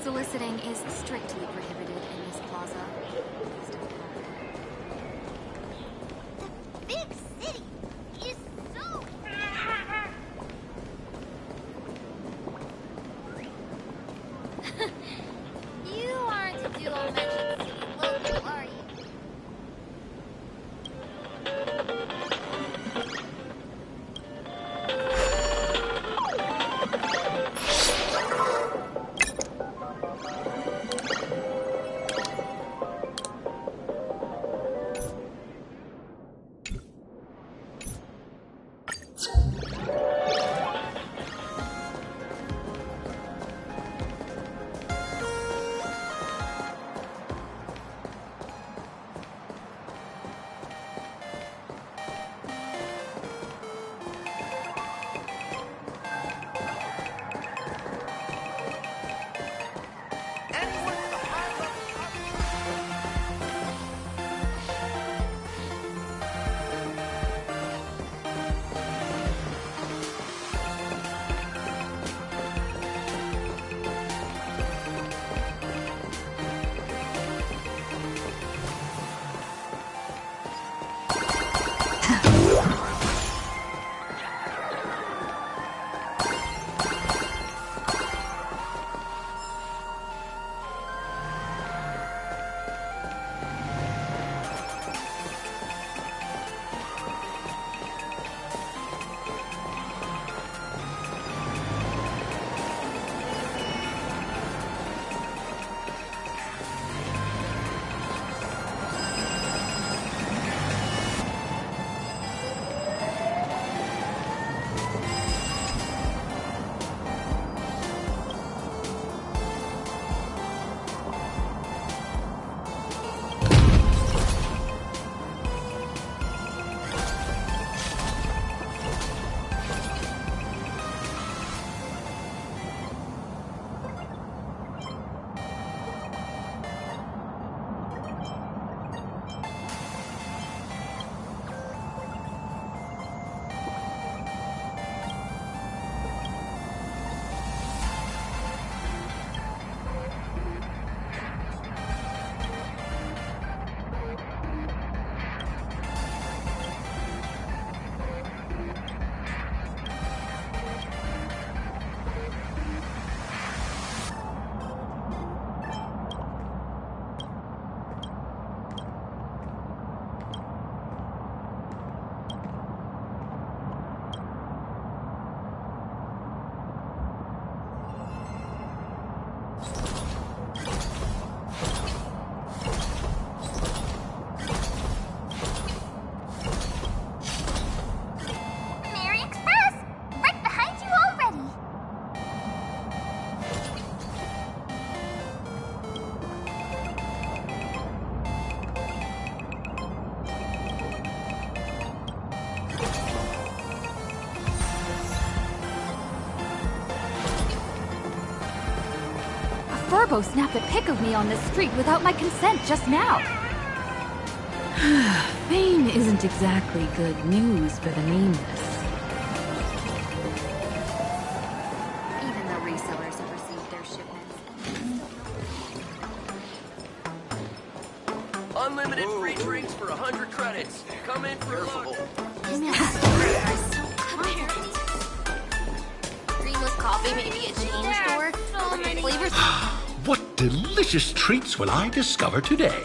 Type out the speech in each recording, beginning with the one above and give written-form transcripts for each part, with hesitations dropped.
Soliciting is strictly prohibited in this plaza. The big city is so... You aren't a dual mention city local, are you? Furbo snapped a pic of me on the street without my consent just now. Fame isn't exactly good news for the nameless. Even the resellers have received their shipments. Unlimited free drinks for 100 credits. Come in for a look. Creamless coffee, maybe a chain store. So many Flavors. What delicious treats will I discover today?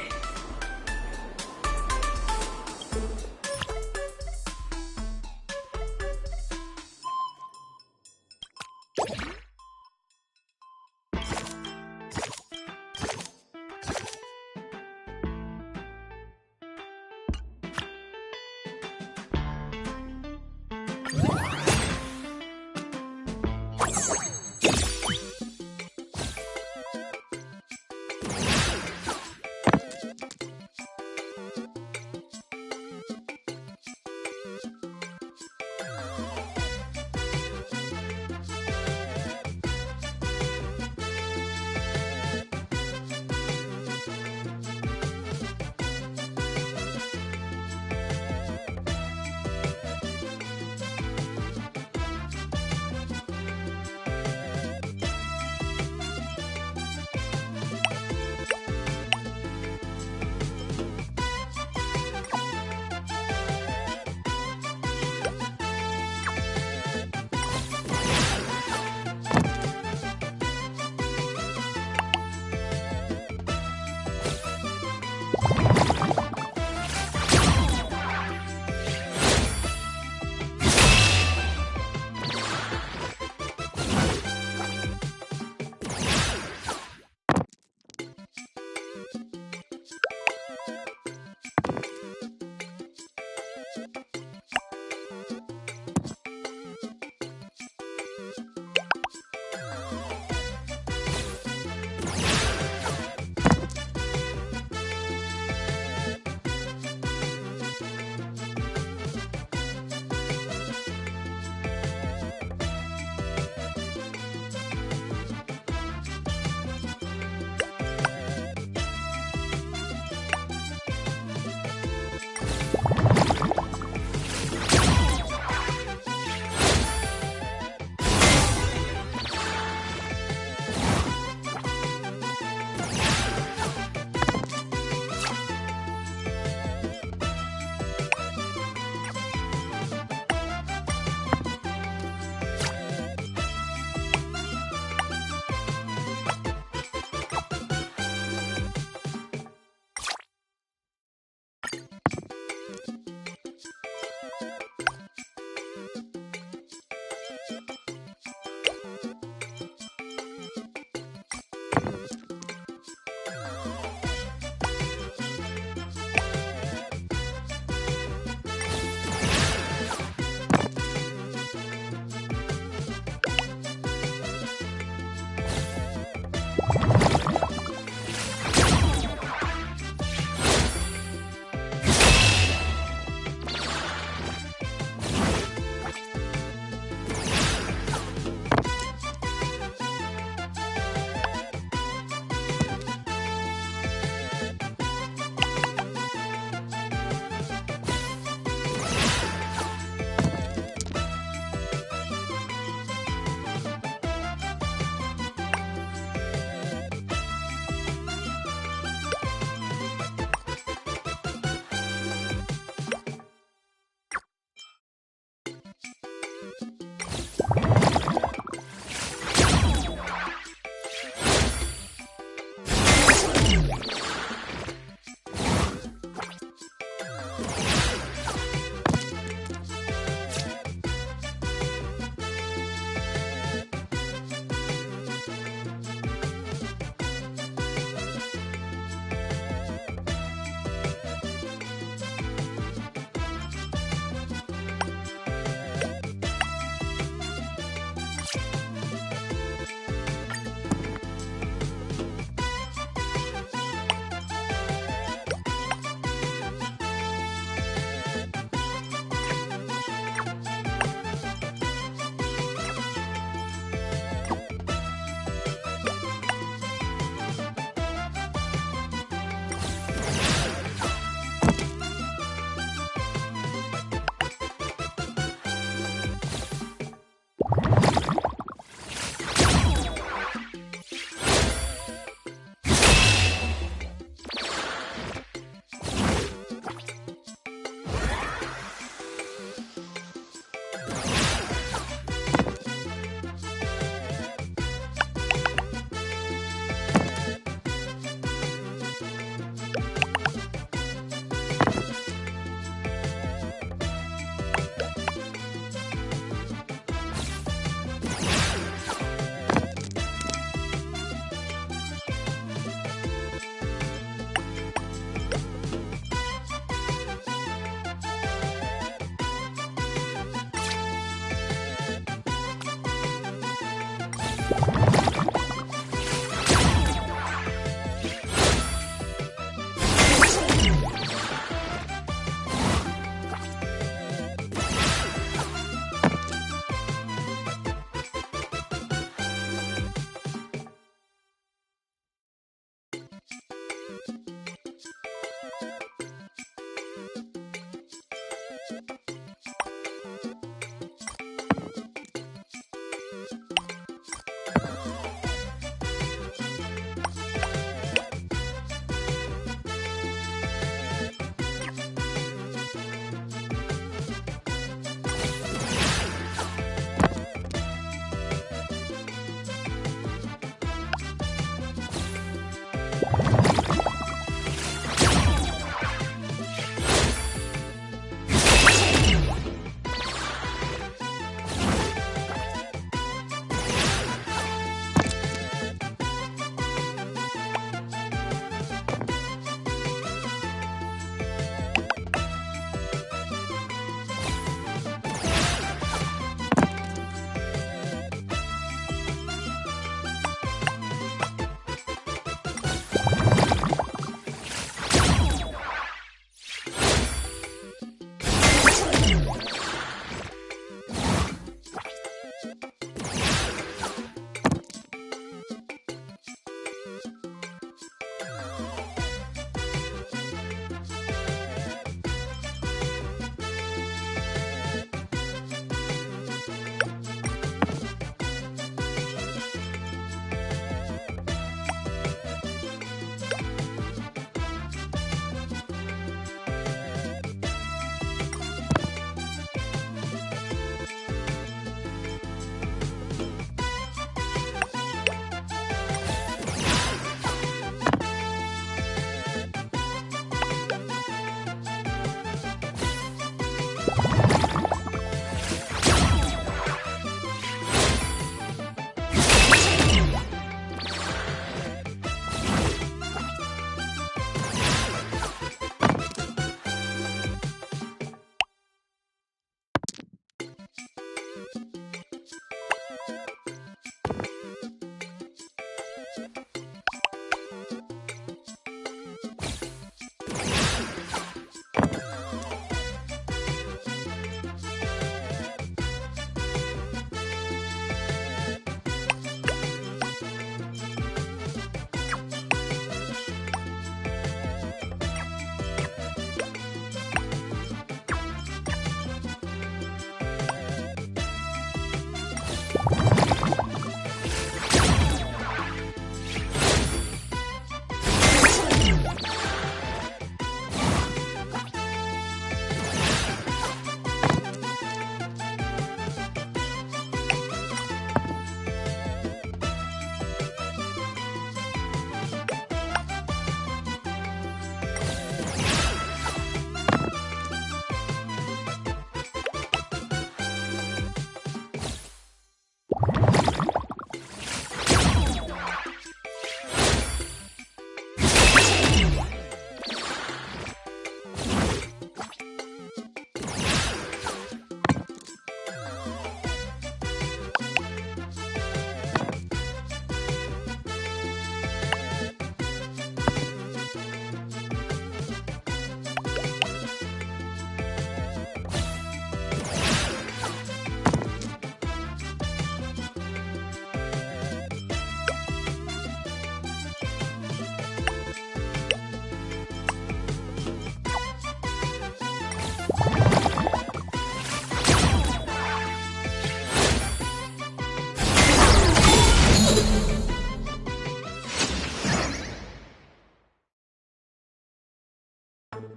There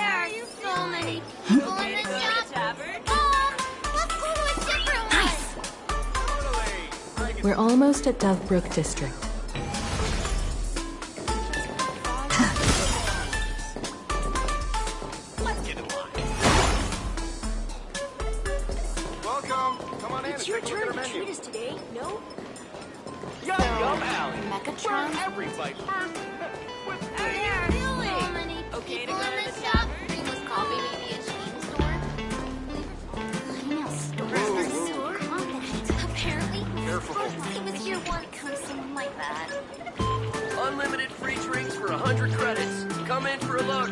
are so many people in this shop. Let's go to a different one. We're almost at Dovebrook District. Welcome. Come on in. It's your turn to treat us today, no? Yum, yum, Alley. Megatron? Every bite first. There are so many people in this shop. We must call maybe a chain store. Email store is so confident. Apparently, Careful. he was here once. Becomes someone like that. Unlimited free drinks for 100 credits. Come in for a look.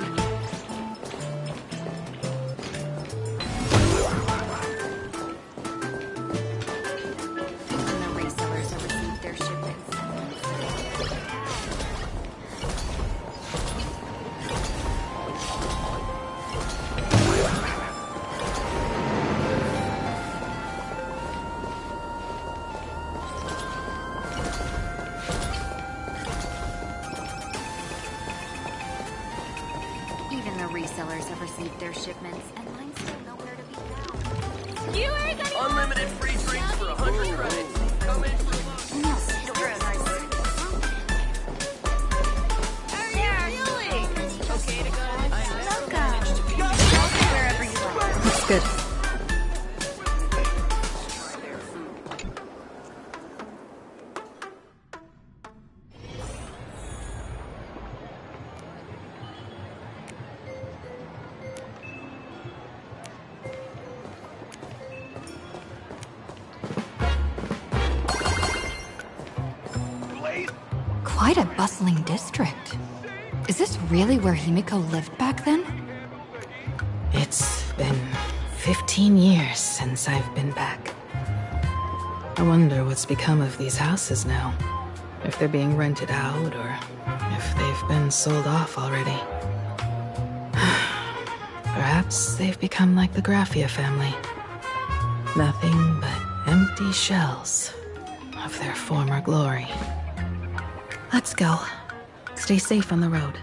When the resellers have received their shipments. Even the resellers have received their shipments, and mine's still nowhere to be found. You ain't gonna Unlimited free drinks for 100 credits. Come in for a look. Email store is Okay to go. welcome. Wherever you like. That's good. Quite a bustling district. Is this really where Himiko lived back then? It's been 15 years since I've been back. I wonder what's become of these houses now. If they're being rented out or if they've been sold off already. Perhaps they've become like the Graphia family. Nothing but empty shells of their former glory. Let's go. Stay safe on the road.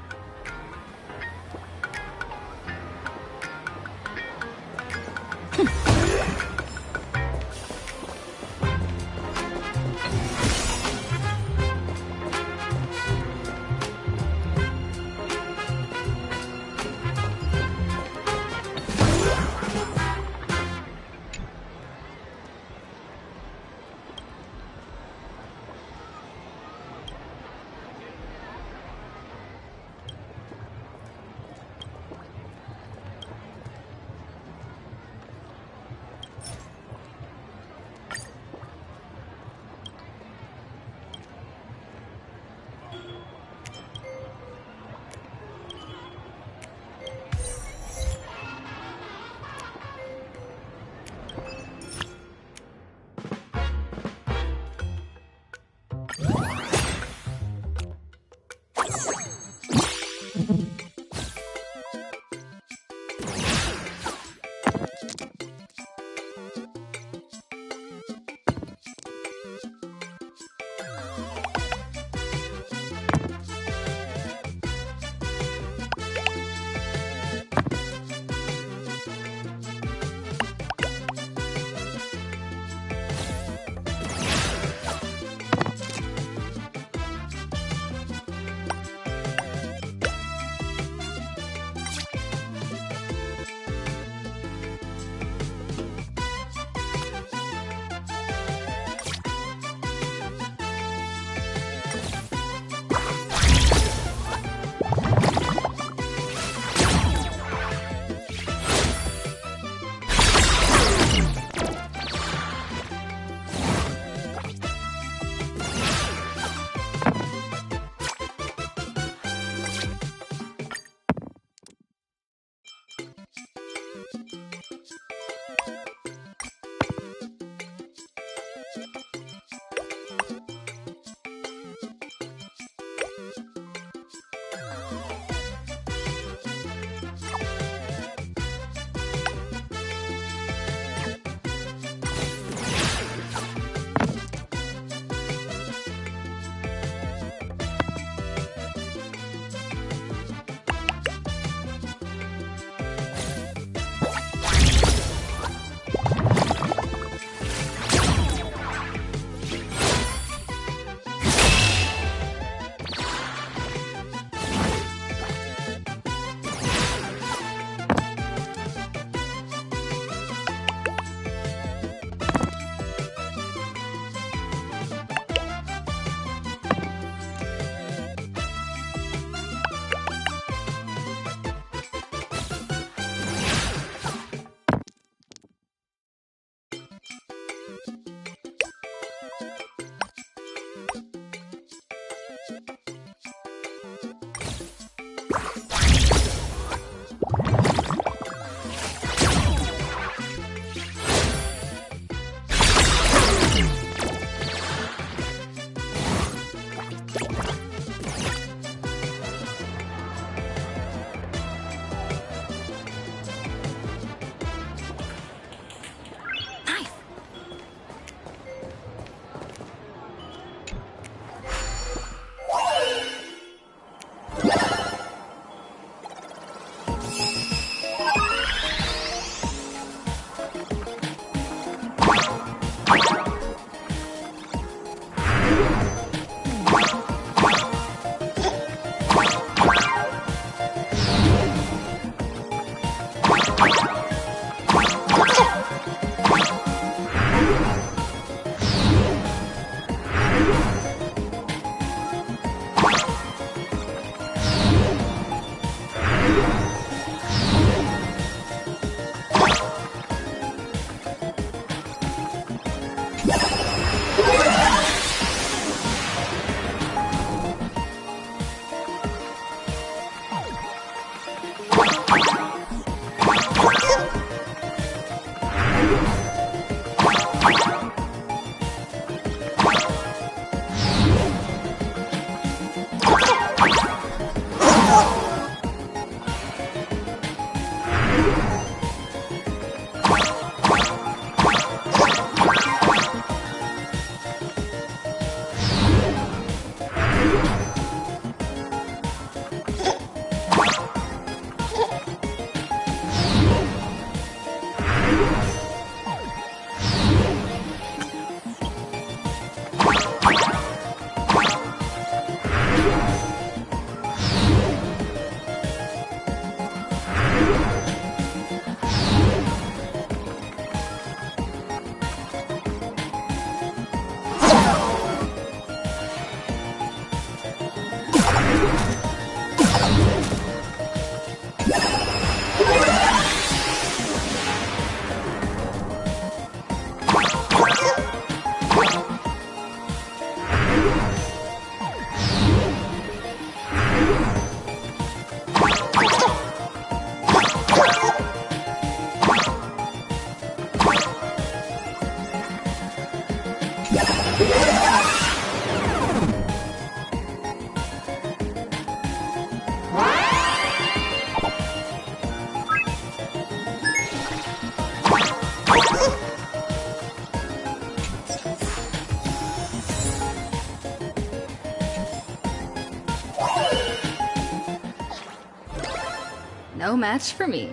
No match for me.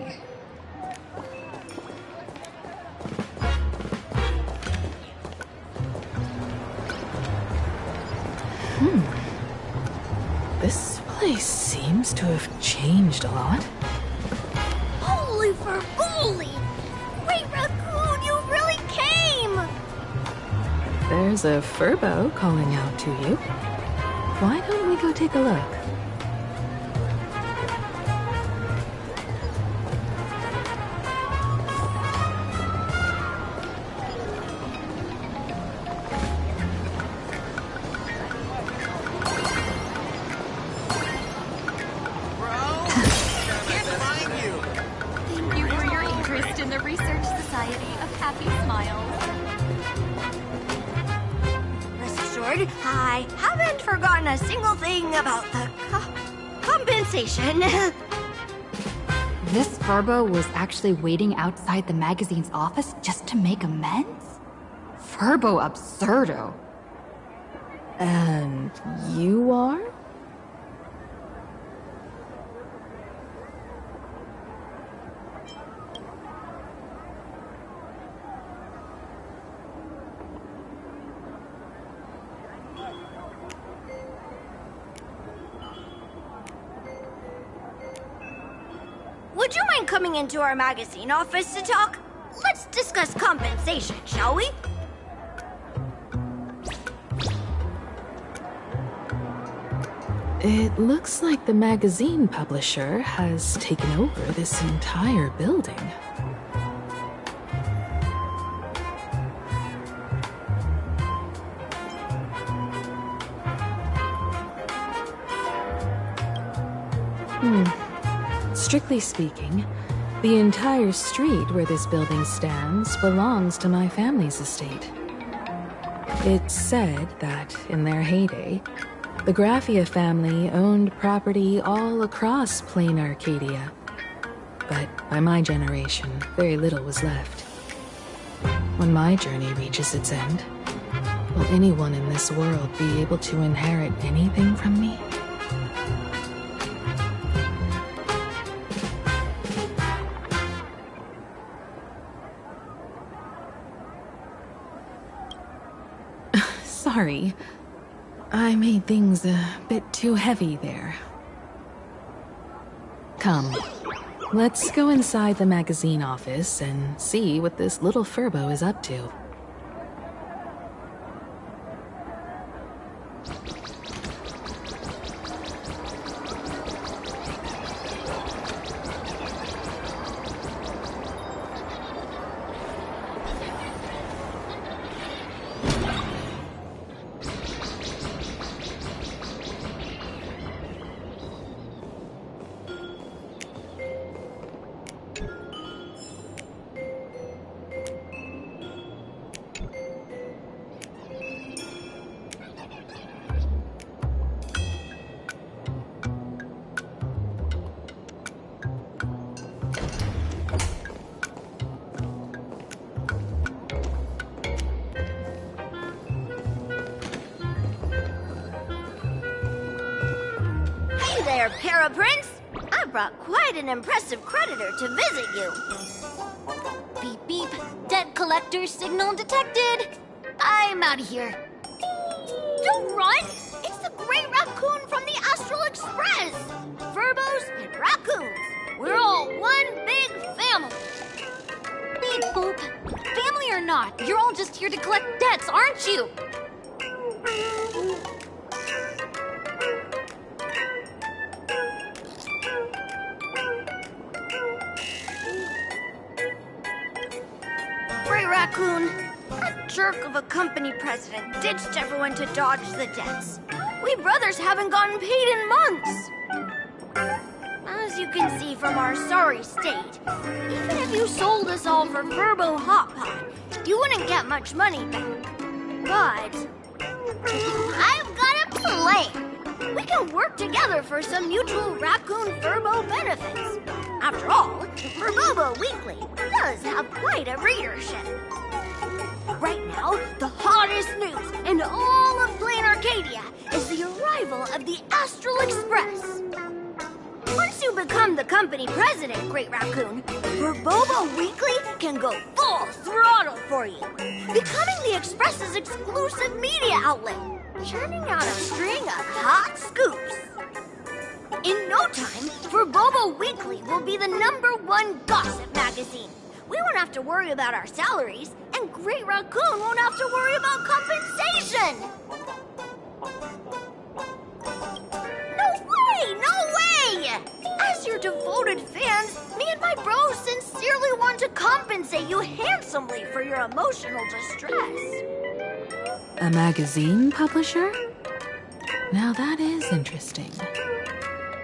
This place seems to have changed a lot. Holy Fergoli! Great Raccoon, you really came! There's a Furbo calling out to you. Why don't we go take a look? Thank you for your interest in the Research Society of Happy Smiles. Rest assured, I haven't forgotten a single thing about the compensation. This Furbo was actually waiting outside the magazine's office just to make amends? Furbo absurdo. And you are? Would you mind coming into our magazine office to talk? Let's discuss compensation, shall we? It looks like the magazine publisher has taken over this entire building. Strictly speaking, the entire street where this building stands belongs to my family's estate. It's said that, in their heyday, the Graffia family owned property all across Planarcadia. But by my generation, very little was left. When my journey reaches its end, will anyone in this world be able to inherit anything from me? Sorry. I made things a bit too heavy there. Come, let's go inside the magazine office and see what this little Furbo is up to. Hey there, Paraprince! I brought quite an impressive creditor to visit you. Beep beep. Debt collector signal detected. I'm out of here. Don't run! It's the Great Raccoon from the Astral Express! Furbos and raccoons. We're all one big family. Beep boop. Family or not, you're all just here to collect debts, aren't you? Great Raccoon, that jerk of a company president ditched everyone to dodge the debts. We brothers haven't gotten paid in months. As you can see from our sorry state, even if you sold us all for Furbo Hot Pot, you wouldn't get much money back. But I've got a plan. We can work together for some mutual Raccoon Furbo benefits. After all, Furbobo Weekly does have quite a readership. Right now, the hottest news in all of Planarcadia is the arrival of the Astral Express. Once you become the company president, Great Raccoon, Verbobo Weekly can go full throttle for you, becoming the Express's exclusive media outlet, churning out a string of hot scoops. In no time, Verbobo Weekly will be the #1 gossip magazine. We won't have to worry about our salaries, and Great Raccoon won't have to worry about compensation. No way! As your devoted fans, me and my bros sincerely want to compensate you handsomely for your emotional distress. A magazine publisher? Now that is interesting.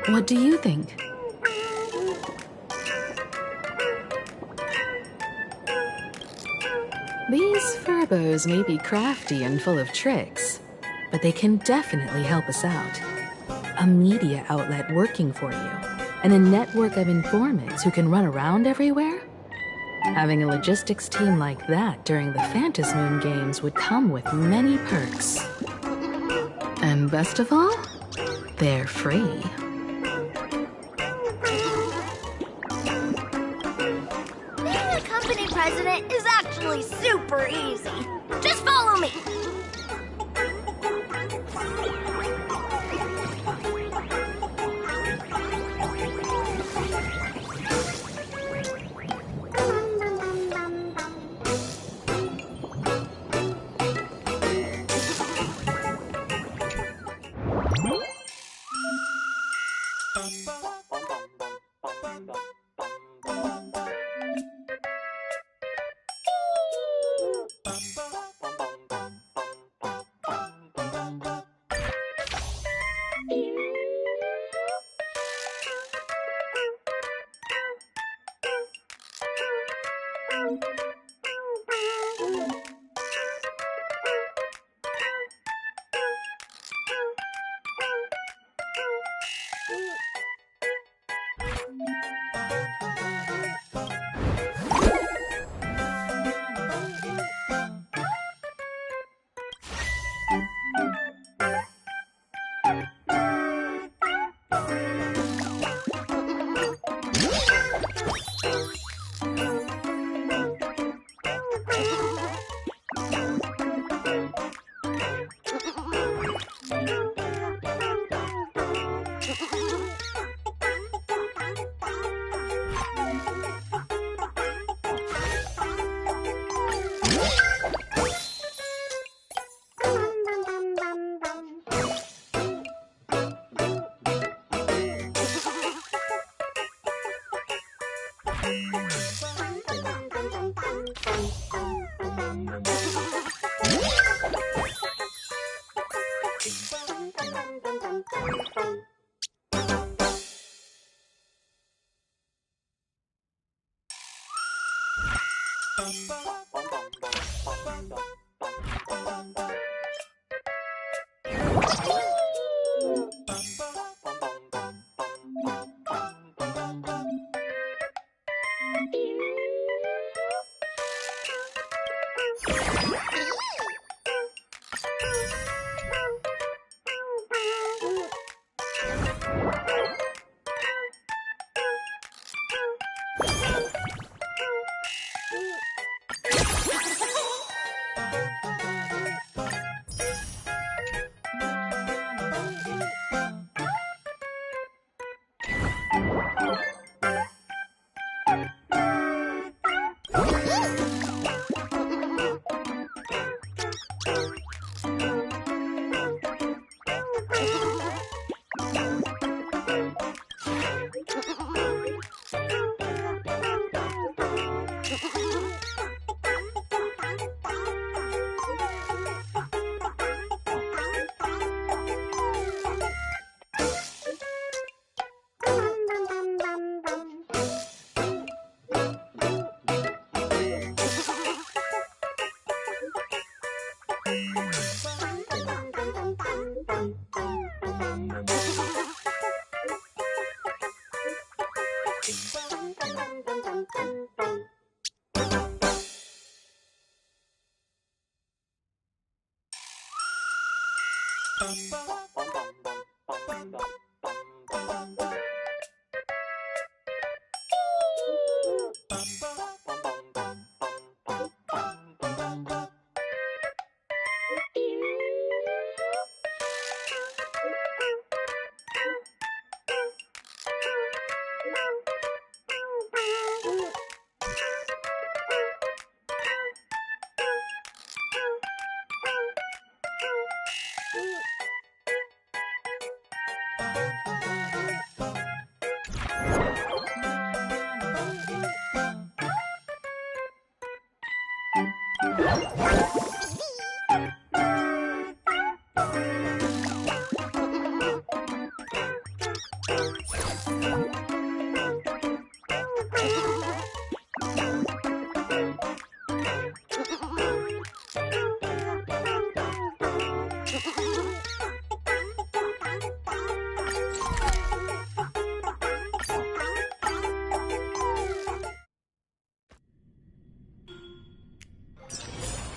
What do you think? These Furbos may be crafty and full of tricks, but they can definitely help us out. A media outlet working for you, and a network of informants who can run around everywhere? Having a logistics team like that during the Phantasmoon games would come with many perks. And best of all, they're free. Being a company president is actually super easy. Just follow me.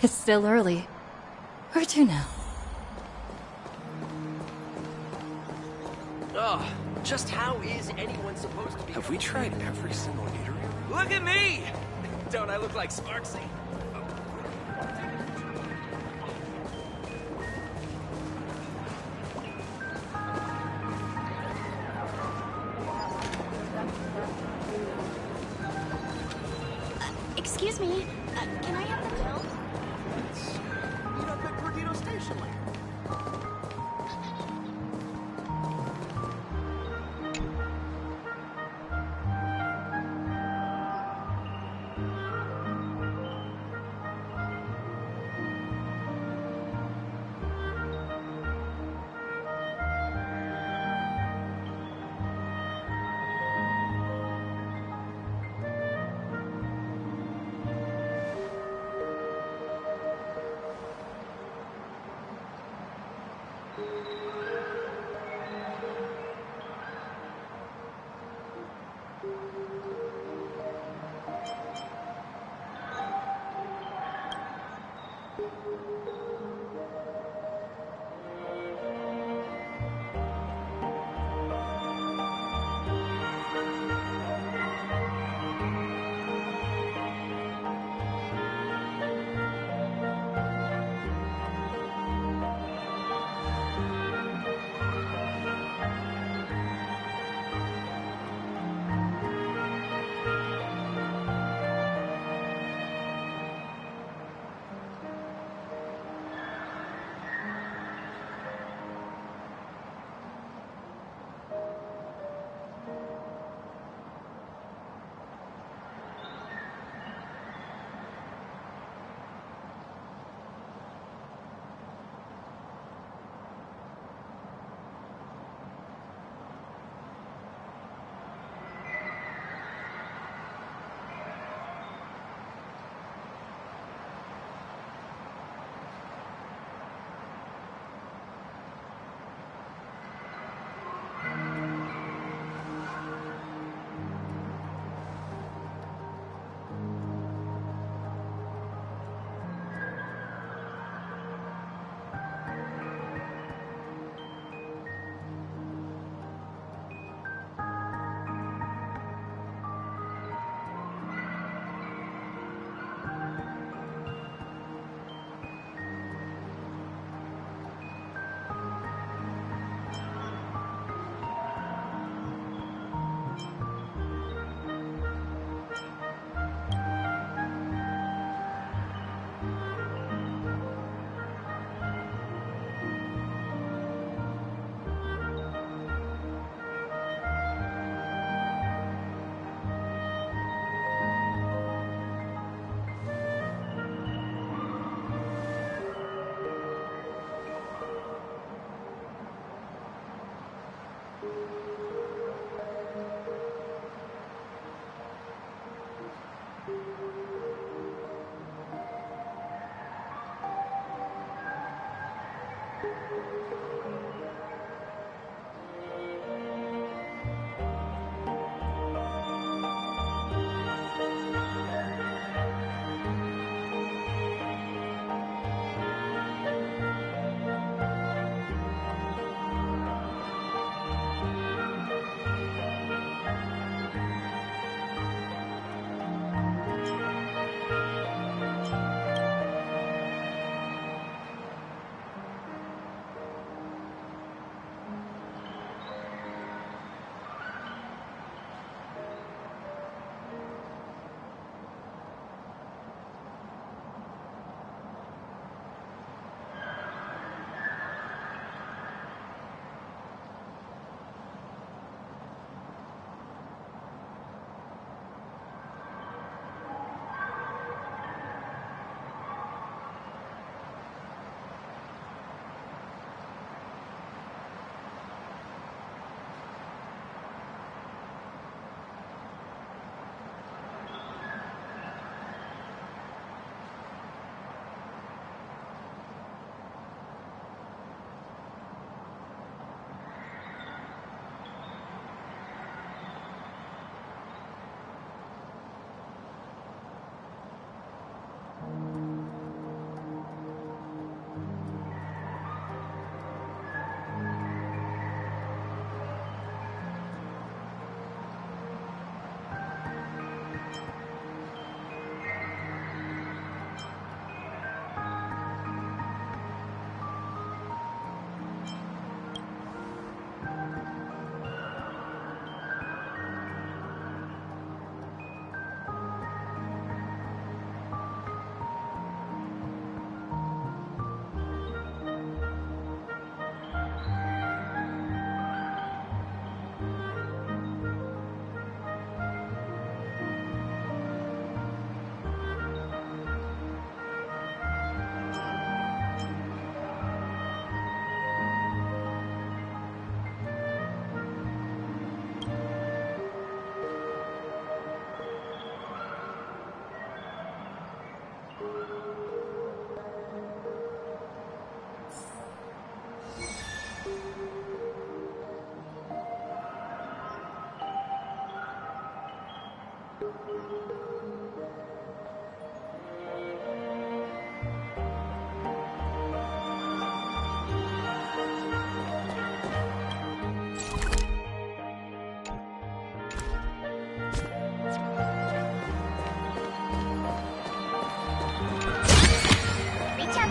It's still early. Where to now? Ugh, just how is anyone supposed to be? Have we tried every single eatery? Look at me! Don't I look like Sparksy? Excuse me, can I have the bill? Meet up at Perdido Station later.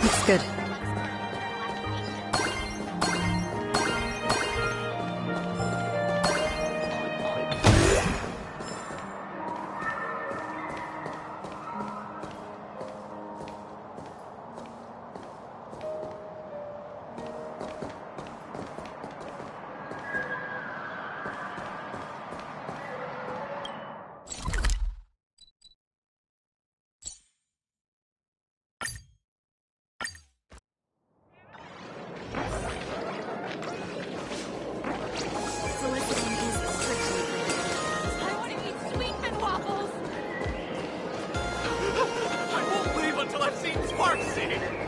Looks good. Soliciting is strictly prohibited. I want to eat sweet and waffles. I won't leave until I've seen Sparksy!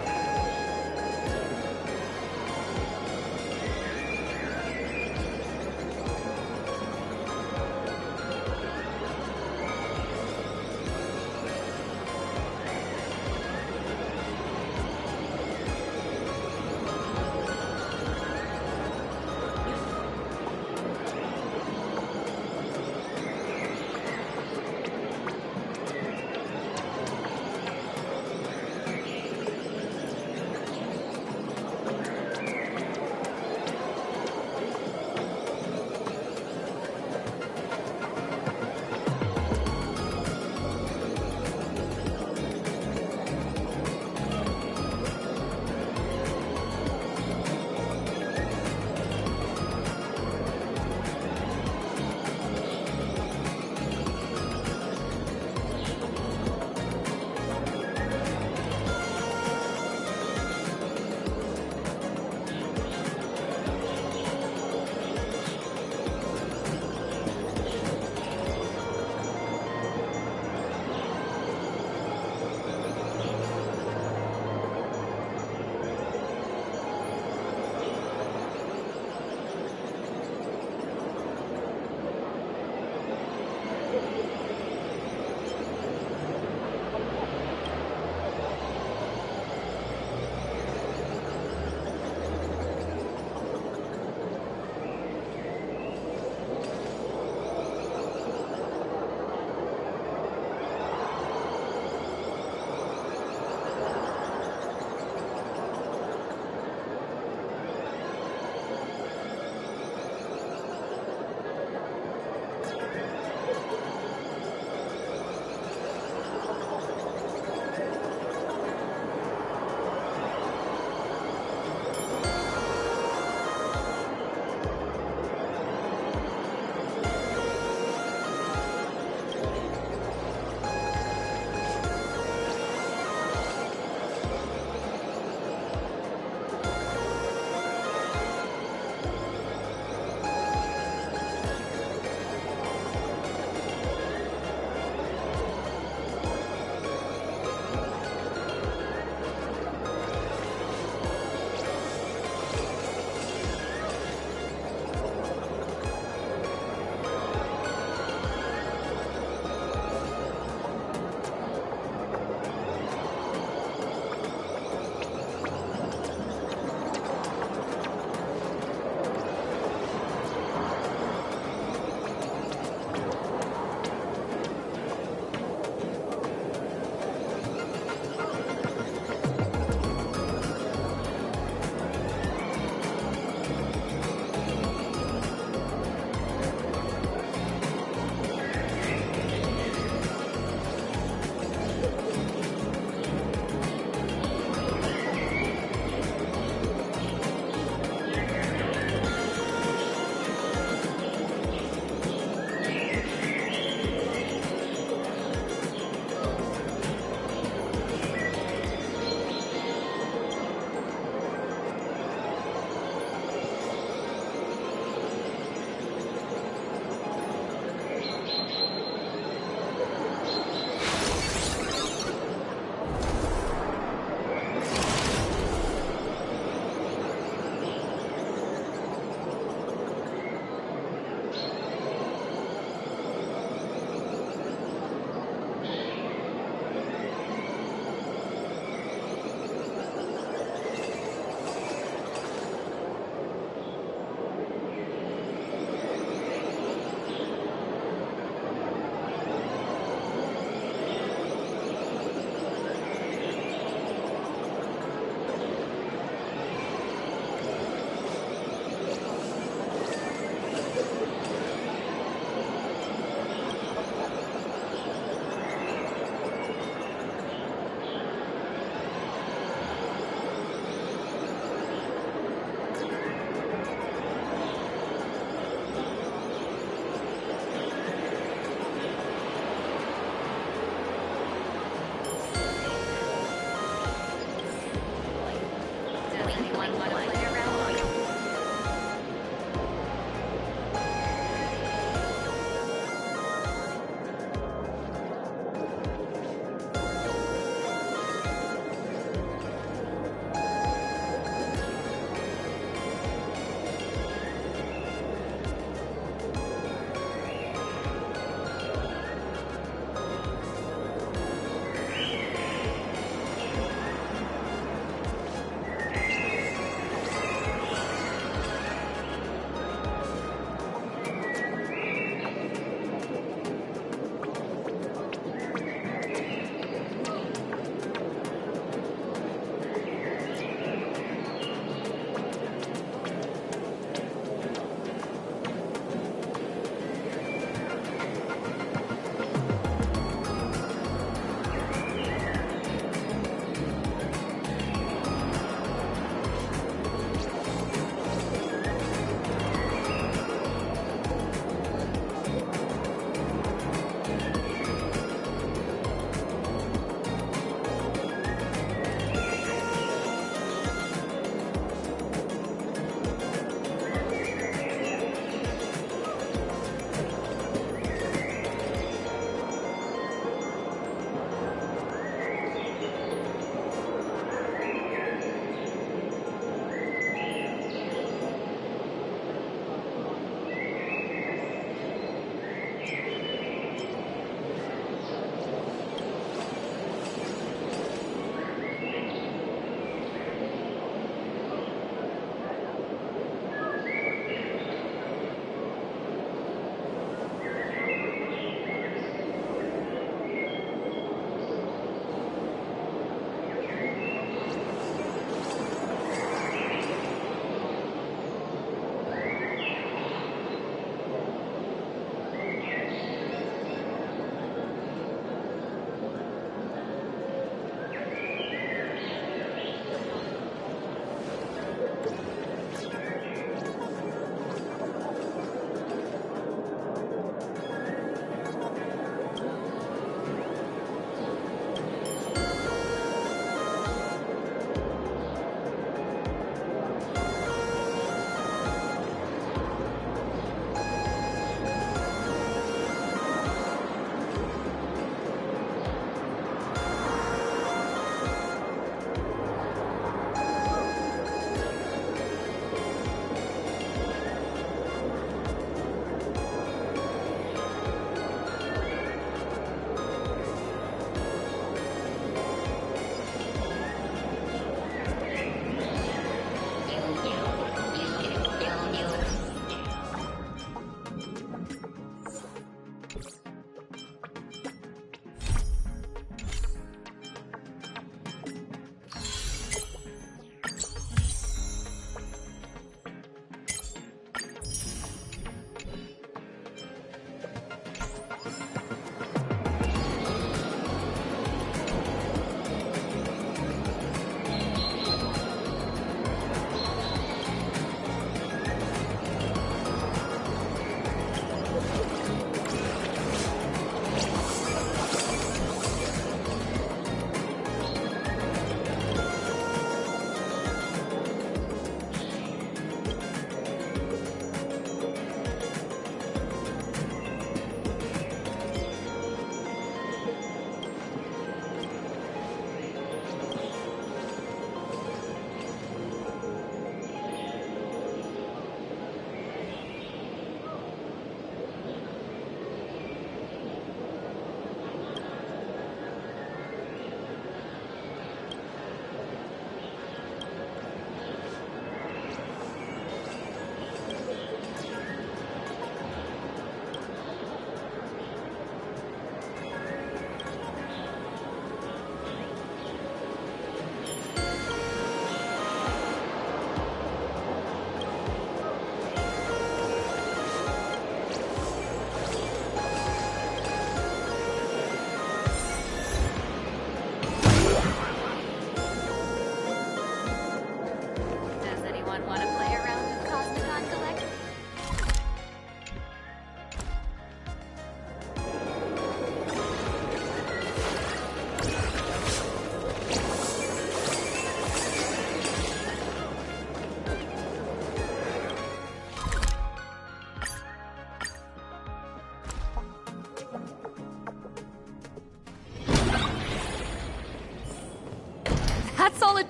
Anyone want to play around?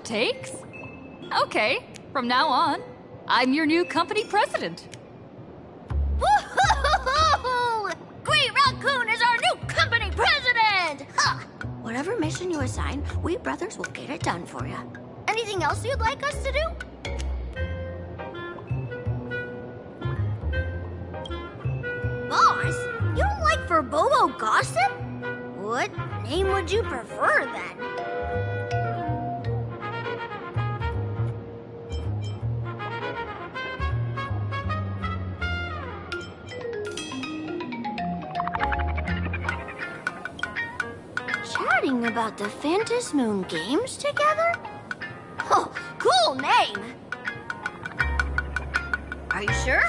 takes? Okay, from now on, I'm your new company president. Woohoo! Great Raccoon is our new company president! Ha! Whatever mission you assign, we brothers will get it done for you. Anything else you'd like us to do? Boss, you don't like Verbobo gossip? What name would you prefer then? Chatting about the Phantom Moon games together? Oh, cool name! Are you sure?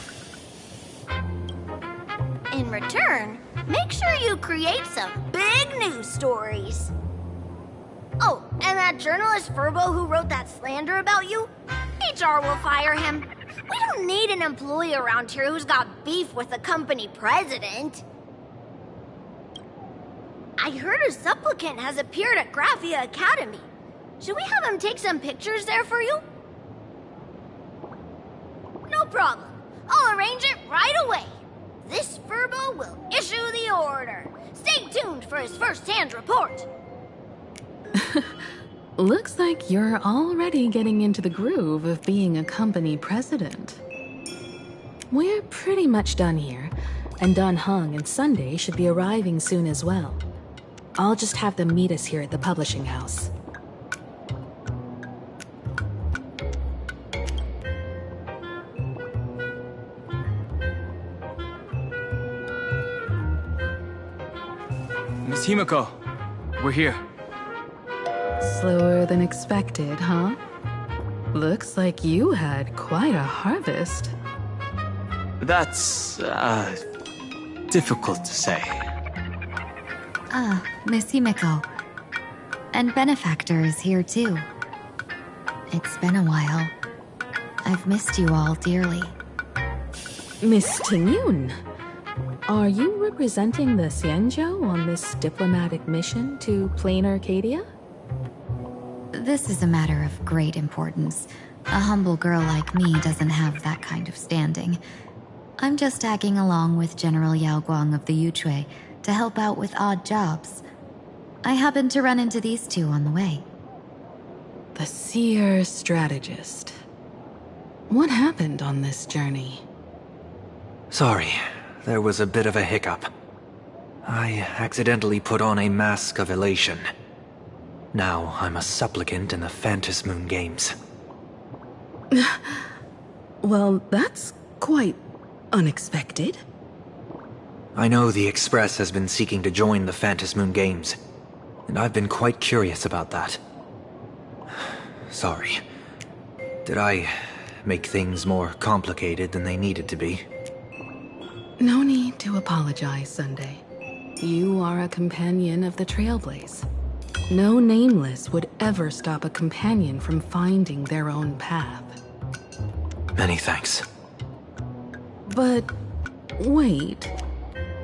In return, make sure you create some big news stories. Oh, and that journalist Furbo who wrote that slander about you? HR will fire him. We don't need an employee around here who's got beef with the company president. I heard a supplicant has appeared at Graphia Academy. Should we have him take some pictures there for you? No problem. I'll arrange it right away. This Furbo will issue the order. Stay tuned for his first-hand report. Looks like you're already getting into the groove of being a company president. We're pretty much done here, and Don Hung and Sunday should be arriving soon as well. I'll just have them meet us here at the publishing house. Miss Himiko, we're here. Slower than expected, huh? Looks like you had quite a harvest. That's, difficult to say. Ah, Miss Himiko. And Benefactor is here too. It's been a while. I've missed you all dearly. Miss Tanyun, are you representing the Xianzhou on this diplomatic mission to Planarcadia? This is a matter of great importance. A humble girl like me doesn't have that kind of standing. I'm just tagging along with General Yao Guang of the Yuchui to help out with odd jobs. I happened to run into these two on the way. The seer strategist. What happened on this journey? Sorry, there was a bit of a hiccup. I accidentally put on a mask of elation. Now I'm a supplicant in the Phantom Moon games. Well, that's quite unexpected. I know the Express has been seeking to join the Phantom Moon games, and I've been quite curious about that. Sorry. Did I make things more complicated than they needed to be? No need to apologize, Sunday. You are a companion of the Trailblaze. No Nameless would ever stop a companion from finding their own path. Many thanks. But wait,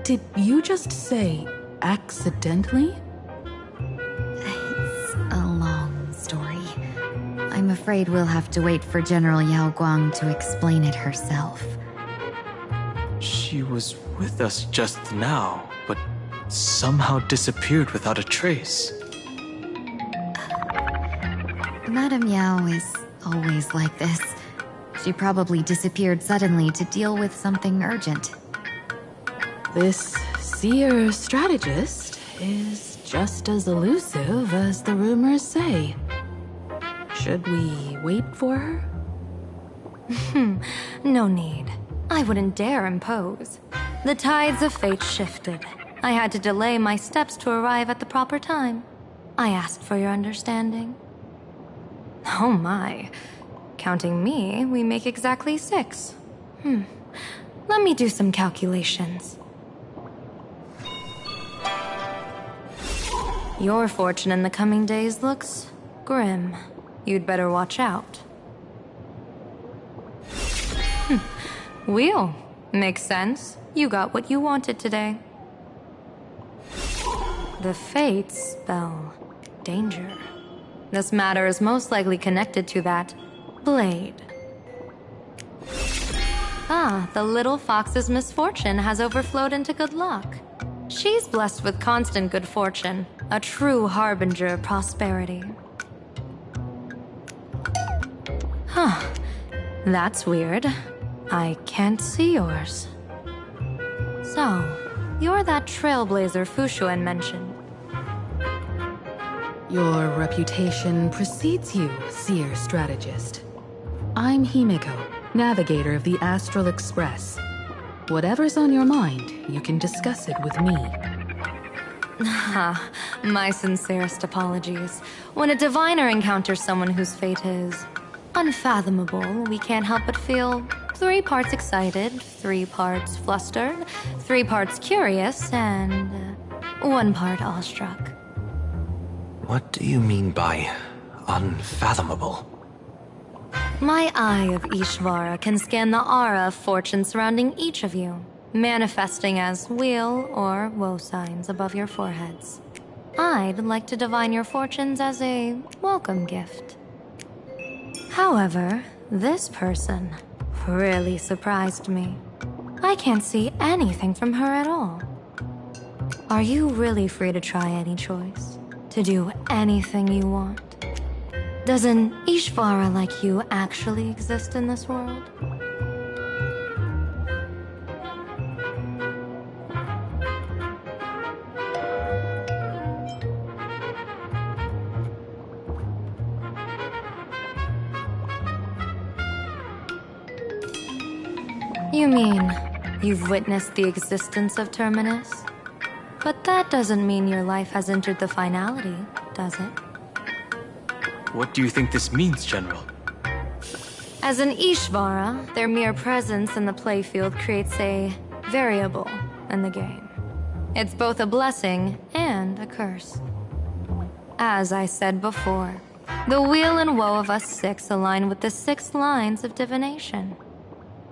did you just say accidentally? It's a long story. I'm afraid we'll have to wait for General Yao Guang to explain it herself. She was with us just now, but somehow disappeared without a trace. Madame Yao is always like this. She probably disappeared suddenly to deal with something urgent. This seer strategist is just as elusive as the rumors say. Should we wait for her? No need. I wouldn't dare impose. The tides of fate shifted. I had to delay my steps to arrive at the proper time. I asked for your understanding. Oh my. Counting me, we make exactly 6. Let me do some calculations. Your fortune in the coming days looks grim. You'd better watch out. Wheel. Makes sense. You got what you wanted today. The fates spell danger. This matter is most likely connected to that blade. Ah, the little fox's misfortune has overflowed into good luck. She's blessed with constant good fortune, a true harbinger of prosperity. Huh. That's weird. I can't see yours. So, you're that trailblazer Fushuan mentioned. Your reputation precedes you, seer strategist. I'm Himiko, navigator of the Astral Express. Whatever's on your mind, you can discuss it with me. My sincerest apologies. When a diviner encounters someone whose fate is unfathomable, we can't help but feel 3 parts excited, 3 parts flustered, 3 parts curious, and 1 part awestruck. What do you mean by unfathomable? My eye of Ishvara can scan the aura of fortune surrounding each of you, manifesting as weal or woe signs above your foreheads. I'd like to divine your fortunes as a welcome gift. However, this person really surprised me. I can't see anything from her at all. Are you really free to try any choice? To do anything you want? Does an Ishvara like you actually exist in this world? You mean you've witnessed the existence of Terminus? But that doesn't mean your life has entered the finality, does it? What do you think this means, General? As an Ishvara, their mere presence in the playfield creates a variable in the game. It's both a blessing and a curse. As I said before, the weal and woe of us 6 align with the 6 lines of divination.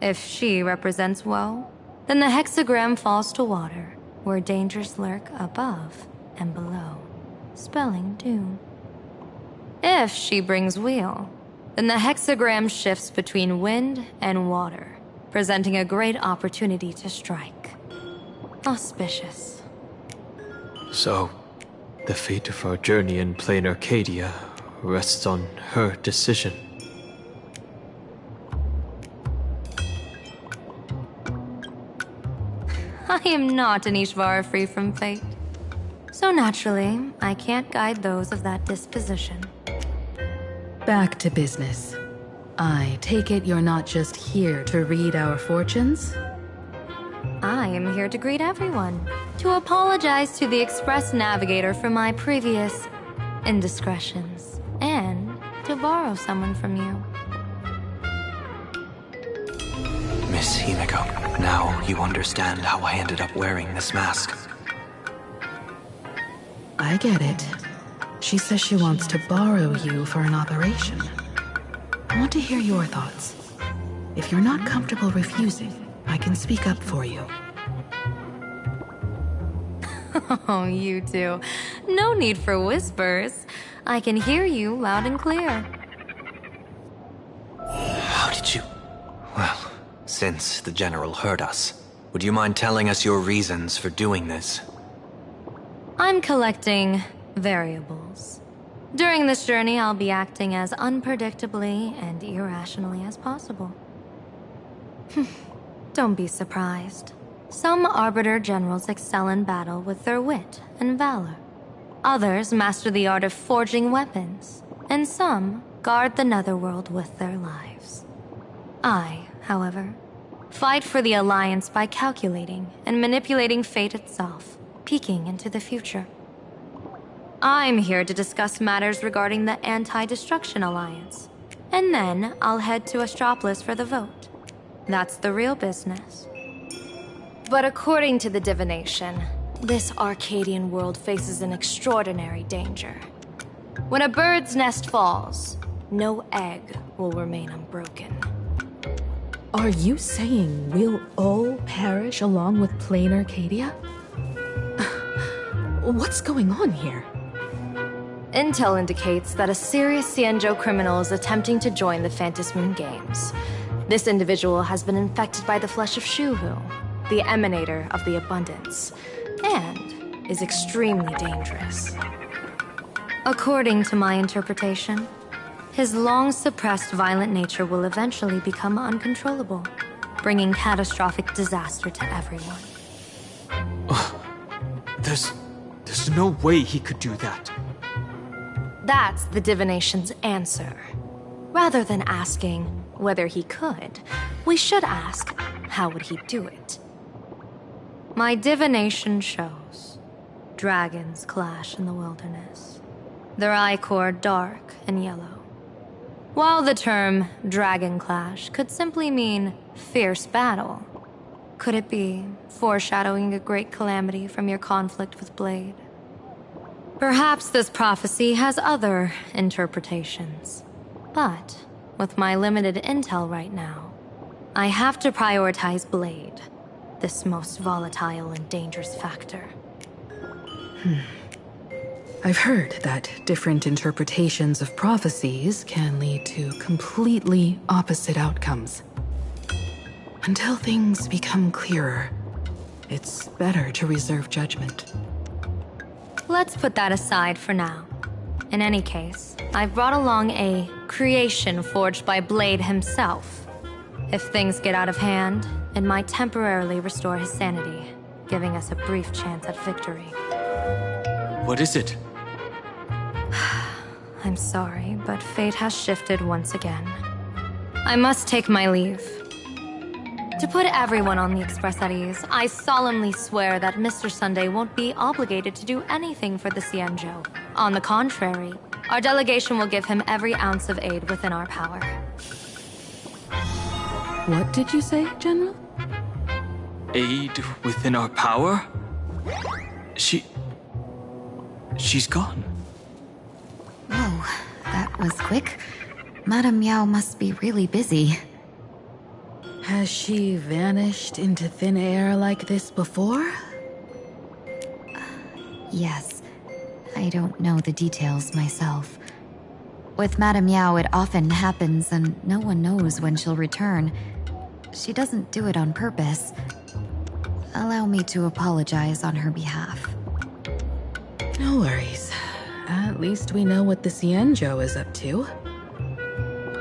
If she represents woe, then the hexagram falls to water, where dangers lurk above and below, spelling doom. If she brings weal, then the hexagram shifts between wind and water, presenting a great opportunity to strike. Auspicious. So, the fate of our journey in Planarcadia rests on her decision. I am not an Ishvara free from fate. So naturally, I can't guide those of that disposition. Back to business. I take it you're not just here to read our fortunes? I am here to greet everyone, to apologize to the Express Navigator for my previous indiscretions, and to borrow someone from you. Miss Himiko, now you understand how I ended up wearing this mask. I get it. She says she wants to borrow you for an operation. I want to hear your thoughts. If you're not comfortable refusing, I can speak up for you. Oh, you two. No need for whispers. I can hear you loud and clear. How did you... Well, since the General heard us, would you mind telling us your reasons for doing this? I'm collecting variables. During this journey, I'll be acting as unpredictably and irrationally as possible. Don't be surprised. Some Arbiter Generals excel in battle with their wit and valor. Others master the art of forging weapons, and some guard the netherworld with their lives. I, however, fight for the Alliance by calculating and manipulating fate itself, peeking into the future. I'm here to discuss matters regarding the Anti-Destruction Alliance, and then I'll head to Astropolis for the vote. That's the real business. But according to the divination, this Arcadian world faces an extraordinary danger. When a bird's nest falls, no egg will remain unbroken. Are you saying we'll all perish along with Planarcadia? What's going on here? Intel indicates that a serious Xianzhou criminal is attempting to join the Phantasmoon Games. This individual has been infected by the flesh of Shuhu, the emanator of the abundance, and is extremely dangerous. According to my interpretation, his long-suppressed violent nature will eventually become uncontrollable, bringing catastrophic disaster to everyone. There's no way he could do that. That's the divination's answer. Rather than asking whether he could, we should ask, how would he do it? My divination shows dragons clash in the wilderness. Their ichor dark and yellow. While the term dragon clash could simply mean fierce battle, could it be foreshadowing a great calamity from your conflict with Blade? Perhaps this prophecy has other interpretations. But with my limited intel right now, I have to prioritize Blade, this most volatile and dangerous factor. I've heard that different interpretations of prophecies can lead to completely opposite outcomes. Until things become clearer, it's better to reserve judgment. Let's put that aside for now. In any case, I've brought along a creation forged by Blade himself. If things get out of hand, it might temporarily restore his sanity, giving us a brief chance at victory. What is it? I'm sorry, but fate has shifted once again. I must take my leave. To put everyone on the Express at ease, I solemnly swear that Mr. Sunday won't be obligated to do anything for the Xianzhou. On the contrary, our delegation will give him every ounce of aid within our power. What did you say, General? Aid within our power? She's gone. Whoa, that was quick. Madame Yao must be really busy. Has she vanished into thin air like this before? Yes. I don't know the details myself. With Madame Yao, it often happens and no one knows when she'll return. She doesn't do it on purpose. Allow me to apologize on her behalf. No worries. At least we know what the Xianzhou is up to.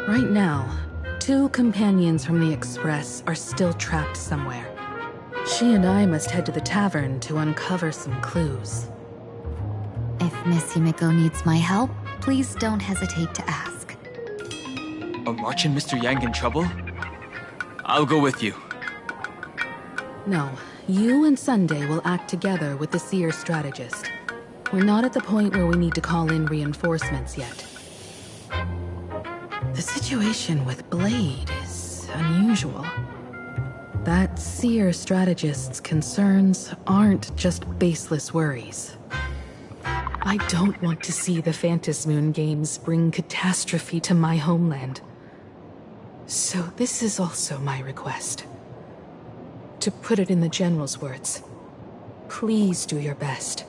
Right now, 2 companions from the Express are still trapped somewhere. She and I must head to the tavern to uncover some clues. If Miss Himiko needs my help, please don't hesitate to ask. Are March and Mr. Yang in trouble? I'll go with you. No, you and Sunday will act together with the Seer strategist. We're not at the point where we need to call in reinforcements yet. The situation with Blade is unusual. That Seer strategist's concerns aren't just baseless worries. I don't want to see the Phantasmoon Games bring catastrophe to my homeland. So this is also my request. To put it in the General's words, please do your best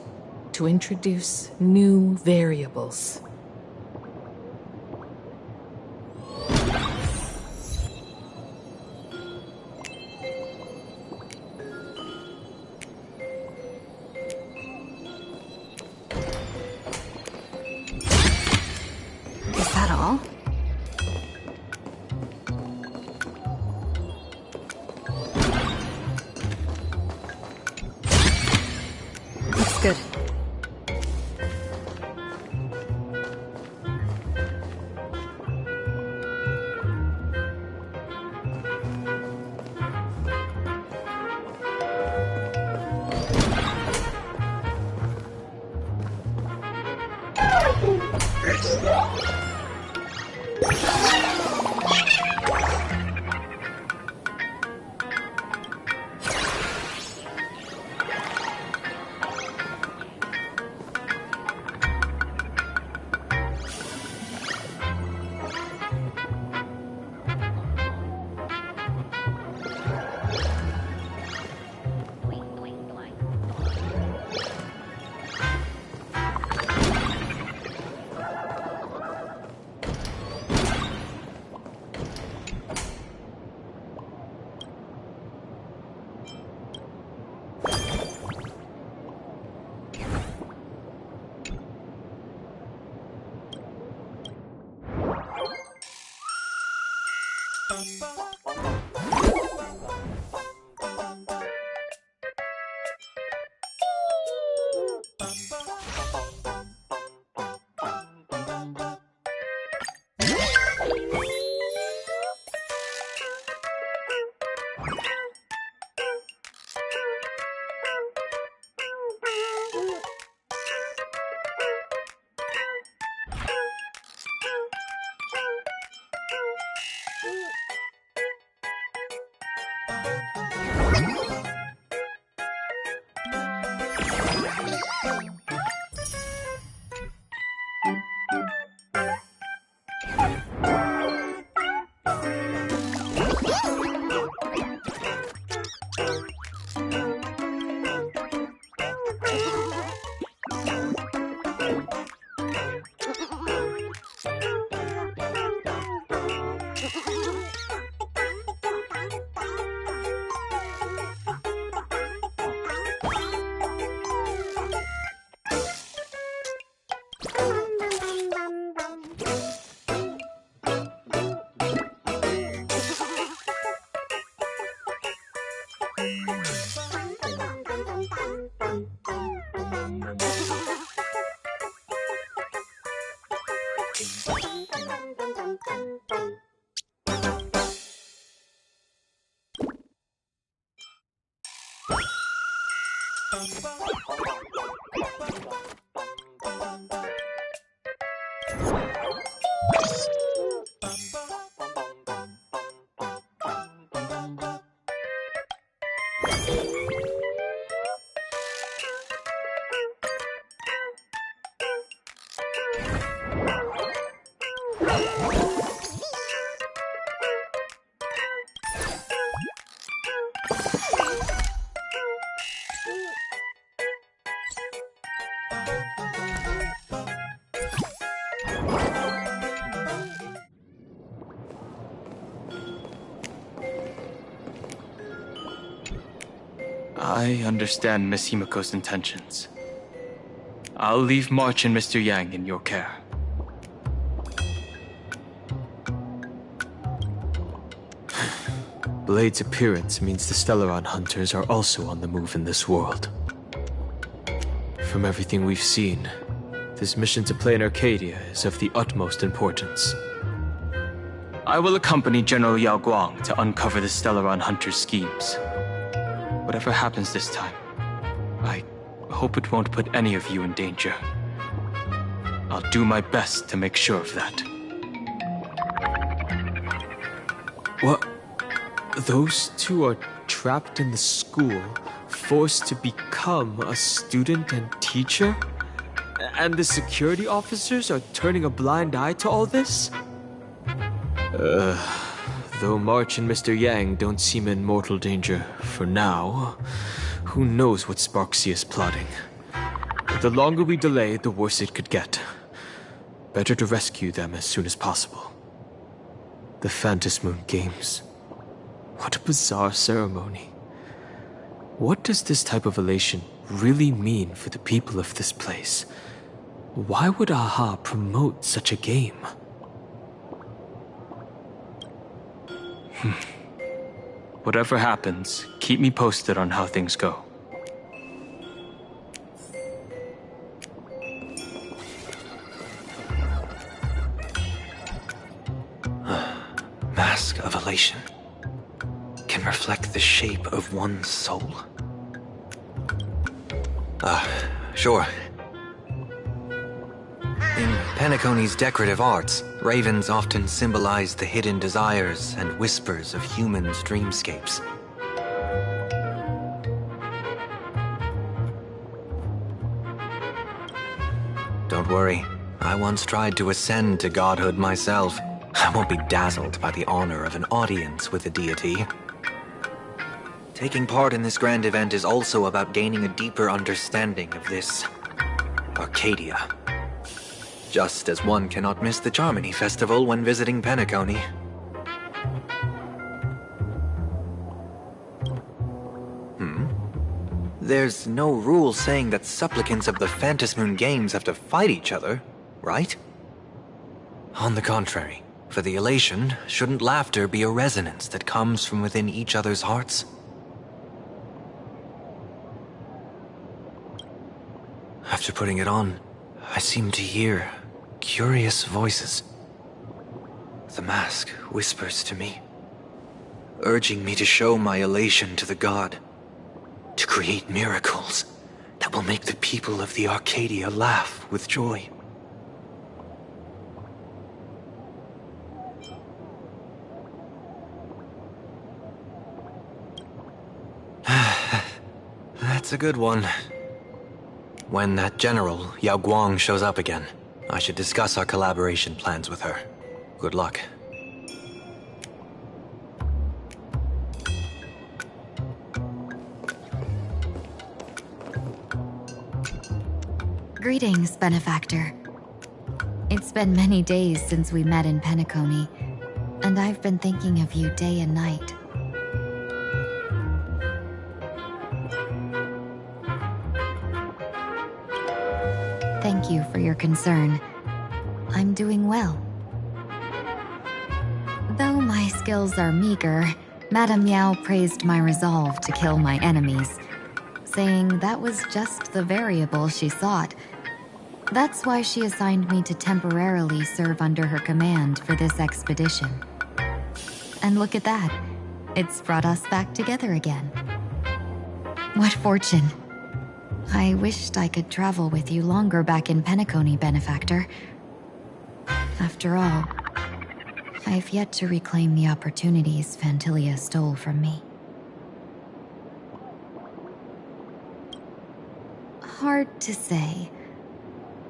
to introduce new variables. Is that all? Looks good. I understand Miss Himiko's intentions. I'll leave March and Mr. Yang in your care. Blade's appearance means the Stellaron hunters are also on the move in this world. From everything we've seen, this mission to Planarcadia is of the utmost importance. I will accompany General Yao Guang to uncover the Stellaron hunters' schemes. Whatever happens this time, I hope it won't put any of you in danger. I'll do my best to make sure of that. What? Those two are trapped in the school, forced to become a student and teacher? And the security officers are turning a blind eye to all this? Though March and Mr. Yang don't seem in mortal danger for now, who knows what Sparksea is plotting. But the longer we delay, the worse it could get. Better to rescue them as soon as possible. The Phantasmoon Games. What a bizarre ceremony. What does this type of elation really mean for the people of this place? Why would AHA promote such a game? Whatever happens, keep me posted on how things go. Mask of elation can reflect the shape of one's soul. Sure. In Penacony's decorative arts, ravens often symbolize the hidden desires and whispers of humans' dreamscapes. Don't worry, I once tried to ascend to godhood myself. I won't be dazzled by the honor of an audience with a deity. Taking part in this grand event is also about gaining a deeper understanding of this Arcadia. Just as one cannot miss the Charmony Festival when visiting Penacony. There's no rule saying that supplicants of the Phantasmoon Games have to fight each other, right? On the contrary, For the elation, shouldn't laughter be a resonance that comes from within each other's hearts? After putting it on, I seem to hear curious voices. The mask whispers to me, urging me to show my elation to the god, to create miracles that will make the people of the Arcadia laugh with joy. That's a good one. When that general, Yao Guang, shows up again, I should discuss our collaboration plans with her. Good luck. Greetings, benefactor. It's been many days since we met in Penacony, and I've been thinking of you day and night. Thank you for your concern. I'm doing well. Though my skills are meager, Madame Yao praised my resolve to kill my enemies, saying that was just the variable she sought. That's why she assigned me to temporarily serve under her command for this expedition. And look at that. It's brought us back together again. What fortune. I wished I could travel with you longer back in Penacony, benefactor. After all, I've yet to reclaim the opportunities Phantilia stole from me. Hard to say.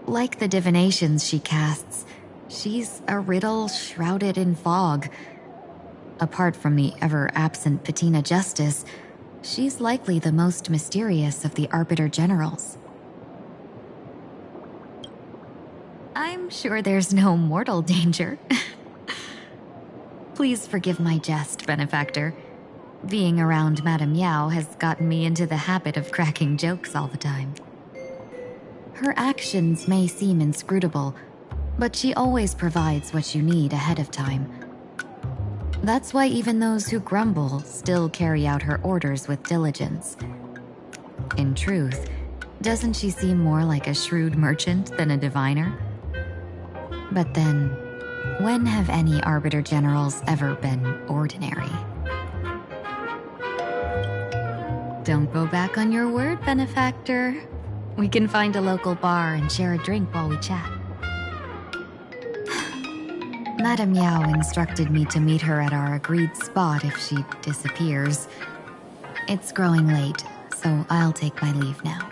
Like the divinations she casts, she's a riddle shrouded in fog. Apart from the ever-absent Patina Justice, she's likely the most mysterious of the Arbiter Generals. I'm sure there's no mortal danger. Please forgive my jest, benefactor. Being around Madame Yao has gotten me into the habit of cracking jokes all the time. Her actions may seem inscrutable, but she always provides what you need ahead of time. That's why even those who grumble still carry out her orders with diligence. In truth, doesn't she seem more like a shrewd merchant than a diviner? But then, when have any Arbiter Generals ever been ordinary? Don't go back on your word, benefactor. We can find a local bar and share a drink while we chat. Madame Yao instructed me to meet her at our agreed spot if she disappears. It's growing late, so I'll take my leave now.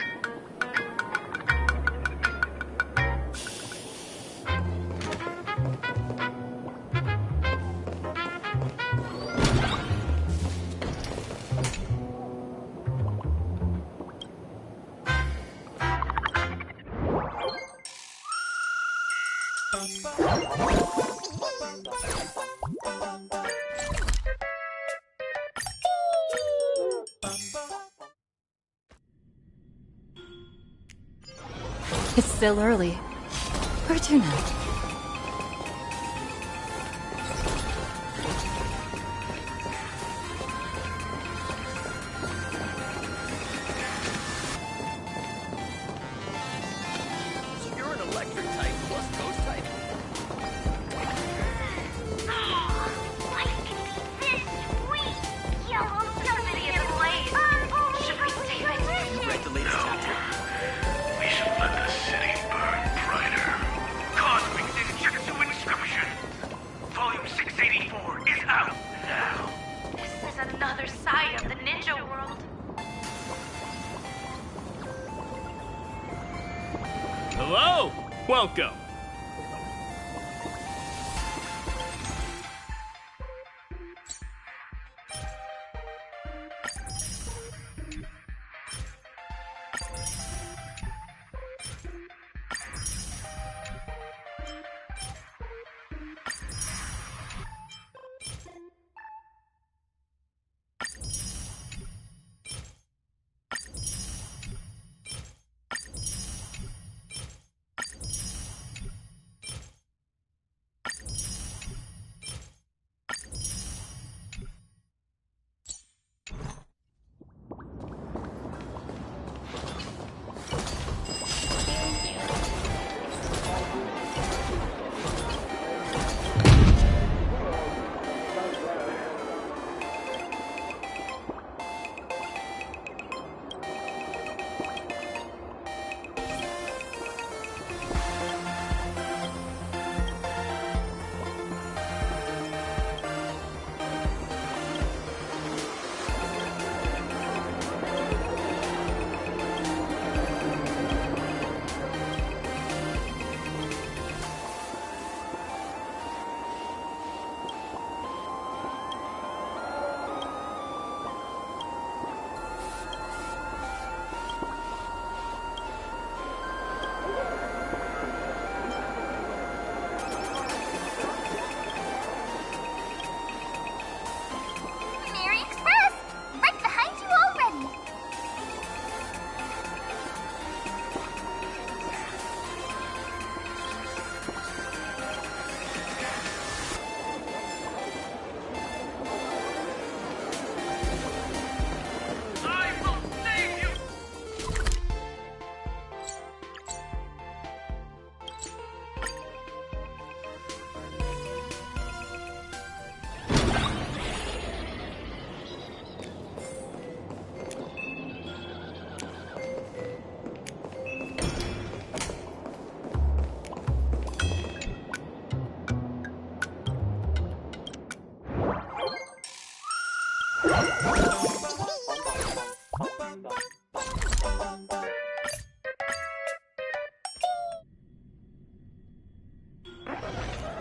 It's still early. Where to now? So you're an electric type plus ghost type? Should we save it? You read the latest chapter? We should let the city burn brighter. Cosmic Ninjutsu Inscription. Volume 684 is out now. This is another side of the ninja world. Hello! Welcome!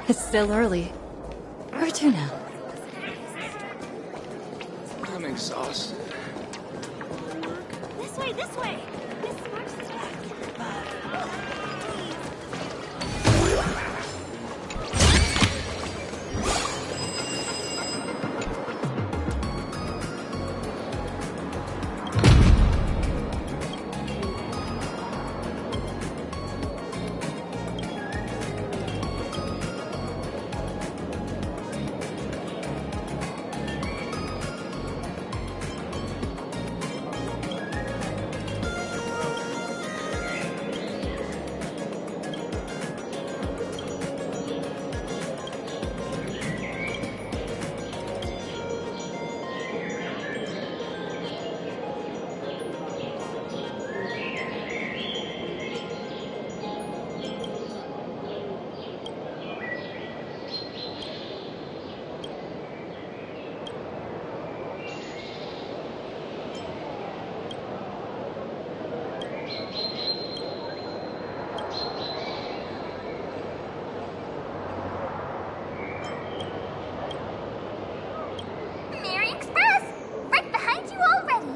It's still early. Where to now? I'm exhausted. This way, this way! Miss Sparks is back. Mary Express! Right behind you already!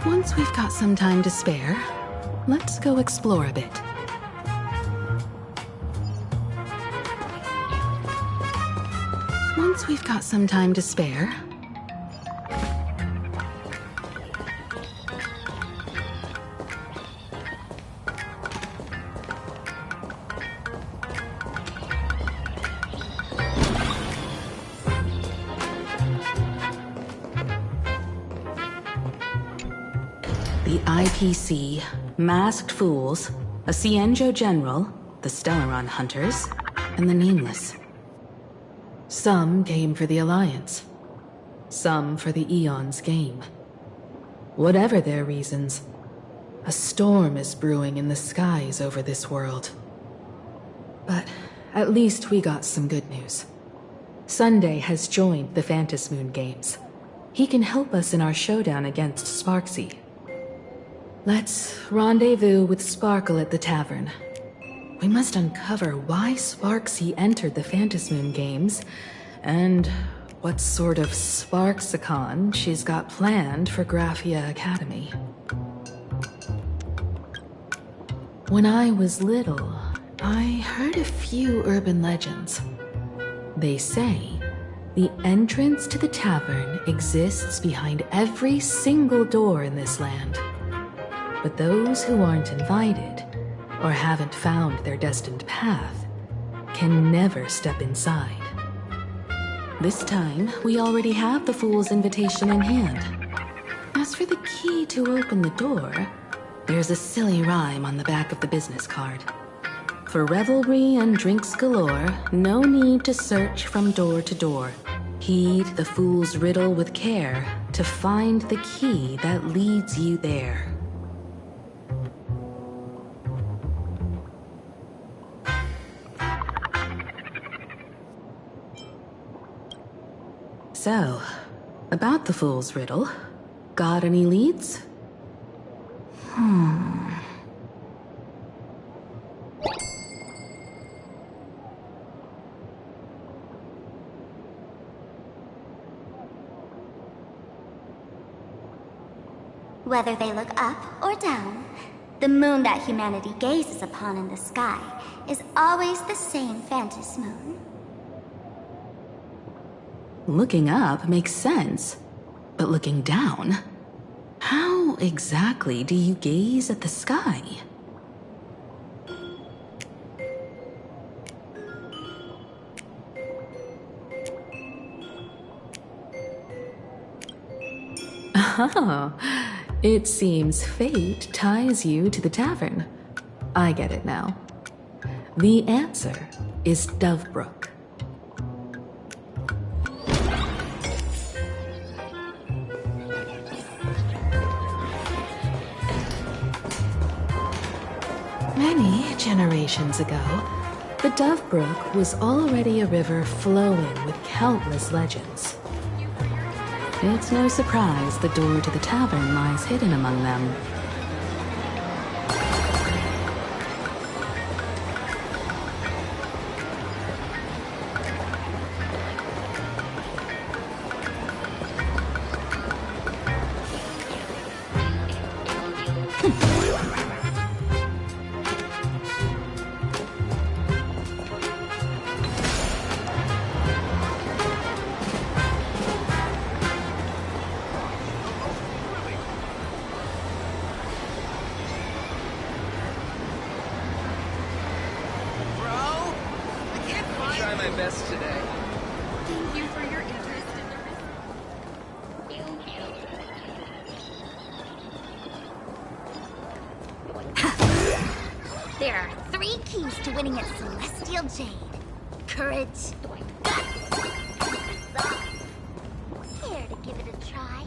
Once we've got some time to spare, let's go explore a bit. Once we've got some time to spare, the IPC, Masked Fools, a Cienjo General, the Stellaron Hunters, and the Nameless. Some came for the Alliance. Some for the Eon's game. Whatever their reasons, a storm is brewing in the skies over this world. But at least we got some good news. Sunday has joined the Phantasmoon Games. He can help us in our showdown against Sparksy. Let's rendezvous with Sparkle at the tavern. We must uncover why Sparksy entered the Phantasmoon Games, and what sort of Sparksicon she's got planned for Graphia Academy. When I was little, I heard a few urban legends. They say the entrance to the tavern exists behind every single door in this land. But those who aren't invited, or haven't found their destined path, can never step inside. This time, we already have the Fool's invitation in hand. As for the key to open the door, there's a silly rhyme on the back of the business card. For revelry and drinks galore, no need to search from door to door. Heed the fool's riddle with care to find the key that leads you there. So, about the fool's riddle, got any leads? Whether they look up or down, the moon that humanity gazes upon in the sky is always the same Phantom moon. Looking up makes sense, but looking down? How exactly do you gaze at the sky? Oh, it seems fate ties you to the tavern. I get it now. The answer is Dovebrook. Many generations ago, the Dovebrook was already a river flowing with countless legends. It's no surprise the door to the tavern lies hidden among them. There are 3 keys to winning at Celestial Jade. Courage, guts, resolve. Care to give it a try?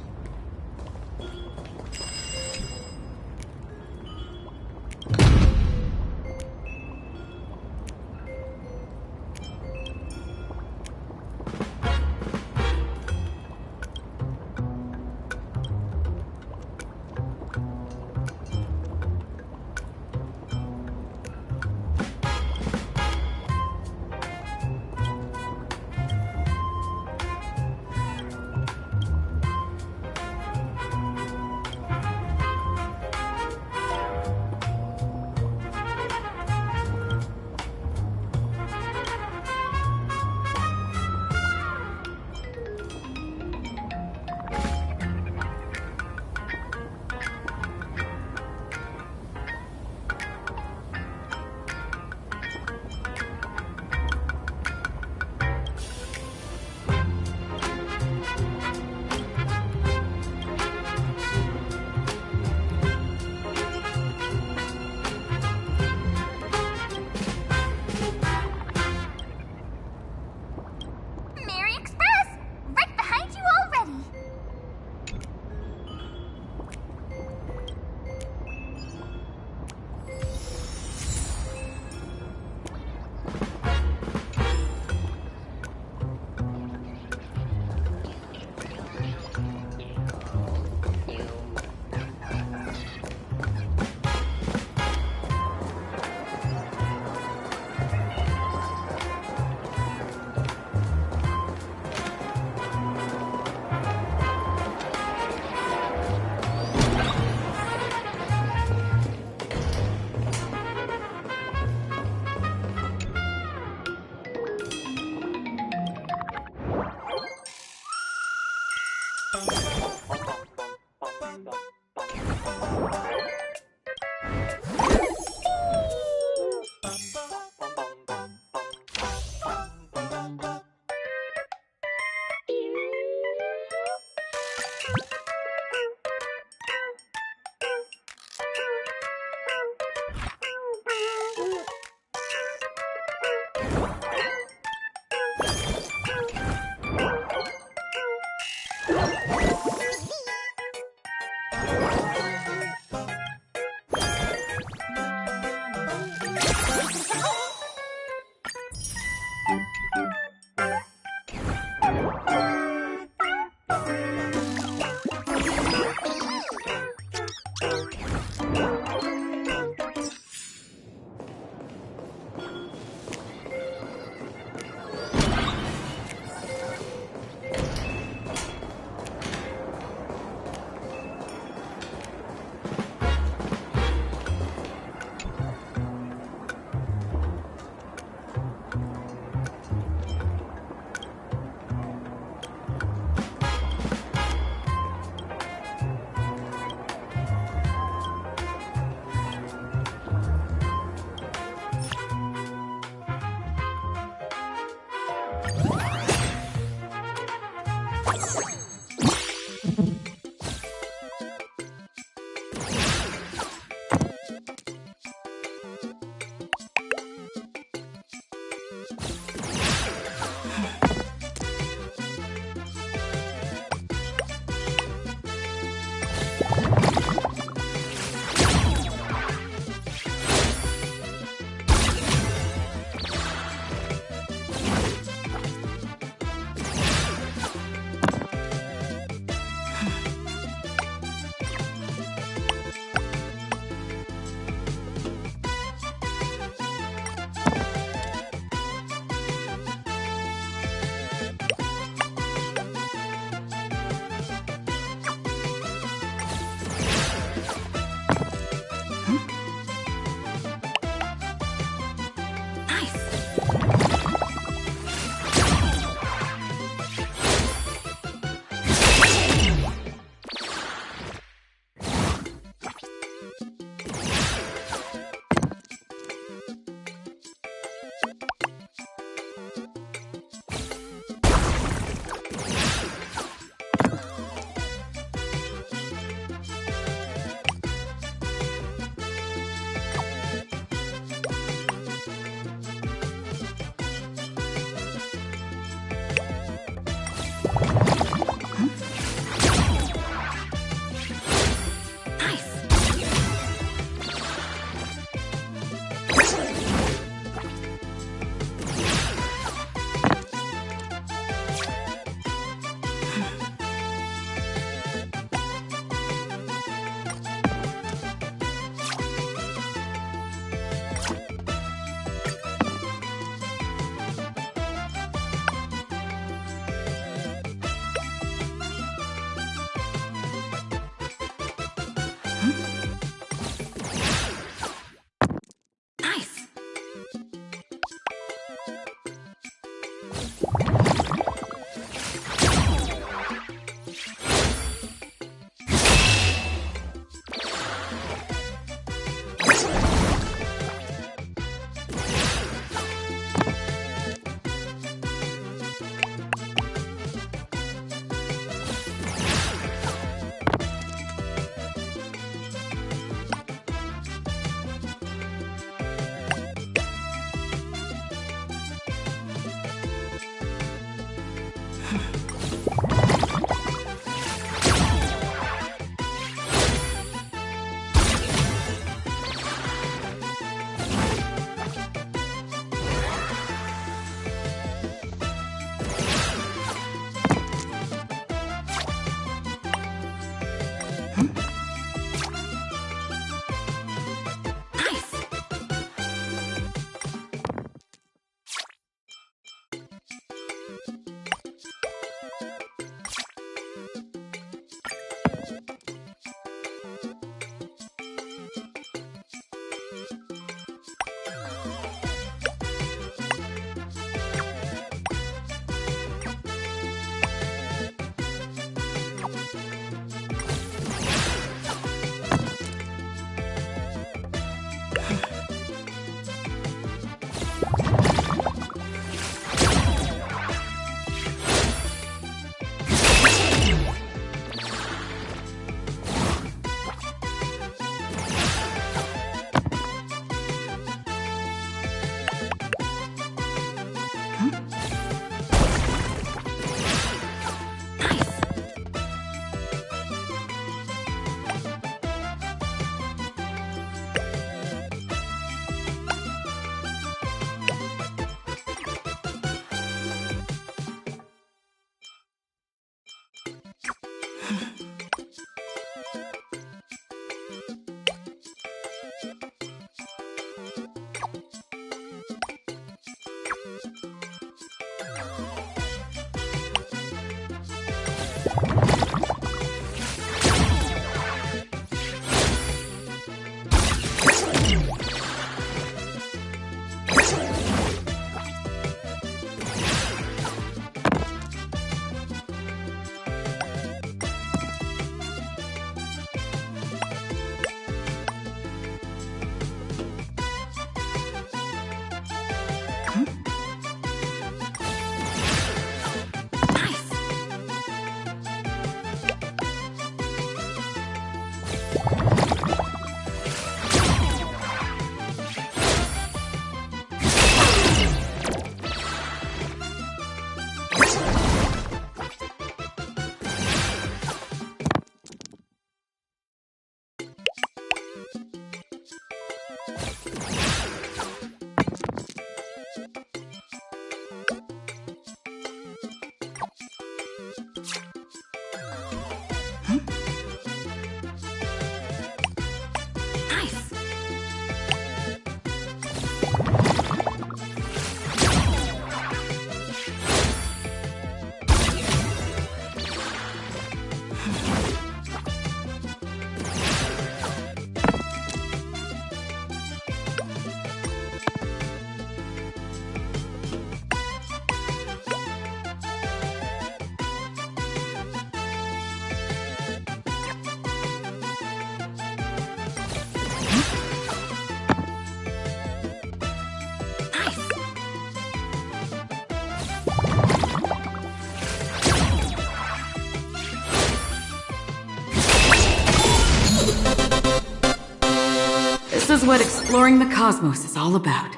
This is what exploring the cosmos is all about.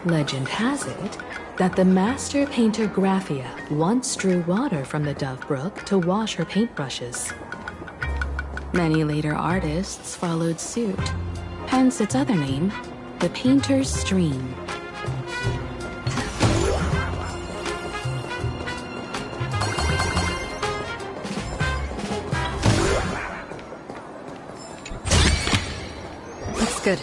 Legend has it that the master painter Graphia once drew water from the Dove Brook to wash her paintbrushes. Many later artists followed suit, hence its other name, the Painter's Stream. Looks good.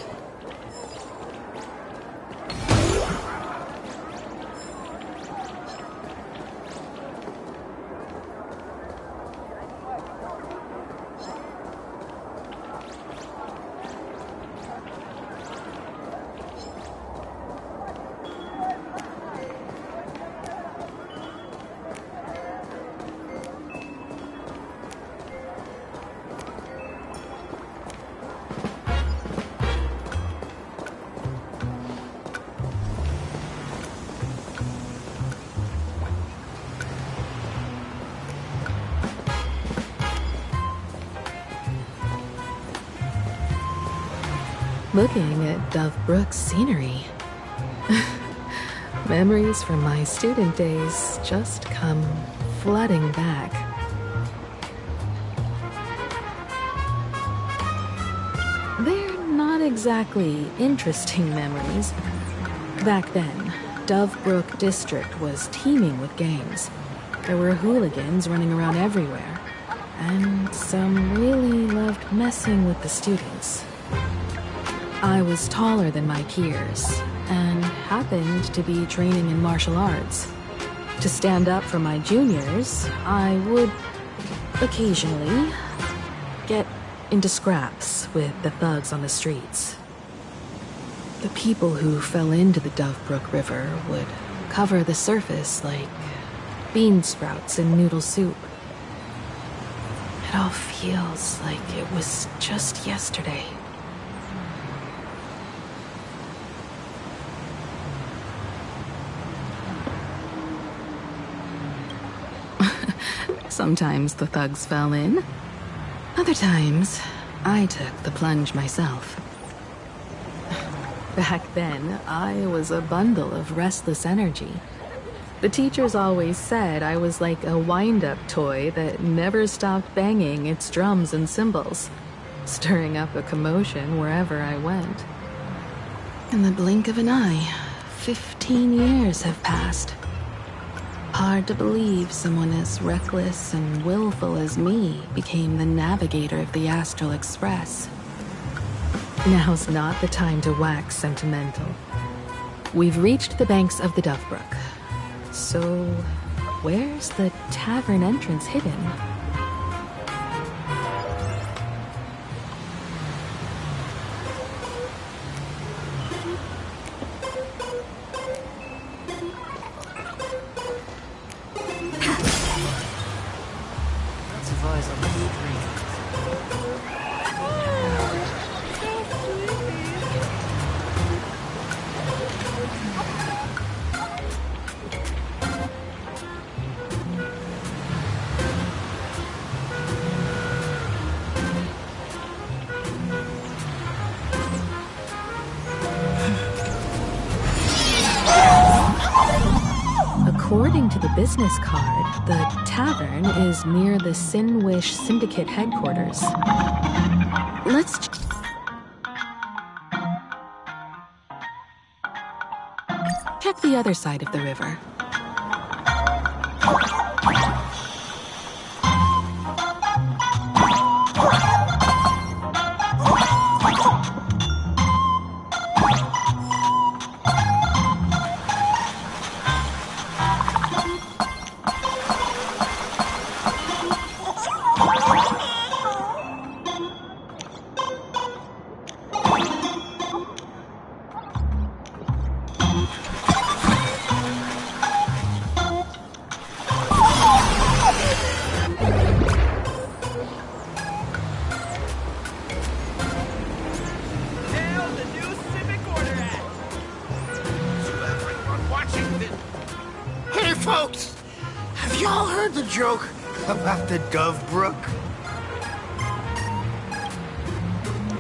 looking at Dove Brook's scenery. Memories from my student days just come flooding back. They're not exactly interesting memories. Back then, Dove Brook District was teeming with gangs. There were hooligans running around everywhere, and some really loved messing with the students. I was taller than my peers, and happened to be training in martial arts. To stand up for my juniors, I would occasionally get into scraps with the thugs on the streets. The people who fell into the Dove Brook River would cover the surface like bean sprouts in noodle soup. It all feels like it was just yesterday. Sometimes the thugs fell in. Other times, I took the plunge myself. Back then, I was a bundle of restless energy. The teachers always said I was like a wind-up toy that never stopped banging its drums and cymbals, stirring up a commotion wherever I went. In the blink of an eye, 15 years have passed. Hard to believe someone as reckless and willful as me became the navigator of the Astral Express. Now's not the time to wax sentimental. We've reached the banks of the Dove Brook. So, where's the tavern entrance hidden? According to the business card, the tavern is near the Sinwish Syndicate headquarters. Let's check the other side of the river. Folks, have y'all heard the joke about the Dove Brook?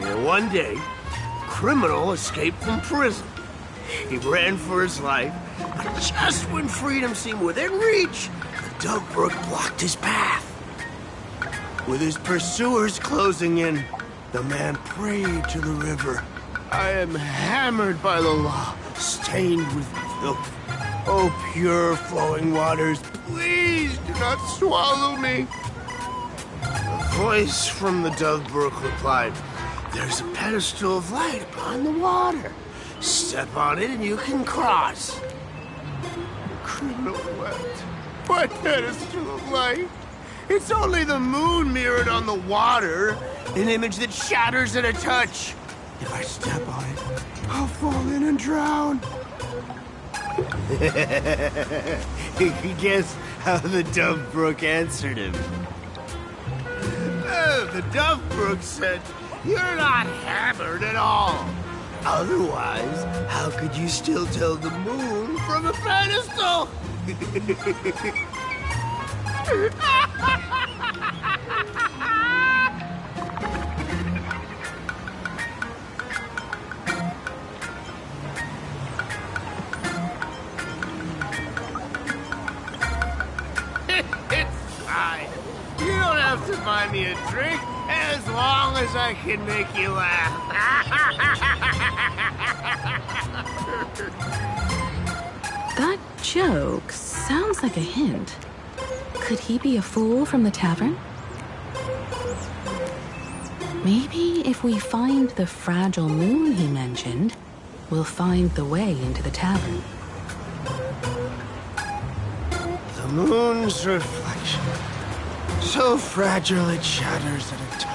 Yeah, one day, a criminal escaped from prison. He ran for his life, but just when freedom seemed within reach, the Dove Brook blocked his path. With his pursuers closing in, the man prayed to the river. I am hammered by the law, stained with filth. Oh, pure flowing waters, please do not swallow me. A voice from the Dove Brook replied, there's a pedestal of light upon the water. Step on it and you can cross. The criminal wept. What pedestal of light? It's only the moon mirrored on the water, an image that shatters at a touch. If I step on it, I'll fall in and drown. Guess how the Dove Brook answered him. The Dove Brook said, you're not hammered at all. Otherwise, how could you still tell the moon from a pedestal? to buy me a drink as long as I can make you laugh. That joke sounds like a hint. Could he be a fool from the tavern? Maybe if we find the fragile moon he mentioned, we'll find the way into the tavern. The moon's reflection. So fragile it shatters at a touch.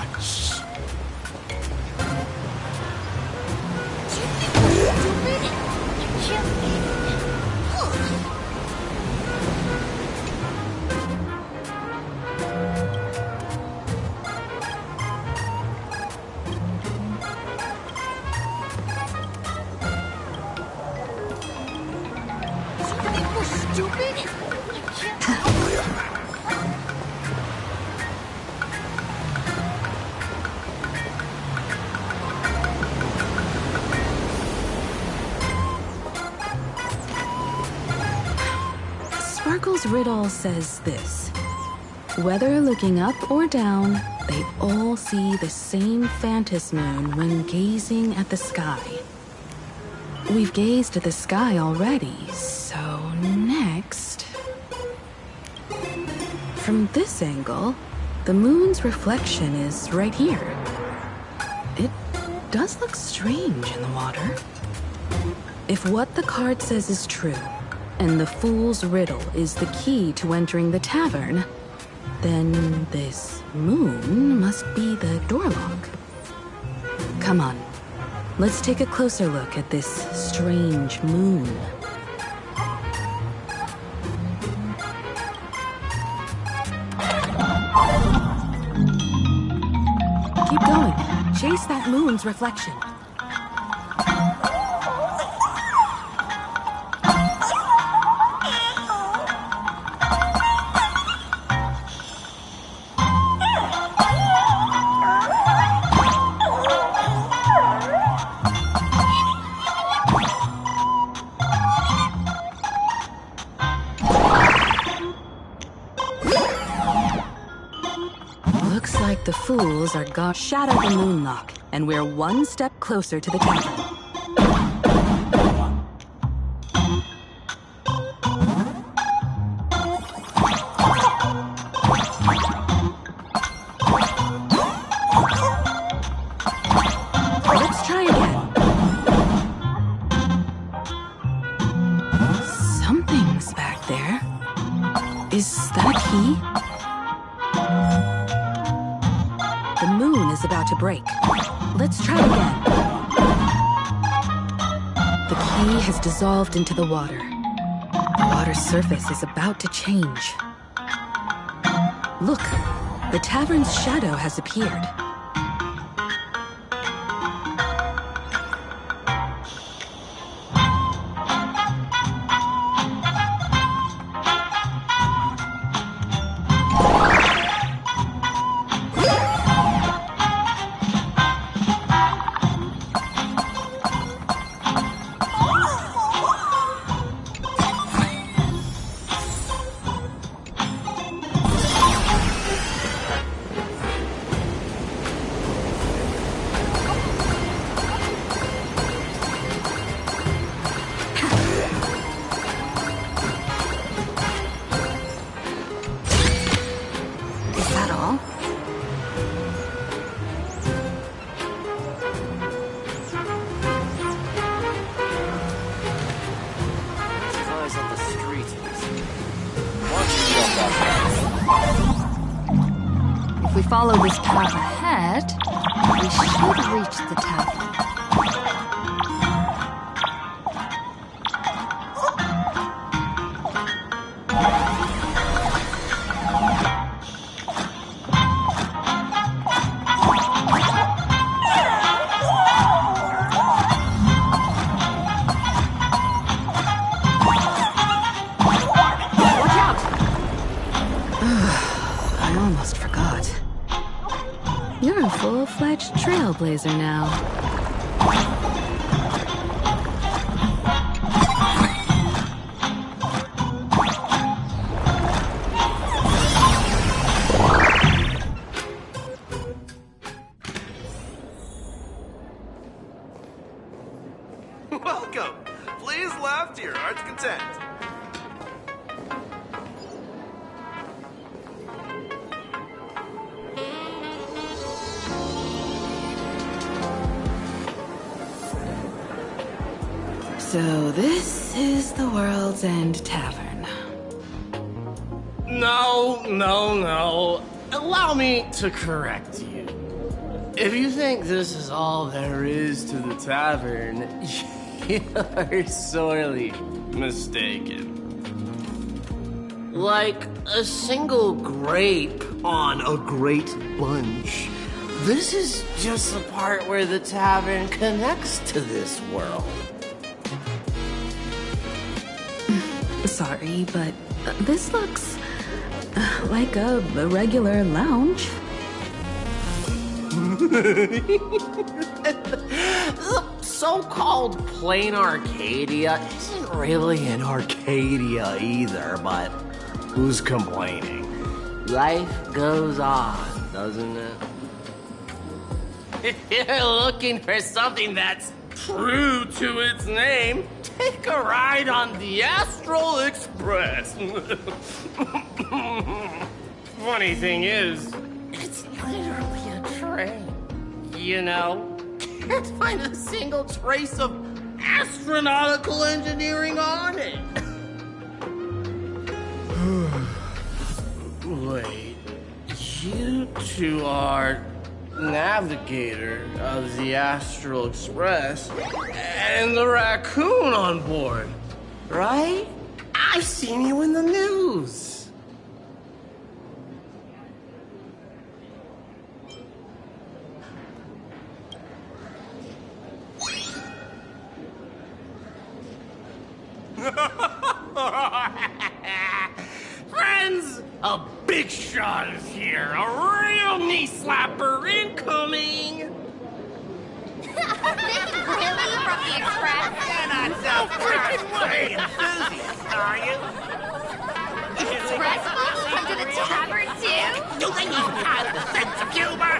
Sparkle's riddle says this. Whether looking up or down, they all see the same phantom moon when gazing at the sky. We've gazed at the sky already, so next... From this angle, the moon's reflection is right here. It does look strange in the water. If what the card says is true, and the fool's riddle is the key to entering the tavern, then this moon must be the door lock. Come on, let's take a closer look at this strange moon. Keep going. Chase that moon's reflection. Looks like the fools are gone. Shatter the moonlock, and we're one step closer to the tavern. Let's try again. Something's back there. Is that a key? The moon is about to break. Let's try again. The key has dissolved into the water. The water's surface is about to change. Look, the tavern's shadow has appeared. If we follow this path ahead, we should reach the tavern. You're a full-fledged trailblazer now. So this is the World's End Tavern. No. Allow me to correct you. If you think this is all there is to the tavern, you're sorely mistaken. Like a single grape on a great bunch, this is just the part where the tavern connects to this world. Sorry, but this looks like a regular lounge. The so-called Planarcadia isn't really an Arcadia either, but who's complaining? Life goes on, doesn't it? If you're looking for something that's true to its name, take a ride on the Astral Express. Funny thing is, it's literally a train. You know, can't find a single trace of astronautical engineering on it. Wait, you two are navigator of the Astral Express and the raccoon on board, right? I've seen you in the news. Friends, a big shot is here. A real knee slapper incoming. Really? From the Express? You're not so freaking way enthusiast, are you? Express folks come to the tavern too? Do they even have the sense of humor?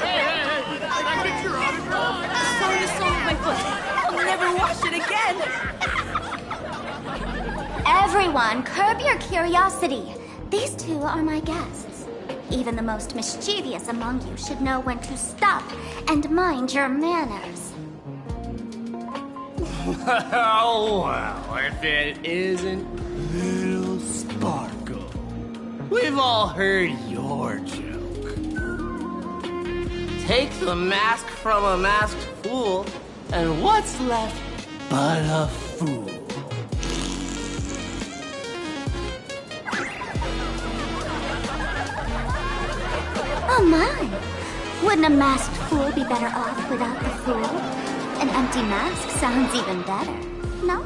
Can I get your autograph? Sorry to soil my foot. I'll never wash it again. Everyone, curb your curiosity. These two are my guests. Even the most mischievous among you should know when to stop and mind your manners. Well, if it isn't Little Sparkle. We've all heard your joke. Take the mask from a masked fool, and what's left but a fool? Oh my! Wouldn't a masked fool be better off without the fool? An empty mask sounds even better, no?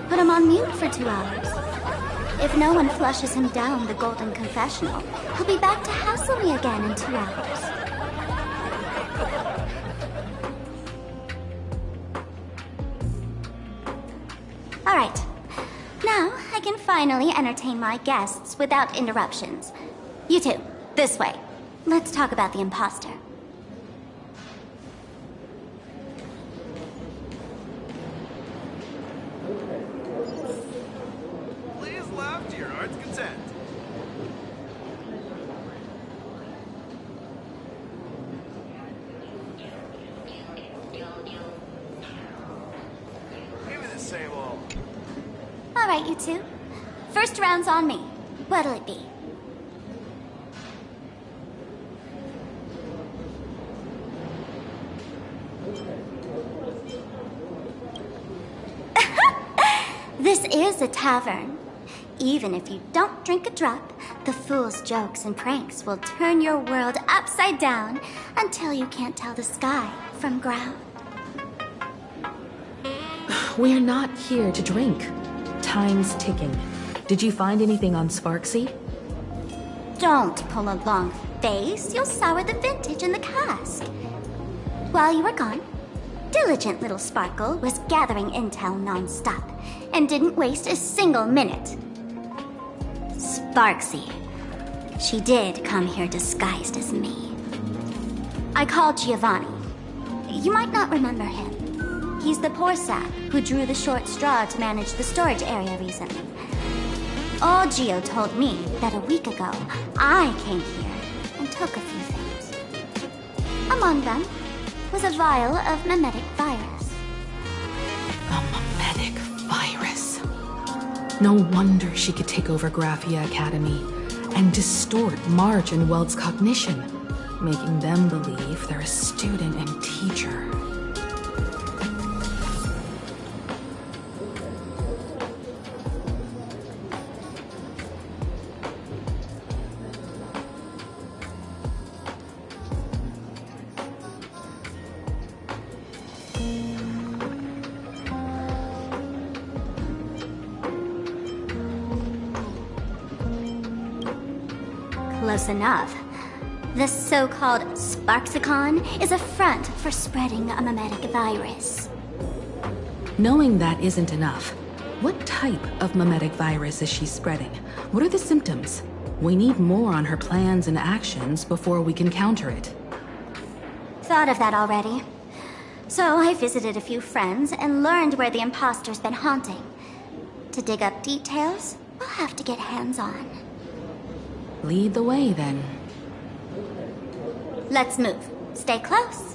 Put him on mute for 2 hours. If no one flushes him down the golden confessional, he'll be back to hassle me again in 2 hours. All right. Now I can finally entertain my guests without interruptions. You two, this way. Let's talk about the imposter. Please laugh to your heart's content. Give me the same old. All right, you two. First round's on me. What'll it be? This is a tavern. Even if you don't drink a drop, the fool's jokes and pranks will turn your world upside down until you can't tell the sky from ground. We're not here to drink. Time's ticking. Did you find anything on Sparksy? Don't pull a long face. You'll sour the vintage in the cask. While you were gone, diligent little Sparkle was gathering intel non-stop and didn't waste a single minute. Sparksy. She did come here disguised as me. I called Giovanni. You might not remember him. He's the poor sap who drew the short straw to manage the storage area recently. Old Gio told me that a week ago, I came here and took a few things. Among them was a vial of mimetic virus. A mimetic virus. No wonder she could take over Graphia Academy and distort Marge and Weld's cognition, making them believe they're a student and teacher. Close enough. The so-called Sparksicon is a front for spreading a mimetic virus. Knowing that isn't enough. What type of mimetic virus is she spreading? What are the symptoms? We need more on her plans and actions before we can counter it. Thought of that already. So I visited a few friends and learned where the imposter's been haunting. To dig up details, we'll have to get hands-on. Lead the way, then. Let's move. Stay close.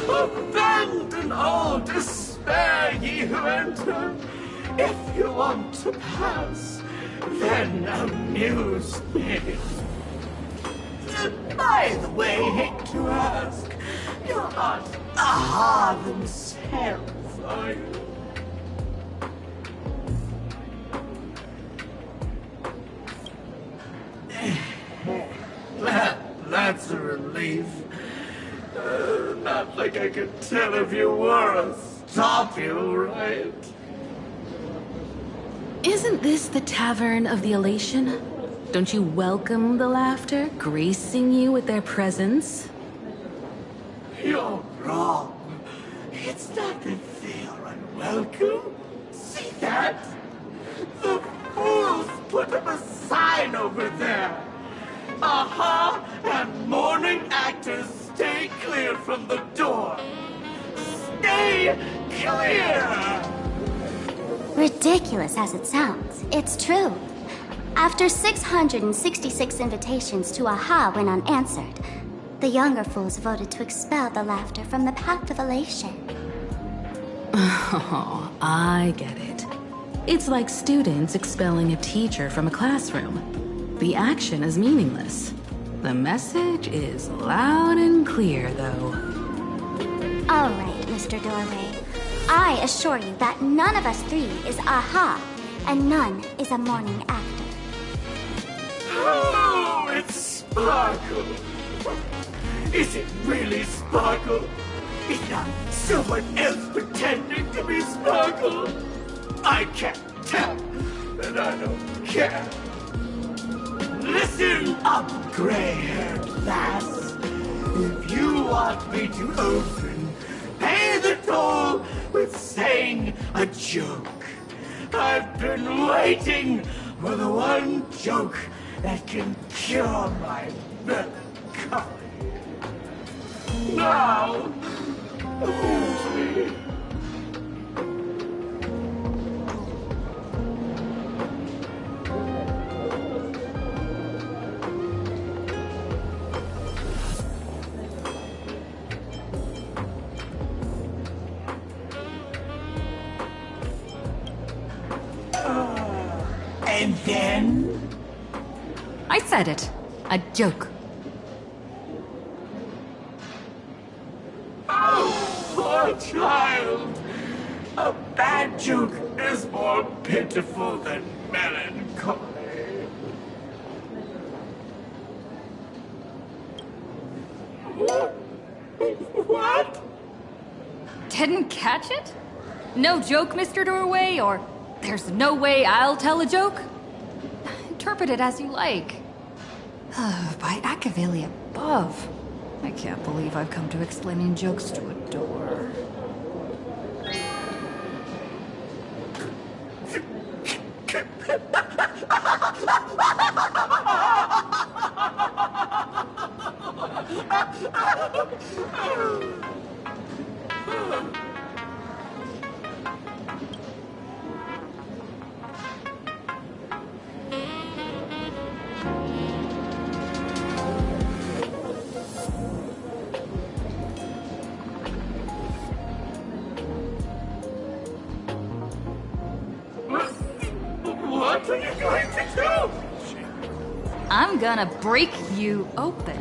Abandon all despair, ye who enter. If you want to pass, then amuse me. By the way, hate to ask, you're not Aha themselves, are you? That's a relief. Not like I could tell if you were or stop you, right? Isn't this the Tavern of the Elation? Don't you welcome the laughter, gracing you with their presence? You're wrong. It's not that they are unwelcome. See that? The fools put up a sign over there. Aha! And morning actors stay clear from the door. Stay clear! Ridiculous as it sounds, it's true. After 666 invitations to AHA went unanswered, the younger fools voted to expel the laughter from the path of elation. Oh, I get it. It's like students expelling a teacher from a classroom. The action is meaningless. The message is loud and clear, though. All right, Mr. Doorway. I assure you that none of us three is AHA, and none is a morning actor. Oh, it's Sparkle. Is it really Sparkle? Is not someone else pretending to be Sparkle? I can't tell, and I don't care. Listen up, gray-haired lass. If you want me to open, pay the toll with saying a joke. I've been waiting for the one joke that can cure my melancholy. Now, hold me. And then? I said it. A joke. Oh, poor child. A bad joke is more pitiful than melancholy. What? Didn't catch it? No joke, Mr. Doorway, or there's no way I'll tell a joke? Interpret it as you like. By Akavili above. I can't believe I've come to explaining jokes to a door. What are you going to do? I'm gonna break you open.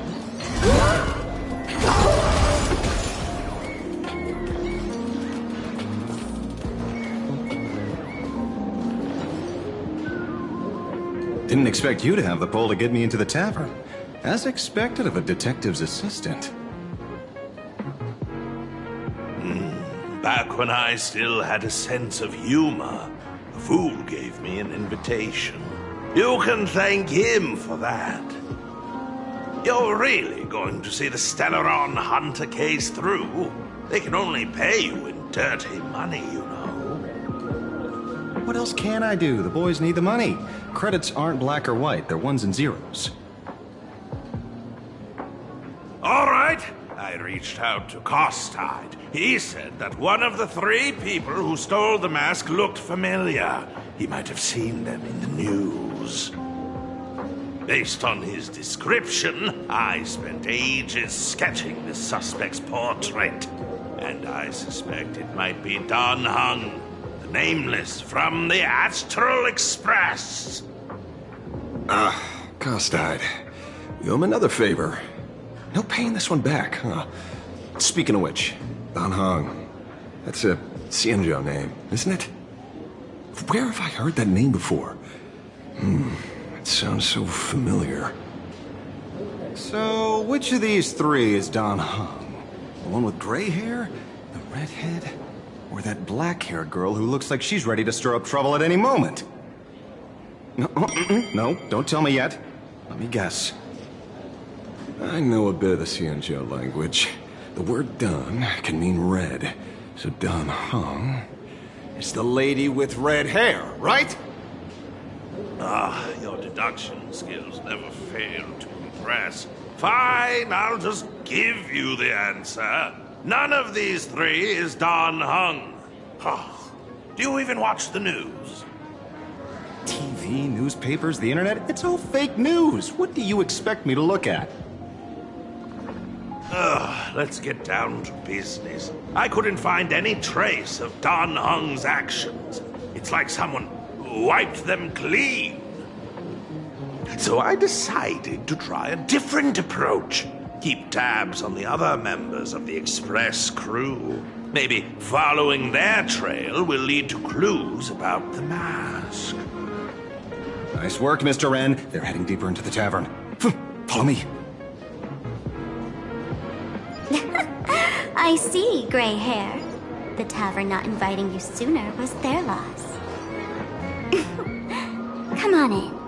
Didn't expect you to have the pull to get me into the tavern. As expected of a detective's assistant. Back when I still had a sense of humor, a fool gave me an invitation. You can thank him for that. You're really going to see the Stellaron Hunter case through? They can only pay you in dirty money, you know. What else can I do? The boys need the money. Credits aren't black or white, they're ones and zeros. All right. I reached out to Costide. He said that one of the 3 people who stole the mask looked familiar. He might have seen them in the news. Based on his description, I spent ages sketching the suspect's portrait. And I suspect it might be Don Hung, the nameless from the Astral Express. Costide. You owe him another favor. No paying this one back, huh? Speaking of which, Don Hong. That's a Xianzhou name, isn't it? Where have I heard that name before? It sounds so familiar. So, which of these 3 is Don Hong? The one with gray hair? The redhead? Or that black-haired girl who looks like she's ready to stir up trouble at any moment? No, don't tell me yet. Let me guess. I know a bit of the Xianzhou language. The word Don can mean red. So Don Hong is the lady with red hair, right? Your deduction skills never fail to impress. Fine, I'll just give you the answer. None of these three is Dan Heng. Do you even watch the news? TV, newspapers, the internet, it's all fake news. What do you expect me to look at? Let's get down to business. I couldn't find any trace of Dan Heng's actions. It's like someone wiped them clean. So I decided to try a different approach. Keep tabs on the other members of the Express crew. Maybe following their trail will lead to clues about the mask. Nice work, Mr. Wren. They're heading deeper into the tavern. Follow me. I see, gray hair. The tavern not inviting you sooner was their loss. Come on in.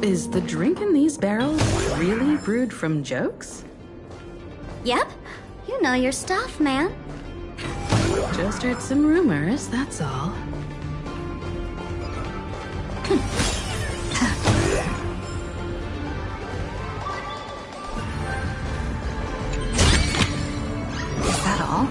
Is the drink in these barrels really brewed from jokes? Yep. You know your stuff, man. Just heard some rumors, that's all. Is that all?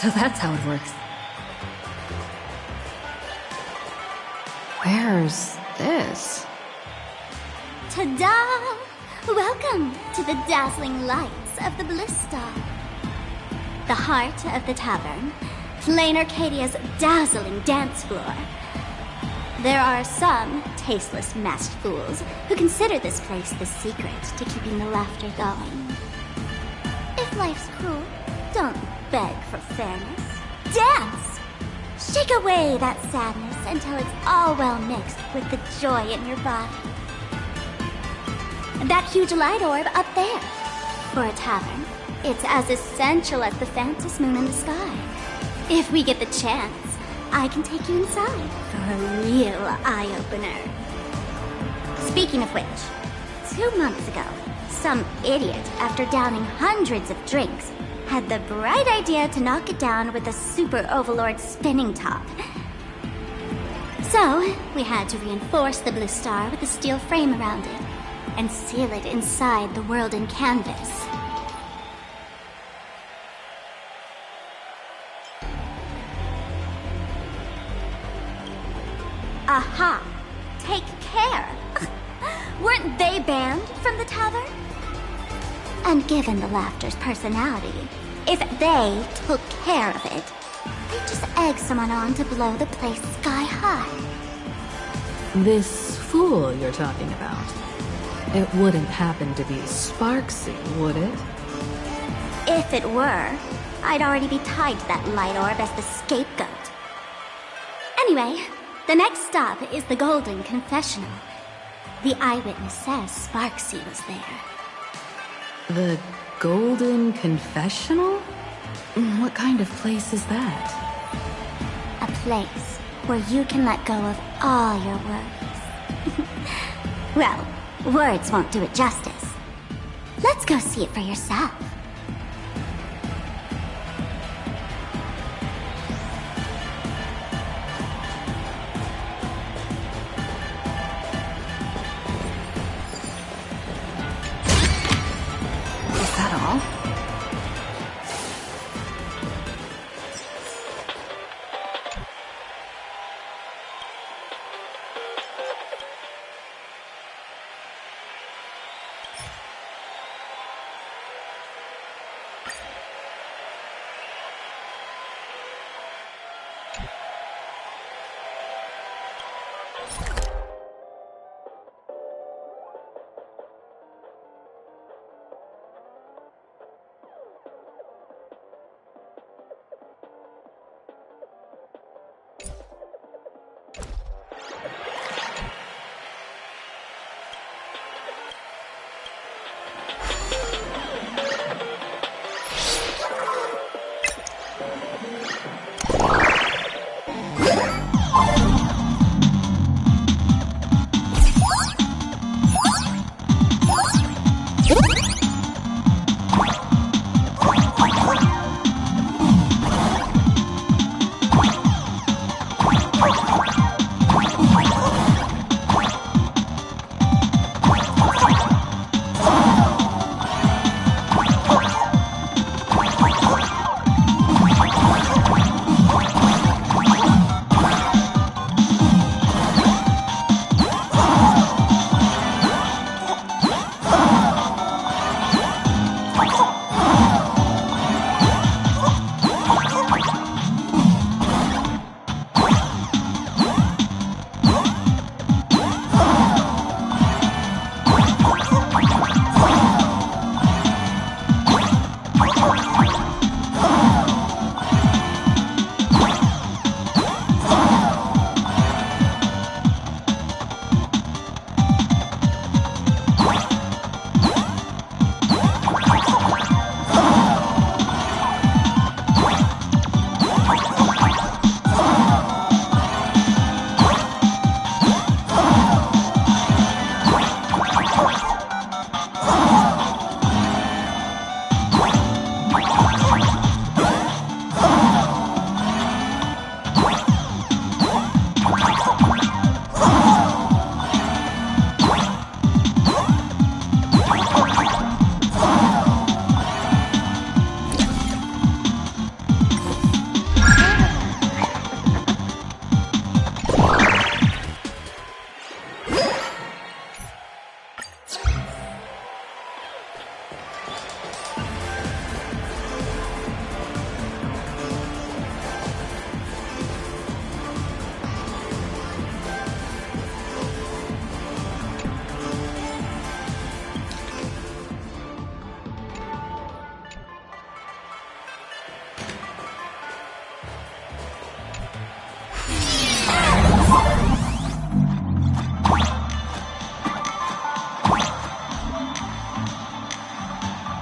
So that's how it works. Where's this? Ta-da! Welcome to the dazzling lights of the Bliss Star. The heart of the tavern, Planarcadia's dazzling dance floor. There are some tasteless masked fools who consider this place the secret to keeping the laughter going. If life's cruel, don't beg for fairness. Dance! Shake away that sadness until it's all well mixed with the joy in your body. That huge light orb up there. For a tavern, it's as essential as the phantom moon in the sky. If we get the chance, I can take you inside for a real eye-opener. Speaking of which, 2 months ago, Some idiot, after downing hundreds of drinks, had the bright idea to knock it down with a super overlord spinning top. So, we had to reinforce the blue star with a steel frame around it, and seal it inside the world in canvas. Aha! Take care! Weren't they banned from the tavern? And given the laughter's personality, if they took care of it, they'd just egg someone on to blow the place sky high. This fool you're talking about. It wouldn't happen to be Sparksy, would it? If it were, I'd already be tied to that light orb as the scapegoat. Anyway, the next stop is the Golden Confessional. The eyewitness says Sparksy was there. The Golden Confessional? What kind of place is that? A place where you can let go of all your worries. Well, words won't do it justice. Let's go see it for yourself. Is that all?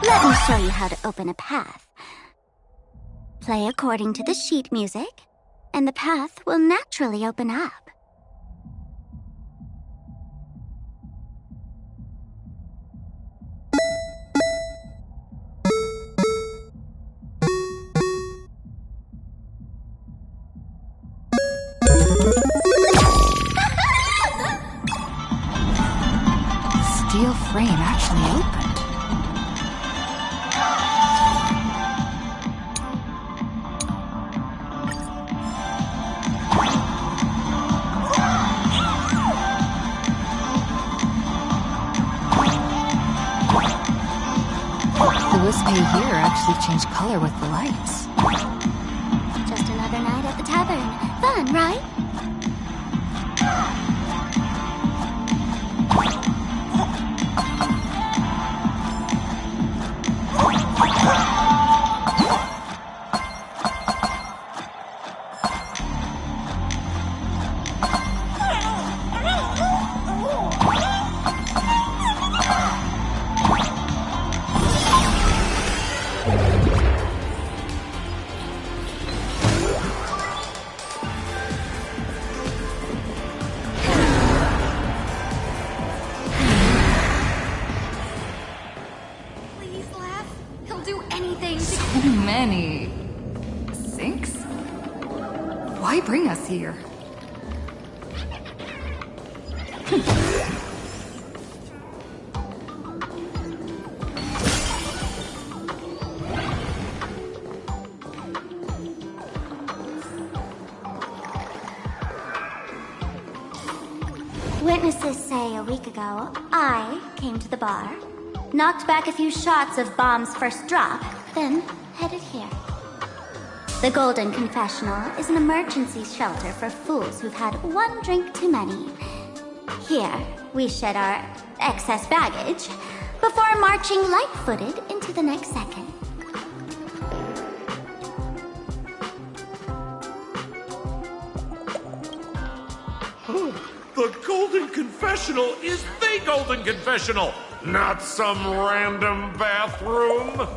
Let me show you how to open a path. Play according to the sheet music, and the path will naturally open up. Steel frame actually opened. The wispy here actually changed color with the lights. Just another night at the tavern. Fun, right? Please laugh. He'll do anything to... So many... sinks? Why bring us here? Witnesses say a week ago, I came to the bar, knocked back a few shots of Bomb's first drop, then headed here. The Golden Confessional is an emergency shelter for fools who've had one drink too many. Here, we shed our excess baggage before marching light-footed into the next second. The Golden Confessional is the Golden Confessional, not some random bathroom.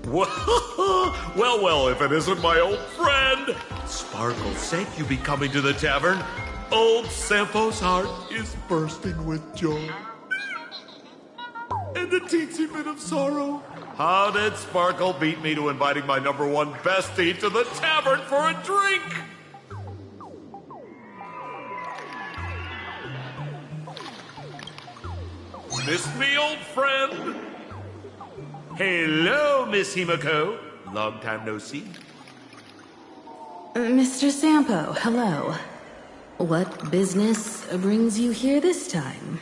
Well, if it isn't my old friend. Sparkle's sake, you be coming to the tavern. Old Sampo's heart is bursting with joy. And a teensy bit of sorrow. How did Sparkle beat me to inviting my number one bestie to the tavern for a drink? Miss me, old friend? Hello, Miss Himiko. Long time no see. Mr. Sampo, hello. What business brings you here this time?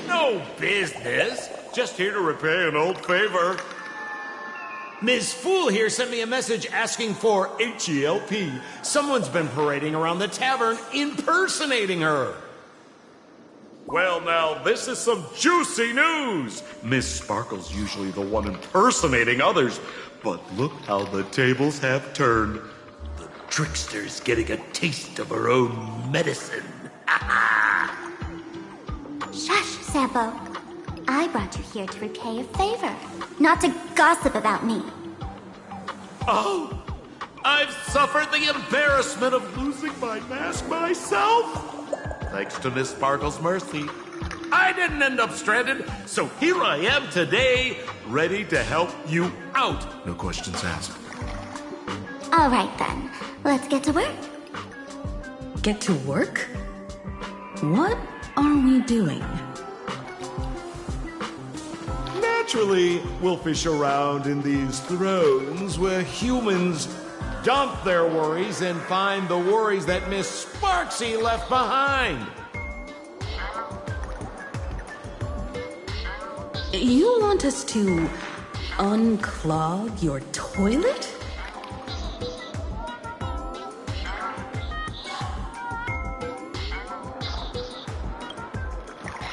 No business. Just here to repay an old favor. Ms. Fool here sent me a message asking for H-E-L-P. Someone's been parading around the tavern impersonating her. Well, now, this is some juicy news. Miss Sparkle's usually the one impersonating others, but look how the tables have turned. The trickster's getting a taste of her own medicine. Shush, Sampo. I brought you here to repay a favor, not to gossip about me. Oh, I've suffered the embarrassment of losing my mask myself. Thanks to Miss Sparkle's mercy, I didn't end up stranded, so here I am today, ready to help you out. No questions asked. All right, then. Let's get to work. Get to work? What are we doing? Naturally, we'll fish around in these thrones where humans dump their worries and find the worries that Miss Sparksy left behind. You want us to unclog your toilet?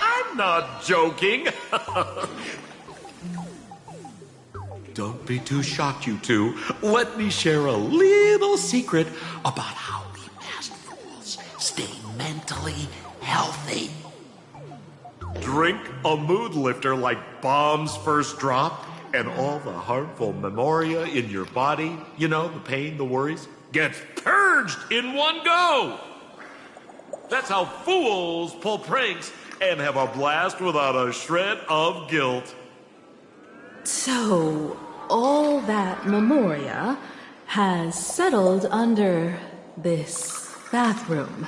I'm not joking. Don't be too shocked, you two. Let me share a little secret about how we masked fools stay mentally healthy. Drink a mood lifter like Bomb's first drop, and all the harmful memoria in your body, you know, the pain, the worries, gets purged in one go. That's how fools pull pranks and have a blast without a shred of guilt. So, all that memoria has settled under this bathroom.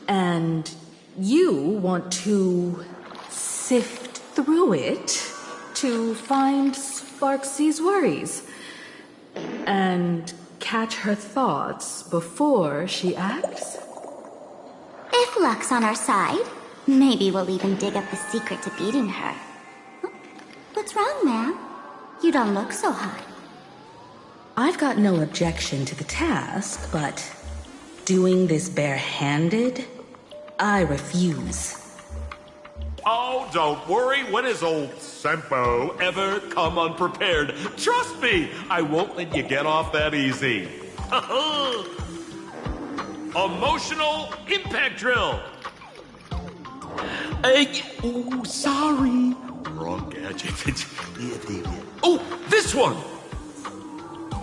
And you want to sift through it to find Sparksy's worries and catch her thoughts before she acts? If luck's on our side, maybe we'll even dig up the secret to beating her. What's wrong, ma'am? You don't look so hot. I've got no objection to the task, but doing this barehanded, I refuse. Oh, don't worry. When has old Sempo ever come unprepared? Trust me, I won't let you get off that easy. Emotional impact drill. Oh, sorry. Wrong gadget. Oh, this one.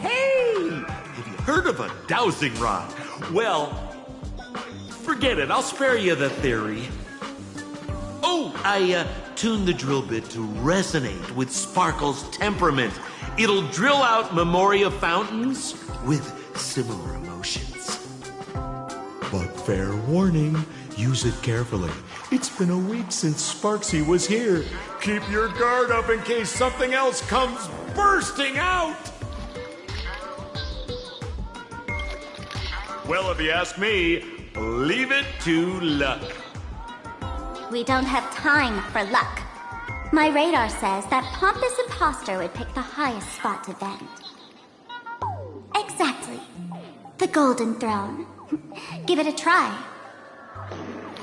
Hey, have you heard of a dowsing rod? Well, forget it. I'll spare you the theory. Oh, I tuned the drill bit to resonate with Sparkle's temperament. It'll drill out Memoria fountains with similar emotions. But fair warning, use it carefully. It's been a week since Sparksy was here. Keep your guard up in case something else comes bursting out. Well, if you ask me, leave it to luck. We don't have time for luck. My radar says that pompous imposter would pick the highest spot to vent. Exactly. The Golden Throne. Give it a try.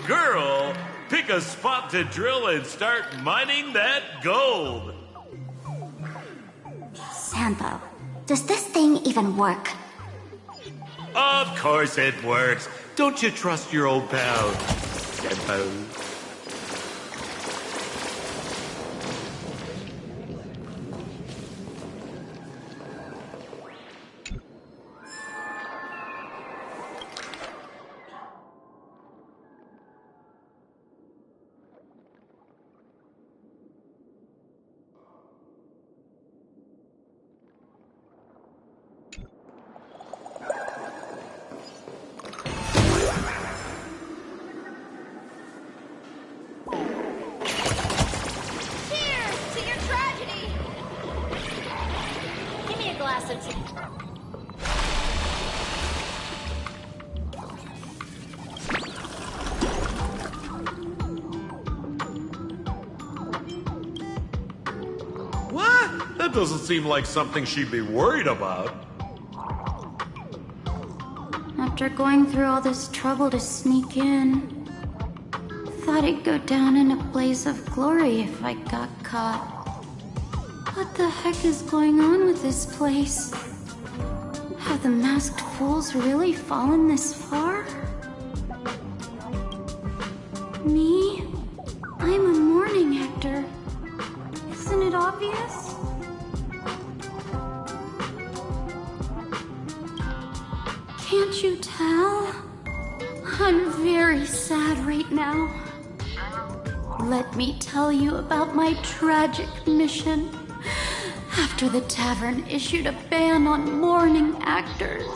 Girl, pick a spot to drill and start mining that gold. Sampo, does this thing even work? Of course it works. Don't you trust your old pal, Sampo? What? That doesn't seem like something she'd be worried about. After going through all this trouble to sneak in, thought I'd go down in a blaze of glory if I got caught. What the heck is going on with this place? Have the masked fools really fallen this far? Me? I'm a mourning actor. Isn't it obvious? Can't you tell? I'm very sad right now. Let me tell you about my tragic mission. After the tavern issued a ban on mourning actors,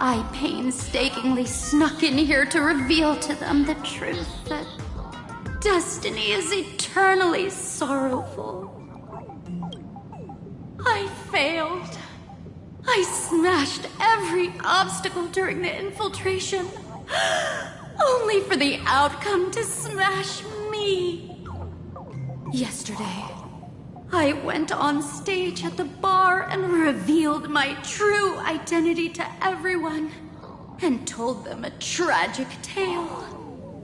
I painstakingly snuck in here to reveal to them the truth that destiny is eternally sorrowful. I failed. I smashed every obstacle during the infiltration, only for the outcome to smash me. Yesterday, I went on stage at the bar and revealed my true identity to everyone and told them a tragic tale,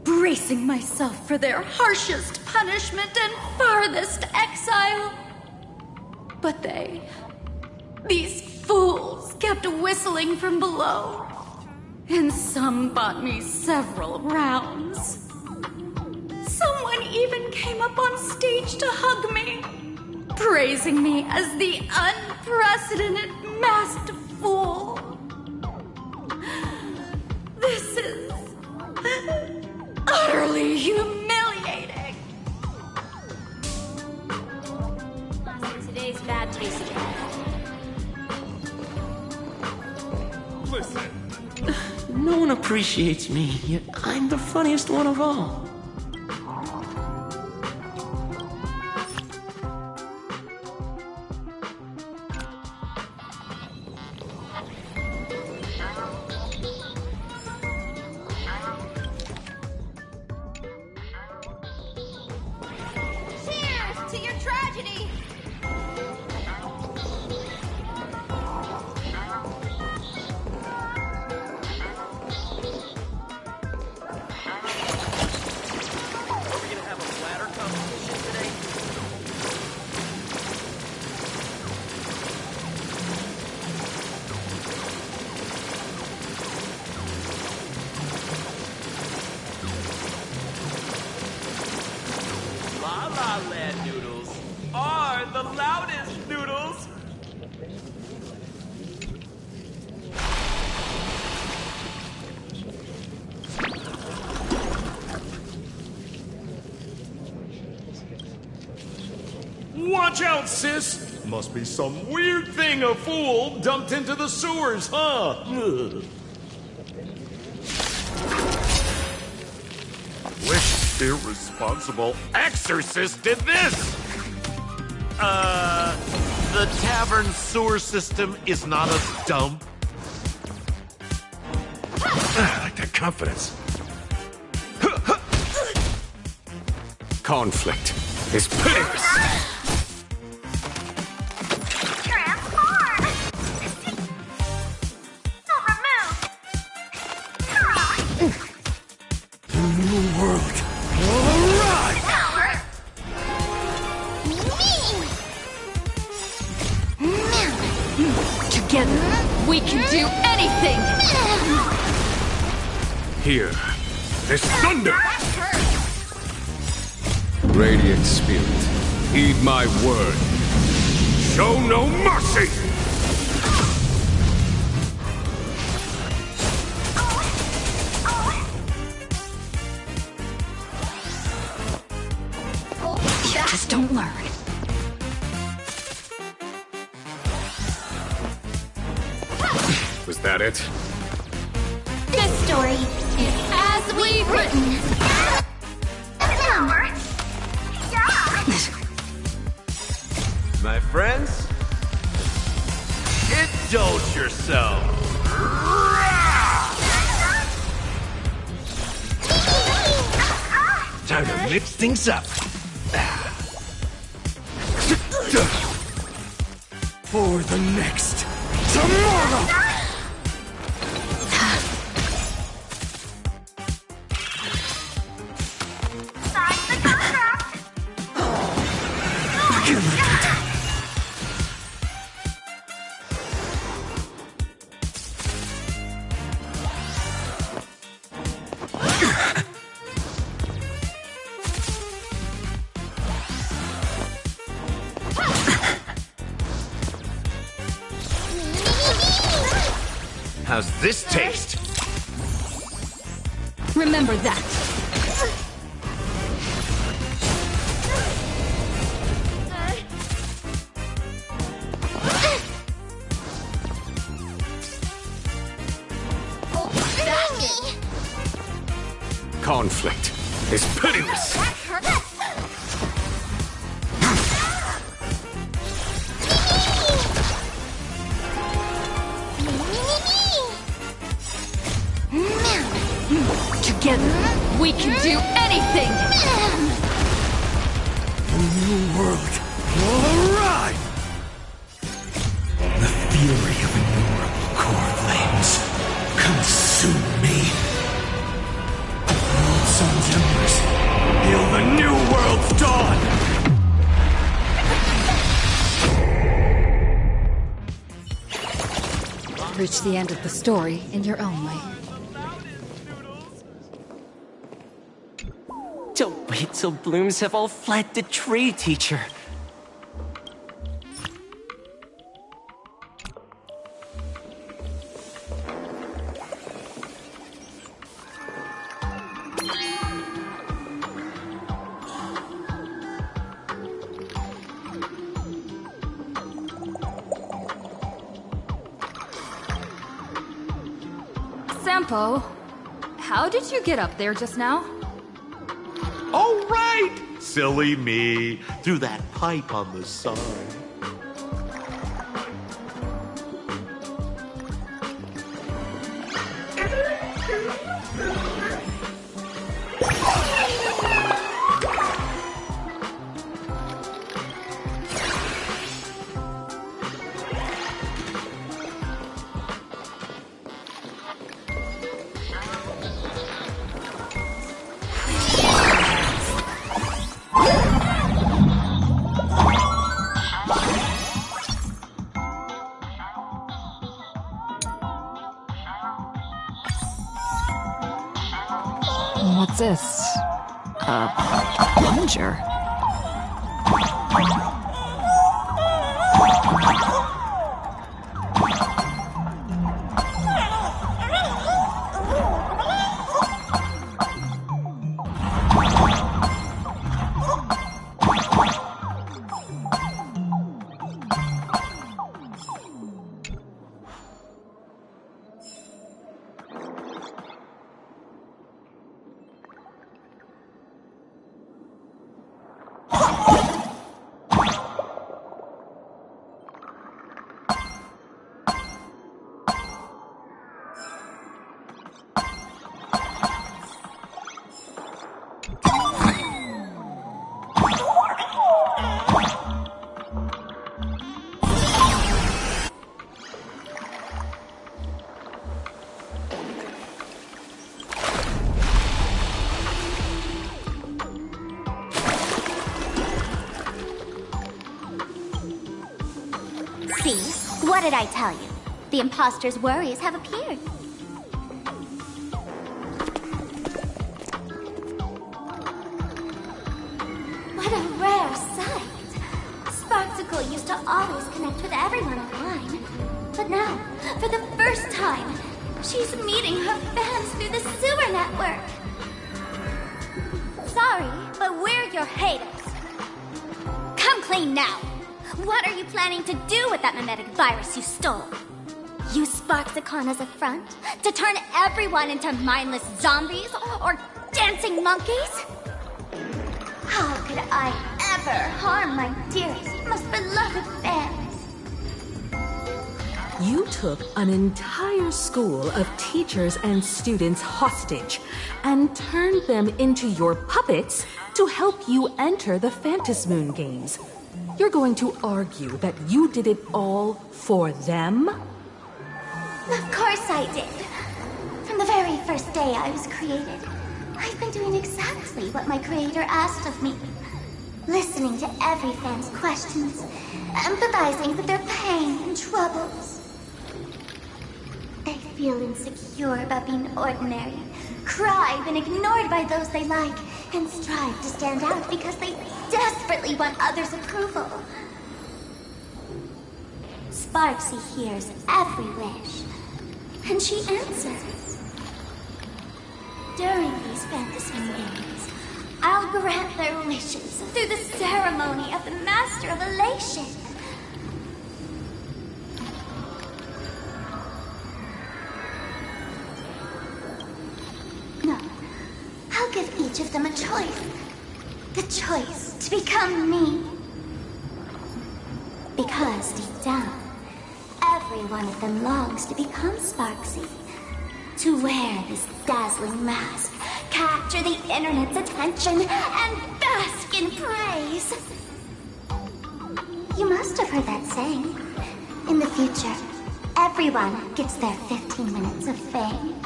bracing myself for their harshest punishment and farthest exile. But these fools kept whistling from below, and some bought me several rounds. Someone even came up on stage to hug me, praising me as the unprecedented masked fool. This is utterly humiliating. Today's bad taste. listen. No one appreciates me, yet I'm the funniest one of all. Cheers to your tragedy! Are we gonna have a ladder competition today? La La Land noodles are the loudest noodles. Watch out, sis! Must be some weird thing a fool dumped into the sewers, huh? Ugh. Which irresponsible exorcist did this? The tavern sewer system is not a dump. I like that confidence. Conflict is pitiless. The new world will arrive! Together, we can do anything! Here, there's thunder! Radiant Spirit, heed my word. Show no mercy! You just don't learn. Was that it? This story is as we've written. My friends, indulge yourselves. Time to mix things up. For the next tomorrow! How's this taste? Remember that. Conflict is pitiless. Together, we can do anything! The new world will arrive! The fury of innumerable core flames consume me. World sun's embers hail the new world's dawn! Reach the end of the story in your own way. Don't wait till blooms have all flagged the tree, teacher. Sampo, how did you get up there just now? Oh, right! Silly me. Through that pipe on the side. What's this? A plunger. See? What did I tell you? The imposter's worries have appeared. What a rare sight. Sparksicle used to always connect with everyone online. But now, for the first time, she's meeting her fans through the sewer network. Sorry, but we're your haters. Come clean now. What are you planning to do with that mimetic virus you stole? Use Sparksicon as a front to turn everyone into mindless zombies or dancing monkeys? How could I ever harm my dearest, most beloved fans? You took an entire school of teachers and students hostage and turned them into your puppets to help you enter the Phantasmoon games. You're going to argue that you did it all for them? Of course I did. From the very first day I was created, I've been doing exactly what my creator asked of me. Listening to every fan's questions, empathizing with their pain and troubles. They feel insecure about being ordinary, cry when ignored by those they like, and strive to stand out because they desperately want others' approval. Sparksy hears every wish, and she answers. During these fantasy games, I'll grant their wishes through the ceremony of the Master of Elation. No, I'll give each of them a choice. The choice to become me. Because deep down, every one of them longs to become Sparksy. To wear this dazzling mask, capture the internet's attention, and bask in praise. You must have heard that saying. In the future, everyone gets their 15 minutes of fame.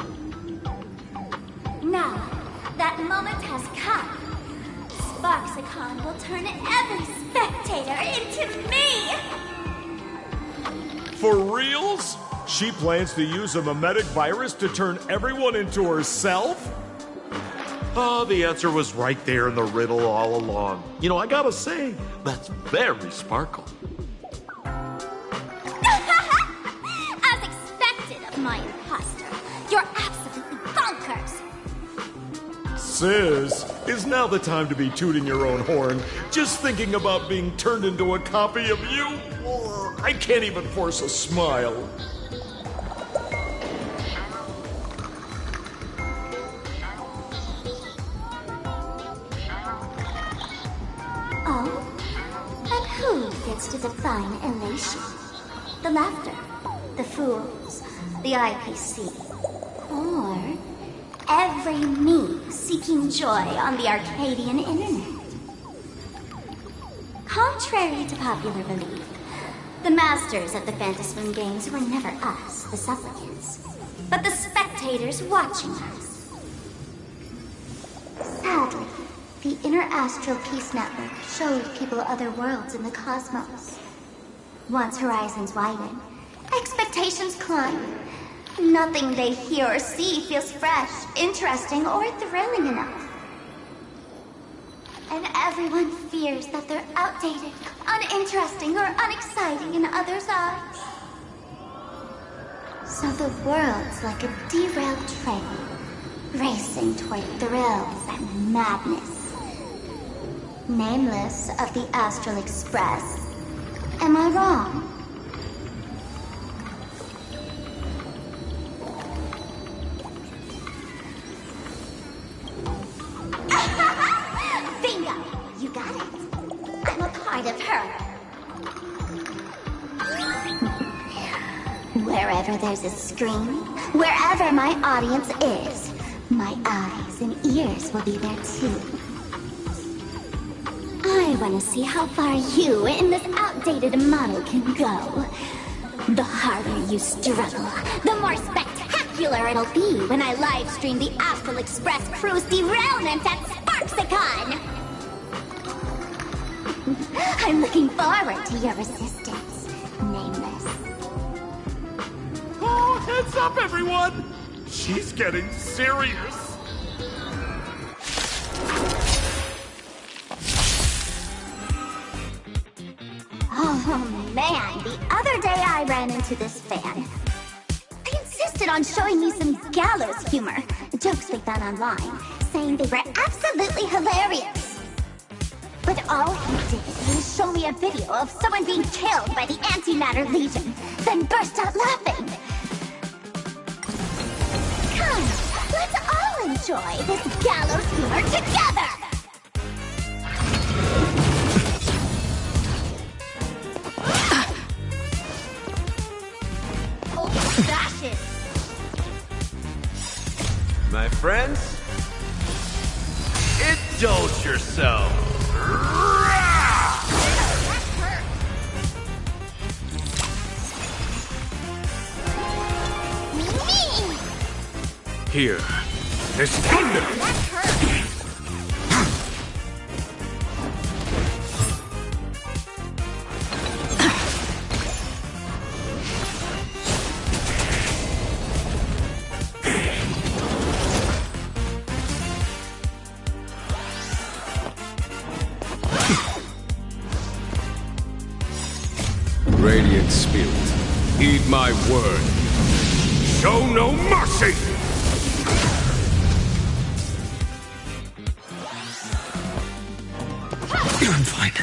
Now, that moment has come. Sparksicon will turn every spectator into me! For reals? She plans to use a mimetic virus to turn everyone into herself? Oh, the answer was right there in the riddle all along. You know, I gotta say, that's very Sparkle. As expected of my imposter, you're absolutely bonkers! Sis, is now the time to be tooting your own horn? Just thinking about being turned into a copy of you? I can't even force a smile. words to define elation. The laughter, the fools, the IPC, or every me seeking joy on the Arcadian internet. Contrary to popular belief, the masters of the Phantasm Games were never us, the supplicants, but the spectators watching us. Sadly, the Inter-Astral Peace Network showed people other worlds in the cosmos. Once horizons widen, expectations climb. Nothing they hear or see feels fresh, interesting, or thrilling enough. And everyone fears that they're outdated, uninteresting, or unexciting in others' eyes. So the world's like a derailed train, racing toward thrills and madness. Nameless of the Astral Express. Am I wrong? Bingo! You got it. I'm a part of her. Wherever there's a screen, wherever my audience is, my eyes and ears will be there too. I want to see how far you in this outdated model can go. The harder you struggle, the more spectacular it'll be when I live stream the Astral Express cruise derailment at Sparksicon! I'm looking forward to your resistance, Nameless. Oh, heads up, everyone! She's getting serious. Oh man, the other day I ran into this fan. They insisted on showing me some gallows humor, jokes they found online, saying they were absolutely hilarious. But all he did was show me a video of someone being killed by the Antimatter Legion, then burst out laughing. Come, let's all enjoy this gallows humor together! My friends, indulge yourselves. Here, there's thunder! Radiant Spirit, heed my word. Show no mercy! I'm fine.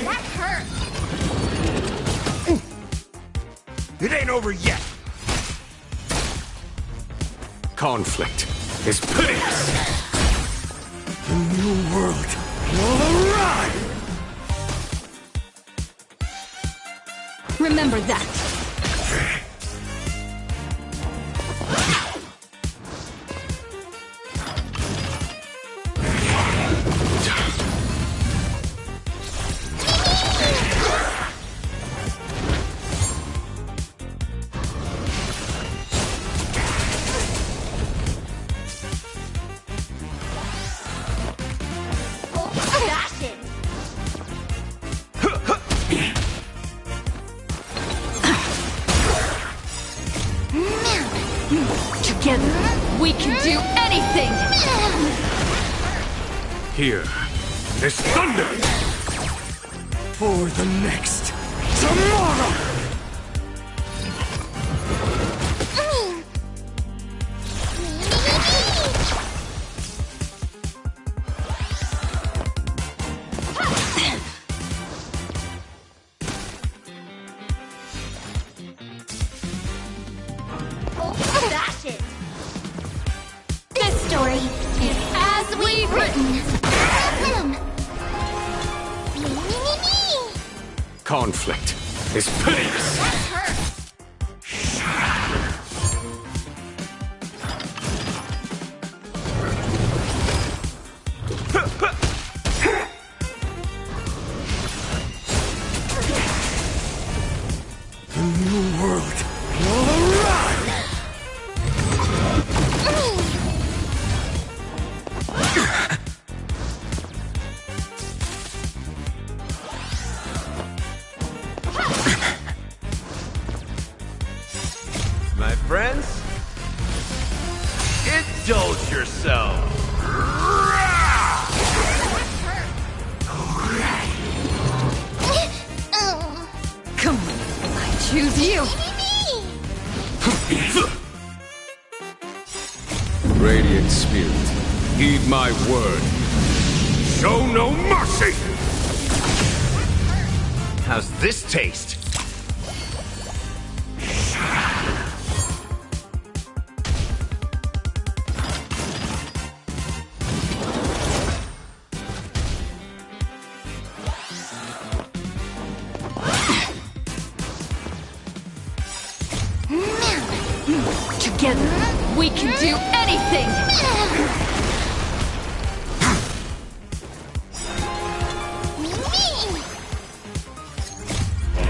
That hurt. It ain't over yet. Conflict is pitiless. The new world will arrive! Remember that. Together, we can do anything! Here, there's thunder! For the next tomorrow! This story is as we've written. Him! conflict is pitiless. The new world will arrive! My friends, indulge yourself. Come on, I choose you. Radiant Spirit, heed my word. Show no mercy! How's this taste? Together, we can do anything!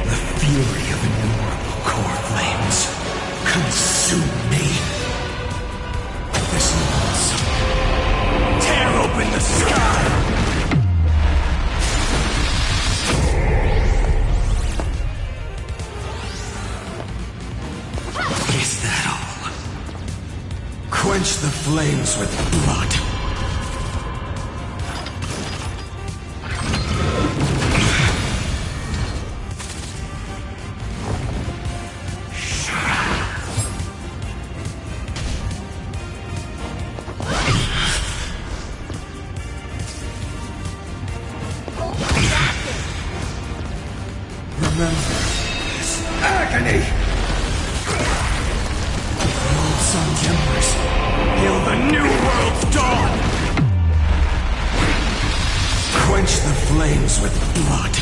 The fury of innumerable core flames consume me. This monster tear open the sky. Is that all? Quench the flames with blood. Remember this agony! The old sun's embers hail the new world's dawn! Quench the flames with blood.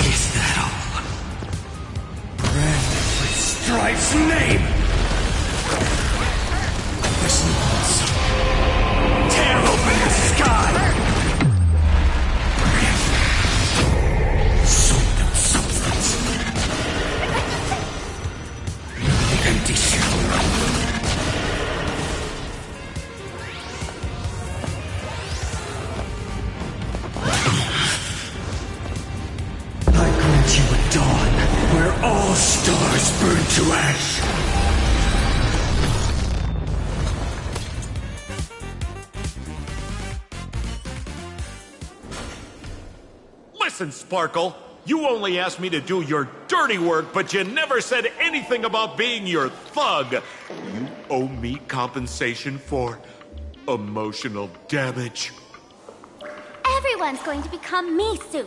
Is that all? Branded with Strife's name! This monster tear open the sky! Sword of substance. Empty shell. I grant you a dawn where all stars burn to ash. Listen, Sparkle. You only asked me to do your dirty work, but you never said anything about being your thug. You owe me compensation for emotional damage. Everyone's going to become me soon.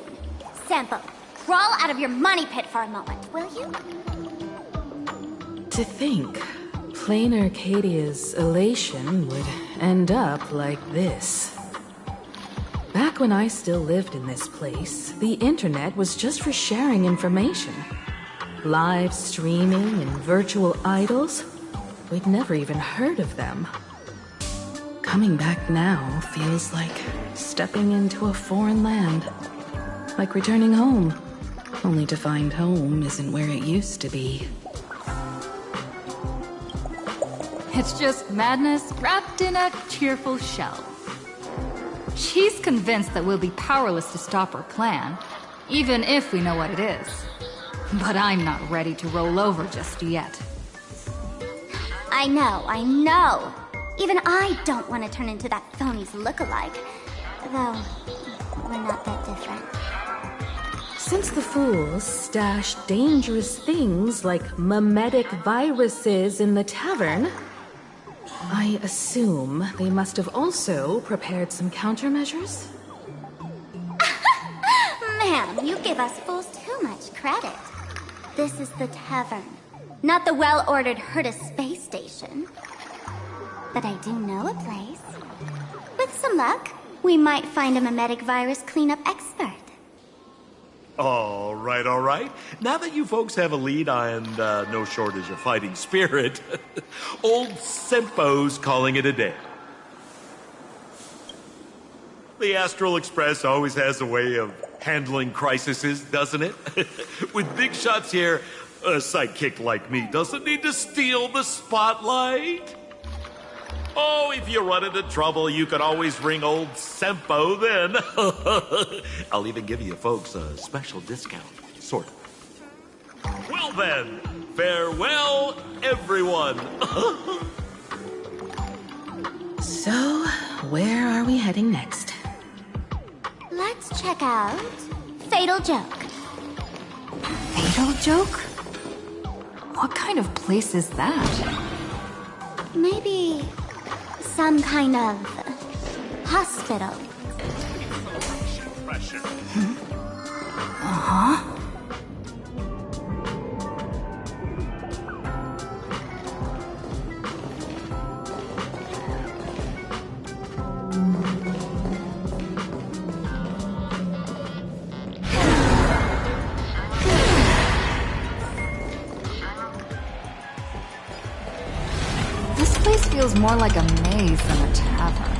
Sampo, crawl out of your money pit for a moment, will you? To think, Planarcadia's elation would end up like this. Back when I still lived in this place, the internet was just for sharing information. Live streaming and virtual idols, we'd never even heard of them. Coming back now feels like stepping into a foreign land. Like returning home, only to find home isn't where it used to be. It's just madness wrapped in a cheerful shell. She's convinced that we'll be powerless to stop her plan, even if we know what it is. But I'm not ready to roll over just yet. I know. Even I don't want to turn into that phony's lookalike. Though, we're not that different. Since the fools stashed dangerous things like memetic viruses in the tavern, I assume they must have also prepared some countermeasures? Sam, you give us fools too much credit. This is the tavern, not the well-ordered Herta space station. But I do know a place. With some luck, we might find a mimetic virus cleanup expert. All right, all right. Now that you folks have a lead and no shortage of fighting spirit, old Sempo's calling it a day. The Astral Express always has a way of handling crises, doesn't it? With big shots here, a sidekick like me doesn't need to steal the spotlight. Oh, if you run into trouble, you can always ring old Sempo then. I'll even give you folks a special discount, sort of. Well then, farewell, everyone. So, where are we heading next? Let's check out Fatal Joke. Fatal Joke? What kind of place is that? Maybe some kind of hospital. Uh-huh. This place feels more like a maze than a tavern.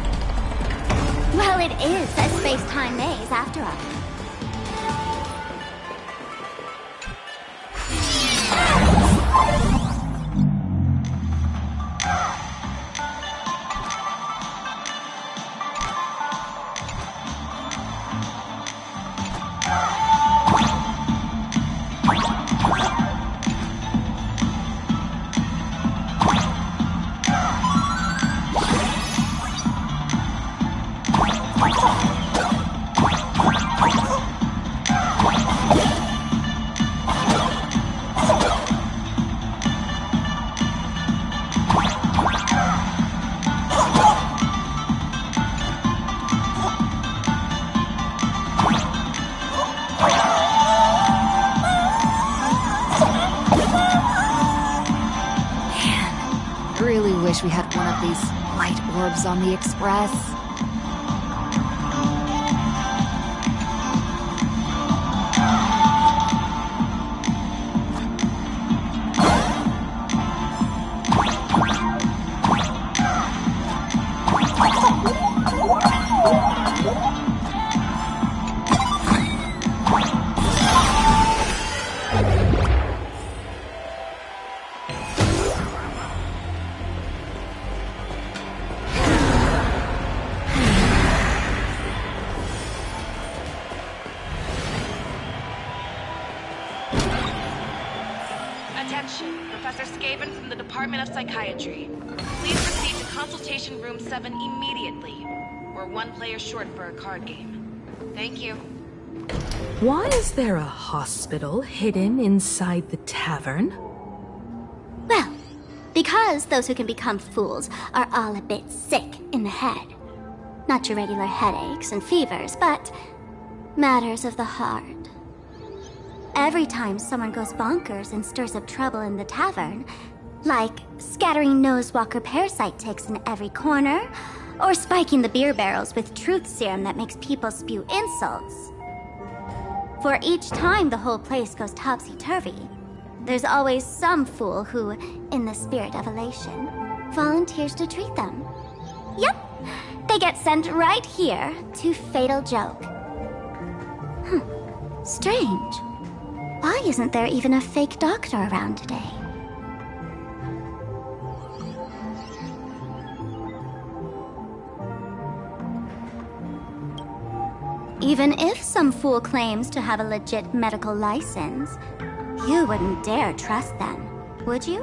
Well, it is a space-time maze, after all. Really wish we had one of these light orbs on the Express. Attention, Professor Skaven from the Department of Psychiatry. Please proceed to Consultation Room 7 immediately. We're one player short for a card game. Thank you. Why is there a hospital hidden inside the tavern? Well, because those who can become fools are all a bit sick in the head. Not your regular headaches and fevers, but matters of the heart. Every time someone goes bonkers and stirs up trouble in the tavern, like scattering nosewalker parasite ticks in every corner, or spiking the beer barrels with truth serum that makes people spew insults. For each time the whole place goes topsy-turvy, there's always some fool who, in the spirit of elation, volunteers to treat them. Yep, they get sent right here to Fatal Joke. Strange. Why isn't there even a fake doctor around today? Even if some fool claims to have a legit medical license, you wouldn't dare trust them, would you?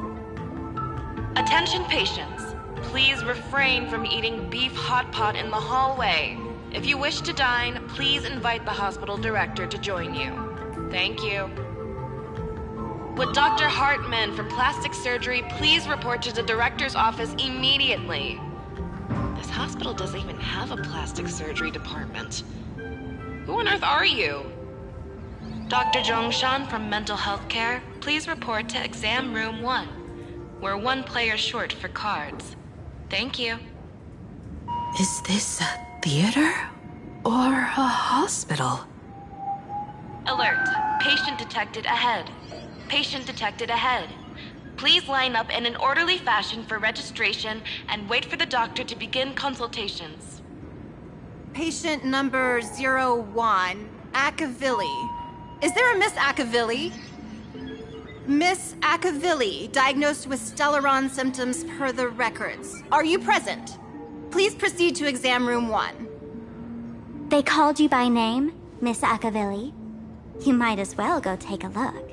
Attention patients. Please refrain from eating beef hot pot in the hallway. If you wish to dine, please invite the hospital director to join you. Thank you. Would Dr. Hartman from plastic surgery please report to the director's office immediately? This hospital doesn't even have a plastic surgery department. Who on earth are you? Dr. Zhongshan from Mental Health Care, please report to exam room 1. We're 1 player short for cards. Thank you. Is this a theater or a hospital? Alert. Patient detected ahead. Patient detected ahead. Please line up in an orderly fashion for registration and wait for the doctor to begin consultations. Patient number 01, Akavilli. Is there a Miss Akavilli? Miss Akavilli, diagnosed with Stellaron symptoms per the records. Are you present? Please proceed to exam room 1. They called you by name, Miss Akavilli. You might as well go take a look.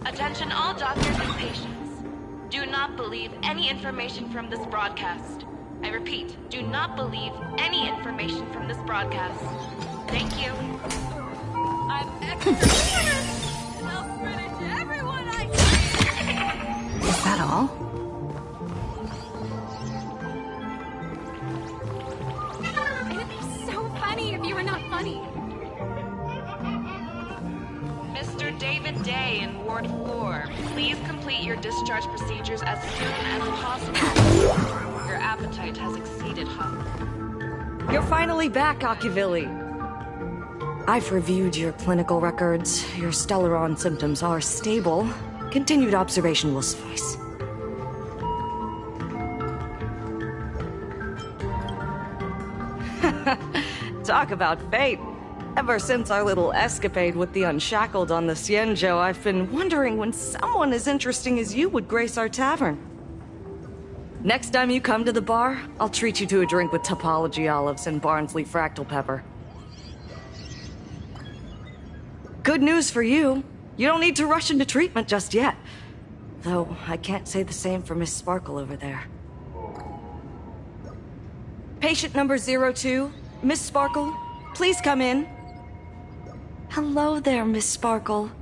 Attention all doctors and patients. Do not believe any information from this broadcast. I repeat, do not believe any information from this broadcast. Thank you. I'm extra and I'll finish everyone I see. Is that all? It'd be so funny if you were not funny. Mr. David Day in Ward 4, please complete your discharge procedures as soon as possible. Your appetite has exceeded hunger. You're finally back, Akivilli. I've reviewed your clinical records. Your Stellaron symptoms are stable. Continued observation will suffice. Talk about fate. Ever since our little escapade with the Unshackled on the Xianzhou, I've been wondering when someone as interesting as you would grace our tavern. Next time you come to the bar, I'll treat you to a drink with topology olives and Barnsley fractal pepper. Good news for you. You don't need to rush into treatment just yet. Though, I can't say the same for Miss Sparkle over there. Patient number 02, Miss Sparkle, please come in. Hello there, Miss Sparkle.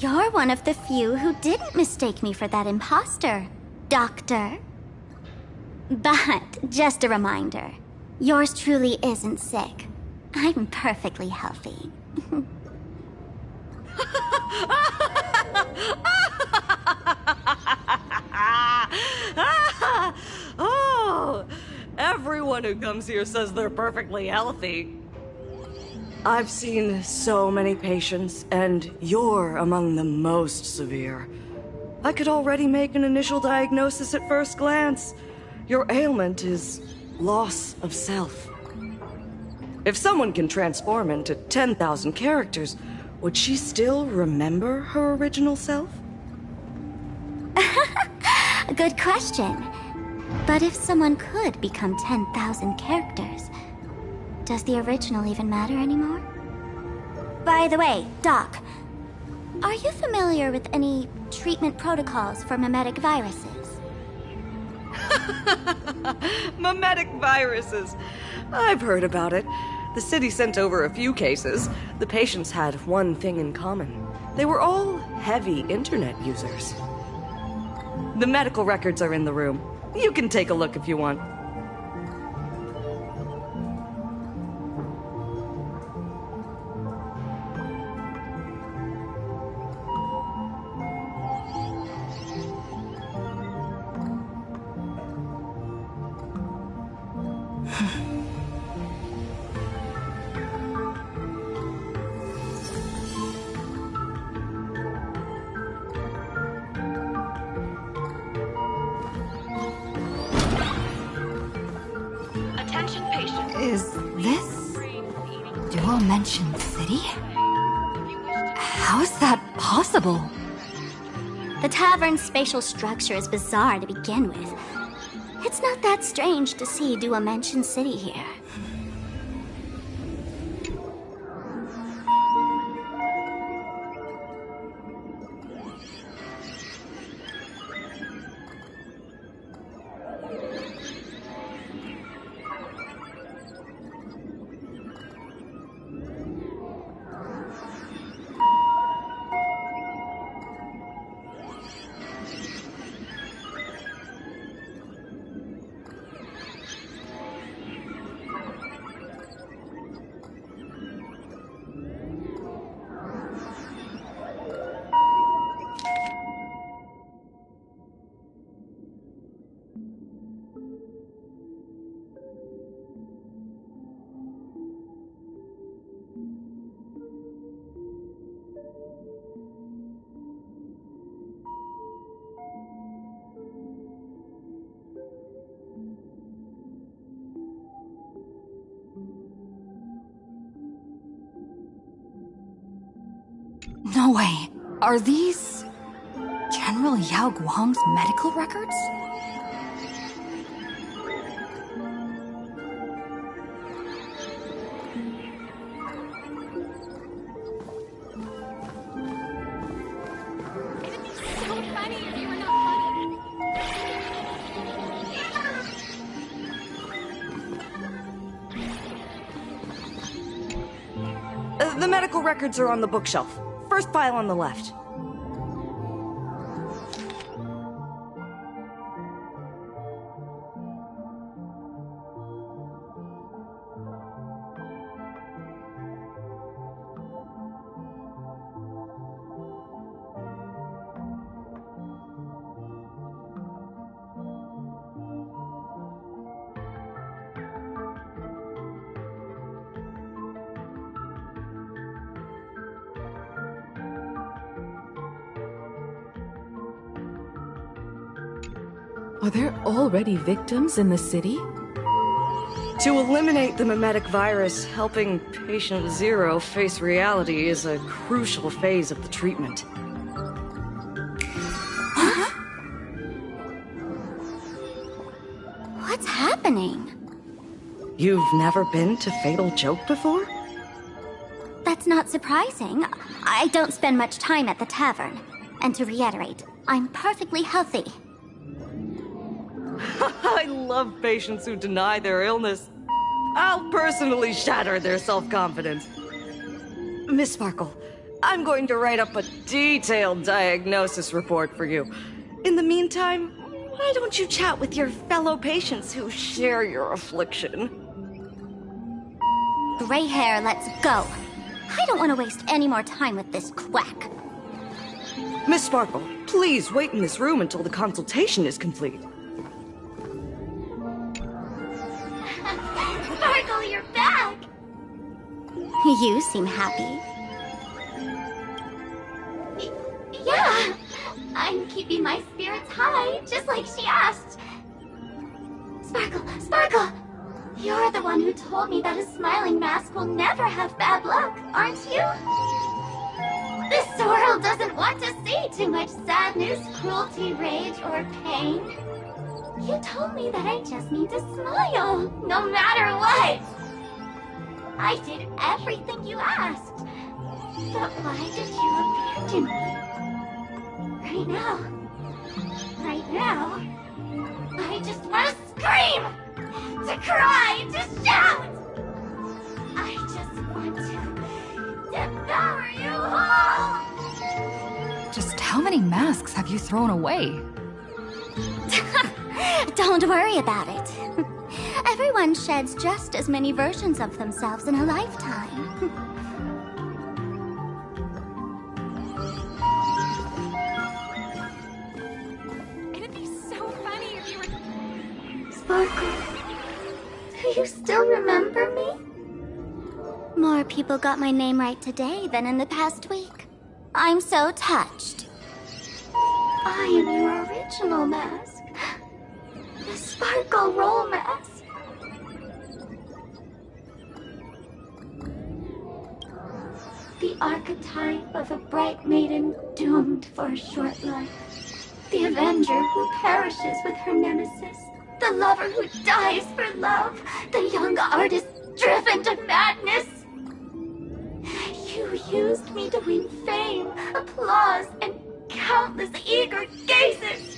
You're one of the few who didn't mistake me for that imposter, Doctor. But, just a reminder, yours truly isn't sick. I'm perfectly healthy. Oh, everyone who comes here says they're perfectly healthy. I've seen so many patients, and you're among the most severe. I could already make an initial diagnosis at first glance. Your ailment is loss of self. If someone can transform into 10,000 characters, would she still remember her original self? Good question. But if someone could become 10,000 characters, does the original even matter anymore? By the way, Doc, are you familiar with any treatment protocols for mimetic viruses? Mimetic viruses. I've heard about it. The city sent over a few cases. The patients had one thing in common. They were all heavy internet users. The medical records are in the room. You can take a look if you want. Attention patients. Is this Dimension City? How is that possible? The tavern's spatial structure is bizarre to begin with. It's not that strange to see Dimension City here. No way. Are these General Yao Guang's medical records? The medical records are on the bookshelf. First file on the left. Are there already victims in the city? To eliminate the mimetic virus, helping Patient Zero face reality is a crucial phase of the treatment. What's happening? You've never been to Fatal Joke before? That's not surprising. I don't spend much time at the tavern. And to reiterate, I'm perfectly healthy. I love patients who deny their illness. I'll personally shatter their self-confidence. Miss Sparkle, I'm going to write up a detailed diagnosis report for you. In the meantime, why don't you chat with your fellow patients who share your affliction? Gray hair, let's go. I don't want to waste any more time with this quack. Miss Sparkle, please wait in this room until the consultation is complete. Sparkle, you're back! You seem happy. Yeah, I'm keeping my spirits high, just like she asked. Sparkle, Sparkle! You're the one who told me that a smiling mask will never have bad luck, aren't you? This world doesn't want to see too much sadness, cruelty, rage, or pain. You told me that I just need to smile, no matter what. I did everything you asked. But why did you abandon me? Right now, I just want to scream, to cry, to shout. I just want to devour you all. Just how many masks have you thrown away? Don't worry about it. Everyone sheds just as many versions of themselves in a lifetime. It'd be so funny if you were... Sparkle, do you still remember me? More people got my name right today than in the past week. I'm so touched. I am your original mask. The Sparkle Roll Mask. The archetype of a bright maiden doomed for a short life. The avenger who perishes with her nemesis. The lover who dies for love. The young artist driven to madness. You used me to win fame, applause, and countless eager gazes.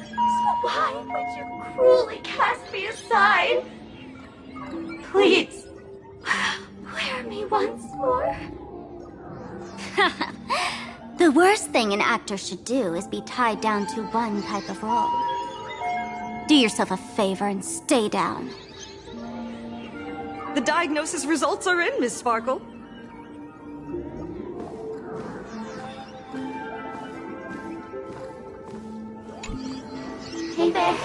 So why would you cruelly cast me aside? Please, wear me once more. The worst thing an actor should do is be tied down to one type of role. Do yourself a favor and stay down. The diagnosis results are in, Miss Sparkle. Hey there.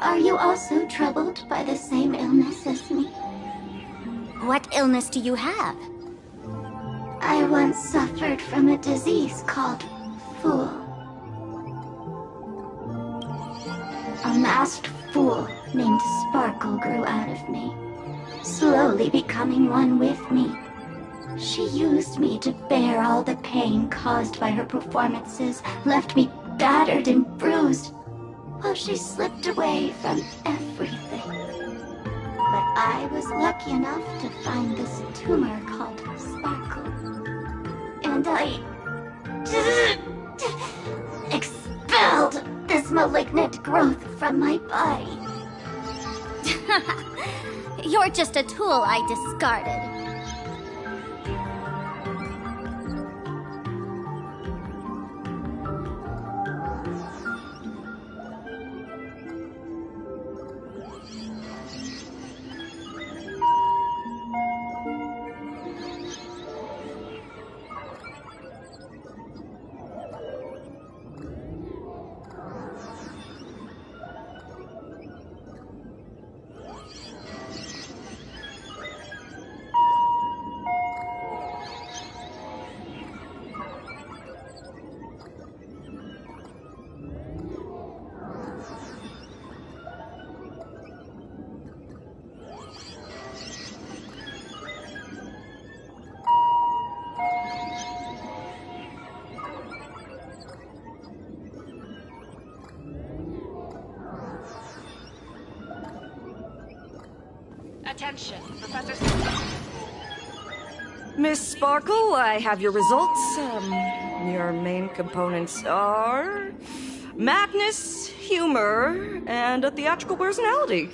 Are you also troubled by the same illness as me? What illness do you have? I once suffered from a disease called Fool. A masked fool named Sparkle grew out of me, slowly becoming one with me. She used me to bear all the pain caused by her performances, left me battered and bruised, while she slipped away from everything. But I was lucky enough to find this tumor called Sparkle. And I expelled this malignant growth from my body. You're just a tool I discarded. Attention, Professor Sparkle. Miss Sparkle, I have your results. Your main components are madness, humor, and a theatrical personality.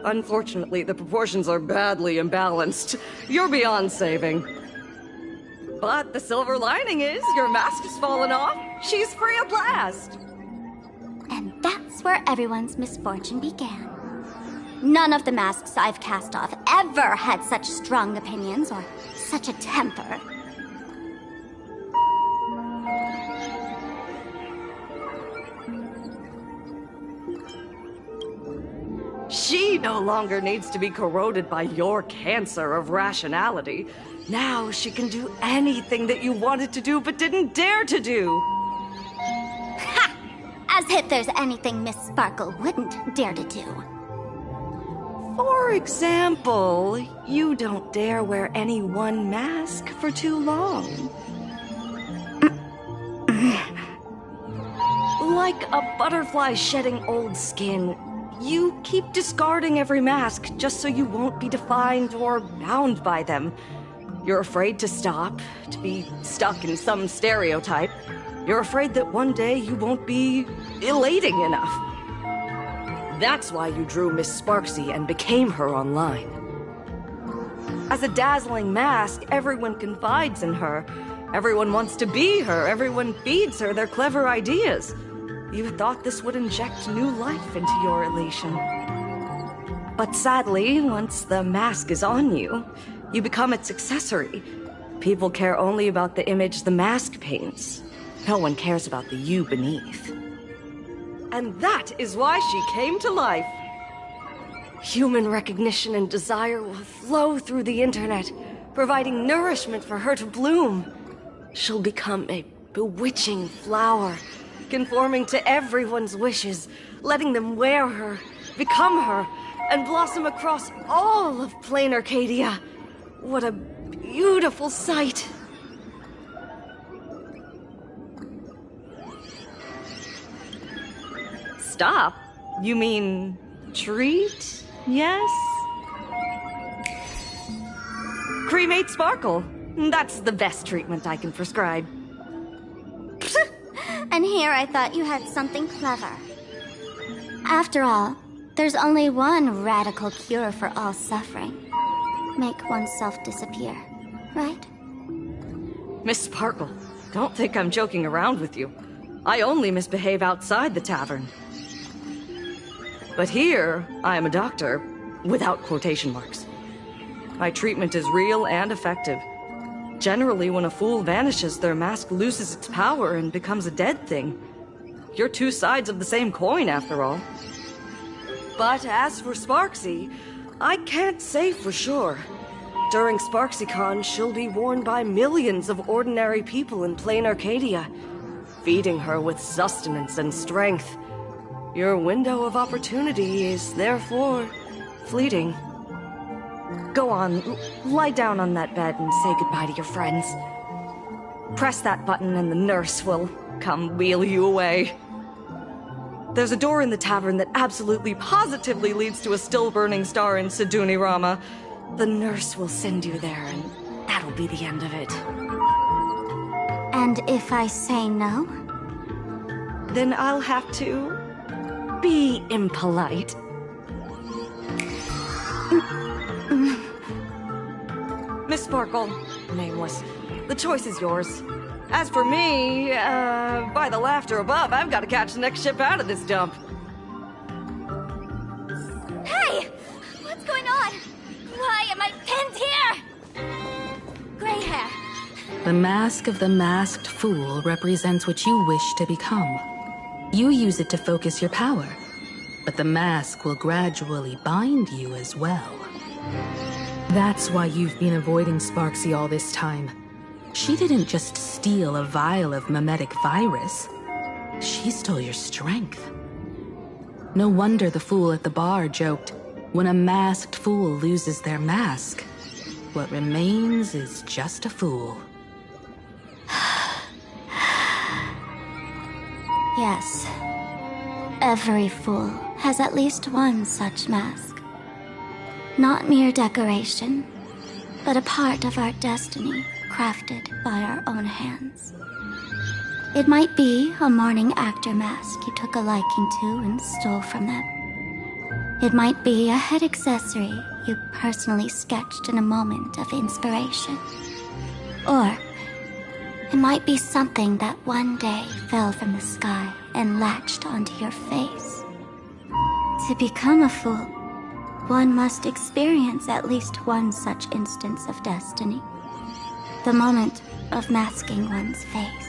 Unfortunately, the proportions are badly imbalanced. You're beyond saving. But the silver lining is your mask has fallen off. She's free at last. And that's where everyone's misfortune began. None of the masks I've cast off ever had such strong opinions or such a temper. She no longer needs to be corroded by your cancer of rationality. Now she can do anything that you wanted to do but didn't dare to do. Ha! As if there's anything Miss Sparkle wouldn't dare to do. For example, you don't dare wear any one mask for too long. Like a butterfly shedding old skin, you keep discarding every mask just so you won't be defined or bound by them. You're afraid to stop, to be stuck in some stereotype. You're afraid that one day you won't be elating enough. That's why you drew Miss Sparksy and became her online. As a dazzling mask, everyone confides in her. Everyone wants to be her. Everyone feeds her their clever ideas. You thought this would inject new life into your elation. But sadly, once the mask is on you, you become its accessory. People care only about the image the mask paints. No one cares about the you beneath. And that is why she came to life. Human recognition and desire will flow through the internet, providing nourishment for her to bloom. She'll become a bewitching flower, conforming to everyone's wishes, letting them wear her, become her, and blossom across all of Planarcadia. What a beautiful sight. Stop? You mean treat? Yes? Cremate Sparkle. That's the best treatment I can prescribe. And here I thought you had something clever. After all, there's only one radical cure for all suffering. Make oneself disappear, right? Miss Sparkle, don't think I'm joking around with you. I only misbehave outside the tavern. But here, I am a doctor, without quotation marks. My treatment is real and effective. Generally, when a fool vanishes, their mask loses its power and becomes a dead thing. You're two sides of the same coin, after all. But as for Sparksy, I can't say for sure. During SparksyCon, she'll be worn by millions of ordinary people in Planarcadia, feeding her with sustenance and strength. Your window of opportunity is therefore fleeting. Go on, lie down on that bed and say goodbye to your friends. Press that button and the nurse will come wheel you away. There's a door in the tavern that absolutely positively leads to a still-burning star in Siduni Rama. The nurse will send you there, and that'll be the end of it. And if I say no? Then I'll have to be impolite. Miss Sparkle, nameless, the choice is yours. As for me, by the laughter above, I've got to catch the next ship out of this dump. Hey! What's going on? Why am I pinned here? Gray hair. The mask of the masked fool represents what you wish to become. You use it to focus your power, but the mask will gradually bind you as well. That's why you've been avoiding Sparksy all this time. She didn't just steal a vial of mimetic virus. She stole your strength. No wonder the fool at the bar joked, when a masked fool loses their mask, what remains is just a fool. Yes. Every fool has at least one such mask. Not mere decoration, but a part of our destiny, crafted by our own hands. It might be a morning actor mask you took a liking to and stole from them. It might be a head accessory you personally sketched in a moment of inspiration. Or it might be something that one day fell from the sky and latched onto your face. To become a fool, one must experience at least one such instance of destiny. The moment of masking one's face.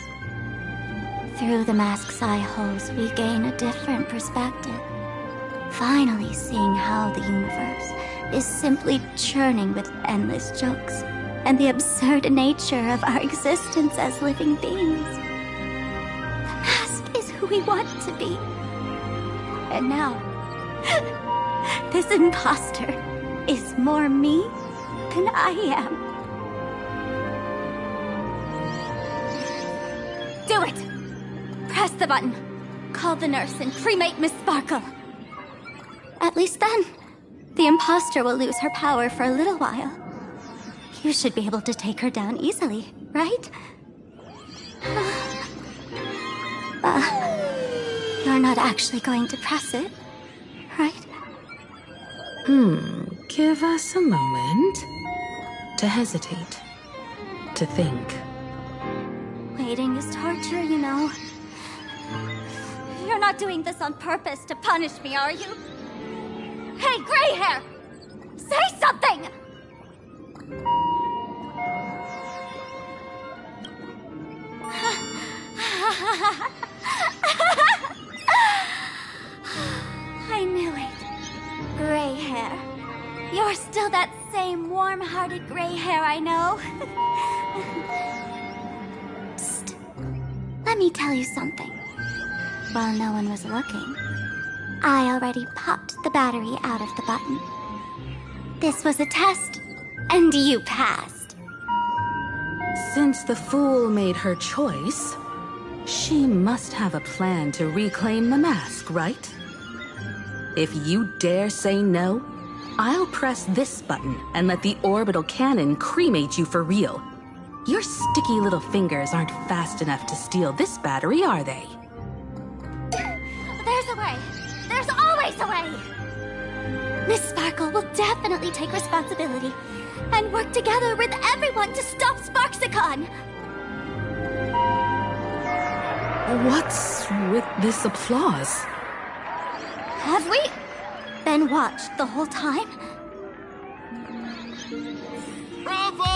Through the mask's eye holes, we gain a different perspective. Finally seeing how the universe is simply churning with endless jokes, and the absurd nature of our existence as living beings. The mask is who we want to be. And now, this imposter is more me than I am. Do it! Press the button. Call the nurse and cremate Miss Sparkle. At least then, the imposter will lose her power for a little while. You should be able to take her down easily, right? You're not actually going to press it, right? Give us a moment to hesitate, to think. Waiting is torture, you know. You're not doing this on purpose to punish me, are you? Hey, gray hair! Say something! I knew it. Gray hair. You're still that same warm-hearted gray hair I know. Psst. Let me tell you something. While no one was looking, I already popped the battery out of the button. This was a test, and you passed. Since the fool made her choice, she must have a plan to reclaim the mask, right? If you dare say no, I'll press this button and let the orbital cannon cremate you for real. Your sticky little fingers aren't fast enough to steal this battery, are they? There's a way. There's always a way. Miss Sparkle will definitely take responsibility and work together with everyone to stop Sparksicon. What's with this applause? Have we been watched the whole time? Bravo!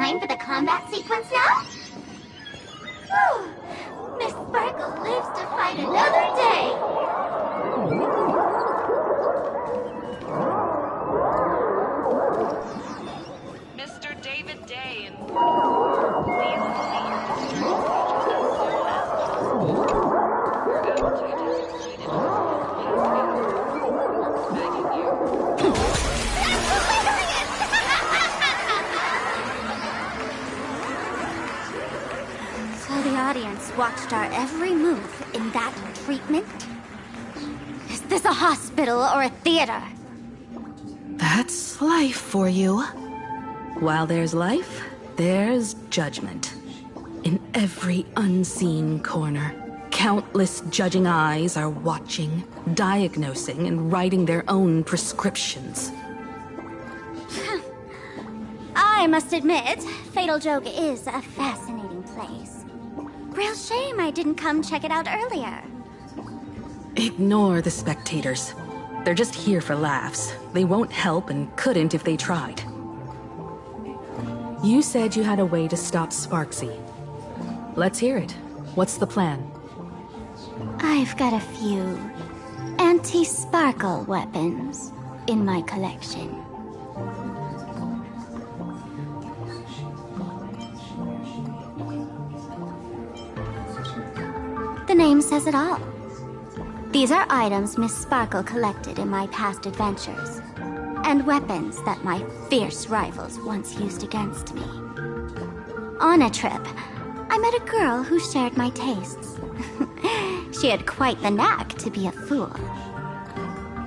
time for the combat sequence now? Whew. Miss Sparkle lives to fight another day! Mr. David Day in please complete your discharge procedures as soon as possible. Your appetite has exceeded physical capacity. Begging you. So the audience watched our every move in that treatment? Is this a hospital or a theater? That's life for you. While there's life, there's judgment. In every unseen corner, countless judging eyes are watching, diagnosing, and writing their own prescriptions. I must admit, Fatal Joke is a fascinating place. Real shame I didn't come check it out earlier. Ignore the spectators. They're just here for laughs. They won't help and couldn't if they tried. You said you had a way to stop Sparksy. Let's hear it. What's the plan? I've got a few anti-sparkle weapons in my collection. The name says it all. These are items Miss Sparkle collected in my past adventures, and weapons that my fierce rivals once used against me. On a trip, I met a girl who shared my tastes. She had quite the knack to be a fool.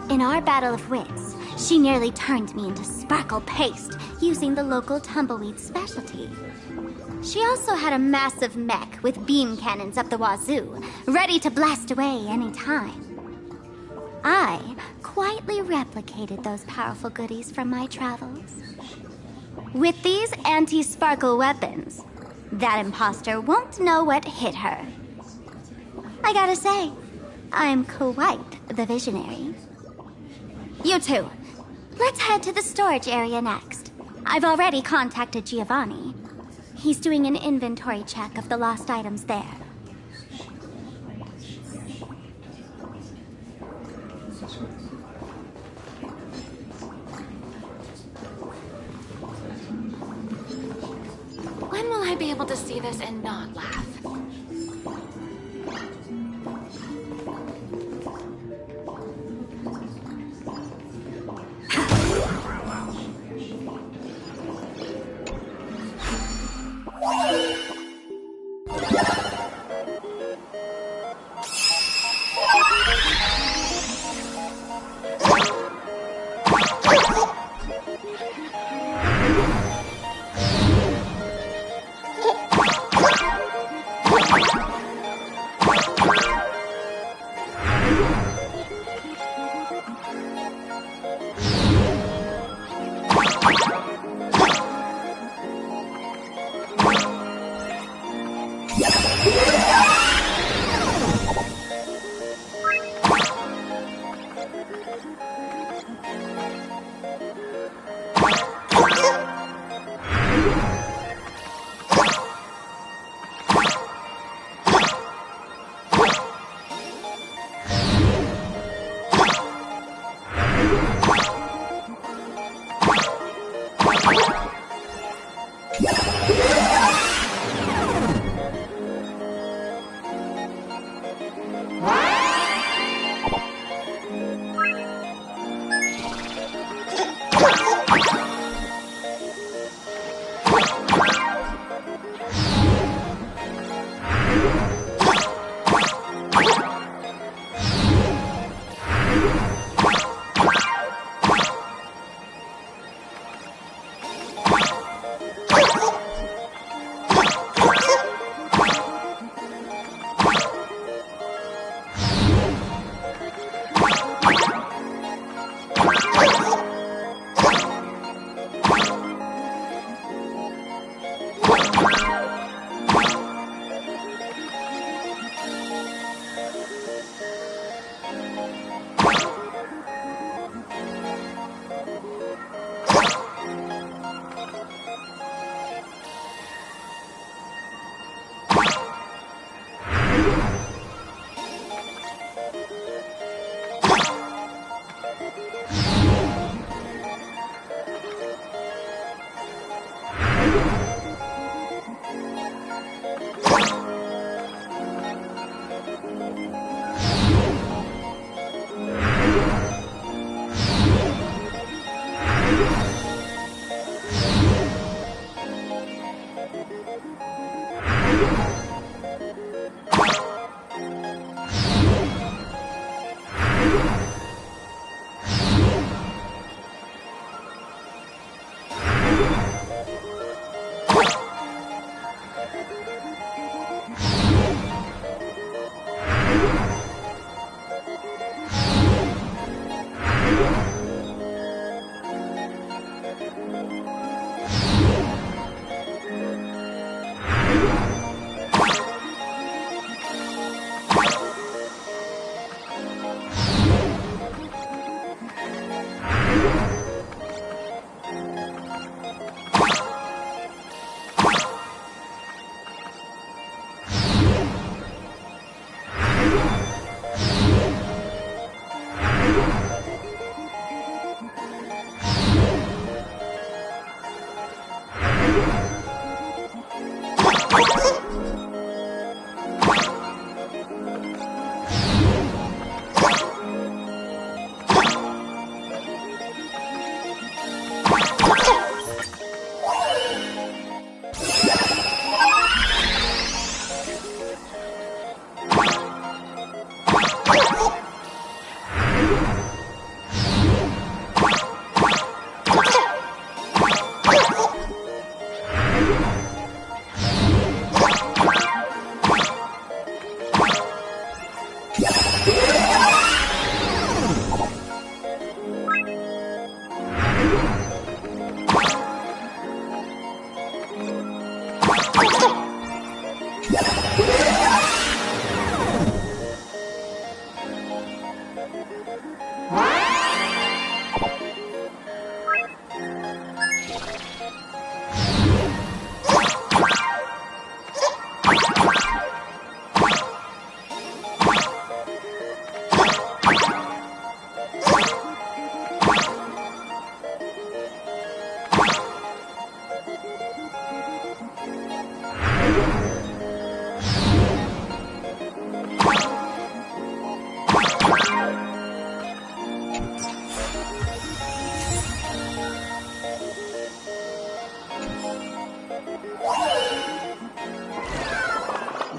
In our battle of wits, she nearly turned me into sparkle paste using the local tumbleweed specialty. She also had a massive mech with beam cannons up the wazoo, ready to blast away any time. I quietly replicated those powerful goodies from my travels. With these anti-sparkle weapons, that imposter won't know what hit her. I gotta say, I'm quite the visionary. You two, let's head to the storage area next. I've already contacted Giovanni. He's doing an inventory check of the lost items there. When will I be able to see this and not laugh?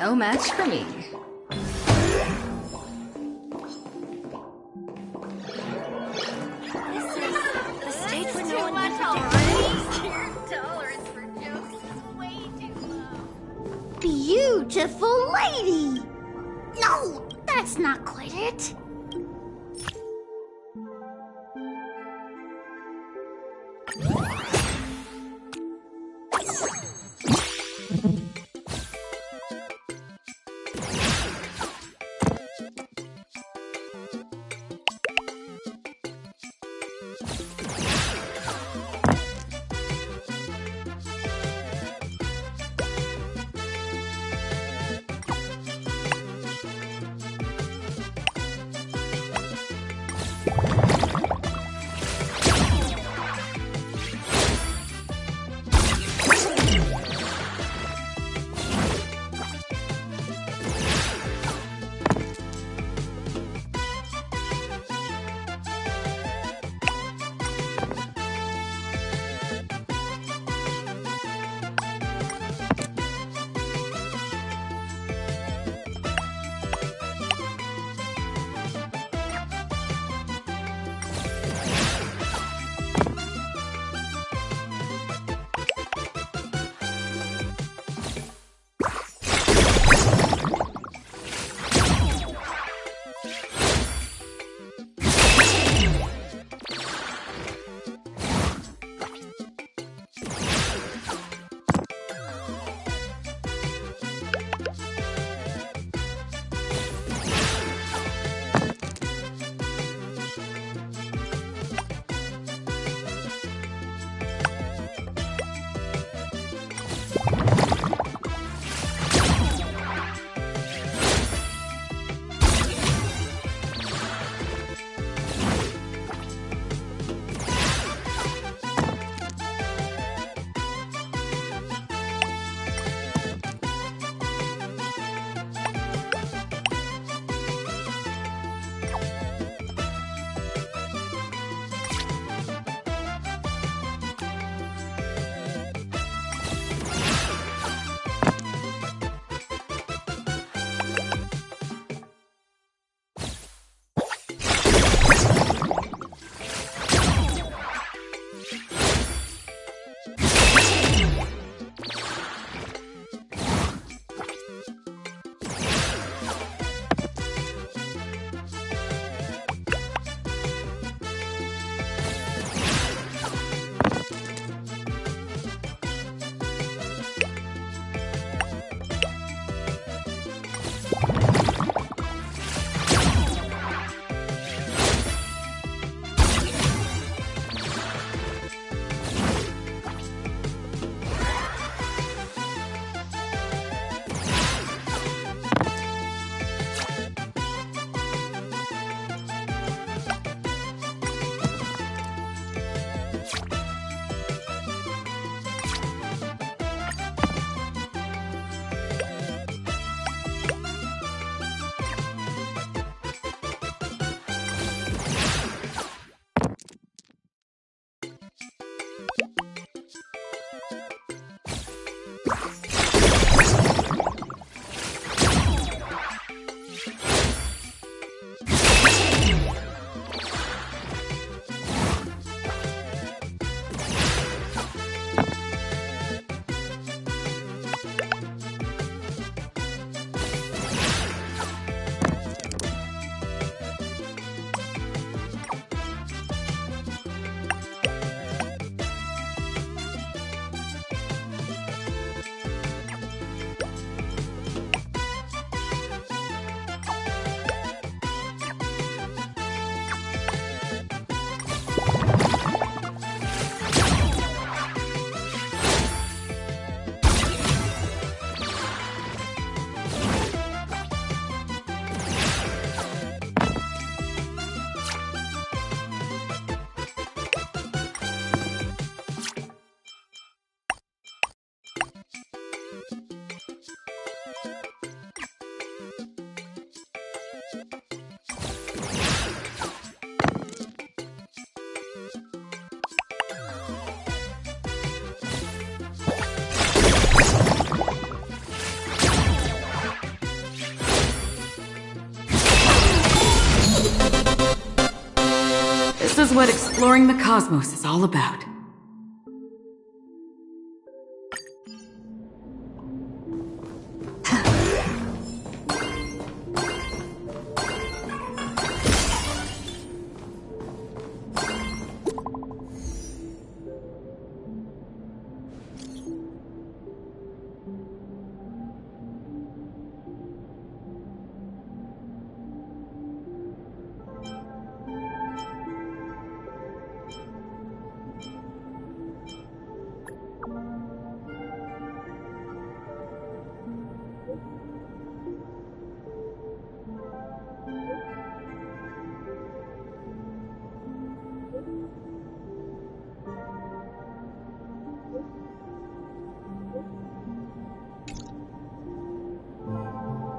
No match for me. The stage for no one much already. Your tolerance for jokes is way too low. Beautiful lady! No, that's not quite it. is what exploring the cosmos is all about.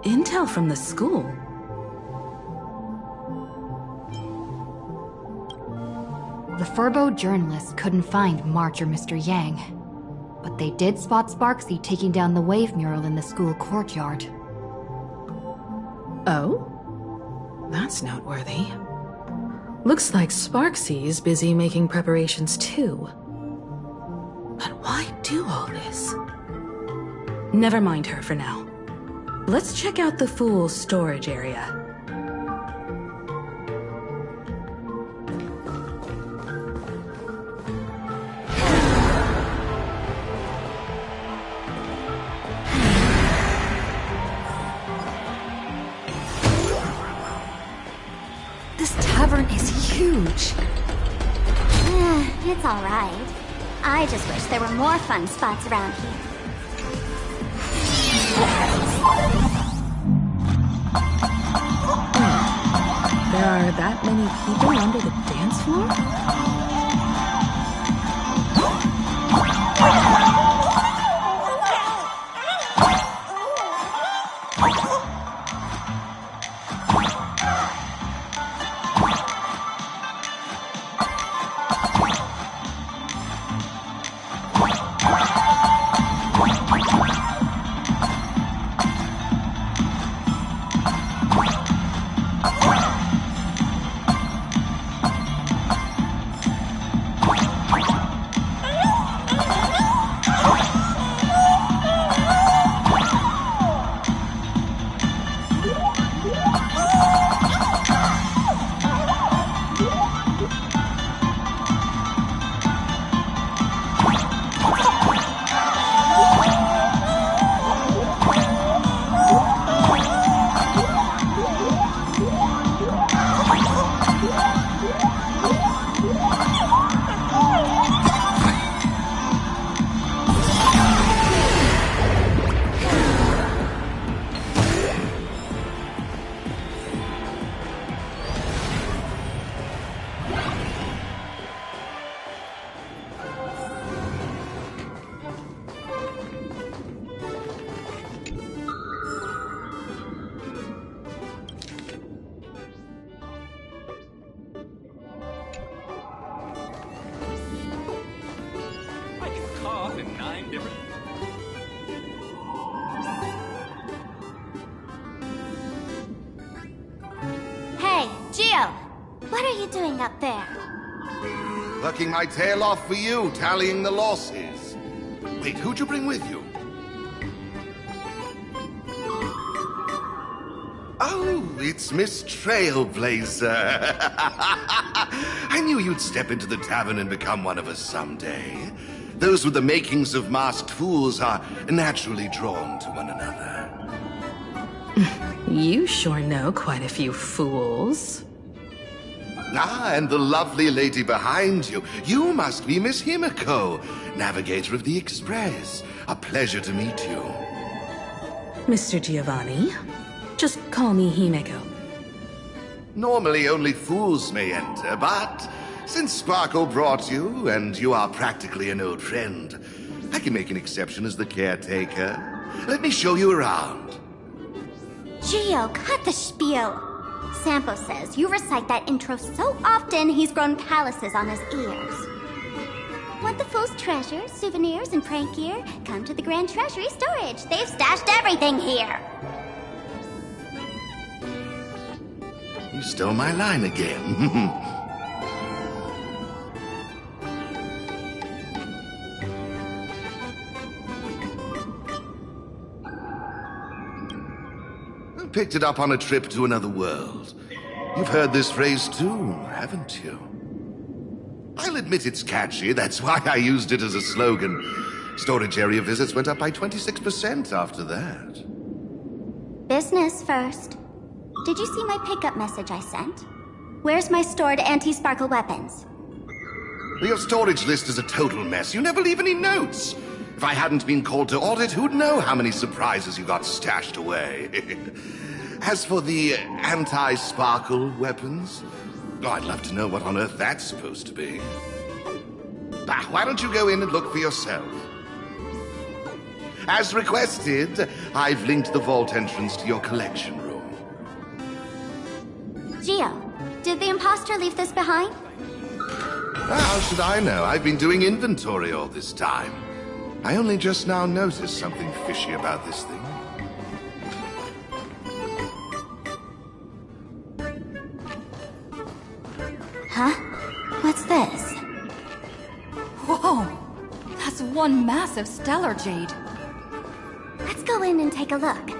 Intel from the school? The Furbo journalists couldn't find March or Mr. Yang, but they did spot Sparksy taking down the wave mural in the school courtyard. Oh? That's noteworthy. Looks like Sparksy's busy making preparations too. But why do all this? Never mind her for now. Let's check out the Fool's storage area. This tavern is huge. It's all right. I just wish there were more fun spots around here. There are that many people under the dance floor? Hey, Gio! What are you doing up there? Working my tail off for you, tallying the losses. Wait, who'd you bring with you? Oh, it's Miss Trailblazer. I knew you'd step into the tavern and become one of us someday. Those with the makings of masked fools are naturally drawn to one another. You sure know quite a few fools. Ah, and the lovely lady behind you. You must be Miss Himiko, navigator of the Express. A pleasure to meet you. Mr. Giovanni, just call me Himeko. Normally only fools may enter, but since Sparkle brought you, and you are practically an old friend, I can make an exception as the caretaker. Let me show you around. Gio, cut the spiel. Sampo says you recite that intro so often he's grown calluses on his ears. Want the Fool's treasure, souvenirs, and prank gear? Come to the Grand Treasury Storage. They've stashed everything here. You stole my line again. I picked it up on a trip to another world. You've heard this phrase too, haven't you? I'll admit it's catchy, that's why I used it as a slogan. Storage area visits went up by 26% after that. Business first. Did you see my pickup message I sent? Where's my stored anti-sparkle weapons? Your storage list is a total mess. You never leave any notes. If I hadn't been called to audit, who'd know how many surprises you got stashed away? As for the anti-sparkle weapons, I'd love to know what on earth that's supposed to be. Why don't you go in and look for yourself? As requested, I've linked the vault entrance to your collection room. Gio, did the imposter leave this behind? How should I know? I've been doing inventory all this time. I only just now noticed something fishy about this thing. Huh? What's this? Whoa! That's one massive stellar jade. Let's go in and take a look.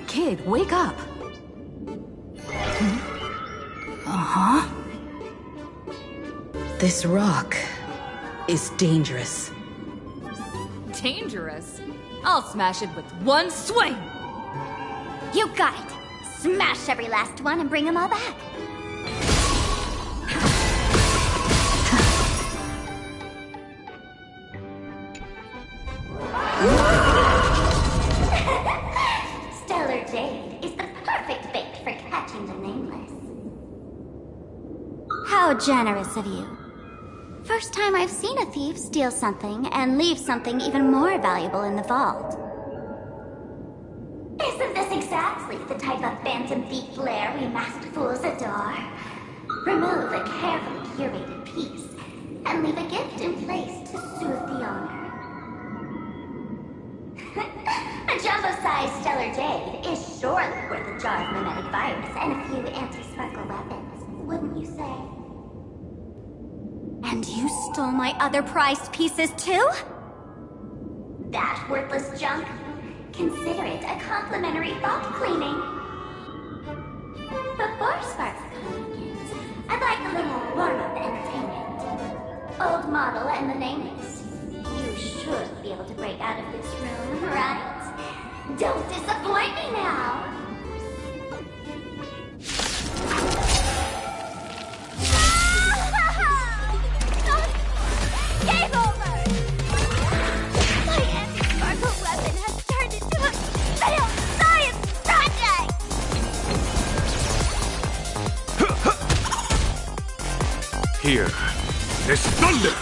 Kid, wake up! Uh-huh. This rock is dangerous. Dangerous? I'll smash it with one swing! You got it! Smash every last one and bring them all back! Stellar jade is the perfect bait for catching the nameless. How generous of you. First time I've seen a thief steal something and leave something even more valuable in the vault. Isn't this exactly the type of phantom thief lair we masked fools adore? Remove a carefully curated piece and leave a gift in place to soothe the owner. A jumbo-sized stellar jade is surely worth a jar of mimetic virus and a few anti-sparkle weapons, wouldn't you say? And you stole my other prized pieces too? That worthless junk? Consider it a complimentary vault cleaning. Before Sparks begins, I'd like a little warm-up entertainment. Old model and the nameless. You should be able to break out of this room, right? Don't disappoint me now! Game over! My anti-sparkle weapon has turned into a failed science project! Here, there's thunder!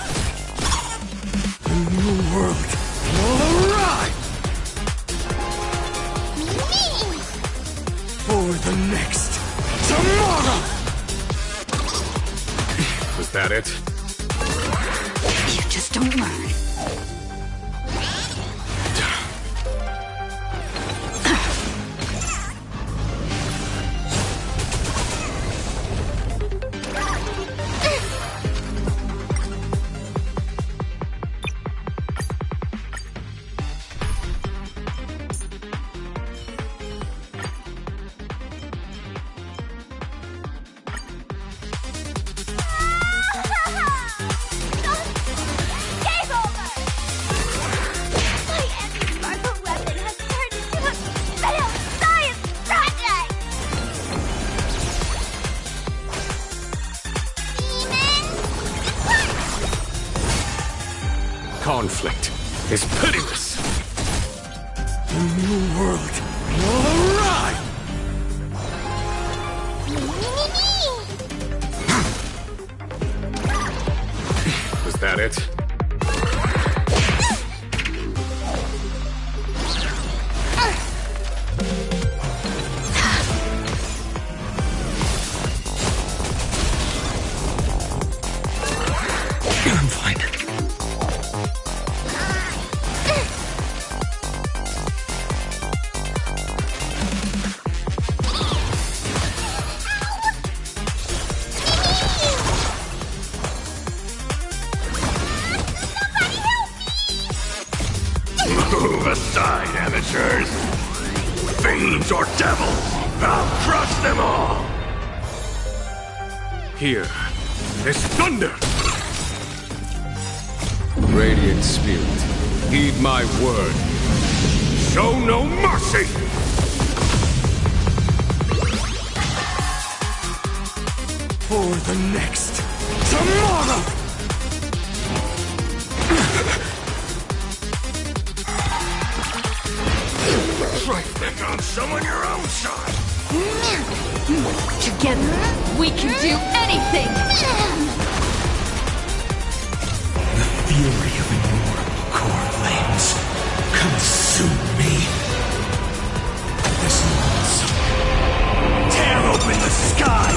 The new world will arrive! For the next tomorrow! Was that it? You just don't learn. Game over! My anti-sparkle weapon has turned into a failed science project! Conflict is pitiless! The new world will arrive! Was that it? fiends or devils, I'll crush them all! Here is thunder! Radiant Spirit, heed my word. Show no mercy! For the next tomorrow! Try to pick on someone your own side! Together, we can do anything! The fury of innumerable core flames consume me. This monster tear open the sky!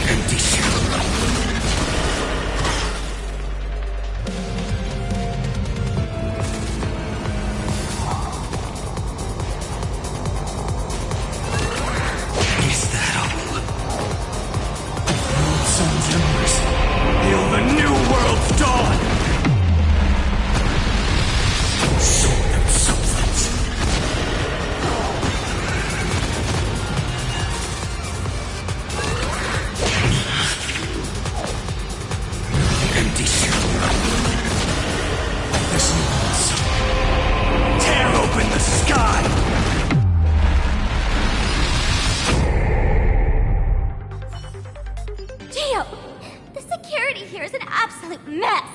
Empty shell. Is that all? World's sun's embers hail the new world's dawn! Sword of substance. Empty shell. This monster tear open the sky! Gio, the security here is an absolute mess.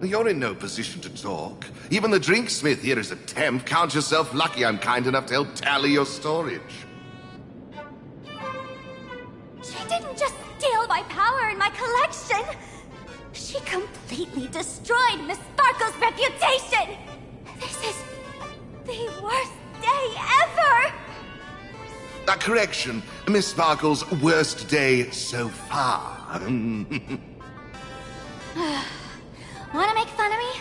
You're in no position to talk. Even the drinksmith here is a temp. Count yourself lucky I'm kind enough to help tally your storage. She didn't just steal my power and my collection. She completely destroyed Miss Sparkle's reputation. This is the worst day ever. A correction. Miss Sparkle's worst day so far. Want to make fun of me?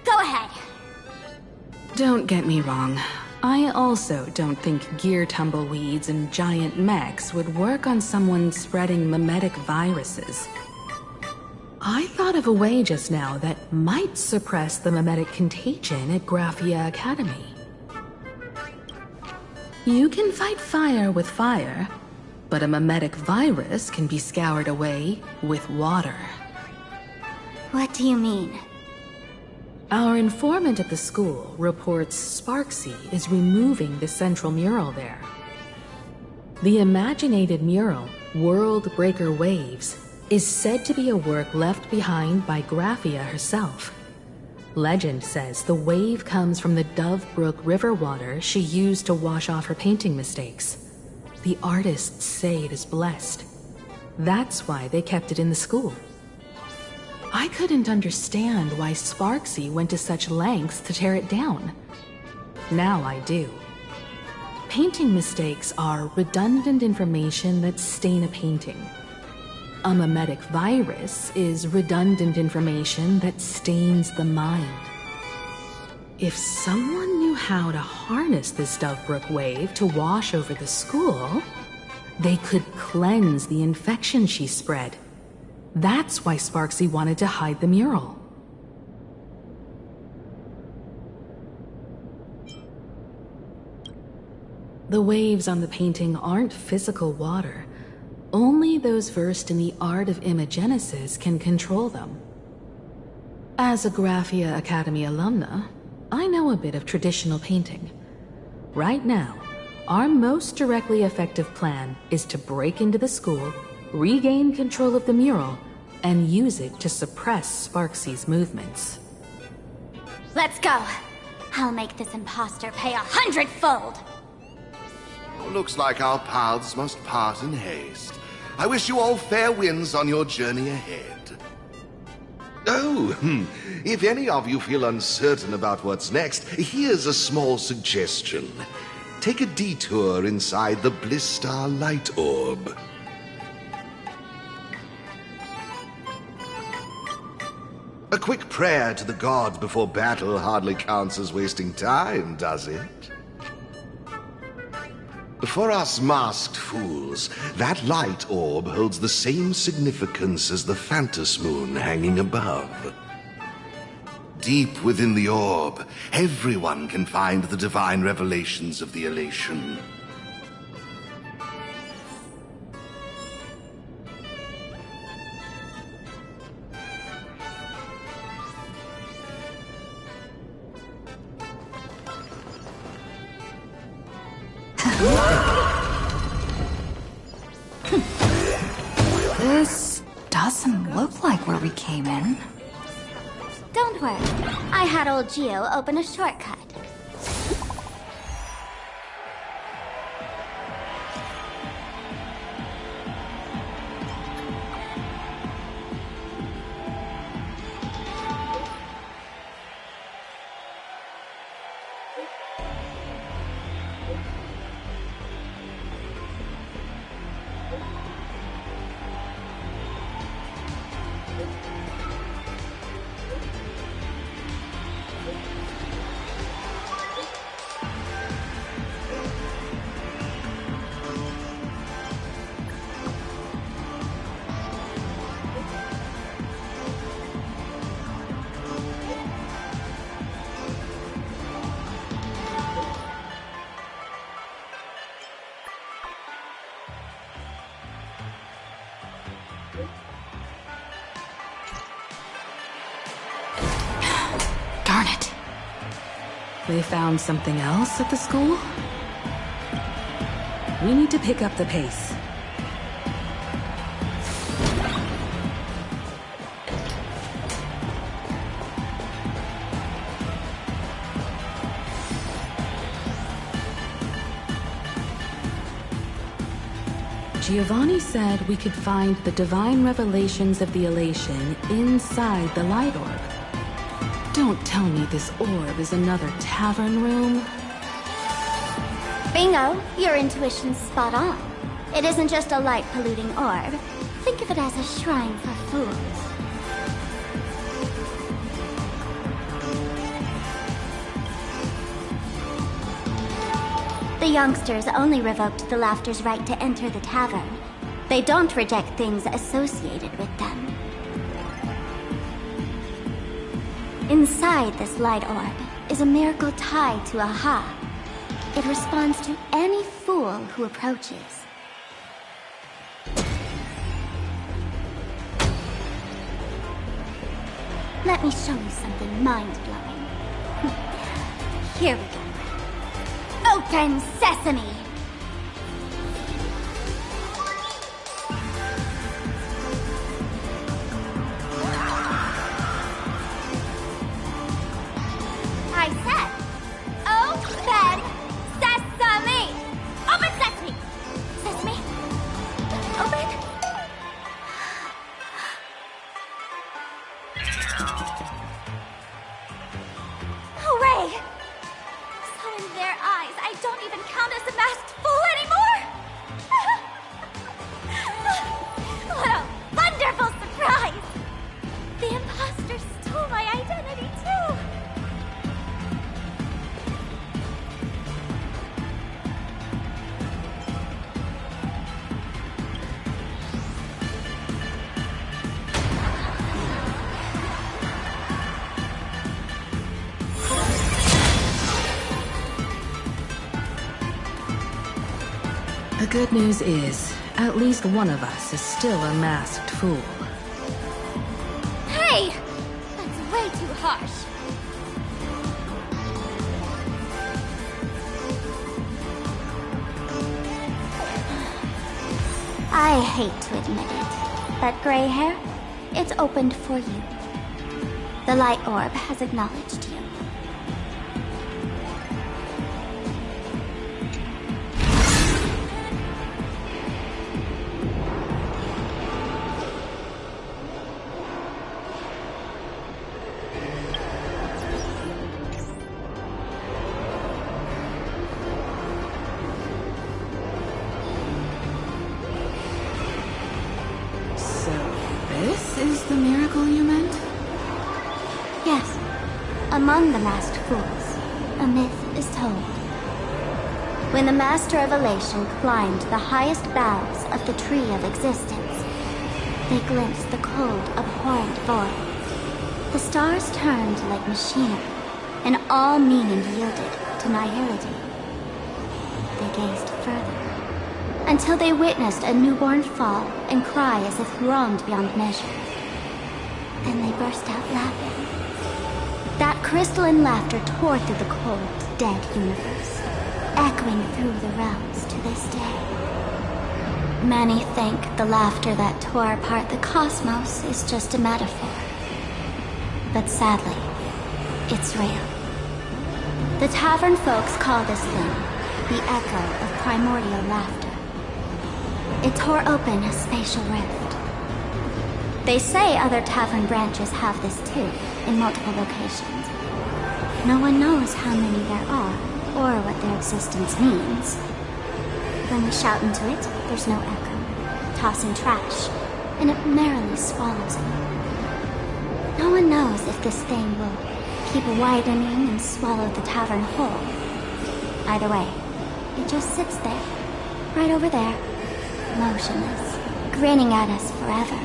Go ahead. Don't get me wrong. I also don't think gear tumbleweeds and giant mechs would work on someone spreading mimetic viruses. I thought of a way just now that might suppress the mimetic contagion at Graphia Academy. You can fight fire with fire, but a mimetic virus can be scoured away with water. What do you mean? Our informant at the school reports Sparksy is removing the central mural there. The imaginated mural, World Breaker Waves, is said to be a work left behind by Graphia herself. Legend says the wave comes from the Dove Brook river water she used to wash off her painting mistakes. The artists say it is blessed. That's why they kept it in the school. I couldn't understand why Sparksy went to such lengths to tear it down. Now I do. Painting mistakes are redundant information that stain a painting. A mimetic virus is redundant information that stains the mind. If someone knew how to harness this Dovebrook wave to wash over the school, they could cleanse the infection she spread. That's why Sparksy wanted to hide the mural. The waves on the painting aren't physical water. Only those versed in the art of imagenesis can control them. As a Graphia Academy alumna, I know a bit of traditional painting. Right now, our most directly effective plan is to break into the school, regain control of the mural, and use it to suppress Sparksy's movements. Let's go. I'll make this imposter pay 100-fold. Looks like our paths must part in haste. I wish you all fair winds on your journey ahead. Oh, if any of you feel uncertain about what's next, here's a small suggestion. Take a detour inside the Blistar light orb. A quick prayer to the gods before battle hardly counts as wasting time, does it? For us masked fools, that light orb holds the same significance as the Phantos moon hanging above. Deep within the orb, everyone can find the divine revelations of the elation. This doesn't look like where we came in. Don't worry. I had old Geo open a shortcut. Darn it. They found something else at the school? We need to pick up the pace. Giovanni said we could find the divine revelations of the elation inside the light orb. Don't tell me this orb is another tavern room. Bingo, your intuition's spot on. It isn't just a light-polluting orb. Think of it as a shrine for fools. The youngsters only revoked the Laughter's right to enter the tavern. They don't reject things associated with them. Inside this light orb is a miracle tied to Aha. It responds to any fool who approaches. Let me show you something mind-blowing. Here we go. Open sesame! I said, open sesame! Open sesame! Sesame? Open? Hooray! So in their eyes, I don't even count as a masked fool anymore! What a wonderful surprise! The imposter stole my identity too! The good news is, at least one of us is still a masked fool. Hey! That's way too harsh. I hate to admit it, but gray hair, it's opened for you. The light orb has acknowledged you. This is the miracle you meant? Yes. Among the masked fools, a myth is told. When the Master of Elation climbed the highest boughs of the Tree of Existence, they glimpsed the cold, abhorrent void. The stars turned like machinery, and all meaning yielded to nihility. They gazed further, until they witnessed a newborn fall and cry as if wronged beyond measure. Then they burst out laughing. That crystalline laughter tore through the cold, dead universe, echoing through the realms to this day. Many think the laughter that tore apart the cosmos is just a metaphor. But sadly, it's real. The tavern folks call this thing the echo of primordial laughter. It tore open a spatial rift. They say other tavern branches have this too, in multiple locations. No one knows how many there are, or what their existence means. When we shout into it, there's no echo. Toss in trash, and it merrily swallows it. No one knows if this thing will keep widening and swallow the tavern whole. Either way, it just sits there, right over there, motionless, grinning at us forever.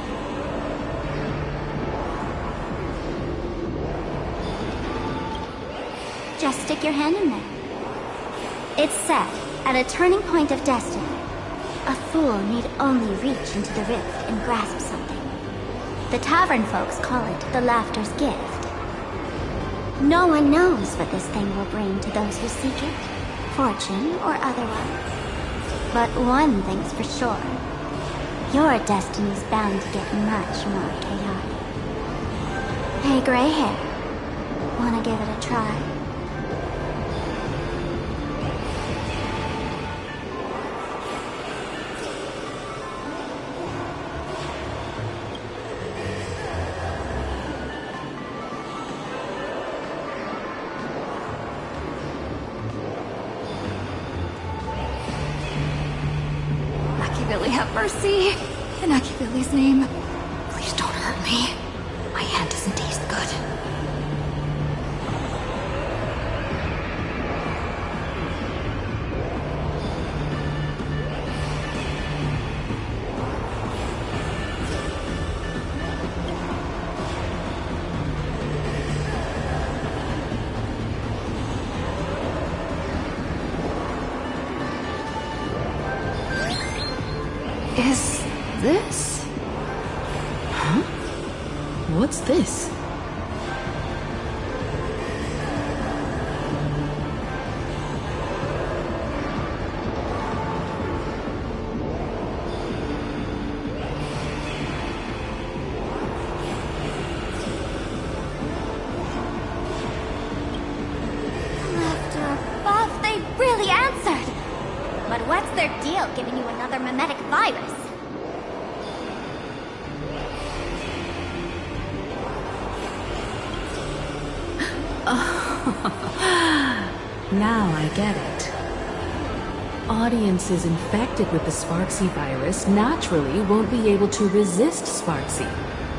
Just stick your hand in there. It's said, at a turning point of destiny, a fool need only reach into the rift and grasp something. The tavern folks call it the laughter's gift. No one knows what this thing will bring to those who seek it, fortune or otherwise. But one thing's for sure. Your destiny's bound to get much more chaotic. Hey, gray hair. Wanna give it a try? Machiavelli, have mercy. In Machiavelli's name, please don't hurt me. My hand doesn't taste good. Is this? Huh? What's this? Laughter above, they really answered! But what's their deal giving you another mimetic virus? Now I get it. Audiences infected with the Sparksy virus naturally won't be able to resist Sparksy.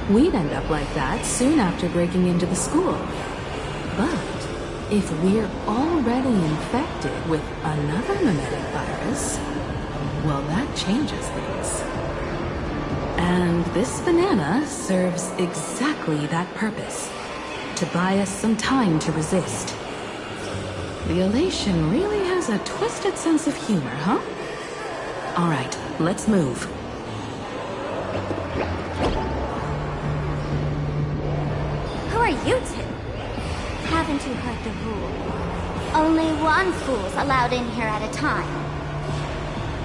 We'd end up like that soon after breaking into the school. But if we're already infected with another mimetic virus, well, that changes things. And this banana serves exactly that purpose. To buy us some time to resist. The elation really has a twisted sense of humor, huh? All right, let's move. Who are you two? Haven't you heard the rule? Only one fool's allowed in here at a time.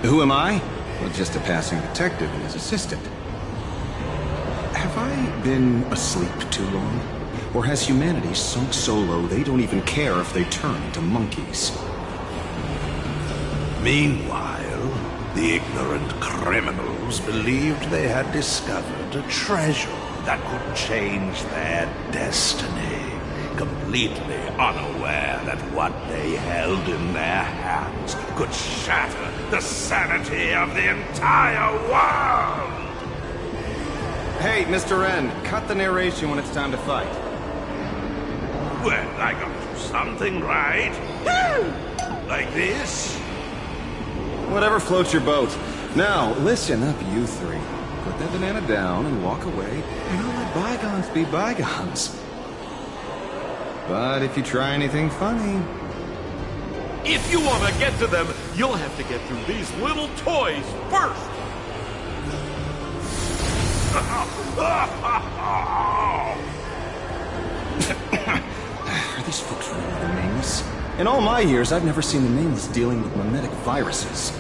Who am I? Well, just a passing detective and his assistant. Have I been asleep too long? Or has humanity sunk so low they don't even care if they turn into monkeys? Meanwhile, the ignorant criminals believed they had discovered a treasure that could change their destiny, completely unaware that what they held in their hands could shatter the sanity of the entire world! Hey, Mr. N, cut the narration when it's time to fight. Well, I gotta do something, right? Like this? Whatever floats your boat. Now, listen up, you three. Put that banana down and walk away, and I'll let bygones be bygones. But if you try anything funny... If you want to get to them, you'll have to get through these little toys first! Are these folks really the nameless? In all my years, I've never seen the nameless dealing with mimetic viruses.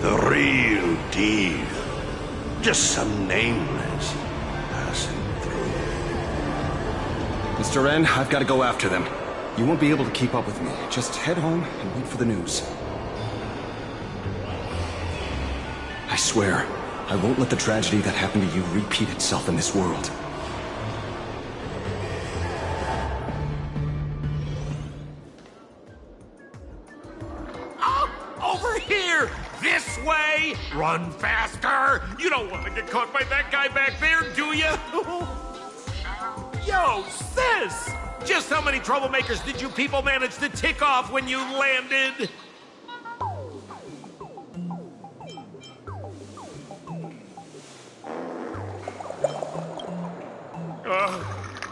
The real deal. Just some nameless passing through. Mr. N, I've got to go after them. You won't be able to keep up with me. Just head home and wait for the news. I swear, I won't let the tragedy that happened to you repeat itself in this world. Over here! This way! Run faster! You don't want to get caught by that guy back there, do you? Yo, sis! Just how many troublemakers did you people manage to tick off when you landed?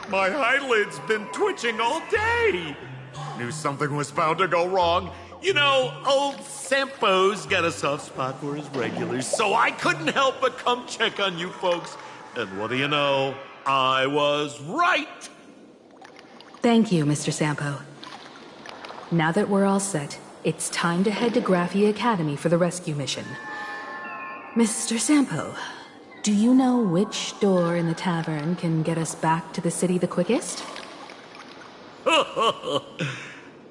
My eyelid's been twitching all day. Knew something was bound to go wrong. You know, old Sampo's got a soft spot for his regulars, so I couldn't help but come check on you folks. And what do you know? I was right. Thank you, Mr. Sampo. Now that we're all set, it's time to head to Graphia Academy for the rescue mission. Mr. Sampo, do you know which door in the tavern can get us back to the city the quickest?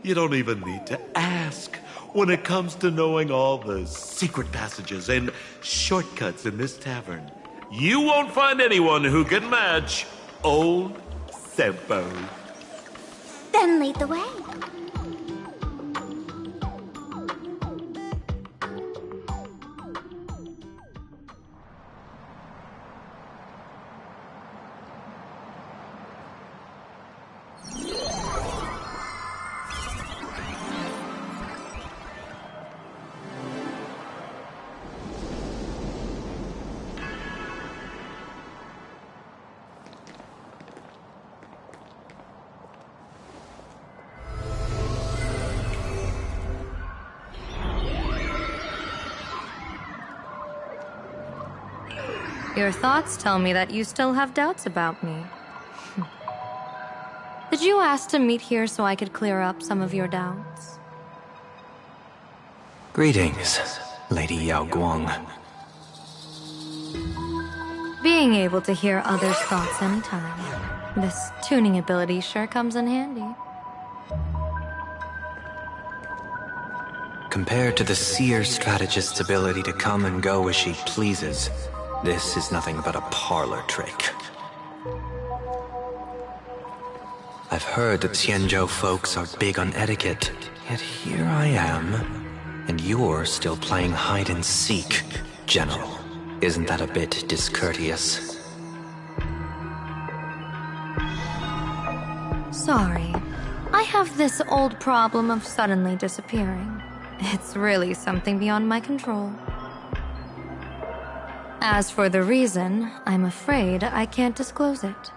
You don't even need to ask. When it comes to knowing all the secret passages and shortcuts in this tavern, you won't find anyone who can match old Sampo. Then lead the way. Your thoughts tell me that you still have doubts about me. Did you ask to meet here so I could clear up some of your doubts? Greetings, Lady Yao Guang. Being able to hear others' thoughts anytime. This tuning ability sure comes in handy. Compared to the seer strategist's ability to come and go as she pleases, this is nothing but a parlor trick. I've heard that Xianzhou folks are big on etiquette, yet here I am, and you're still playing hide and seek, General. Isn't that a bit discourteous? Sorry. I have this old problem of suddenly disappearing. It's really something beyond my control. As for the reason, I'm afraid I can't disclose it.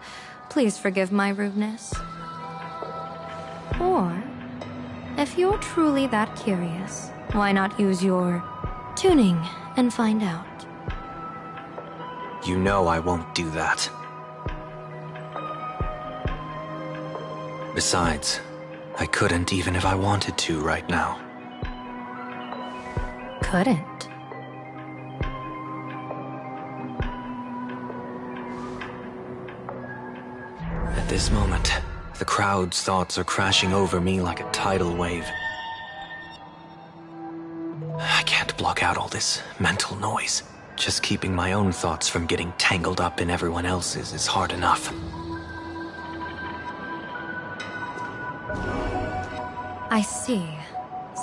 Please forgive my rudeness. Or, if you're truly that curious, why not use your tuning and find out? You know I won't do that. Besides, I couldn't even if I wanted to right now. Couldn't? At this moment, the crowd's thoughts are crashing over me like a tidal wave. I can't block out all this mental noise. Just keeping my own thoughts from getting tangled up in everyone else's is hard enough. I see.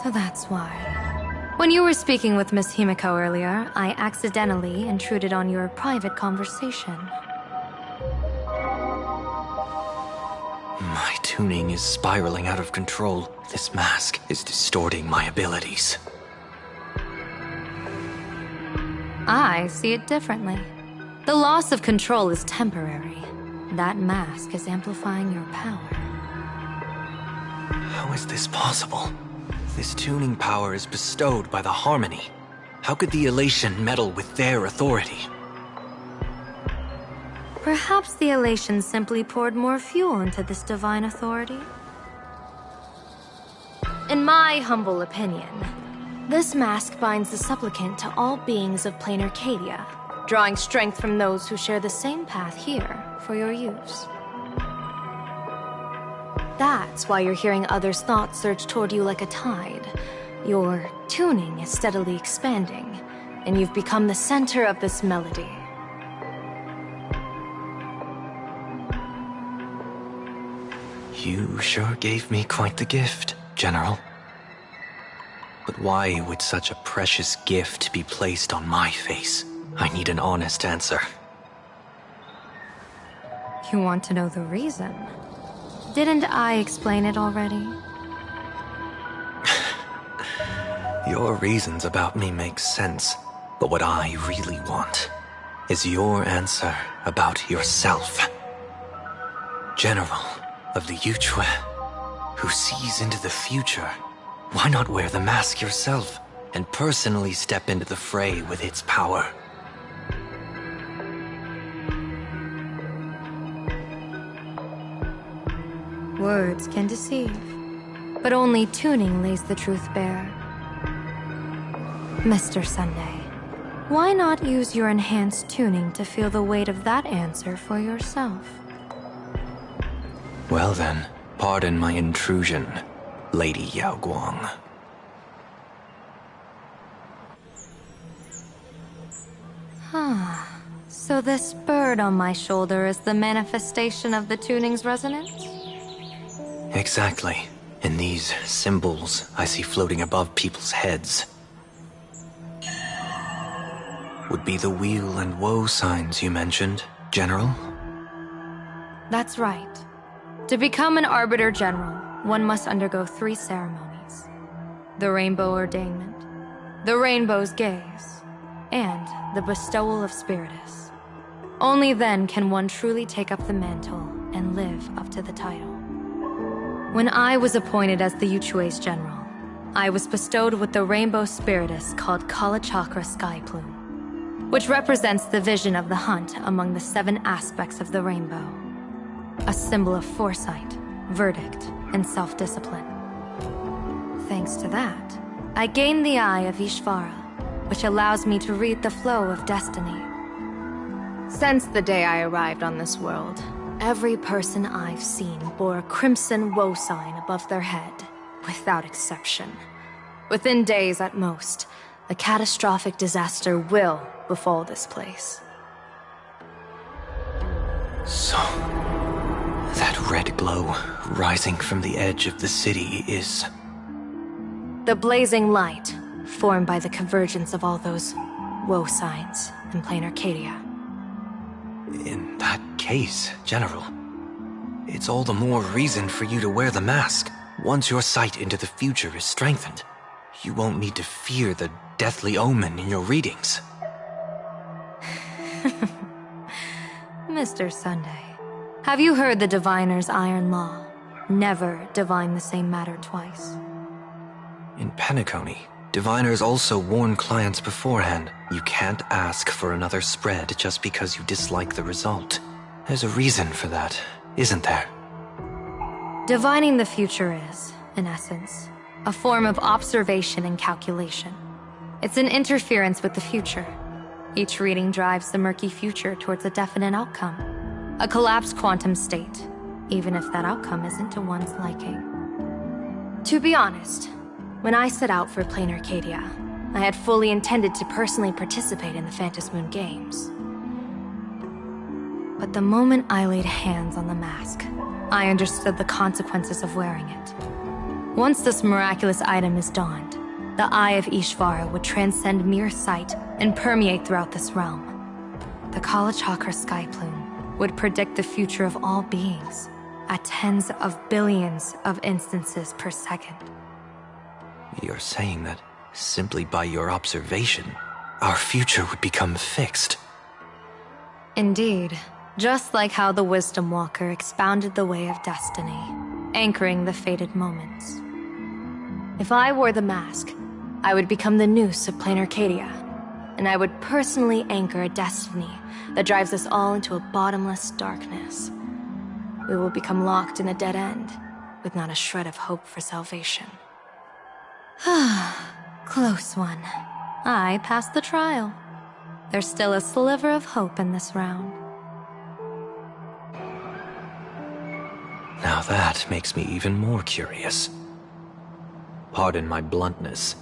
So that's why. When you were speaking with Miss Himiko earlier, I accidentally intruded on your private conversation. My two tuning is spiraling out of control. This mask is distorting my abilities. I see it differently. The loss of control is temporary. That mask is amplifying your power. How is this possible? This tuning power is bestowed by the Harmony. How could the Elation meddle with their authority? Perhaps the Elation simply poured more fuel into this divine authority? In my humble opinion, this mask binds the supplicant to all beings of Planarcadia, drawing strength from those who share the same path here for your use. That's why you're hearing others' thoughts surge toward you like a tide. Your tuning is steadily expanding, and you've become the center of this melody. You sure gave me quite the gift, General. But why would such a precious gift be placed on my face? I need an honest answer. You want to know the reason? Didn't I explain it already? Your reasons about me make sense, but what I really want is your answer about yourself. General of the Yuchue, who sees into the future. Why not wear the mask yourself and personally step into the fray with its power? Words can deceive, but only tuning lays the truth bare. Mr. Sunday, why not use your enhanced tuning to feel the weight of that answer for yourself? Well then, pardon my intrusion, Lady Yao Guang. So this bird on my shoulder is the manifestation of the tuning's resonance? Exactly. And these symbols I see floating above people's heads would be the wheel and woe signs you mentioned, General? That's right. To become an Arbiter General, one must undergo 3 ceremonies. The Rainbow Ordainment, the Rainbow's Gaze, and the Bestowal of Spiritus. Only then can one truly take up the mantle and live up to the title. When I was appointed as the Yuchue's general, I was bestowed with the Rainbow Spiritus called Kalachakra Sky Plume, which represents the vision of the hunt among the 7 aspects of the rainbow. A symbol of foresight, verdict, and self-discipline. Thanks to that, I gained the Eye of Ishvara, which allows me to read the flow of destiny. Since the day I arrived on this world, every person I've seen bore a crimson woe sign above their head, without exception. Within days at most, a catastrophic disaster will befall this place. So, that red glow rising from the edge of the city is... the blazing light, formed by the convergence of all those woe signs in Planarcadia. In that case, General, it's all the more reason for you to wear the mask. Once your sight into the future is strengthened, you won't need to fear the deathly omen in your readings. Mr. Sunday, have you heard the Diviner's iron law? Never divine the same matter twice. In Penacony, diviners also warn clients beforehand. You can't ask for another spread just because you dislike the result. There's a reason for that, isn't there? Divining the future is, in essence, a form of observation and calculation. It's an interference with the future. Each reading drives the murky future towards a definite outcome. A collapsed quantum state, even if that outcome isn't to one's liking. To be honest, when I set out for Planarcadia, I had fully intended to personally participate in the Phantom Moon Games. But the moment I laid hands on the mask, I understood the consequences of wearing it. Once this miraculous item is donned, the Eye of Ishvara would transcend mere sight and permeate throughout this realm. The Kalachakra Sky Plume would predict the future of all beings, at tens of billions of instances per second. You're saying that simply by your observation, our future would become fixed. Indeed, just like how the Wisdom Walker expounded the way of destiny, anchoring the fated moments. If I wore the mask, I would become the noose of Planarcadia, and I would personally anchor a destiny that drives us all into a bottomless darkness. We will become locked in a dead end, with not a shred of hope for salvation. Close one. I passed the trial. There's still a sliver of hope in this round. Now that makes me even more curious. Pardon my bluntness,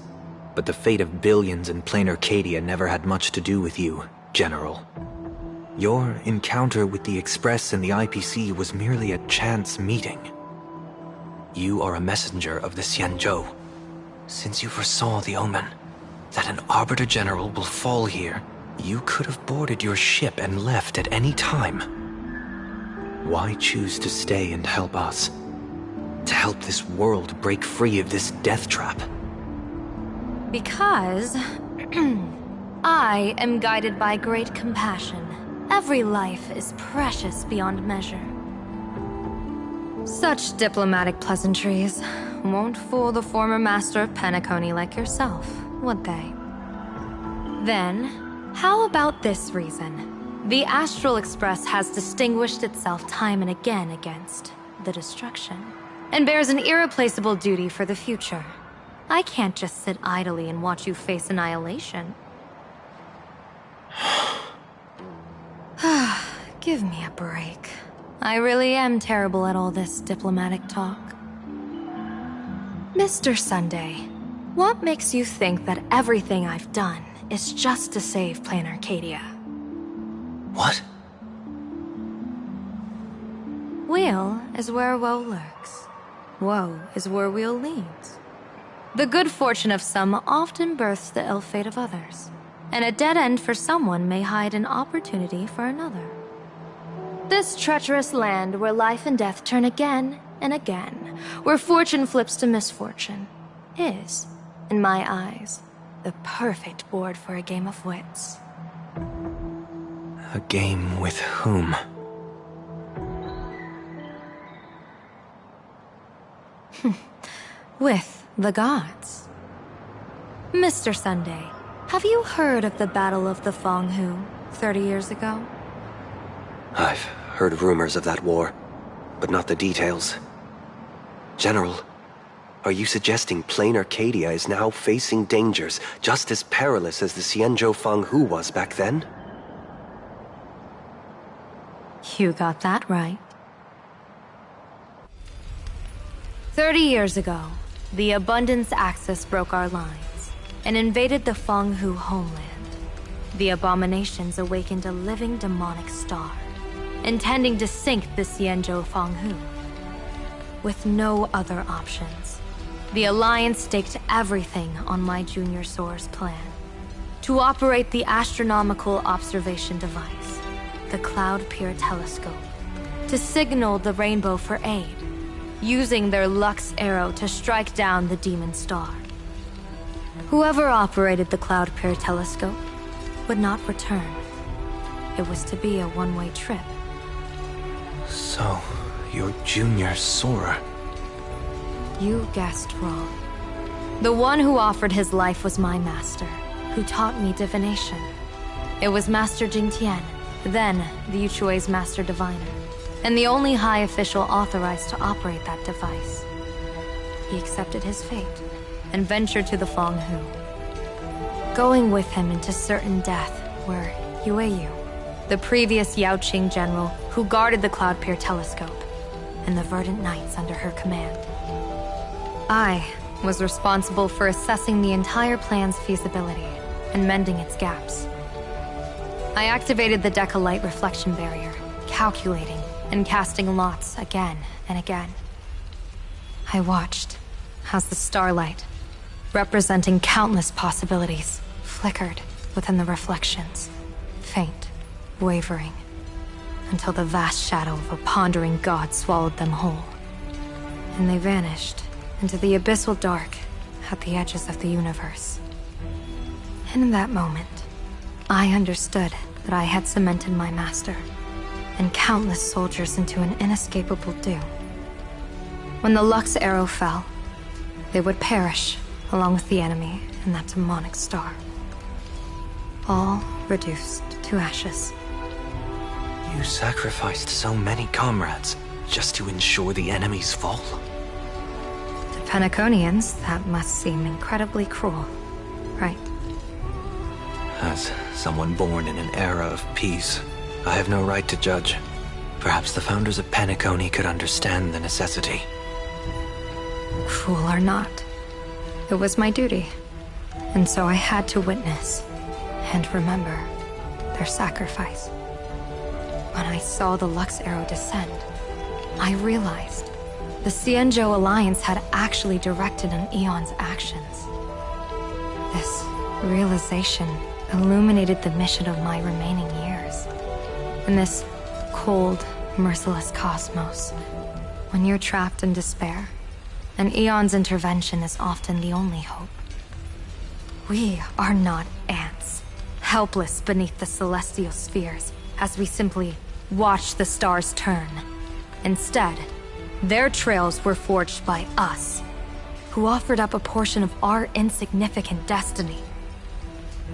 but the fate of billions in Planarcadia never had much to do with you, General. Your encounter with the Express and the IPC was merely a chance meeting. You are a messenger of the Xianzhou. Since you foresaw the omen, that an Arbiter General will fall here, you could have boarded your ship and left at any time. Why choose to stay and help us? To help this world break free of this death trap? Because I am guided by great compassion. Every life is precious beyond measure. Such diplomatic pleasantries won't fool the former master of Penacony like yourself, would they? Then, how about this reason? The Astral Express has distinguished itself time and again against the destruction, and bears an irreplaceable duty for the future. I can't just sit idly and watch you face annihilation. Give me a break. I really am terrible at all this diplomatic talk. Mr. Sunday, what makes you think that everything I've done is just to save Planarcadia? What? Weal is where woe lurks. Woe is where weal leads. The good fortune of some often births the ill fate of others, and a dead end for someone may hide an opportunity for another. This treacherous land where life and death turn again and again, where fortune flips to misfortune, is, in my eyes, the perfect board for a game of wits. A game with whom? With the gods. Mr. Sunday, have you heard of the Battle of the Fonghu 30 years ago? I've heard rumors of that war, but not the details. General, are you suggesting Planarcadia is now facing dangers just as perilous as the Xianzhou Fanghu was back then? You got that right. 30 years ago, the Abundance Axis broke our lines and invaded the Fanghu homeland. The abominations awakened a living demonic star, intending to sink the Xianzhou Fanghu. With no other options, the Alliance staked everything on my Junior Soar's plan to operate the astronomical observation device, the Cloud Peer Telescope, to signal the rainbow for aid, using their Lux arrow to strike down the demon star. Whoever operated the Cloud Peer Telescope would not return. It was to be a one-way trip. So, you're Junior Soar. You guessed wrong. The one who offered his life was my master, who taught me divination. It was Master Jingtian, then the Yuchui's Master Diviner, and the only high official authorized to operate that device. He accepted his fate and ventured to the Fanghu. Going with him into certain death were Yueyu, the previous Yaoqing general who guarded the Cloud Peer Telescope, and the Verdant Knights under her command. I was responsible for assessing the entire plan's feasibility and mending its gaps. I activated the Deca light reflection barrier, calculating and casting lots again and again. I watched as the starlight, representing countless possibilities, flickered within the reflections, faint, wavering. until the vast shadow of a pondering god swallowed them whole. And they vanished into the abyssal dark at the edges of the universe. And in that moment, I understood that I had cemented my master and countless soldiers into an inescapable doom. When the Lux arrow fell, they would perish along with the enemy and that demonic star. All reduced to ashes. You sacrificed so many comrades just to ensure the enemy's fall? To Penaconians, that must seem incredibly cruel, right? As someone born in an era of peace, I have no right to judge. Perhaps the founders of Penacony could understand the necessity. Cruel or not, it was my duty. And so I had to witness and remember their sacrifice. When I saw the Lux arrow descend, I realized the Xianzhou Alliance had actually directed an Aeon's actions. This realization illuminated the mission of my remaining years. In this cold, merciless cosmos, when you're trapped in despair, an Aeon's intervention is often the only hope. We are not ants, helpless beneath the celestial spheres as we simply watch the stars turn. Instead, their trails were forged by us, who offered up a portion of our insignificant destiny.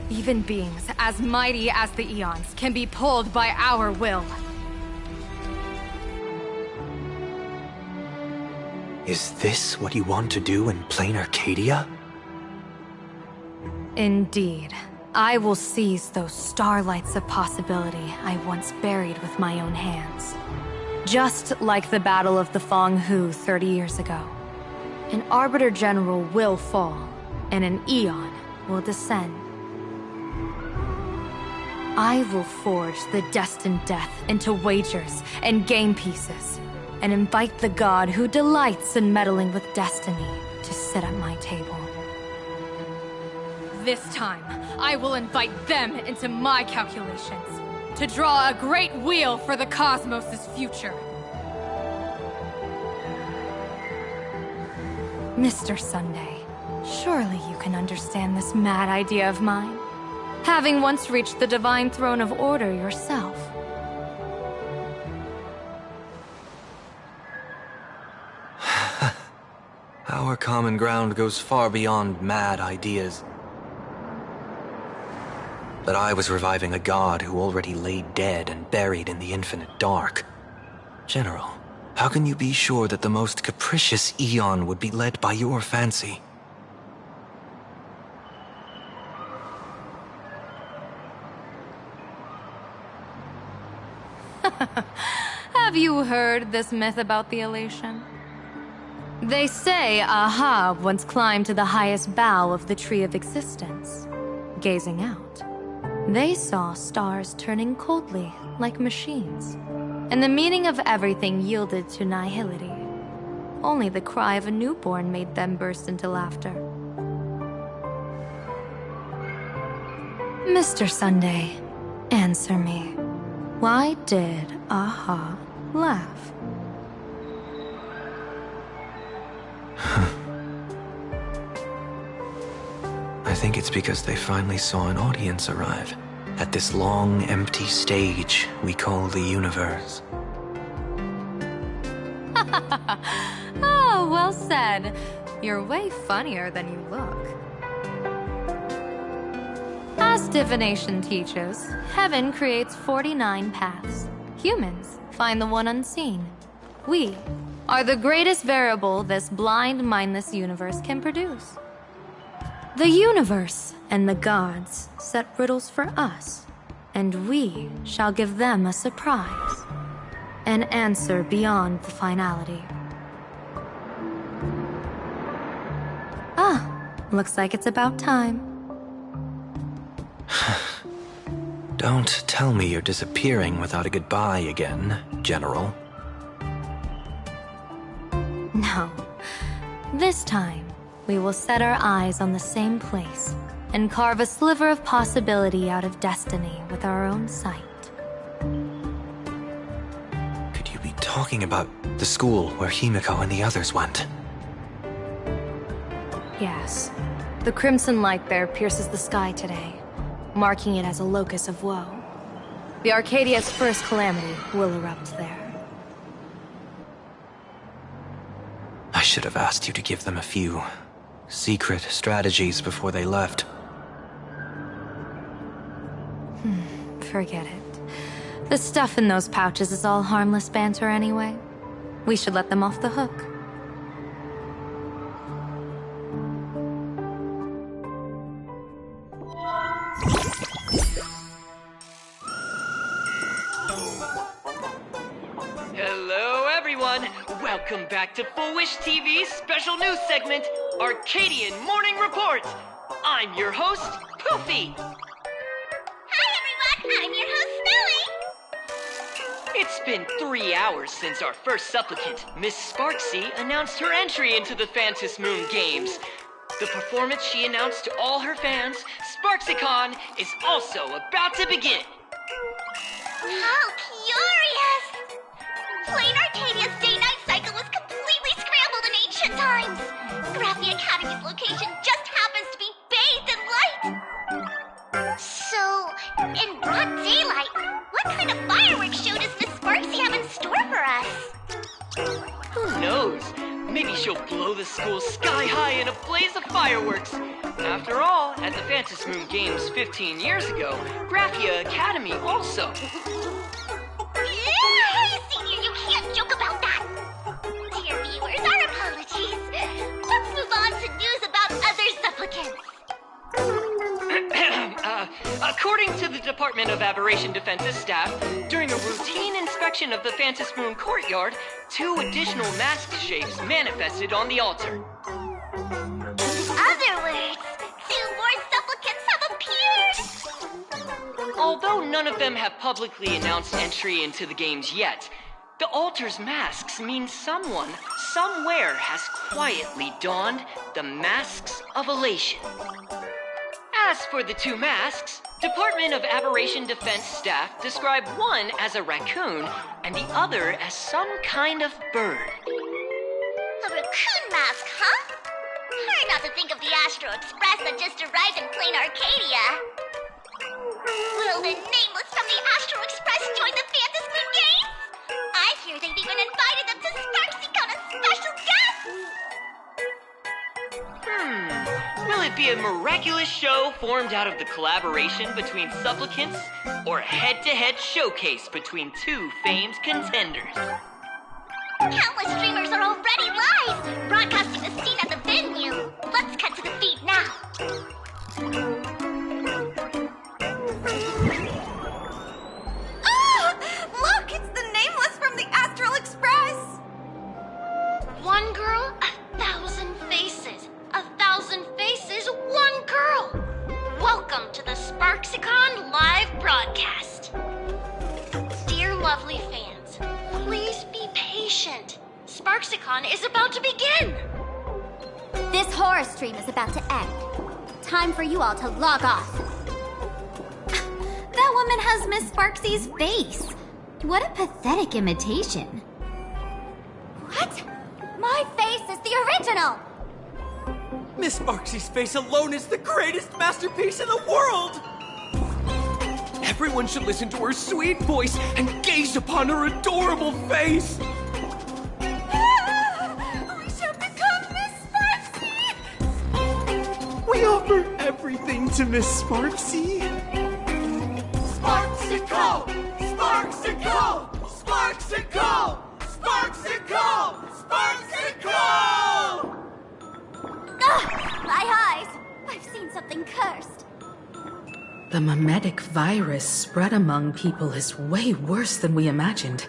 Even beings as mighty as the Aeons can be pulled by our will. Is this what you want to do in Planarcadia? Indeed. I will seize those starlights of possibility I once buried with my own hands. Just like the Battle of the Fong Hu 30 years ago. An Arbiter General will fall, and an Aeon will descend. I will forge the destined death into wagers and game pieces, and invite the god who delights in meddling with destiny to sit at my table. This time, I will invite them into my calculations, to draw a great wheel for the cosmos' future. Mr. Sunday, surely you can understand this mad idea of mine, having once reached the divine throne of order yourself. Our common ground goes far beyond mad ideas. But I was reviving a god who already lay dead and buried in the infinite dark. General, how can you be sure that the most capricious Aeon would be led by your fancy? Have you heard this myth about the elation? They say Ahab once climbed to the highest bough of the Tree of Existence. Gazing out, they saw stars turning coldly like machines, and the meaning of everything yielded to nihility. Only the cry of a newborn made them burst into laughter. Mr. Sunday, answer me. Why did Aha laugh? I think it's because they finally saw an audience arrive at this long, empty stage we call the universe. Oh, well said. You're way funnier than you look. As divination teaches, heaven creates 49 paths. Humans find the one unseen. We are the greatest variable this blind, mindless universe can produce. The universe and the gods set riddles for us, and we shall give them a surprise. An answer beyond the finality. Ah, looks like it's about time. Don't tell me you're disappearing without a goodbye again, General. No. This time, we will set our eyes on the same place and carve a sliver of possibility out of destiny with our own sight. talking about the school where Himiko and the others went. Yes. The crimson light there pierces the sky today, marking it as a locus of woe. The Arcadia's first calamity will erupt there. I should have asked you to give them a few secret strategies before they left. Forget it. The stuff in those pouches is all harmless banter anyway. We should let them off the hook. Hello, everyone. Welcome back to Full Wish TV's special news segment, Arcadian Morning Report. I'm your host, Poofy. I'm your host, Smelly! It's been 3 hours since our first supplicant, Miss Sparksy, announced her entry into the Phantom Moon Games. The performance she announced to all her fans, SparksyCon, is also about to begin. How curious! Planarcadia's day-night cycle was completely scrambled in ancient times. Graphia Academy's location just happens to be bathed in light. So, in broad daylight, what kind of fireworks show does Miss Sparksy have in store for us? Who knows? Maybe she'll blow the school sky high in a blaze of fireworks. After all, at the Phantom Moon Games 15 years ago, Graphia Academy also. Hey, Senior, you can't joke about that! Dear viewers, our apologies. Let's move on to news about other supplicants. According to the Department of Aberration Defense's staff, during a routine inspection of the Phantom Moon courtyard, 2 additional mask shapes manifested on the altar. In other words, 2 more supplicants have appeared! Although none of them have publicly announced entry into the games yet, the altar's masks mean someone, somewhere, has quietly donned the masks of elation. As for the 2 masks, Department of Aberration Defense staff describe one as a raccoon and the other as some kind of bird. A raccoon mask, huh? Hard not to think of the Astro Express that just arrived in Planarcadia. Will the nameless from the Astro Express join the Phantom Moon Games? I hear they've even invited them to SparksyCon as special guests! Will it be a miraculous show formed out of the collaboration between supplicants, or a head-to-head showcase between 2 famed contenders? Countless streamers are already live, broadcasting the scene at the venue. Let's cut to the feed now. Ah! Look, it's the nameless from the Astral Express! One girl, 1,000 faces. 1,000 faces, one girl. Welcome to the SparksyCon live broadcast. Dear lovely fans, please be patient. SparksyCon is about to begin. This horror stream is about to end. Time for you all to log off. That woman has Miss Sparksy's face. What a pathetic imitation. What? My face is the original! Miss Sparksy's face alone is the greatest masterpiece in the world! Everyone should listen to her sweet voice and gaze upon her adorable face! We shall become Miss Sparksy! We offer everything to Miss Sparksy. Sparksycle! Sparksycle! Sparksycle! Sparksycle! Sparksycle! My eyes! I've seen something cursed. The mimetic virus spread among people is way worse than we imagined.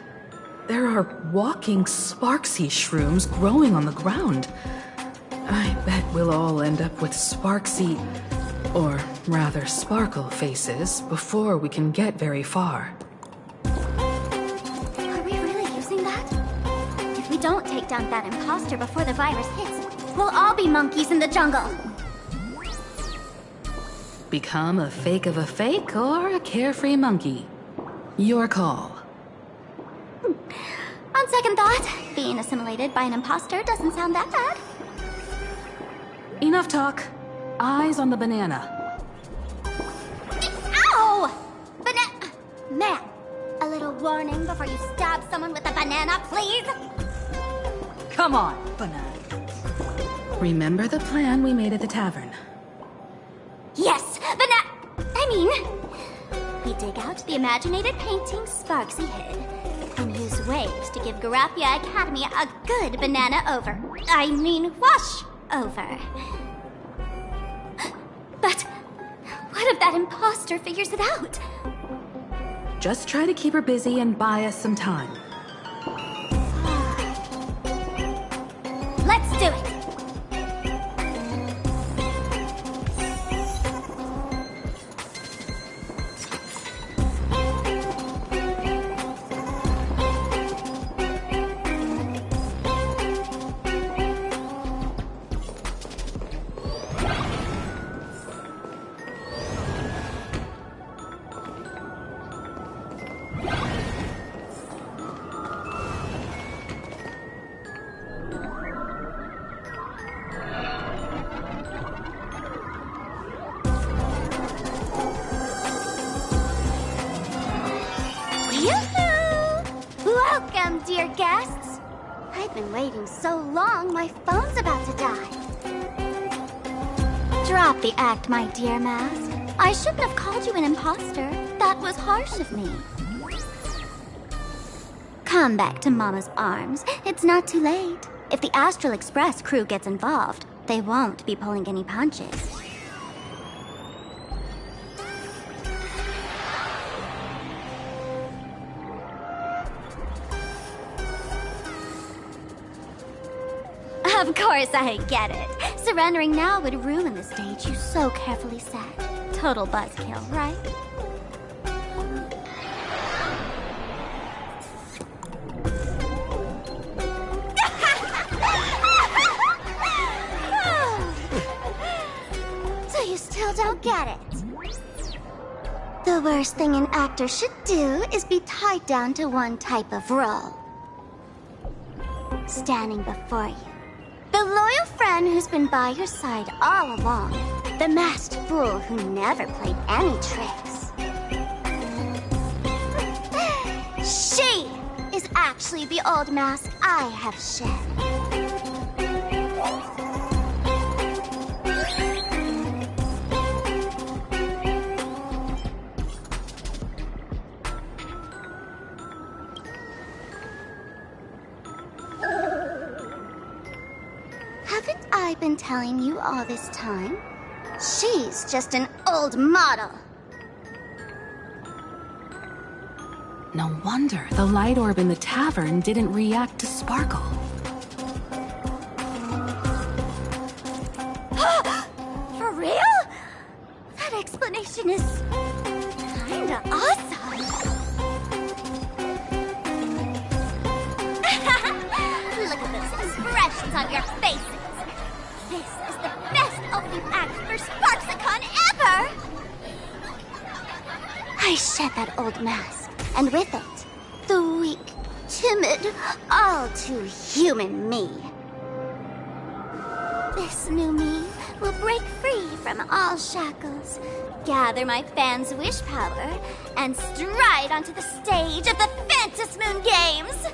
There are walking Sparksy shrooms growing on the ground. I bet we'll all end up with Sparksy, or rather Sparkle faces before we can get very far. Are we really using that? If we don't take down that imposter before the virus hits, we'll all be monkeys in the jungle. Become a fake of a fake or a carefree monkey. Your call. On second thought, being assimilated by an imposter doesn't sound that bad. Enough talk. Eyes on the banana. Ow! Ma'am, a little warning before you stab someone with a banana, please? Come on, banana. Remember the plan we made at the tavern? Yes, we dig out the imaginated painting Sparksy hid, and use waves to give Garapia Academy a good banana wash over. But what if that imposter figures it out? Just try to keep her busy and buy us some time. Let's do it! Welcome, dear guests. I've been waiting so long, my phone's about to die. Drop the act, my dear Mask. I shouldn't have called you an imposter. That was harsh of me. Come back to Mama's arms. It's not too late. If the Astral Express crew gets involved, they won't be pulling any punches. Of course I get it. Surrendering now would ruin the stage you so carefully set. Total buzzkill, right? So you still don't get it? The worst thing an actor should do is be tied down to one type of role. Standing before you, the loyal friend who's been by your side all along. The masked fool who never played any tricks. She is actually the old mask I have shed. Haven't I been telling you all this time? She's just an old model. No wonder the light orb in the tavern didn't react to Sparkle. For real? That explanation is kinda awesome. Look at those expressions on your faces. This is the best opening act for Sparksicon ever! I shed that old mask, and with it, the weak, timid, all too human me. This new me will break free from all shackles, gather my fans' wish power, and stride onto the stage of the Phantasmoon Games!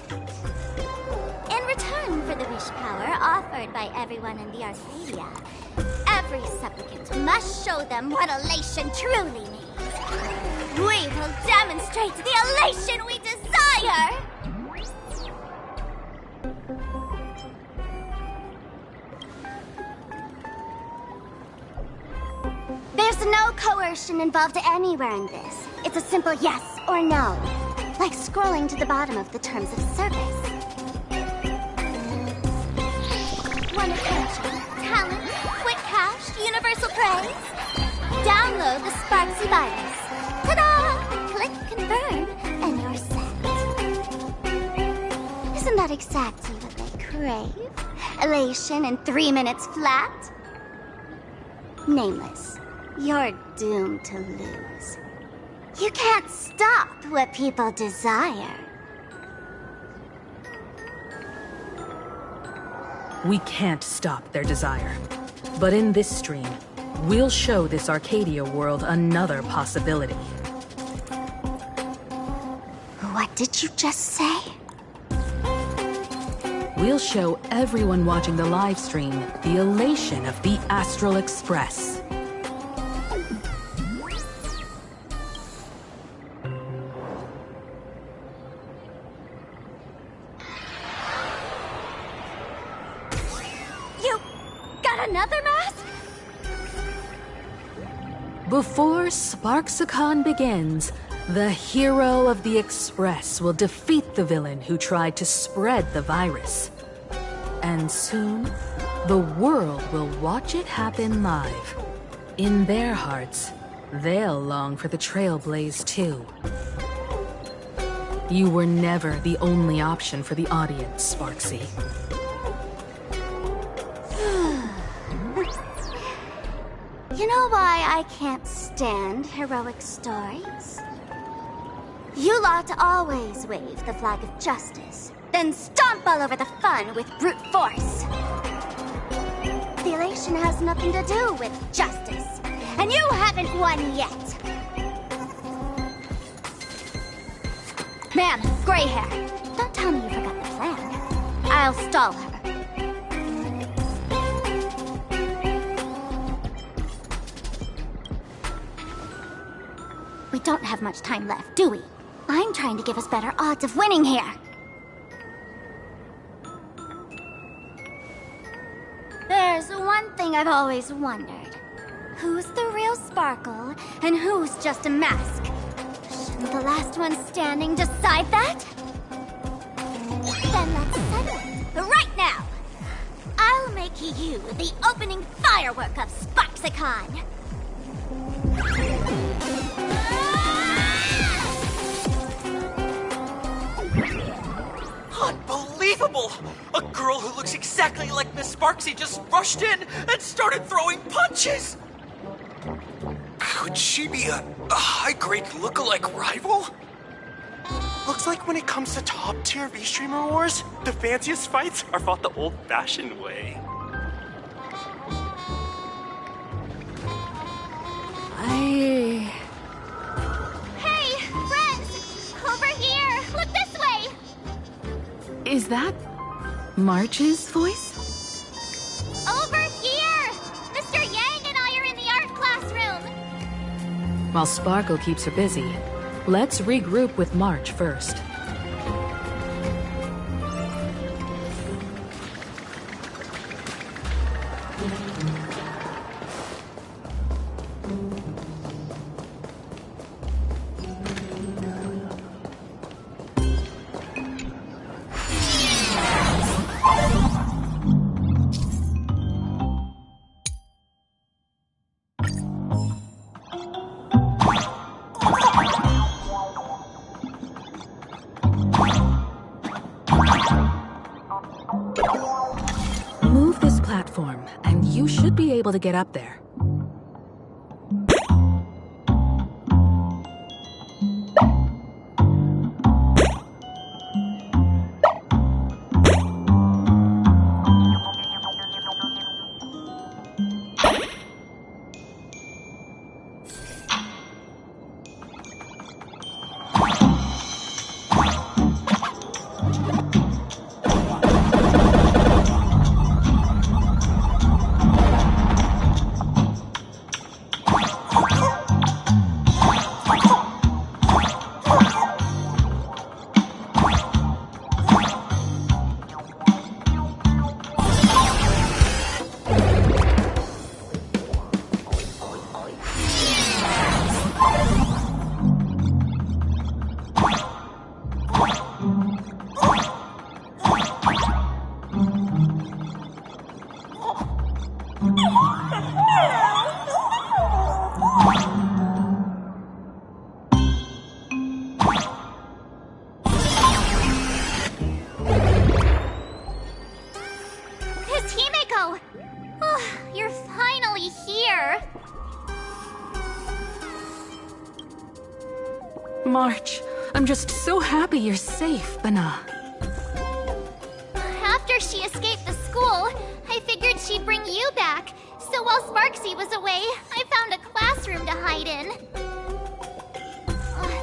In return for the wish power offered by everyone in the Arcadia, every supplicant must show them what elation truly means. We will demonstrate the elation we desire! There's no coercion involved anywhere in this. It's a simple yes or no, like scrolling to the bottom of the terms of service. Want attention, talent, quick cash, universal praise? Download the Sparksy virus. Ta-da! Click confirm, and you're set. Isn't that exactly what they crave? Elation in 3 minutes flat? Nameless, you're doomed to lose. You can't stop what people desire. We can't stop their desire. But in this stream, we'll show this Arcadia world another possibility. What did you just say? We'll show everyone watching the live stream the elation of the Astral Express. You got another mask? Before Sparksicon begins, the hero of the Express will defeat the villain who tried to spread the virus. And soon, the world will watch it happen live. In their hearts, they'll long for the Trailblaze too. You were never the only option for the audience, Sparksy. You know why I can't stand heroic stories? You lot always wave the flag of justice, then stomp all over the fun with brute force. The elation has nothing to do with justice, and you haven't won yet. Ma'am, gray hair, don't tell me you forgot the plan. I'll stall her. We don't have much time left, do we? I'm trying to give us better odds of winning here. There's one thing I've always wondered. Who's the real Sparkle, and who's just a mask? Shouldn't the last one standing decide that? Then let's settle it, right now! I'll make you the opening firework of Sparksicon! Unbelievable! A girl who looks exactly like Miss Sparksy just rushed in and started throwing punches! Could she be a high-grade lookalike rival? Looks like when it comes to top-tier V-Streamer wars, the fanciest fights are fought the old-fashioned way. Hey, friends! Over here! Look this way! Is that March's voice? Over here! Mr. Yang and I are in the art classroom! While Sparkle keeps her busy, let's regroup with March first. Move this platform, and you should be able to get up there. March, I'm just so happy you're safe, Bana. After she escaped the school, school. I figured she'd bring you back. So while Sparksy was away, I found a classroom to hide in.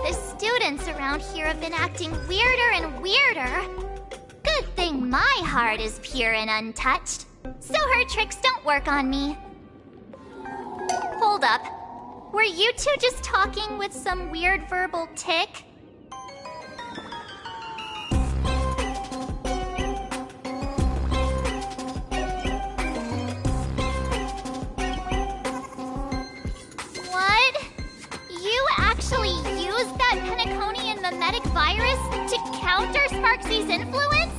The students around here have been acting weirder and weirder. Good thing my heart is pure and untouched, so her tricks don't work on me. Hold up. Were you two just talking with some weird verbal tick? What? You actually used that Penaconian mimetic virus to counter Sparksy's influence?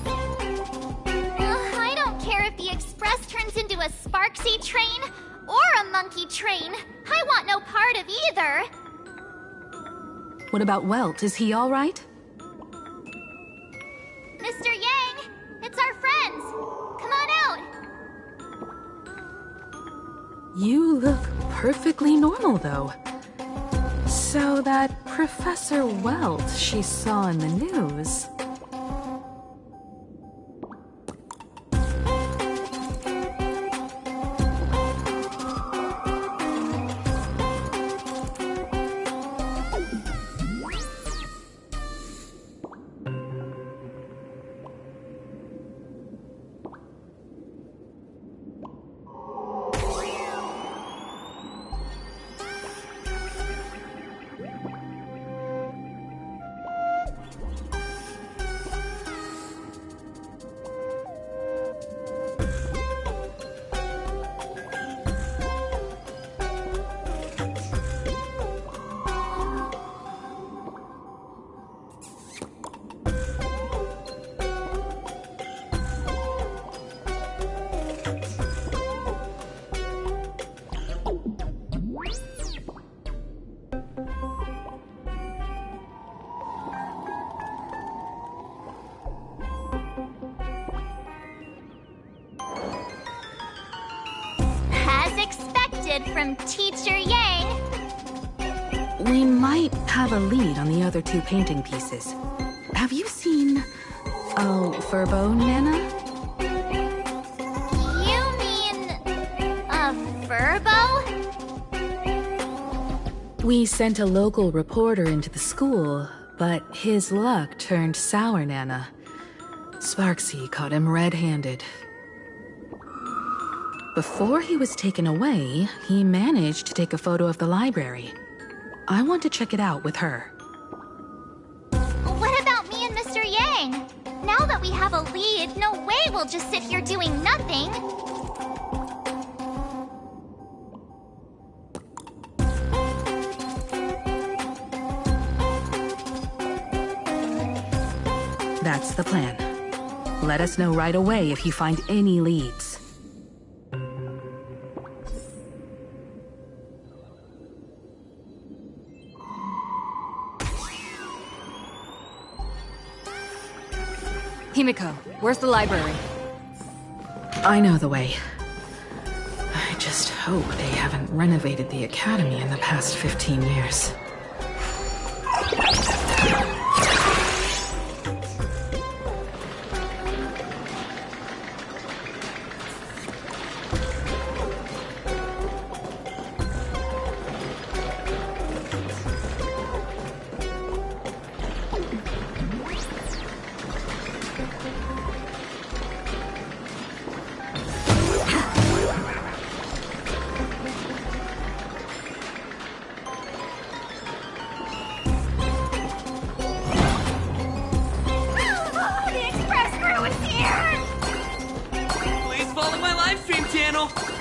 I don't care if the Express turns into a Sparksy train or a monkey train. I want no part of either. What about Welt? Is he all right? Mr. Yang, it's our friends. Come on out. You look perfectly normal, though. So that Professor Welt she saw in the news... From Teacher Yang. We might have a lead on the other two painting pieces. Have you seen... Furbo, Nana? You mean... a Furbo? We sent a local reporter into the school, but his luck turned sour, Nana. Sparksy caught him red-handed. Before he was taken away, he managed to take a photo of the library. I want to check it out with her. What about me and Mr. Yang? Now that we have a lead, no way we'll just sit here doing nothing. That's the plan. Let us know right away if you find any leads. Himiko, where's the library? I know the way. I just hope they haven't renovated the academy in the past 15 years.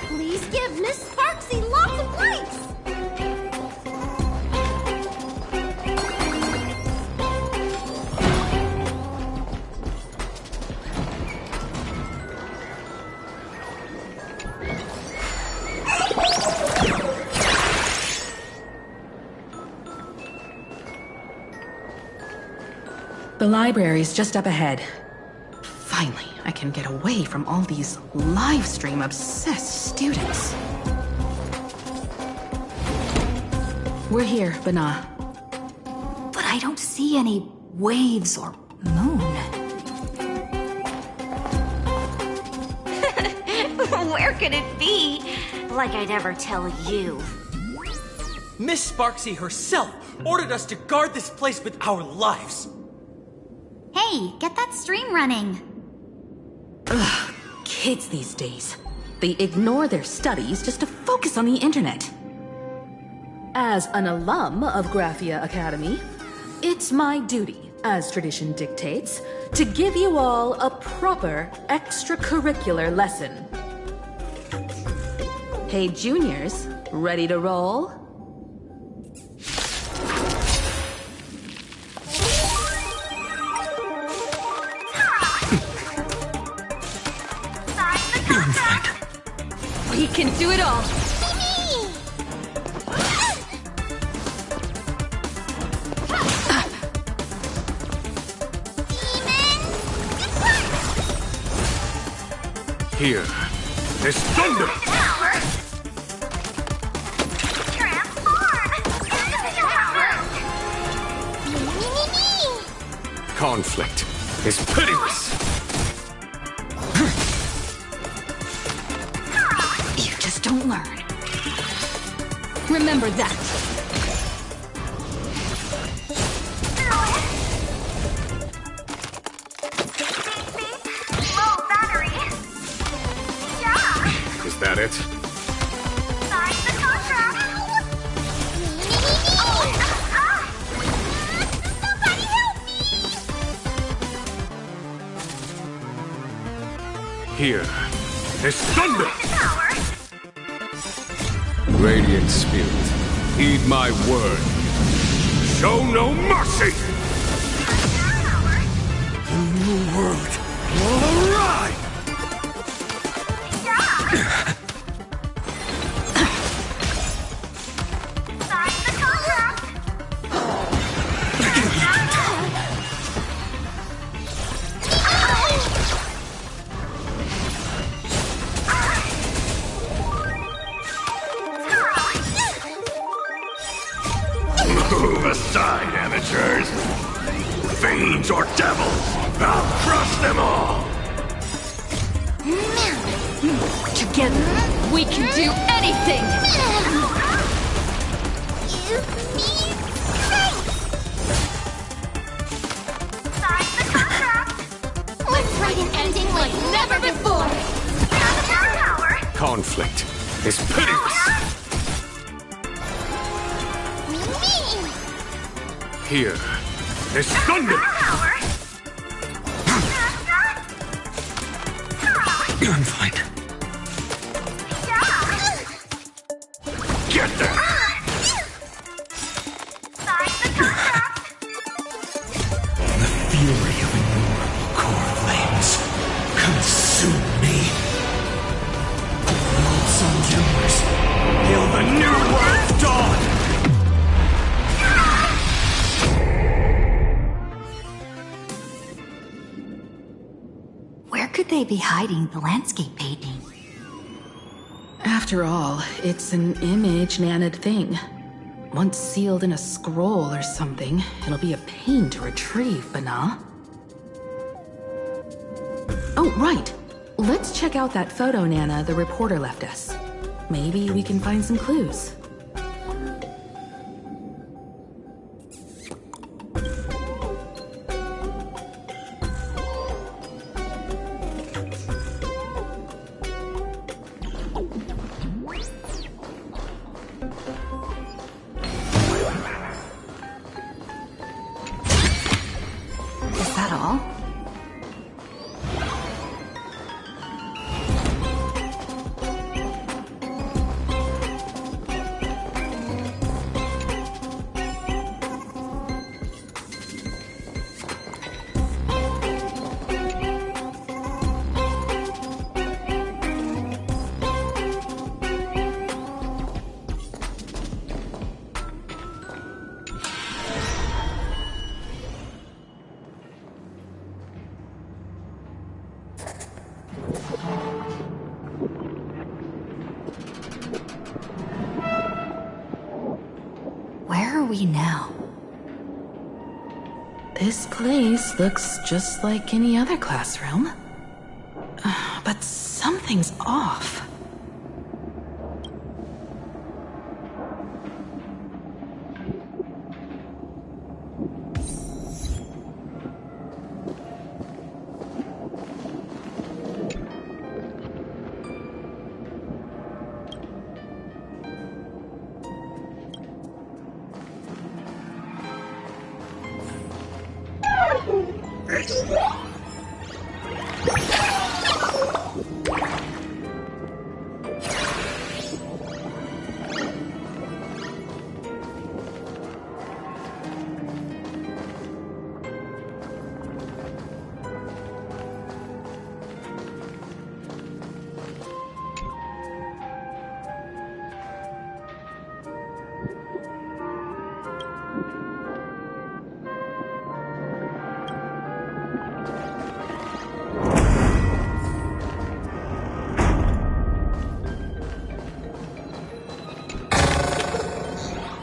Please give Miss Sparksy lots of likes! The library's just up ahead. Finally, I can get away from all these live-stream-obsessed students. We're here, Bana. But I don't see any waves or moon. Where could it be? Like I'd ever tell you. Miss Sparksy herself ordered us to guard this place with our lives. Hey, get that stream running. Ugh, kids these days. They ignore their studies just to focus on the internet. As an alum of Graphia Academy, it's my duty, as tradition dictates, to give you all a proper extracurricular lesson. Hey, juniors, ready to roll? We can do it all. Here is thunder! Conflict is pitiless! You just don't learn. Remember that. Is that it? Here is thunder! Radiant Spirit, heed my word. Show no mercy! The new world will arrive! Move aside, amateurs! Fiends or devils, I'll crush them all! Together, we can do anything! Let's write an ending like never before! Conflict is pitiless! Here is thunder! Gunfight! Get there! The fury of innumerable core flames consume me. Worlds and universe, hail the new world's dawn! Where could they be hiding the landscape painting? After all, it's an image Nana'd thing. Once sealed in a scroll or something, it'll be a pain to retrieve, Bana. Oh, right. Let's check out that photo Nana the reporter left us. Maybe we can find some clues. Is that all? Where are we now? This place looks just like any other classroom. But something's off.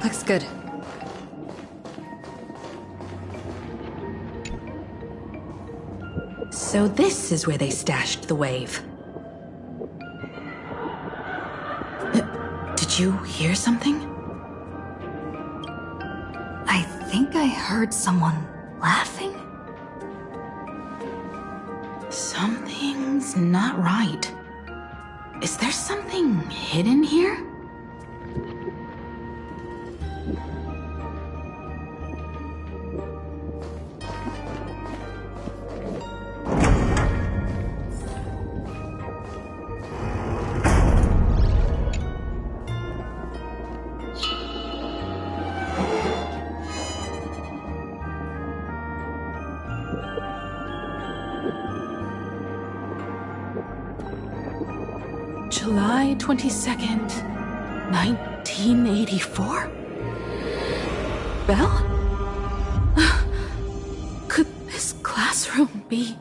Looks good. So this is where they stashed the wave. Did you hear something? I think I heard someone laughing. Something's not right. Is there something hidden here? July 22nd, 1984? Belle? Could this classroom be...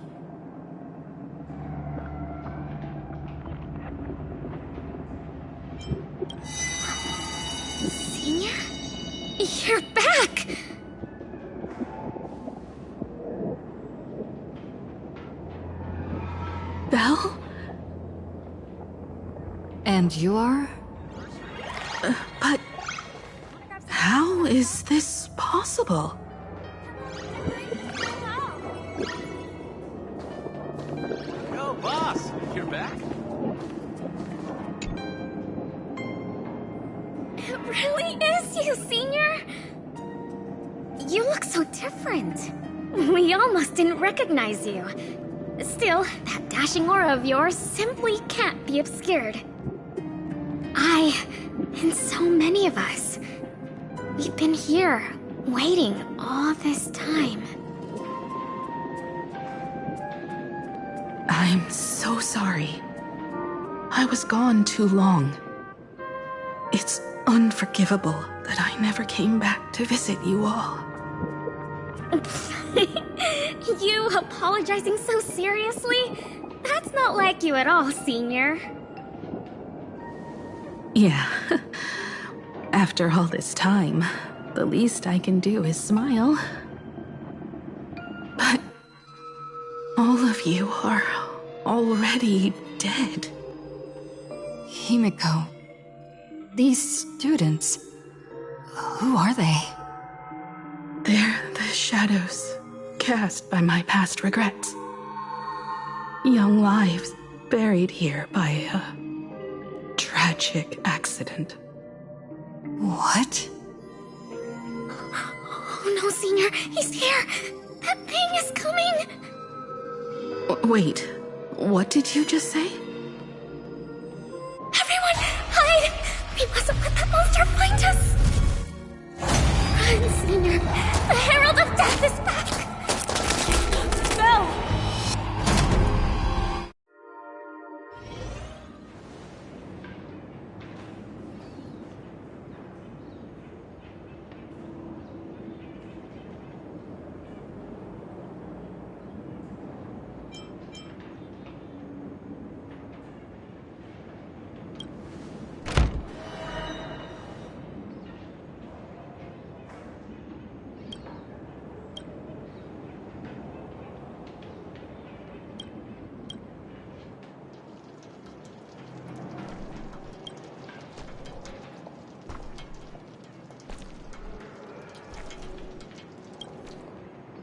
Senior? You're back! Belle? And you are? But... how is this possible? Yo, boss! You're back? It really is you, Senior! You look so different. We almost didn't recognize you. Still, that dashing aura of yours simply can't be obscured. And so many of us, we've been here, waiting all this time. I'm so sorry. I was gone too long. It's unforgivable that I never came back to visit you all. You apologizing so seriously? That's not like you at all, Senior. Yeah. After all this time, the least I can do is smile. But all of you are already dead. Himiko, these students, who are they? They're the shadows cast by my past regrets. Young lives buried here by a tragic accident. What? Oh no, Senior, he's here! That thing is coming! Wait, what did you just say? Everyone, hide! We mustn't let that monster find us! Run, Senior! The Herald of Death is back! Belle!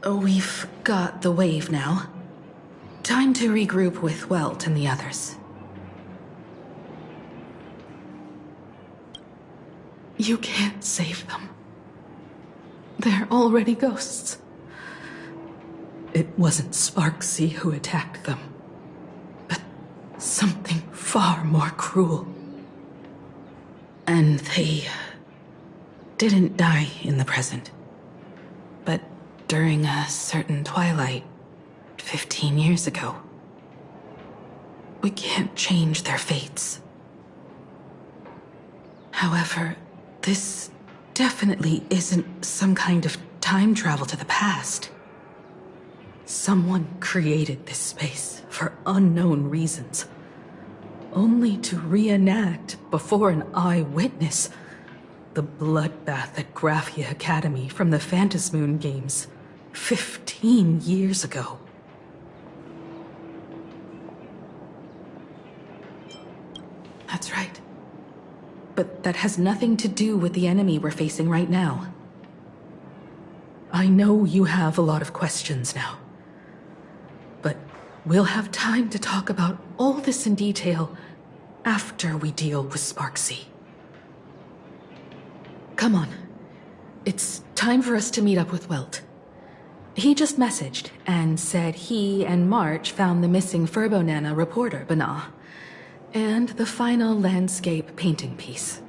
We've got the wave now. Time to regroup with Welt and the others. You can't save them. They're already ghosts. It wasn't Sparksy who attacked them, but something far more cruel. And they didn't die in the present, but during a certain twilight 15 years ago. We can't change their fates. However, this definitely isn't some kind of time travel to the past. Someone created this space for unknown reasons, only to reenact before an eyewitness the bloodbath at Graphia Academy from the Phantasmoon games 15 years ago. That's right. But that has nothing to do with the enemy we're facing right now. I know you have a lot of questions now, but we'll have time to talk about all this in detail after we deal with Sparksy. Come on. It's time for us to meet up with Welt. He just messaged and said he and March found the missing Furbonana reporter, Bana, and the final landscape painting piece.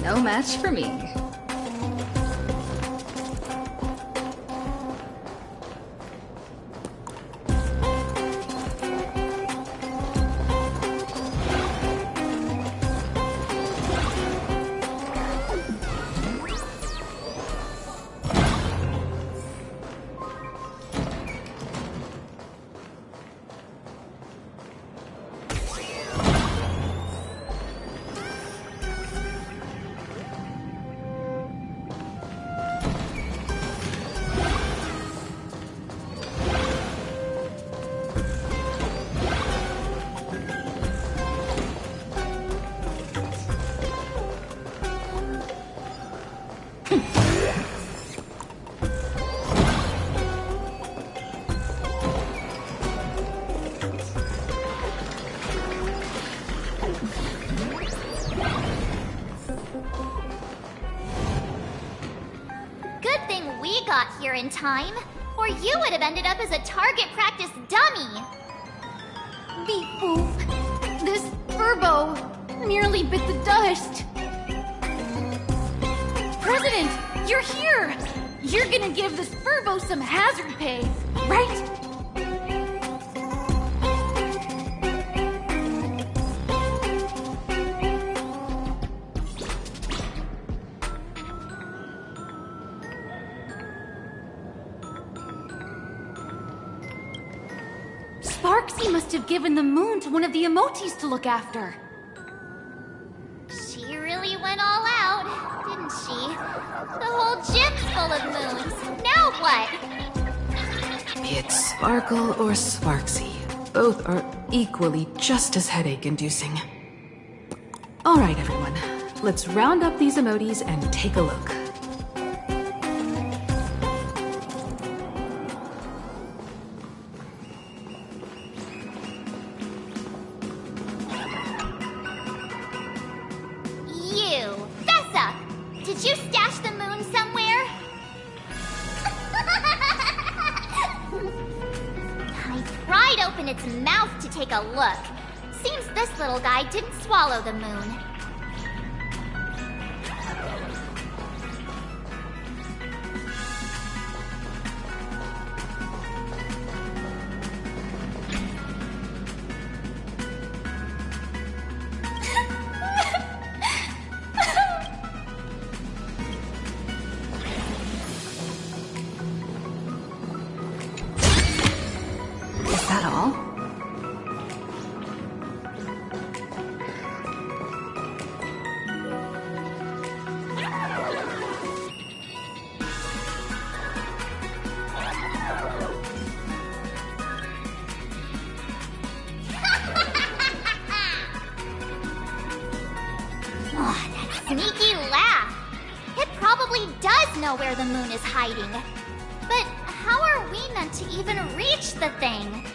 No match for me. Good thing we got here in time, or you would have ended up as a target practice dummy. Beep boop. This Furbo nearly bit the dust. President, you're here! You're gonna give this Furbo some hazard pay, right? Sparksy must have given the moon to one of the emotes to look after. She really went all out, didn't she? The whole gym's full of moons. Now what? Be it Sparkle or Sparksy, both are equally just as headache-inducing. Alright, everyone. Let's round up these emotes and take a look. You, Fessa! Did you stash the moon somewhere? I pried open its mouth to take a look. Seems this little guy didn't swallow the moon. Is that all? Oh, that sneaky laugh. It probably does know where the moon is hiding. But how are we meant to even reach the thing?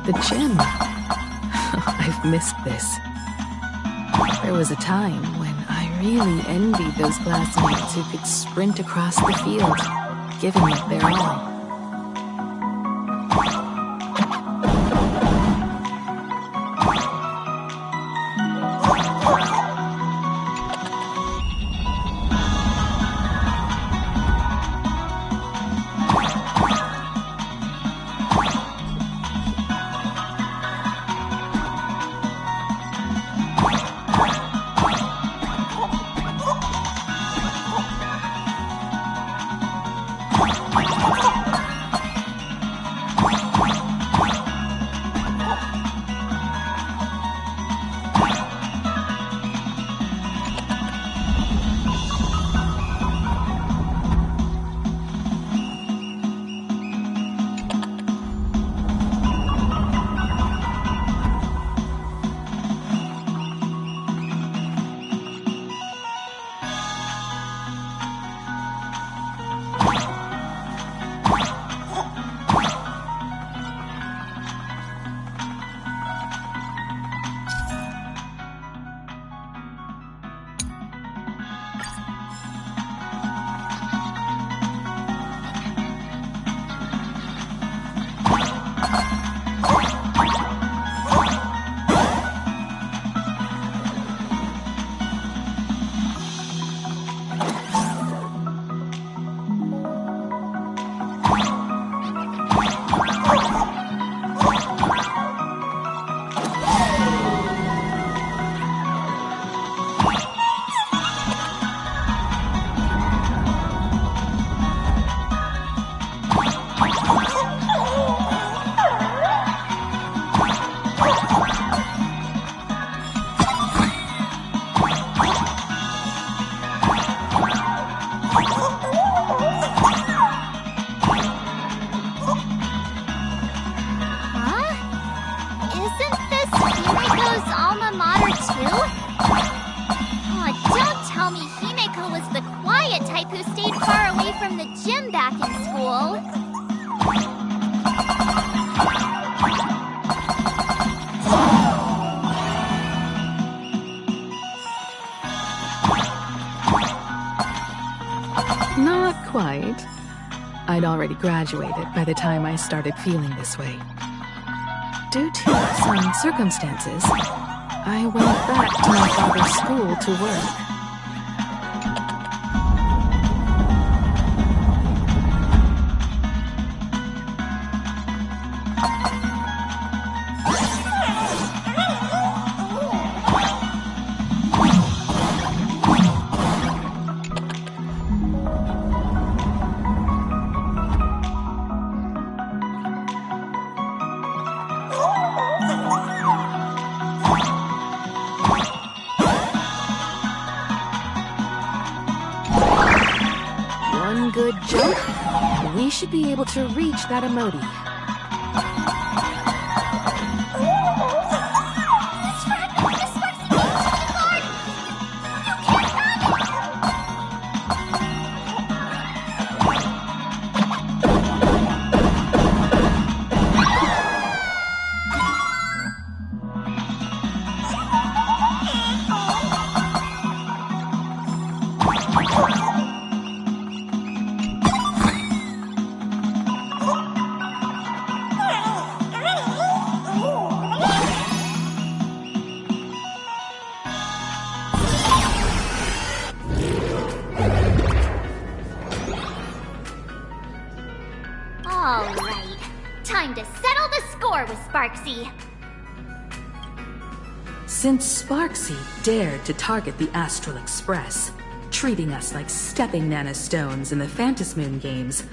The gym. I've missed this. There was a time when I really envied those classmates who could sprint across the field, giving it their all. Not quite. I'd already graduated by the time I started feeling this way. Due to some circumstances, I went back to my father's school to work. Good jump, we should be able to reach that emoji. Since Sparksy dared to target the Astral Express, treating us like stepping nanostones in the Phantasmoon games,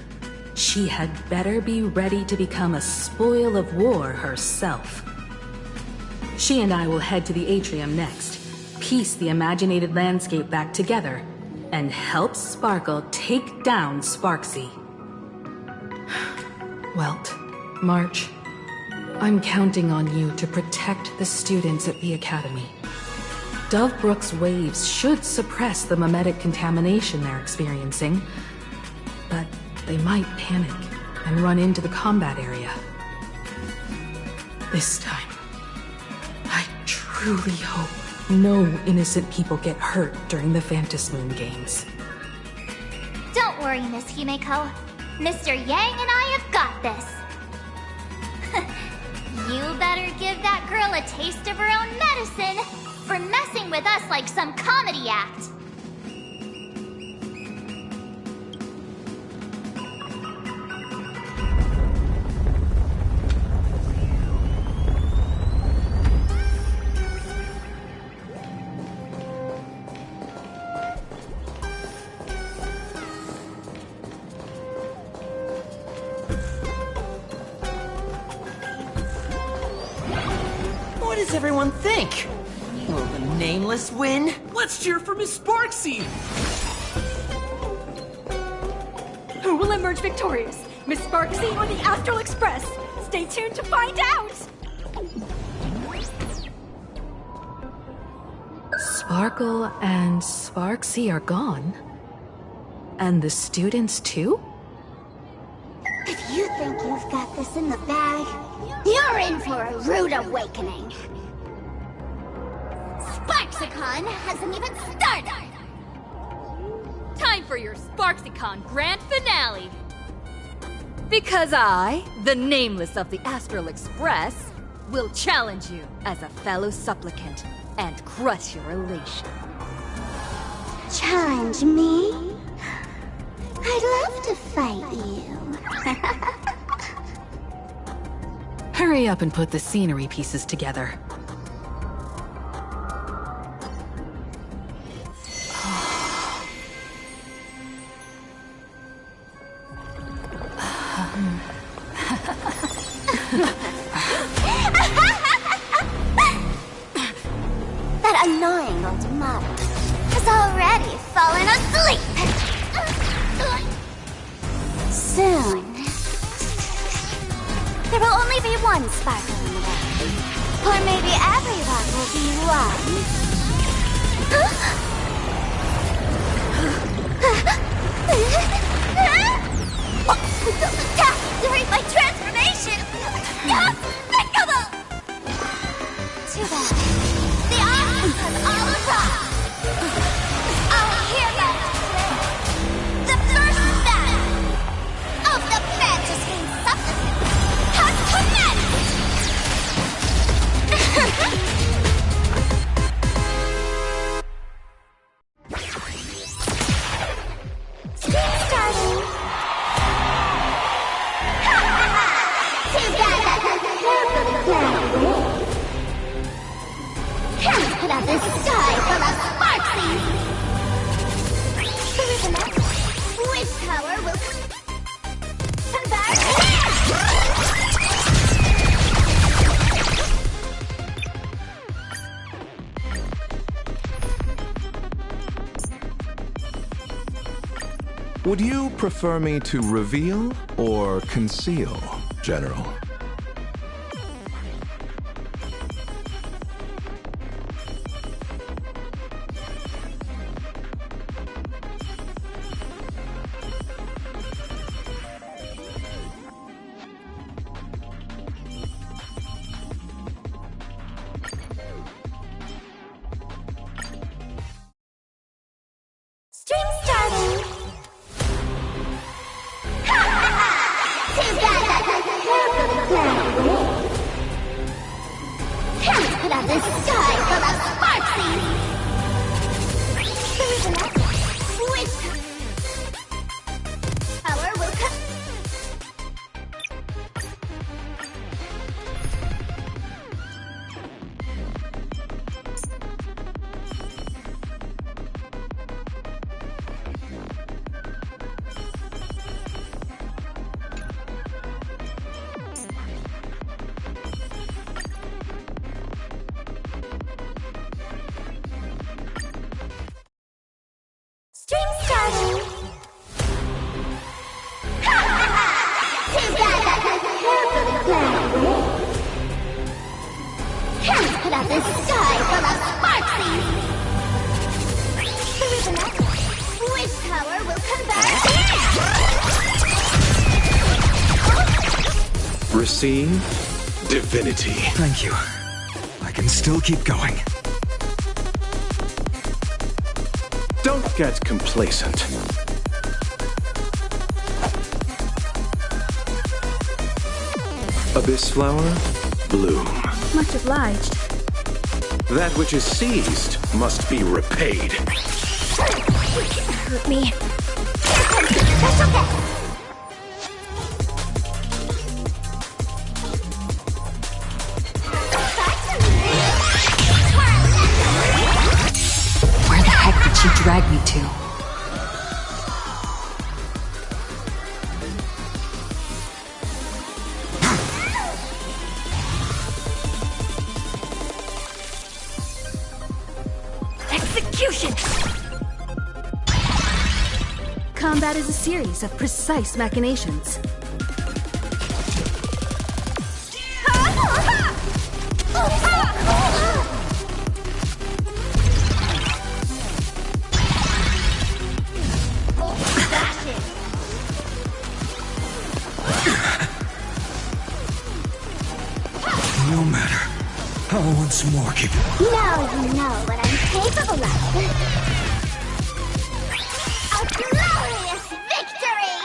she had better be ready to become a spoil of war herself. She and I will head to the atrium next, piece the imaginated landscape back together, and help Sparkle take down Sparksy. Welt, March, I'm counting on you to protect the students at the Academy. Dovebrook's waves should suppress the mimetic contamination they're experiencing, but they might panic and run into the combat area. This time, I truly hope no innocent people get hurt during the Phantom Moon Games. Don't worry, Miss Himeko. Mr. Yang and I have got this. You better give that girl a taste of her own medicine for messing with us like some comedy act. What does everyone think? Will the Nameless win? Let's cheer for Miss Sparksy! Who will emerge victorious? Miss Sparksy or the Astral Express? Stay tuned to find out! Sparkle and Sparksy are gone. And the students too? If you think you've got this in the bag, you're in for a rude awakening. Sparksicon hasn't even started! Time for your Sparksicon grand finale! Because I, the Nameless of the Astral Express, will challenge you as a fellow supplicant and crush your elation. Challenge me? I'd love to fight you. Hurry up and put the scenery pieces together. That annoying old model has already fallen asleep. Soon, there will only be one sparkle in the world. Or maybe everyone will be one. Attack during my transformation! Despicable! Too bad. The arms have all arrived. Our hero today, the first battle of the Fantasy Supplement has commenced! Steam starting! Too bad that doesn't carefully plan away. Can't put out this sky full of sparksies! Through the next wish power will convert here! Would you prefer me to reveal or conceal, General? Stream starting! Too bad that doesn't carefully plan away. Can't put out this sky full of sparksies! Through the next wish power will come. Stream starting! Too bad that doesn't carefully plan away. Can't put out this sky full of sparksies! Through the next wish power will convert here! Receive divinity. Thank you. I can still keep going. Don't get complacent. Abyss flower, bloom. Much obliged. That which is seized must be repaid. You can't hurt me. That's okay. Where the heck did she drag me to? Execution! Combat is a series of precise machinations. No matter how I once more keep... Now you know what I'm capable of. A glorious victory!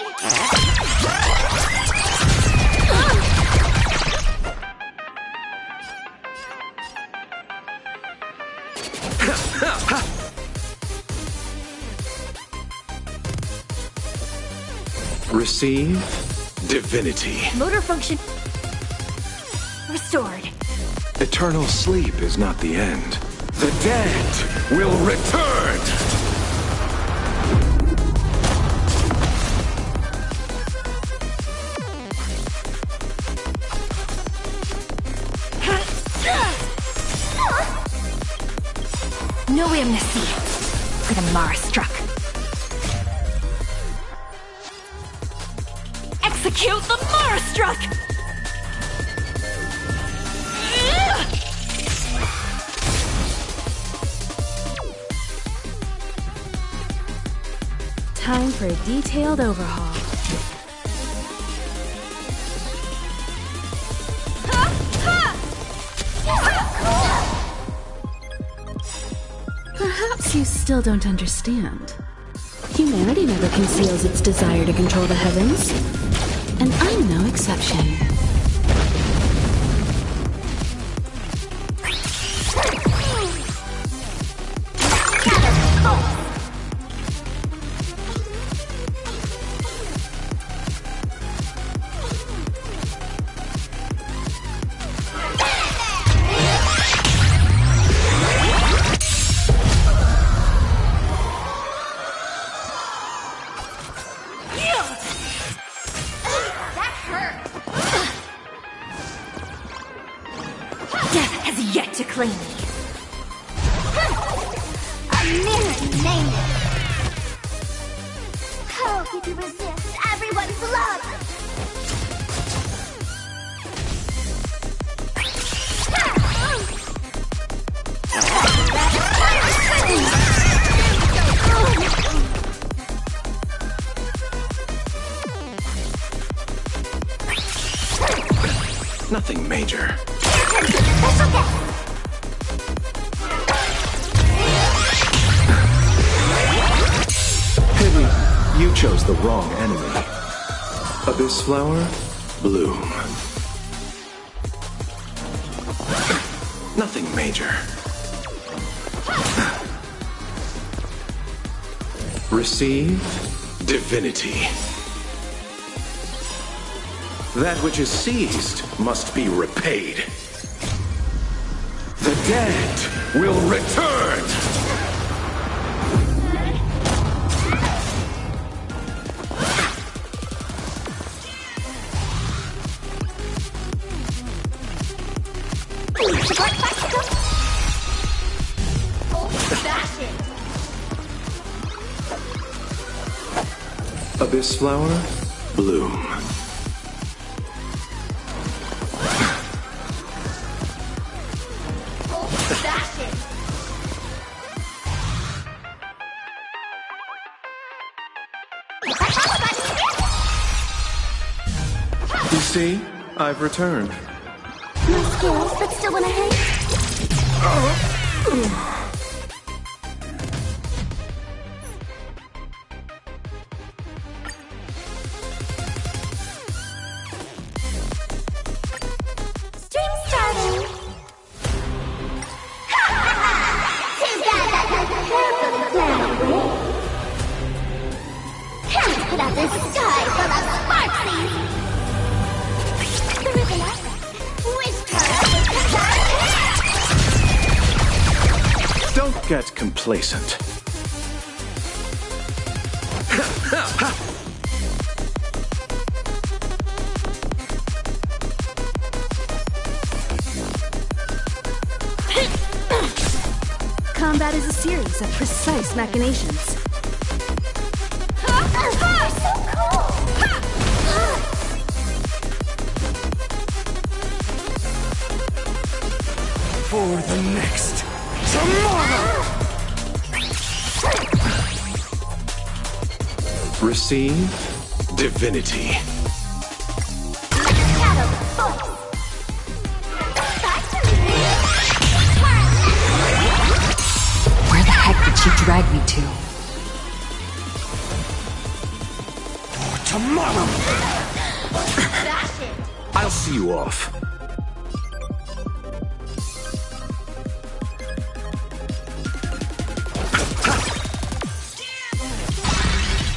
Receive divinity. Motor function restored. Eternal sleep is not the end. The dead will return! No amnesty for the Mara struck. Execute the Mara struck! Time for a detailed overhaul. Perhaps you still don't understand. Humanity never conceals its desire to control the heavens. And I'm no exception. Death has yet to claim me. A mirror named it. How could you resist everyone's love? Nothing major. That's okay. Piggy, you chose the wrong enemy. Abyss flower, bloom. Nothing major. Receive divinity. That which is seized must be repaid. The dead will return! Abyss flower, bloom. You see, I've returned. skills, but still wanna hang? Stream starting! Too bad that wasn't carefully planned, Will. Can't put out this sky full of sparksies! The ribbon up. Wish color. Don't get complacent. Combat is a series of precise machinations. For the next tomorrow! Receive divinity. Where the heck did she drag me to? For tomorrow! I'll see you off.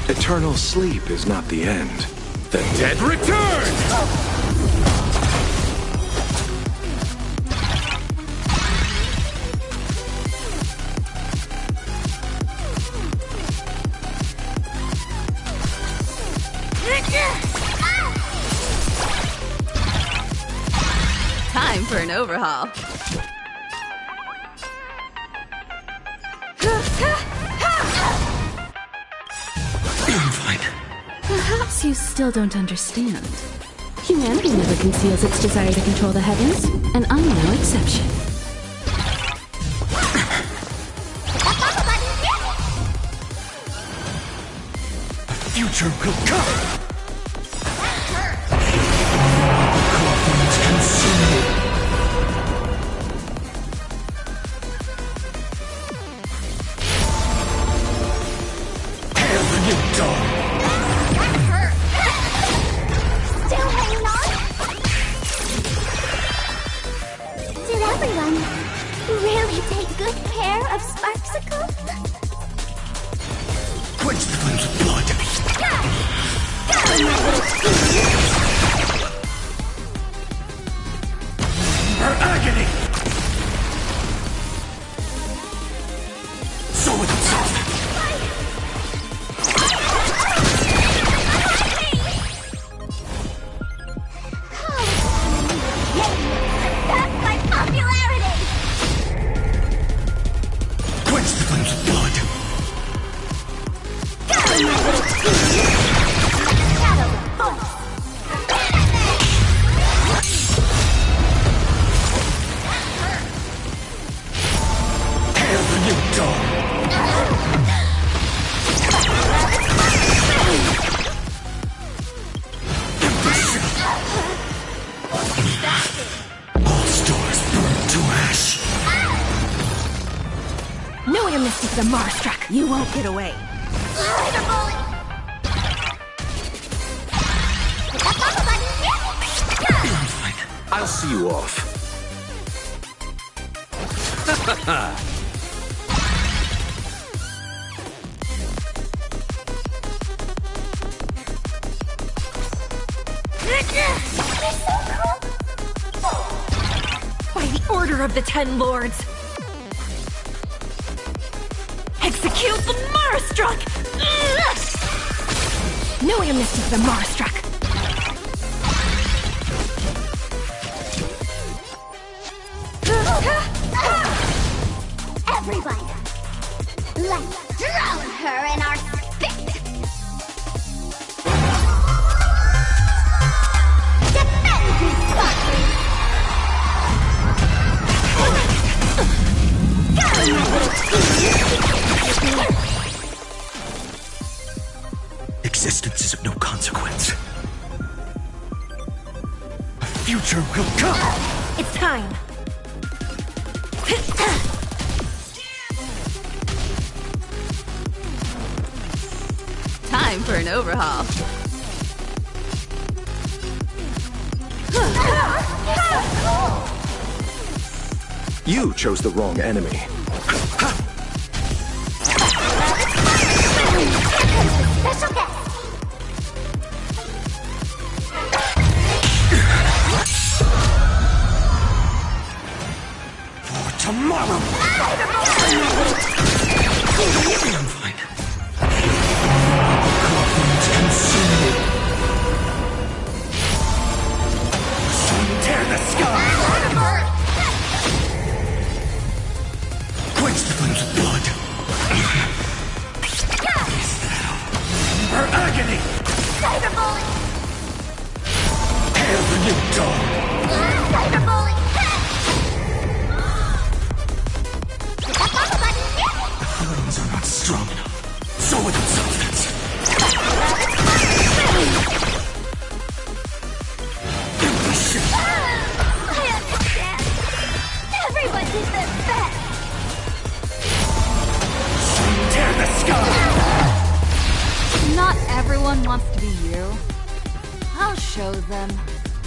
Eternal sleep is not the end. The dead return! Time for an overhaul. Perhaps you still don't understand. Humanity never conceals its desire to control the heavens, and I'm no exception. The future will come! Coffins consumed. Hail the new dawn! Still hanging on? Did everyone really take good care of Sparksicle? Quench the flames of blood! Her agony! So with itself! That's my popularity! Quench the flames of blood! Hail the new dawn! All stars burn to ash! No way, Mystic the Marstruck. You won't get away. I'll see you off. By the order of the Ten Lords. Execute the Marstruck! No way, Mystic the Marstruck. Everyone, let's drown her in our spit! Defend me, Sparkly! Existence is of no consequence. A future will come! It's time. Time for an overhaul. You chose the wrong enemy. Special guest. For tomorrow! I'm fine. Confidence consumed. Tear the sky! Quench the flames of blood. Her agony! Cyberbully! Hail the new dawn! Cyberbully! The flames are not strong enough. So without substance. Empty ship. I understand. Everyone did their best. Tear the sky! Not everyone wants to be you. I'll show them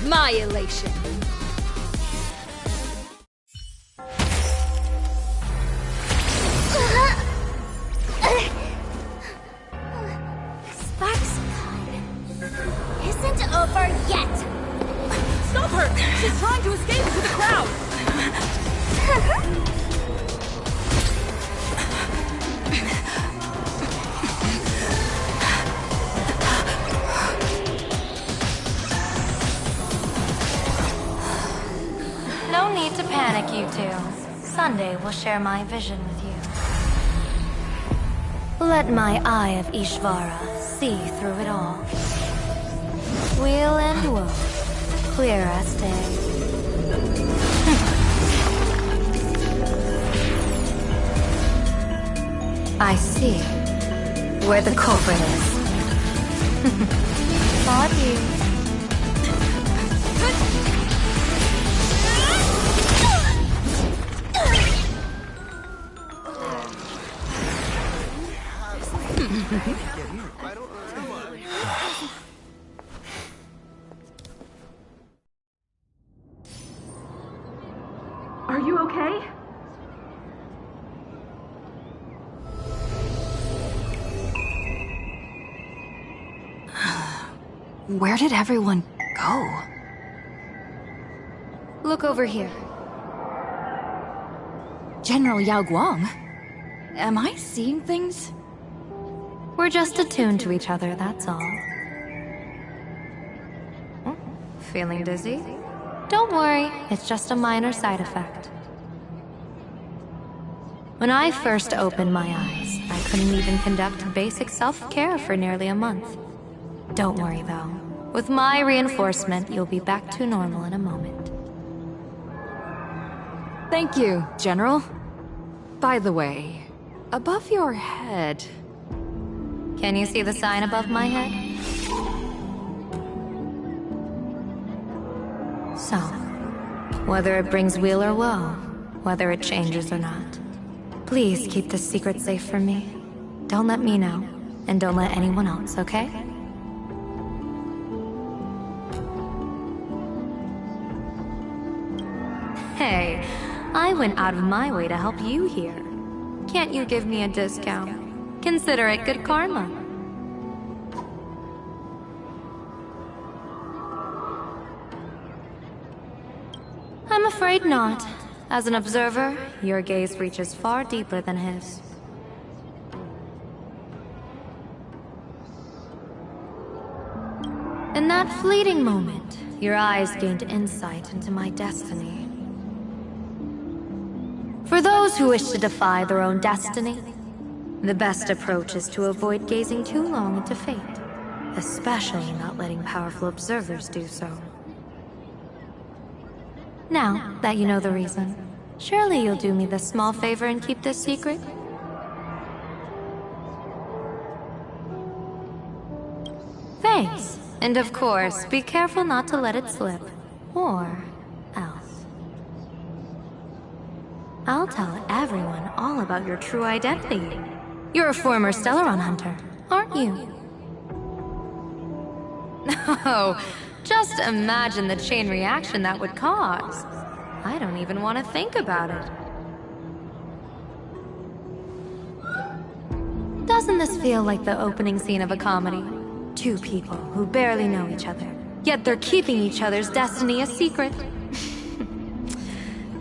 my elation. Sparkscon isn't over yet. Stop her! She's trying to escape to the crowd! No need to panic, you two. Sunday will share my vision with you. Let my eye of Ishvara see through it all. Weal and woe, clear as day. I see where the culprit is. Fought you. Are you okay? Where did everyone go? Look over here. General Yao Guang? Am I seeing things? We're just attuned to each other, that's all. Feeling dizzy? Don't worry, it's just a minor side effect. When I first opened my eyes, I couldn't even conduct basic self-care for nearly a month. Don't worry though. With my reinforcement, you'll be back to normal in a moment. Thank you, General. By the way, above your head... Can you see the sign above my head? So, whether it brings weal or woe, whether it changes or not, please keep this secret safe from me. Don't let me know, and don't let anyone else, okay? Hey, I went out of my way to help you here. Can't you give me a discount? Consider it good karma. I'm afraid not. As an observer, your gaze reaches far deeper than his. In that fleeting moment, your eyes gained insight into my destiny. For those who wish to defy their own destiny, the best approach is to avoid gazing too long into fate, especially not letting powerful observers do so. Now that you know the reason, surely you'll do me this small favor and keep this secret? Thanks. And of course, be careful not to let it slip. Or else. I'll tell everyone all about your true identity. You're a former Stellaron hunter, aren't you? Oh, just imagine the chain reaction that would cause. I don't even want to think about it. Doesn't this feel like the opening scene of a comedy? Two people who barely know each other, yet they're keeping each other's destiny a secret.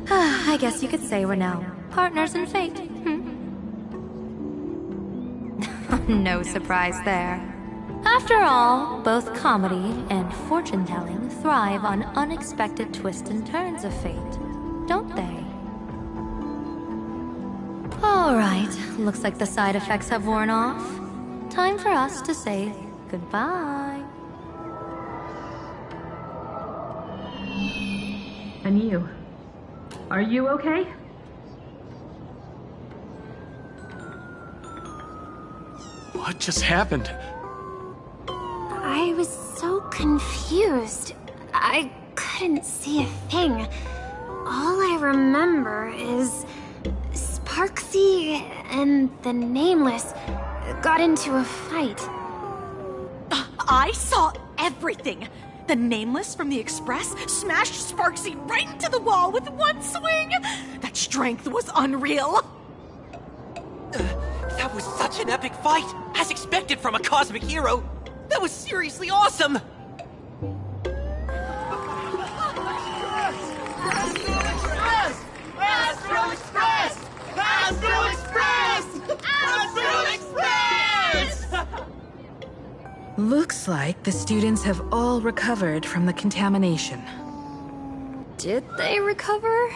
I guess you could say we're now partners in fate. No surprise there. After all, both comedy and fortune-telling thrive on unexpected twists and turns of fate, don't they? All right, looks like the side effects have worn off. Time for us to say goodbye. And you? Are you okay? What just happened? I was so confused. I couldn't see a thing. All I remember is Sparksy and the Nameless got into a fight. I saw everything. The Nameless from the Express smashed Sparksy right into the wall with one swing. That strength was unreal. That was such an epic fight, as expected from a cosmic hero. That was seriously awesome. Astro Express! Astro Express! Astro Express! Looks like the students have all recovered from the contamination. Did they recover?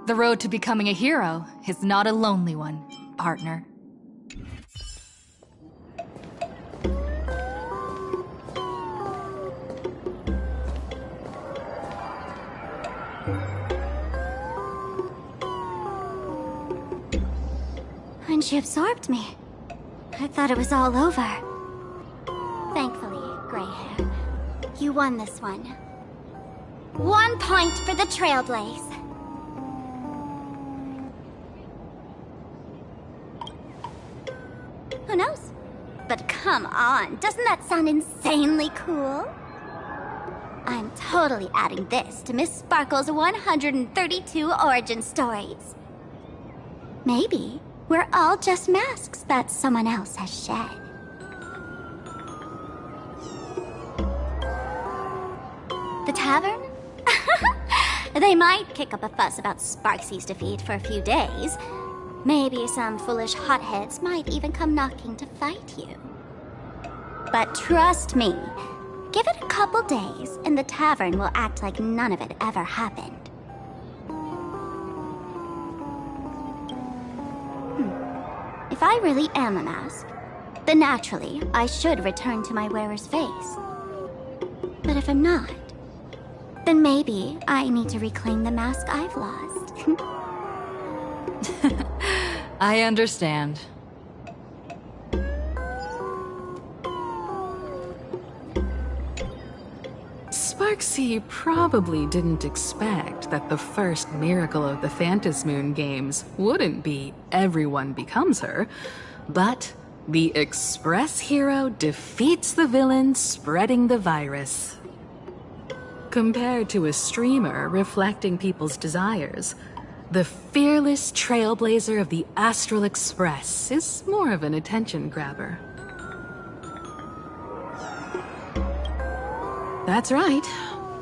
The road to becoming a hero is not a lonely one, partner. When she absorbed me, I thought it was all over. Thankfully, Grey Hair, you won this one. 1 point for the Trailblaze. Who knows? But come on, doesn't that sound insanely cool? I'm totally adding this to Miss Sparkle's 132 origin stories. Maybe we're all just masks that someone else has shed. The tavern? They might kick up a fuss about Sparksy's defeat for a few days. Maybe some foolish hotheads might even come knocking to fight you. But trust me, give it a couple days and the tavern will act like none of it ever happened. If I really am a mask, then naturally I should return to my wearer's face. But if I'm not, then maybe I need to reclaim the mask I've lost. I understand. Sparksy probably didn't expect that the first miracle of the Phantasmoon games wouldn't be everyone becomes her, but the Express hero defeats the villain spreading the virus. Compared to a streamer reflecting people's desires, the fearless trailblazer of the Astral Express is more of an attention grabber. That's right.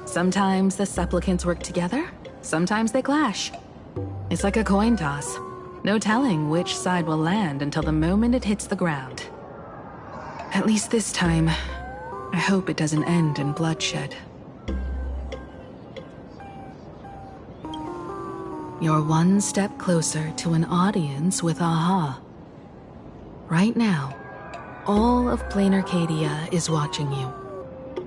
Sometimes the supplicants work together, sometimes they clash. It's like a coin toss. No telling which side will land until the moment it hits the ground. At least this time, I hope it doesn't end in bloodshed. You're one step closer to an audience with AHA. Right now, all of Planarcadia is watching you,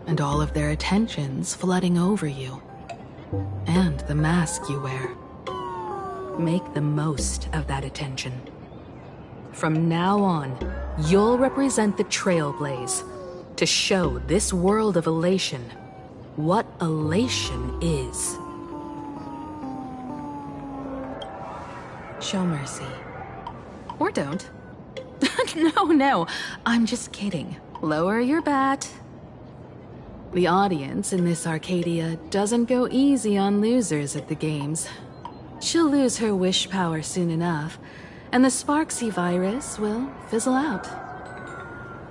and all of their attention's flooding over you. And the mask you wear. Make the most of that attention. From now on, you'll represent the Trailblaze to show this world of elation what elation is. Show mercy. Or don't. No, I'm just kidding. Lower your bat. The audience in this Arcadia doesn't go easy on losers at the games. She'll lose her wish power soon enough, and the Sparksy virus will fizzle out.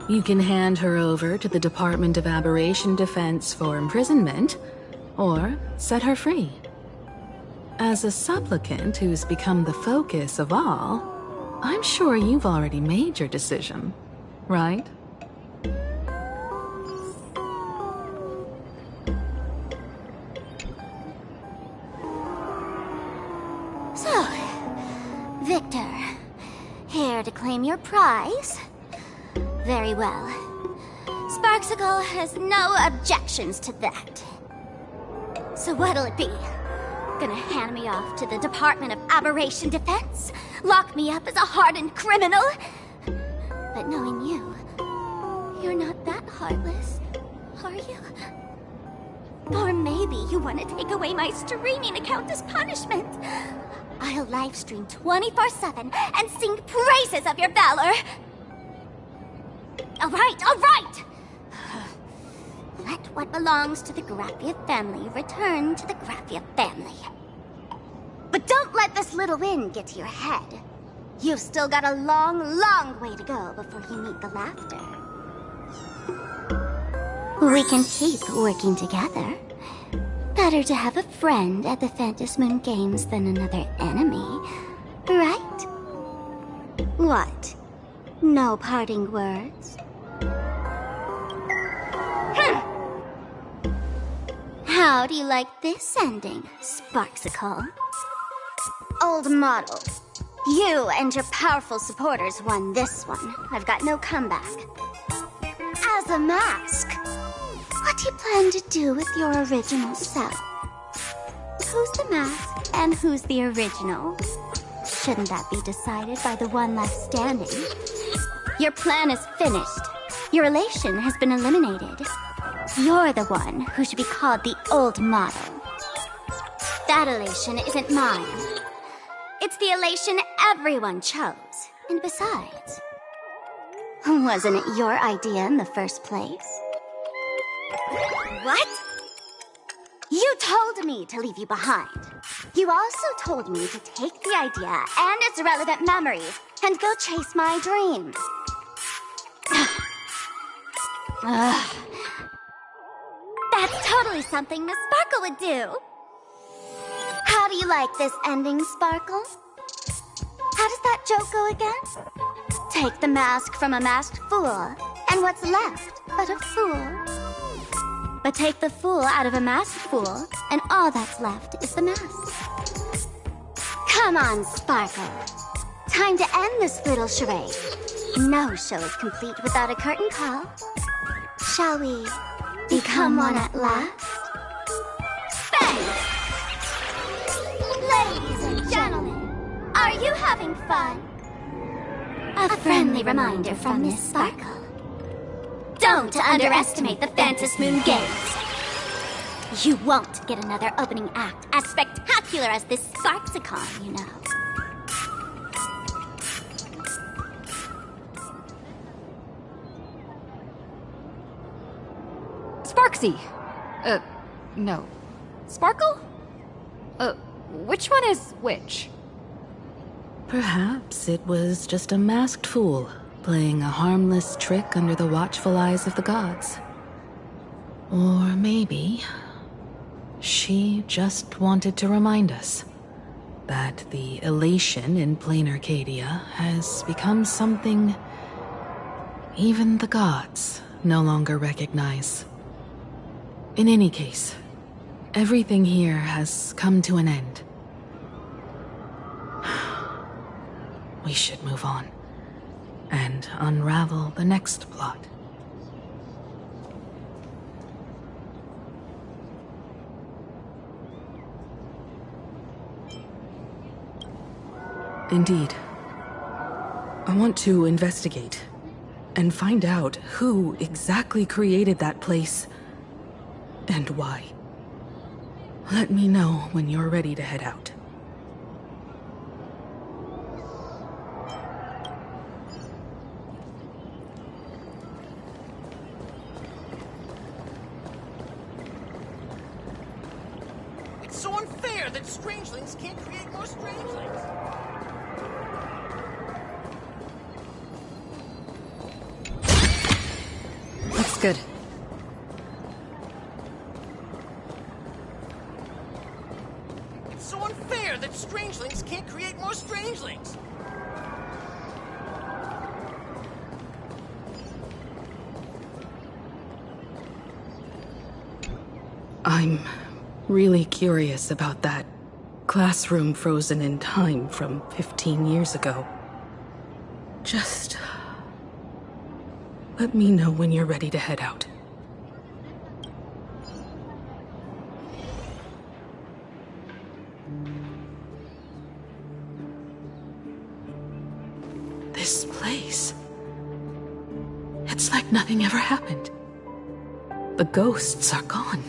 You can hand her over to the Department of Aberration Defense for imprisonment, or set her free. As a supplicant who's become the focus of all, I'm sure you've already made your decision, right? So, Victor, here to claim your prize? Very well. Sparksicle has no objections to that. So what'll it be? Gonna hand me off to the Department of Aberration Defense? Lock me up as a hardened criminal? But knowing you, you're not that heartless, are you? Or maybe you want to take away my streaming account as punishment. I'll livestream 24/7 and sing praises of your valor. All right! Let what belongs to the Graffia family return to the Graffia family. But don't let this little win get to your head. You've still got a long, long way to go before you meet the laughter. We can keep working together. Better to have a friend at the Phantom Moon Games than another enemy, right? What? No parting words? How do you like this ending, Sparksicle? Old model. You and your powerful supporters won this one. I've got no comeback. As a mask, what do you plan to do with your original self? Who's the mask and who's the original? Shouldn't that be decided by the one left standing? Your plan is finished. Your elation has been eliminated. You're the one who should be called the old model. That elation isn't mine. It's the elation everyone chose. And besides, wasn't it your idea in the first place? What? You told me to leave you behind. You also told me to take the idea and its relevant memories and go chase my dreams. That's totally something Miss Sparkle would do. How do you like this ending, Sparkle? How does that joke go again? Take the mask from a masked fool, and what's left but a fool? But take the fool out of a masked fool, and all that's left is the mask. Come on, Sparkle. Time to end this little charade. No show is complete without a curtain call. Shall we become one at last? Bang! Ladies and gentlemen, are you having fun? A friendly reminder from Miss Sparkle. Don't underestimate the Phantom Moon Games. You won't get another opening act as spectacular as this Sparksicon, you know. Sparksy! No. Sparkle? Which one is which? Perhaps it was just a masked fool playing a harmless trick under the watchful eyes of the gods. Or maybe she just wanted to remind us that the elation in Planarcadia has become something even the gods no longer recognize. In any case, everything here has come to an end. We should move on and unravel the next plot. Indeed. I want to investigate and find out who exactly created that place and why. Let me know when you're ready to head out. It's so unfair that strangelings can't create more strangelings. Looks good. It's so unfair that strangelings can't create more strangelings. I'm really curious about that classroom frozen in time from 15 years ago. Just let me know when you're ready to head out. This place. It's like nothing ever happened. The ghosts are gone.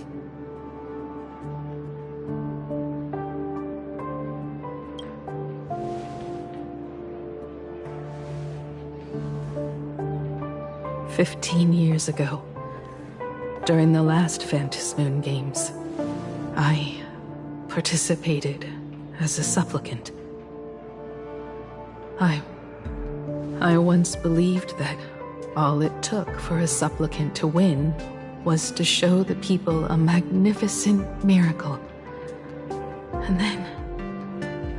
"15 years ago, during the last Phantasmoon Games, I participated as a supplicant. I once believed that all it took for a supplicant to win was to show the people a magnificent miracle. And then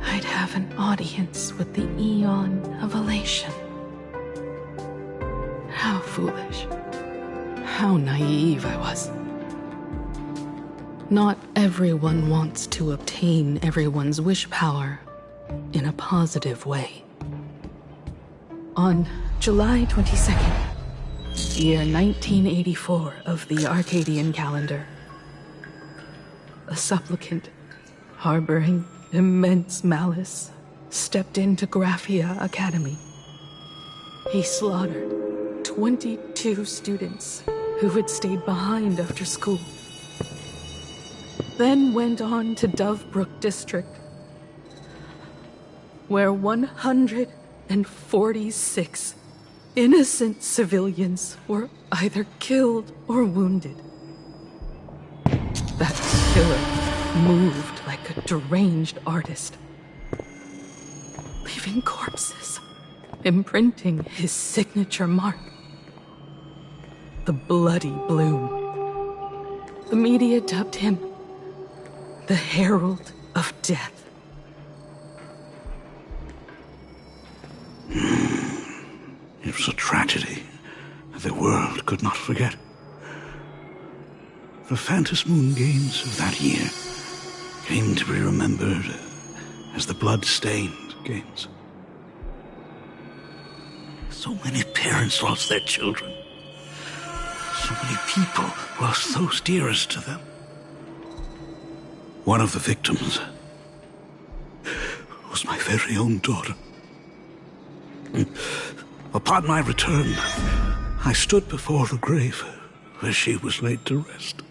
I'd have an audience with the Eon of Elation. How foolish. How naive I was. Not everyone wants to obtain everyone's wish power in a positive way. On July 22nd, year 1984 of the Arcadian calendar, a supplicant harboring immense malice stepped into Graphia Academy. He slaughtered 22 students who had stayed behind after school. Then went on to Dovebrook District, where 146 innocent civilians were either killed or wounded. That killer moved like a deranged artist, leaving corpses, imprinting his signature mark. The Bloody Bloom. The media dubbed him the Herald of Death. It was a tragedy that the world could not forget. The Phantasmoon Games of that year came to be remembered as the Blood-Stained Games. So many parents lost their children. So many people lost those dearest to them. One of the victims was my very own daughter. Upon my return, I stood before the grave where she was laid to rest.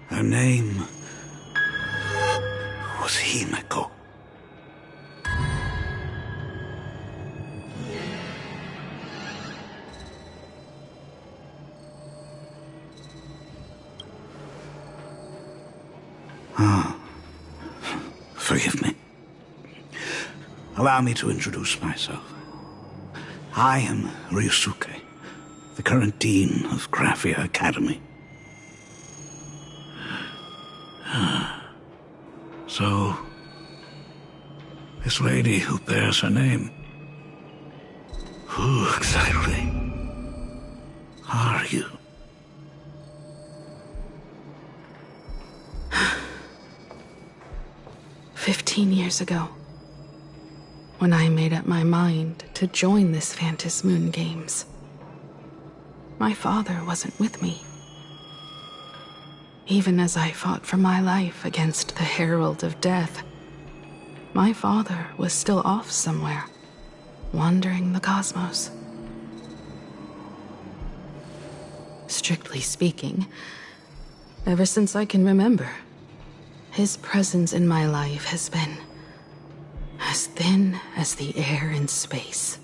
Her name was Himeko. Forgive me. Allow me to introduce myself. I am Ryusuke, the current dean of Graphia Academy. So, This lady who bears her name. Who exactly are you? "15 years ago, when I made up my mind to join this Phantom Moon Games, my father wasn't with me. Even as I fought for my life against the Herald of Death, my father was still off somewhere, wandering the cosmos. Strictly speaking, ever since I can remember, his presence in my life has been as thin as the air in space.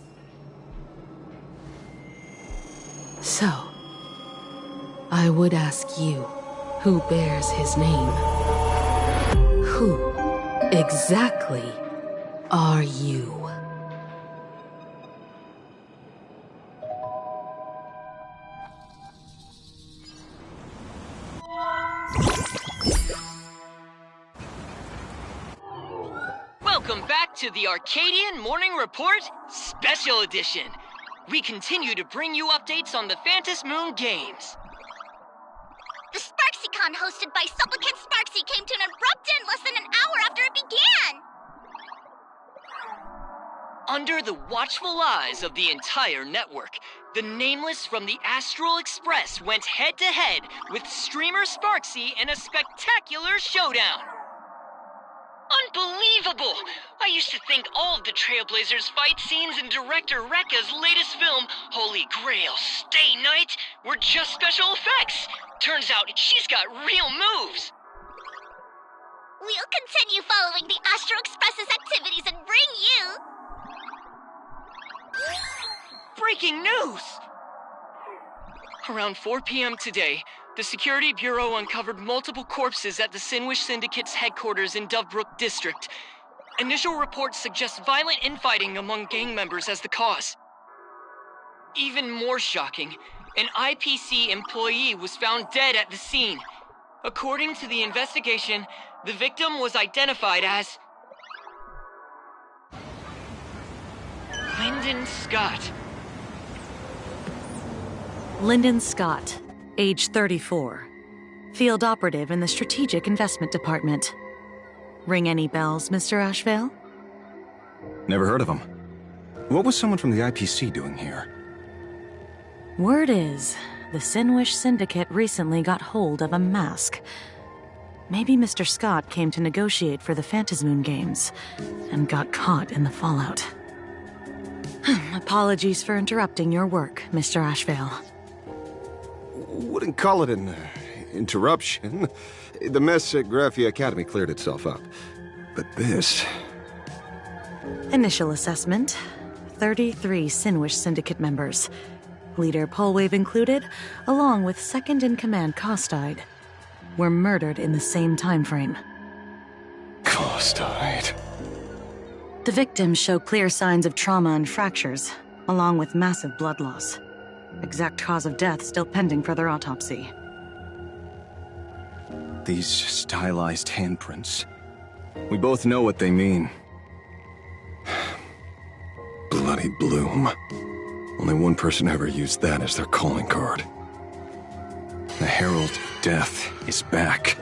So, I would ask you, who bears his name, who exactly are you? Welcome back to the Arcadian Morning Report Special Edition. We continue to bring you updates on the Phantom Moon Games. The SparksyCon hosted by Supplicant Sparksy came to an abrupt end less than an hour after it began! Under the watchful eyes of the entire network, the Nameless from the Astral Express went head-to-head with streamer Sparksy in a spectacular showdown. Unbelievable! I used to think all of the Trailblazers' fight scenes in director Rekka's latest film, Holy Grail Stay Night, were just special effects. Turns out she's got real moves. We'll continue following the Astro Express's activities and bring you... Breaking news! Around 4 p.m. today, the Security Bureau uncovered multiple corpses at the Sinwish Syndicate's headquarters in Dovebrook District. Initial reports suggest violent infighting among gang members as the cause. Even more shocking, an IPC employee was found dead at the scene. According to the investigation, the victim was identified as... Lyndon Scott. Lyndon Scott, age 34. Field operative in the Strategic Investment Department. Ring any bells, Mr. Ashvale? Never heard of him. What was someone from the IPC doing here? Word is, the Sinwish Syndicate recently got hold of a mask. Maybe Mr. Scott came to negotiate for the Phantom Moon Games, and got caught in the fallout. Apologies for interrupting your work, Mr. Ashvale. Wouldn't call it an interruption. The mess at Graphia Academy cleared itself up. But this... Initial assessment. 33 Sinwish Syndicate members. Leader Polwave included, along with second-in-command Costide, were murdered in the same time frame. Costide. The victims show clear signs of trauma and fractures, along with massive blood loss. Exact cause of death still pending further autopsy. These stylized handprints. We both know what they mean. Bloody Bloom. Only one person ever used that as their calling card. The Herald of Death is back.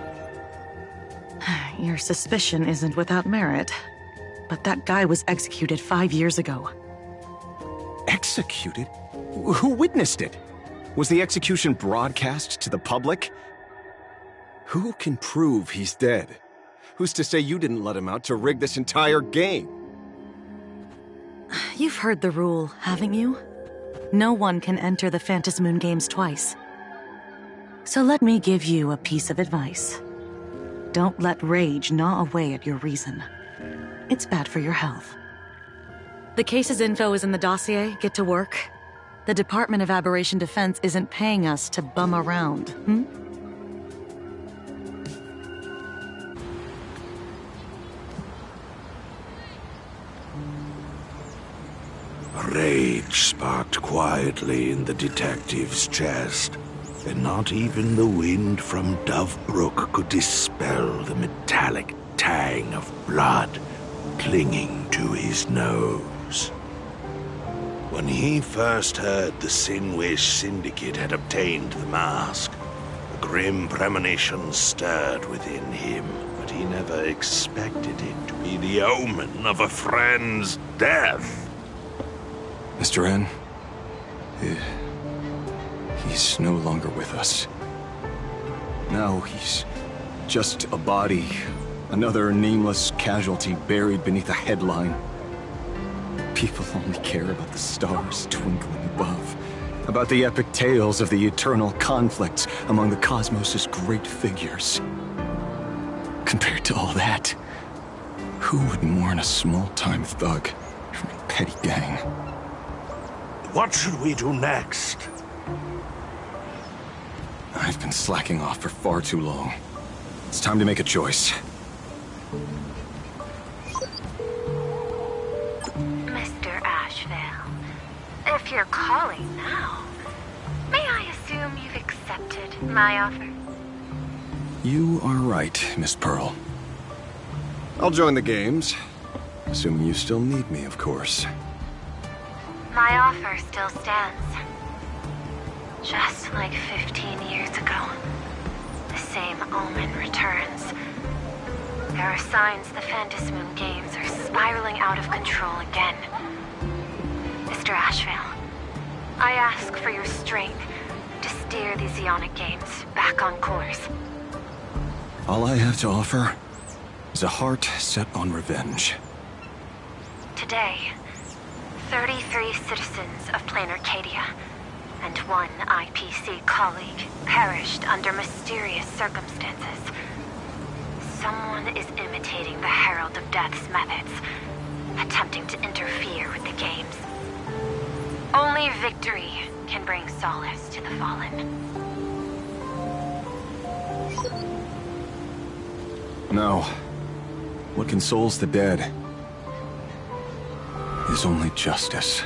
Your suspicion isn't without merit, but that guy was executed 5 years ago. Executed? Who witnessed it? Was the execution broadcast to the public? Who can prove he's dead? Who's to say you didn't let him out to rig this entire game? You've heard the rule, haven't you? No one can enter the Phantom Moon Games twice. So let me give you a piece of advice. Don't let rage gnaw away at your reason. It's bad for your health. The case's info is in the dossier. Get to work. The Department of Aberration Defense isn't paying us to bum around, Rage sparked quietly in the detective's chest, and not even the wind from Dovebrook could dispel the metallic tang of blood clinging to his nose. When he first heard the Sinwish Syndicate had obtained the mask, a grim premonition stirred within him, but he never expected it to be the omen of a friend's death. Mr. N, he's no longer with us. Now he's just a body, another nameless casualty buried beneath a headline. People only care about the stars twinkling above, about the epic tales of the eternal conflicts among the cosmos' great figures. Compared to all that, who would mourn a small-time thug from a petty gang? What should we do next? I've been slacking off for far too long. It's time to make a choice. Mr. Ashvale, if you're calling now, may I assume you've accepted my offer? You are right, Miss Pearl. I'll join the games. Assuming you still need me, of course. My offer still stands. Just like 15 years ago, the same omen returns. There are signs the Phantasmoon games are spiraling out of control again. Mr. Ashvale, I ask for your strength to steer these Ionic games back on course. All I have to offer is a heart set on revenge. Today, 33 citizens of Planarcadia and one IPC colleague perished under mysterious circumstances. Someone is imitating the Herald of Death's methods, attempting to interfere with the games. Only victory can bring solace to the fallen. No. What consoles the dead is only justice.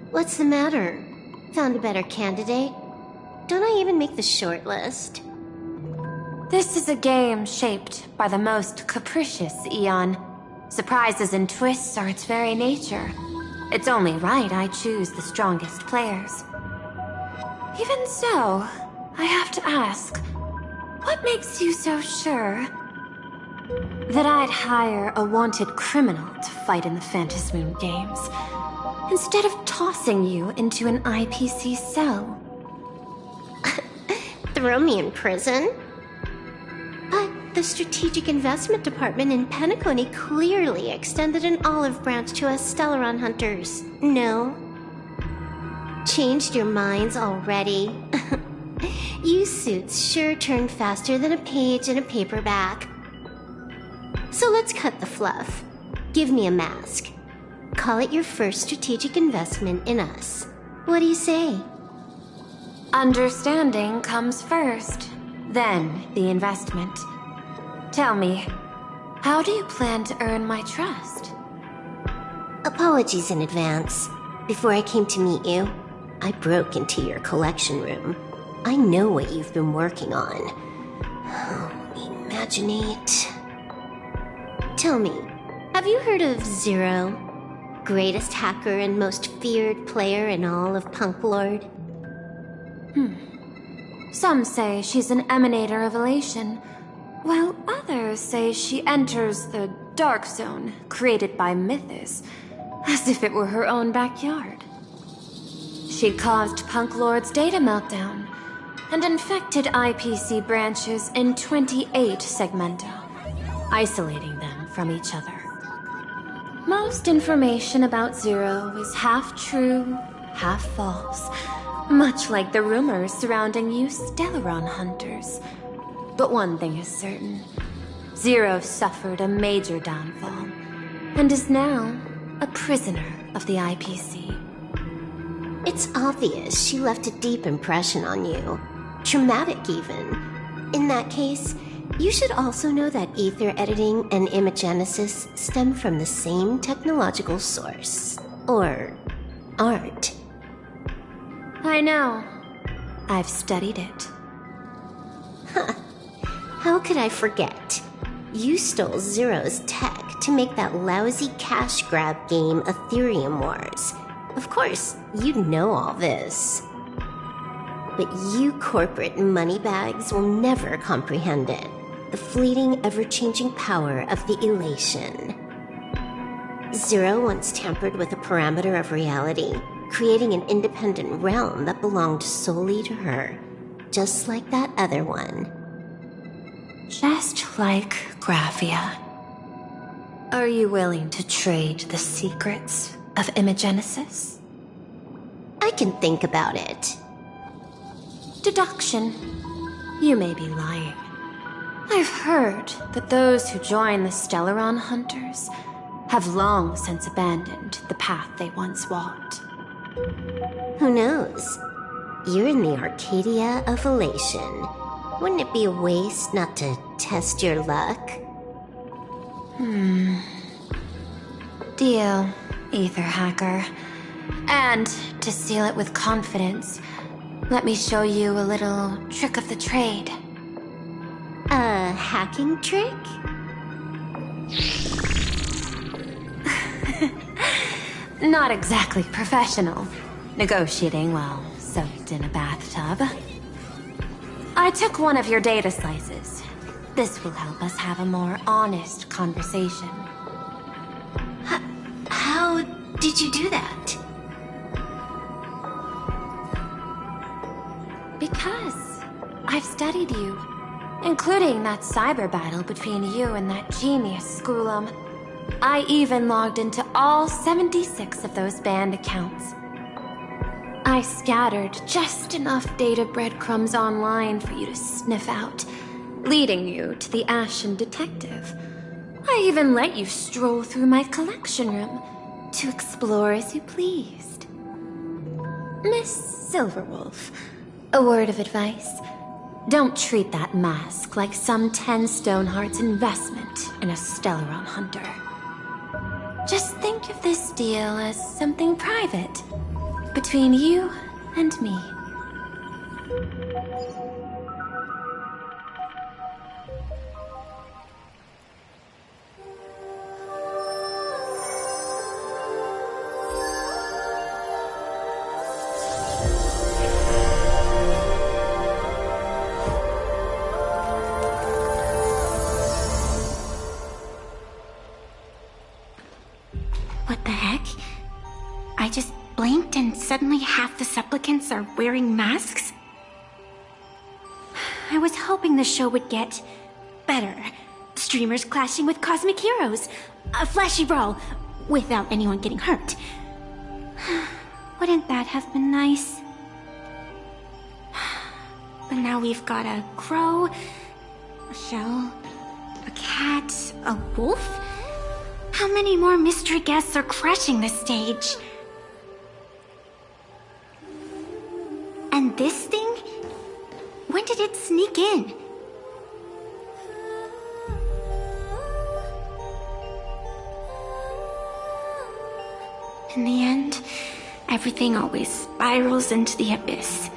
What's the matter? Found a better candidate? Don't I even make the short list? This is a game shaped by the most capricious Eon. Surprises and twists are its very nature. It's only right I choose the strongest players. Even so, I have to ask, what makes you so sure that I'd hire a wanted criminal to fight in the Phantasmoon games, instead of tossing you into an IPC cell? Throw me in prison? But the Strategic Investment Department in Penacony clearly extended an olive branch to us Stellaron hunters. No? Changed your minds already? You suits sure turn faster than a page in a paperback. So let's cut the fluff. Give me a mask. Call it your first strategic investment in us. What do you say? Understanding comes first, then the investment. Tell me, how do you plan to earn my trust? Apologies in advance. Before I came to meet you, I broke into your collection room. I know what you've been working on. Imaginate. Tell me, have you heard of Zero? Greatest hacker and most feared player in all of Punk Lord? Some say she's an emanator of elation, while others say she enters the dark zone created by Mythos, as if it were her own backyard. She caused Punk Lord's data meltdown and infected IPC branches in 28 segmenta, isolating them from each other. Most information about Zero is half true, half false, much like the rumors surrounding you Stellaron hunters. But one thing is certain. Zero suffered a major downfall, and is now a prisoner of the IPC. It's obvious she left a deep impression on you. Traumatic, even. In that case, you should also know that ether editing and imagenesis stem from the same technological source. Or aren't. I know. I've studied it. How could I forget? You stole Zero's tech to make that lousy cash grab game Ethereum Wars. Of course, you know all this. But you corporate moneybags will never comprehend it. The fleeting, ever-changing power of the elation. Zero once tampered with a parameter of reality, creating an independent realm that belonged solely to her, just like that other one. Just like Graphia. Are you willing to trade the secrets of Imagenesis? I can think about it. Deduction. You may be lying. I've heard that those who join the Stellaron Hunters have long since abandoned the path they once walked. Who knows? You're in the Arcadia of Elation. Wouldn't it be a waste not to test your luck? Deal, Ether Hacker. And to seal it with confidence, let me show you a little trick of the trade. A hacking trick? Not exactly professional. Negotiating while soaked in a bathtub. I took one of your data slices. This will help us have a more honest conversation. How did you do that? Because I've studied you, including that cyber battle between you and that genius Schoolum. I even logged into all 76 of those banned accounts. I scattered just enough data breadcrumbs online for you to sniff out, leading you to the Ashen Detective. I even let you stroll through my collection room to explore as you pleased. Miss Silverwolf, a word of advice. Don't treat that mask like some 10 Stonehearts investment in a Stellaron Hunter. Just think of this deal as something private, between you and me. What the heck? I just blinked and suddenly half the supplicants are wearing masks? I was hoping the show would get better. Streamers clashing with cosmic heroes. A flashy brawl without anyone getting hurt. Wouldn't that have been nice? But now we've got a crow, a shell, a cat, a wolf? How many more mystery guests are crashing the stage? And this thing? When did it sneak in? In the end, everything always spirals into the abyss.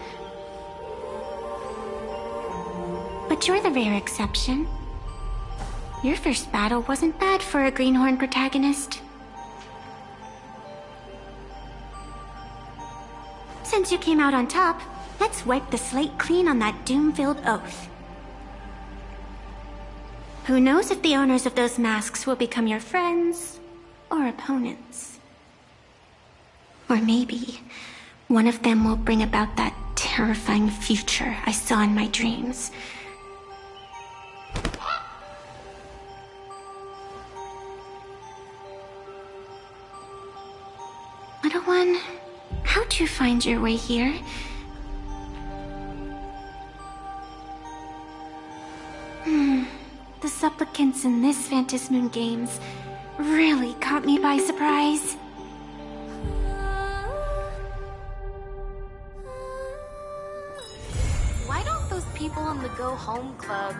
But you're the rare exception. Your first battle wasn't bad for a greenhorn protagonist. Since you came out on top, let's wipe the slate clean on that doom-filled oath. Who knows if the owners of those masks will become your friends or opponents? Or maybe one of them will bring about that terrifying future I saw in my dreams. Little one, how'd you find your way here? The supplicants in this Phantasmoon Games really caught me by surprise. Why don't those people in the Go Home Club...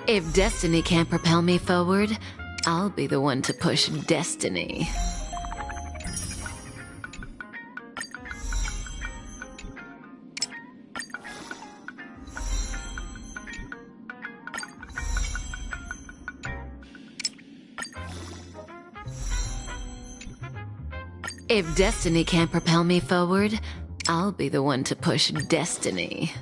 If destiny can't propel me forward, I'll be the one to push destiny. If destiny can't propel me forward, I'll be the one to push destiny.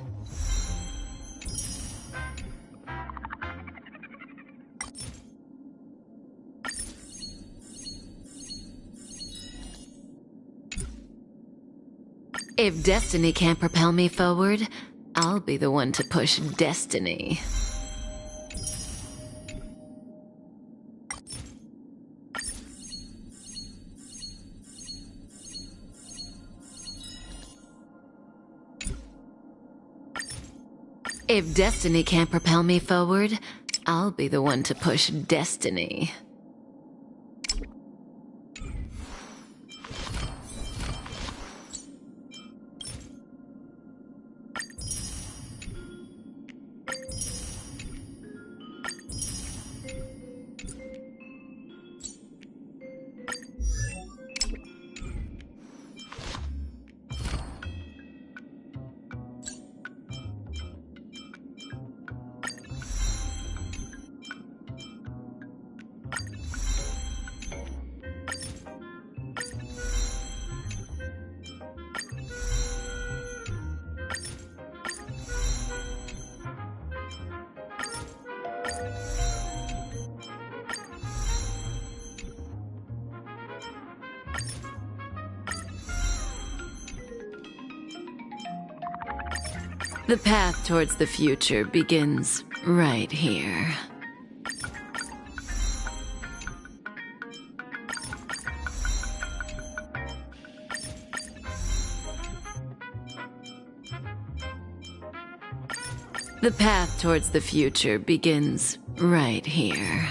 If destiny can't propel me forward, I'll be the one to push destiny. If destiny can't propel me forward, I'll be the one to push destiny. The path towards the future begins right here. The path towards the future begins right here.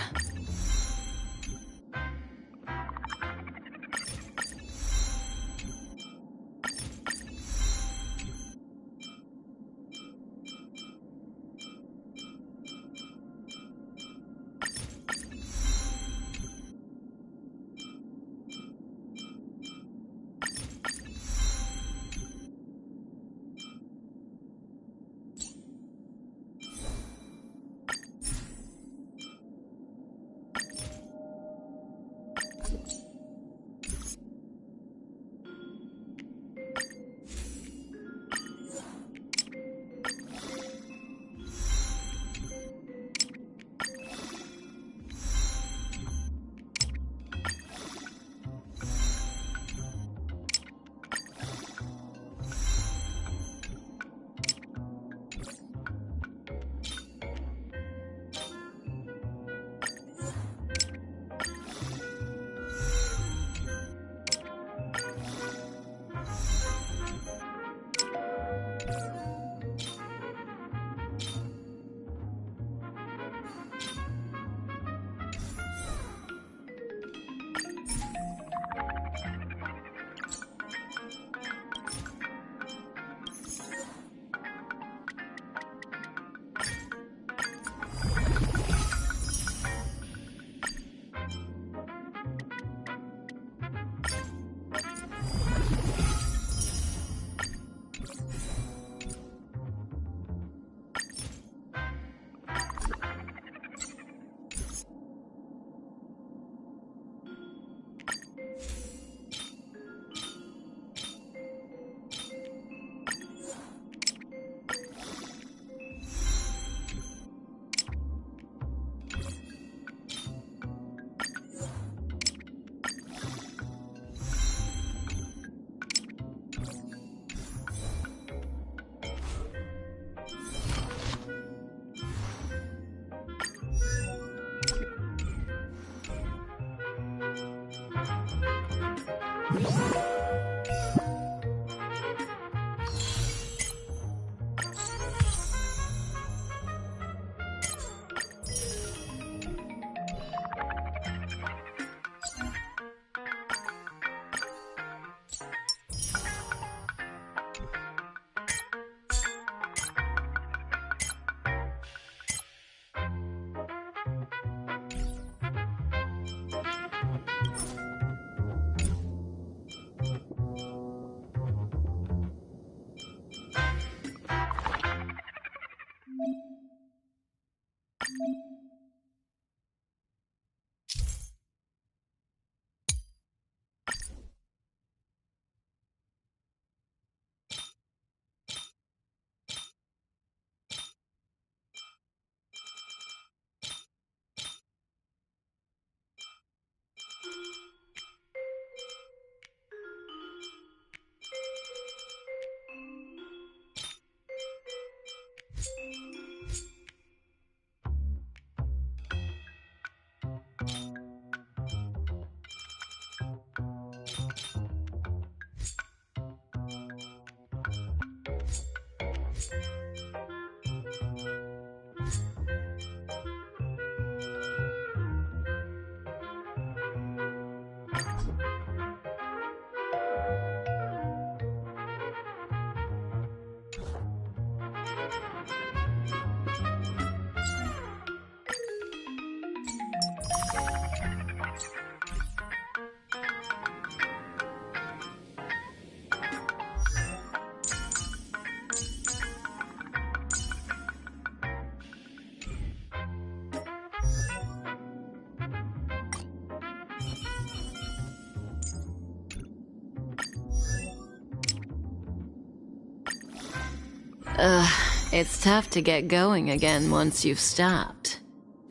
It's tough to get going again once you've stopped,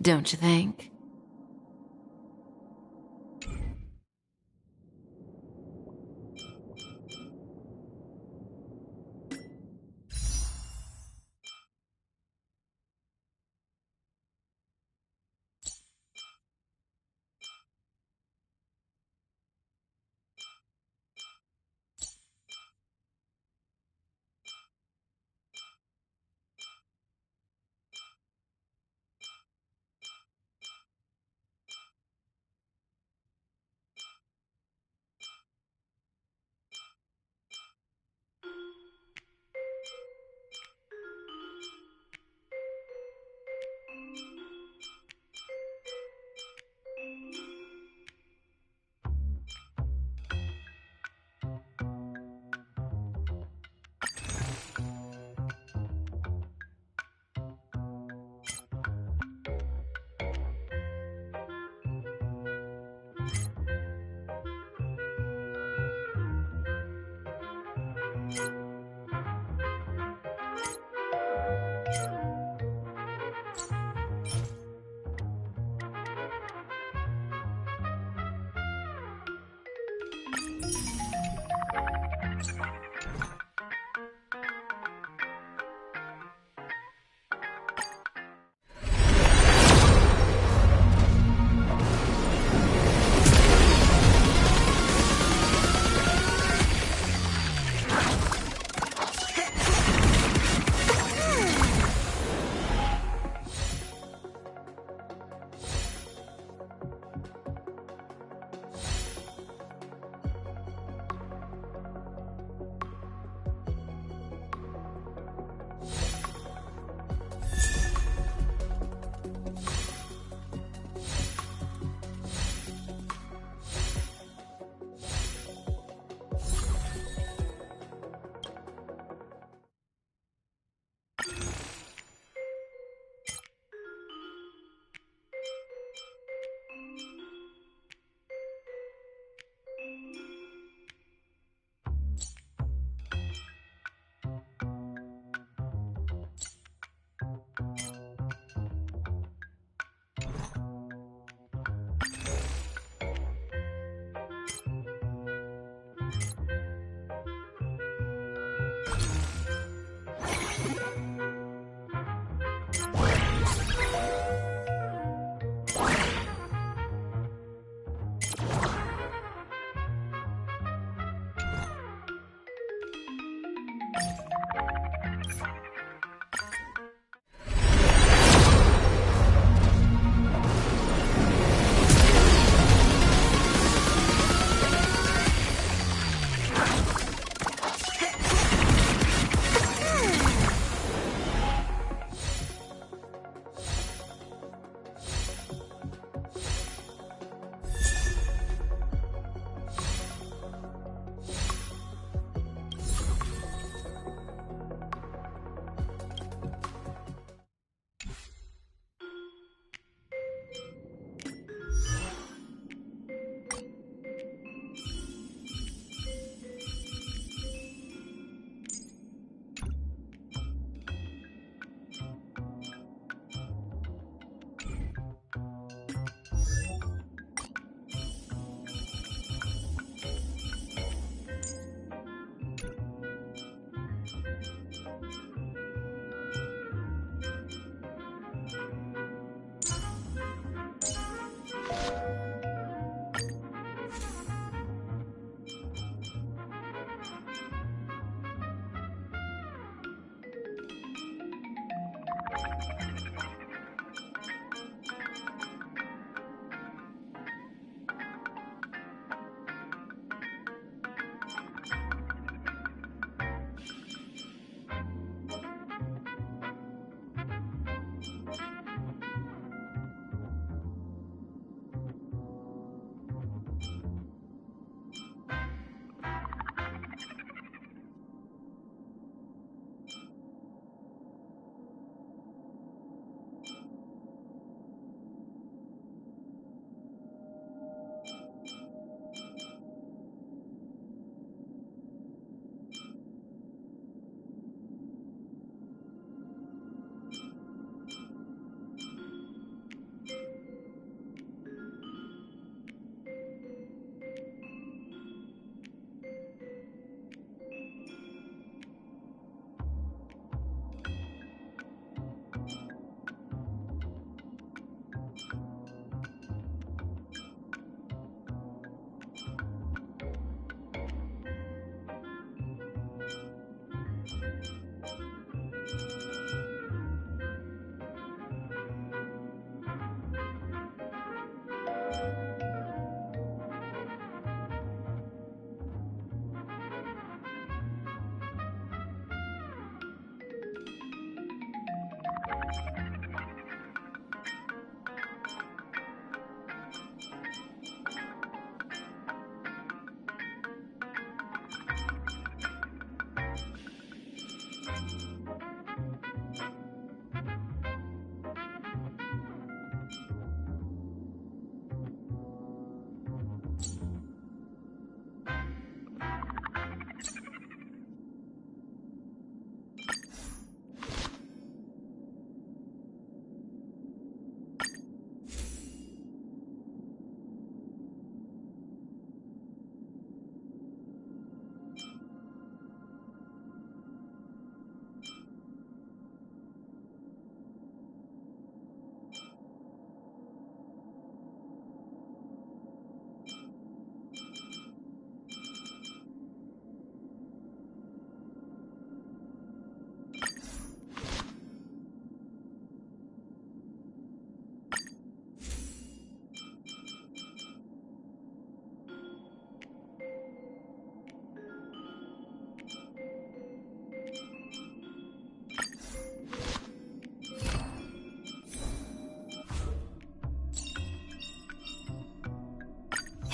don't you think?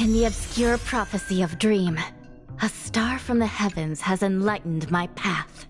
In the obscure prophecy of Dream, a star from the heavens has enlightened my path.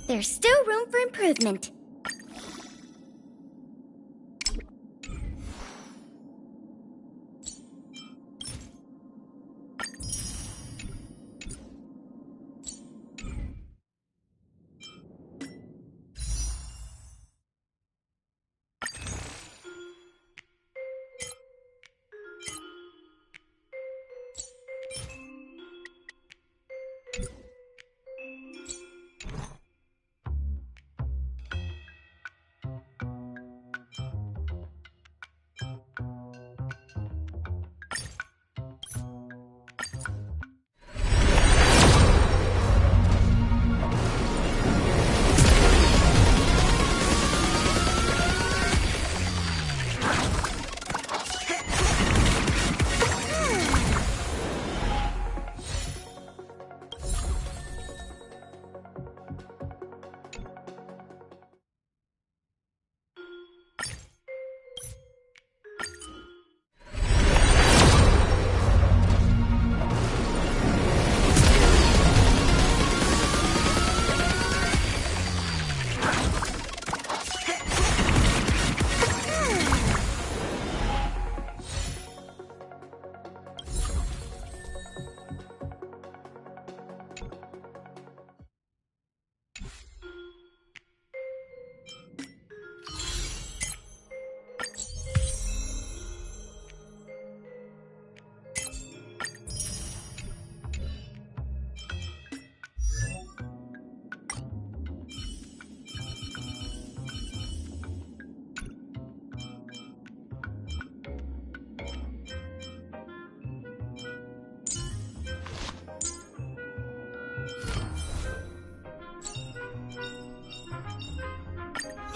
There's still room for improvement.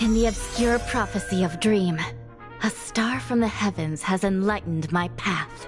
In the obscure prophecy of Dream, a star from the heavens has enlightened my path.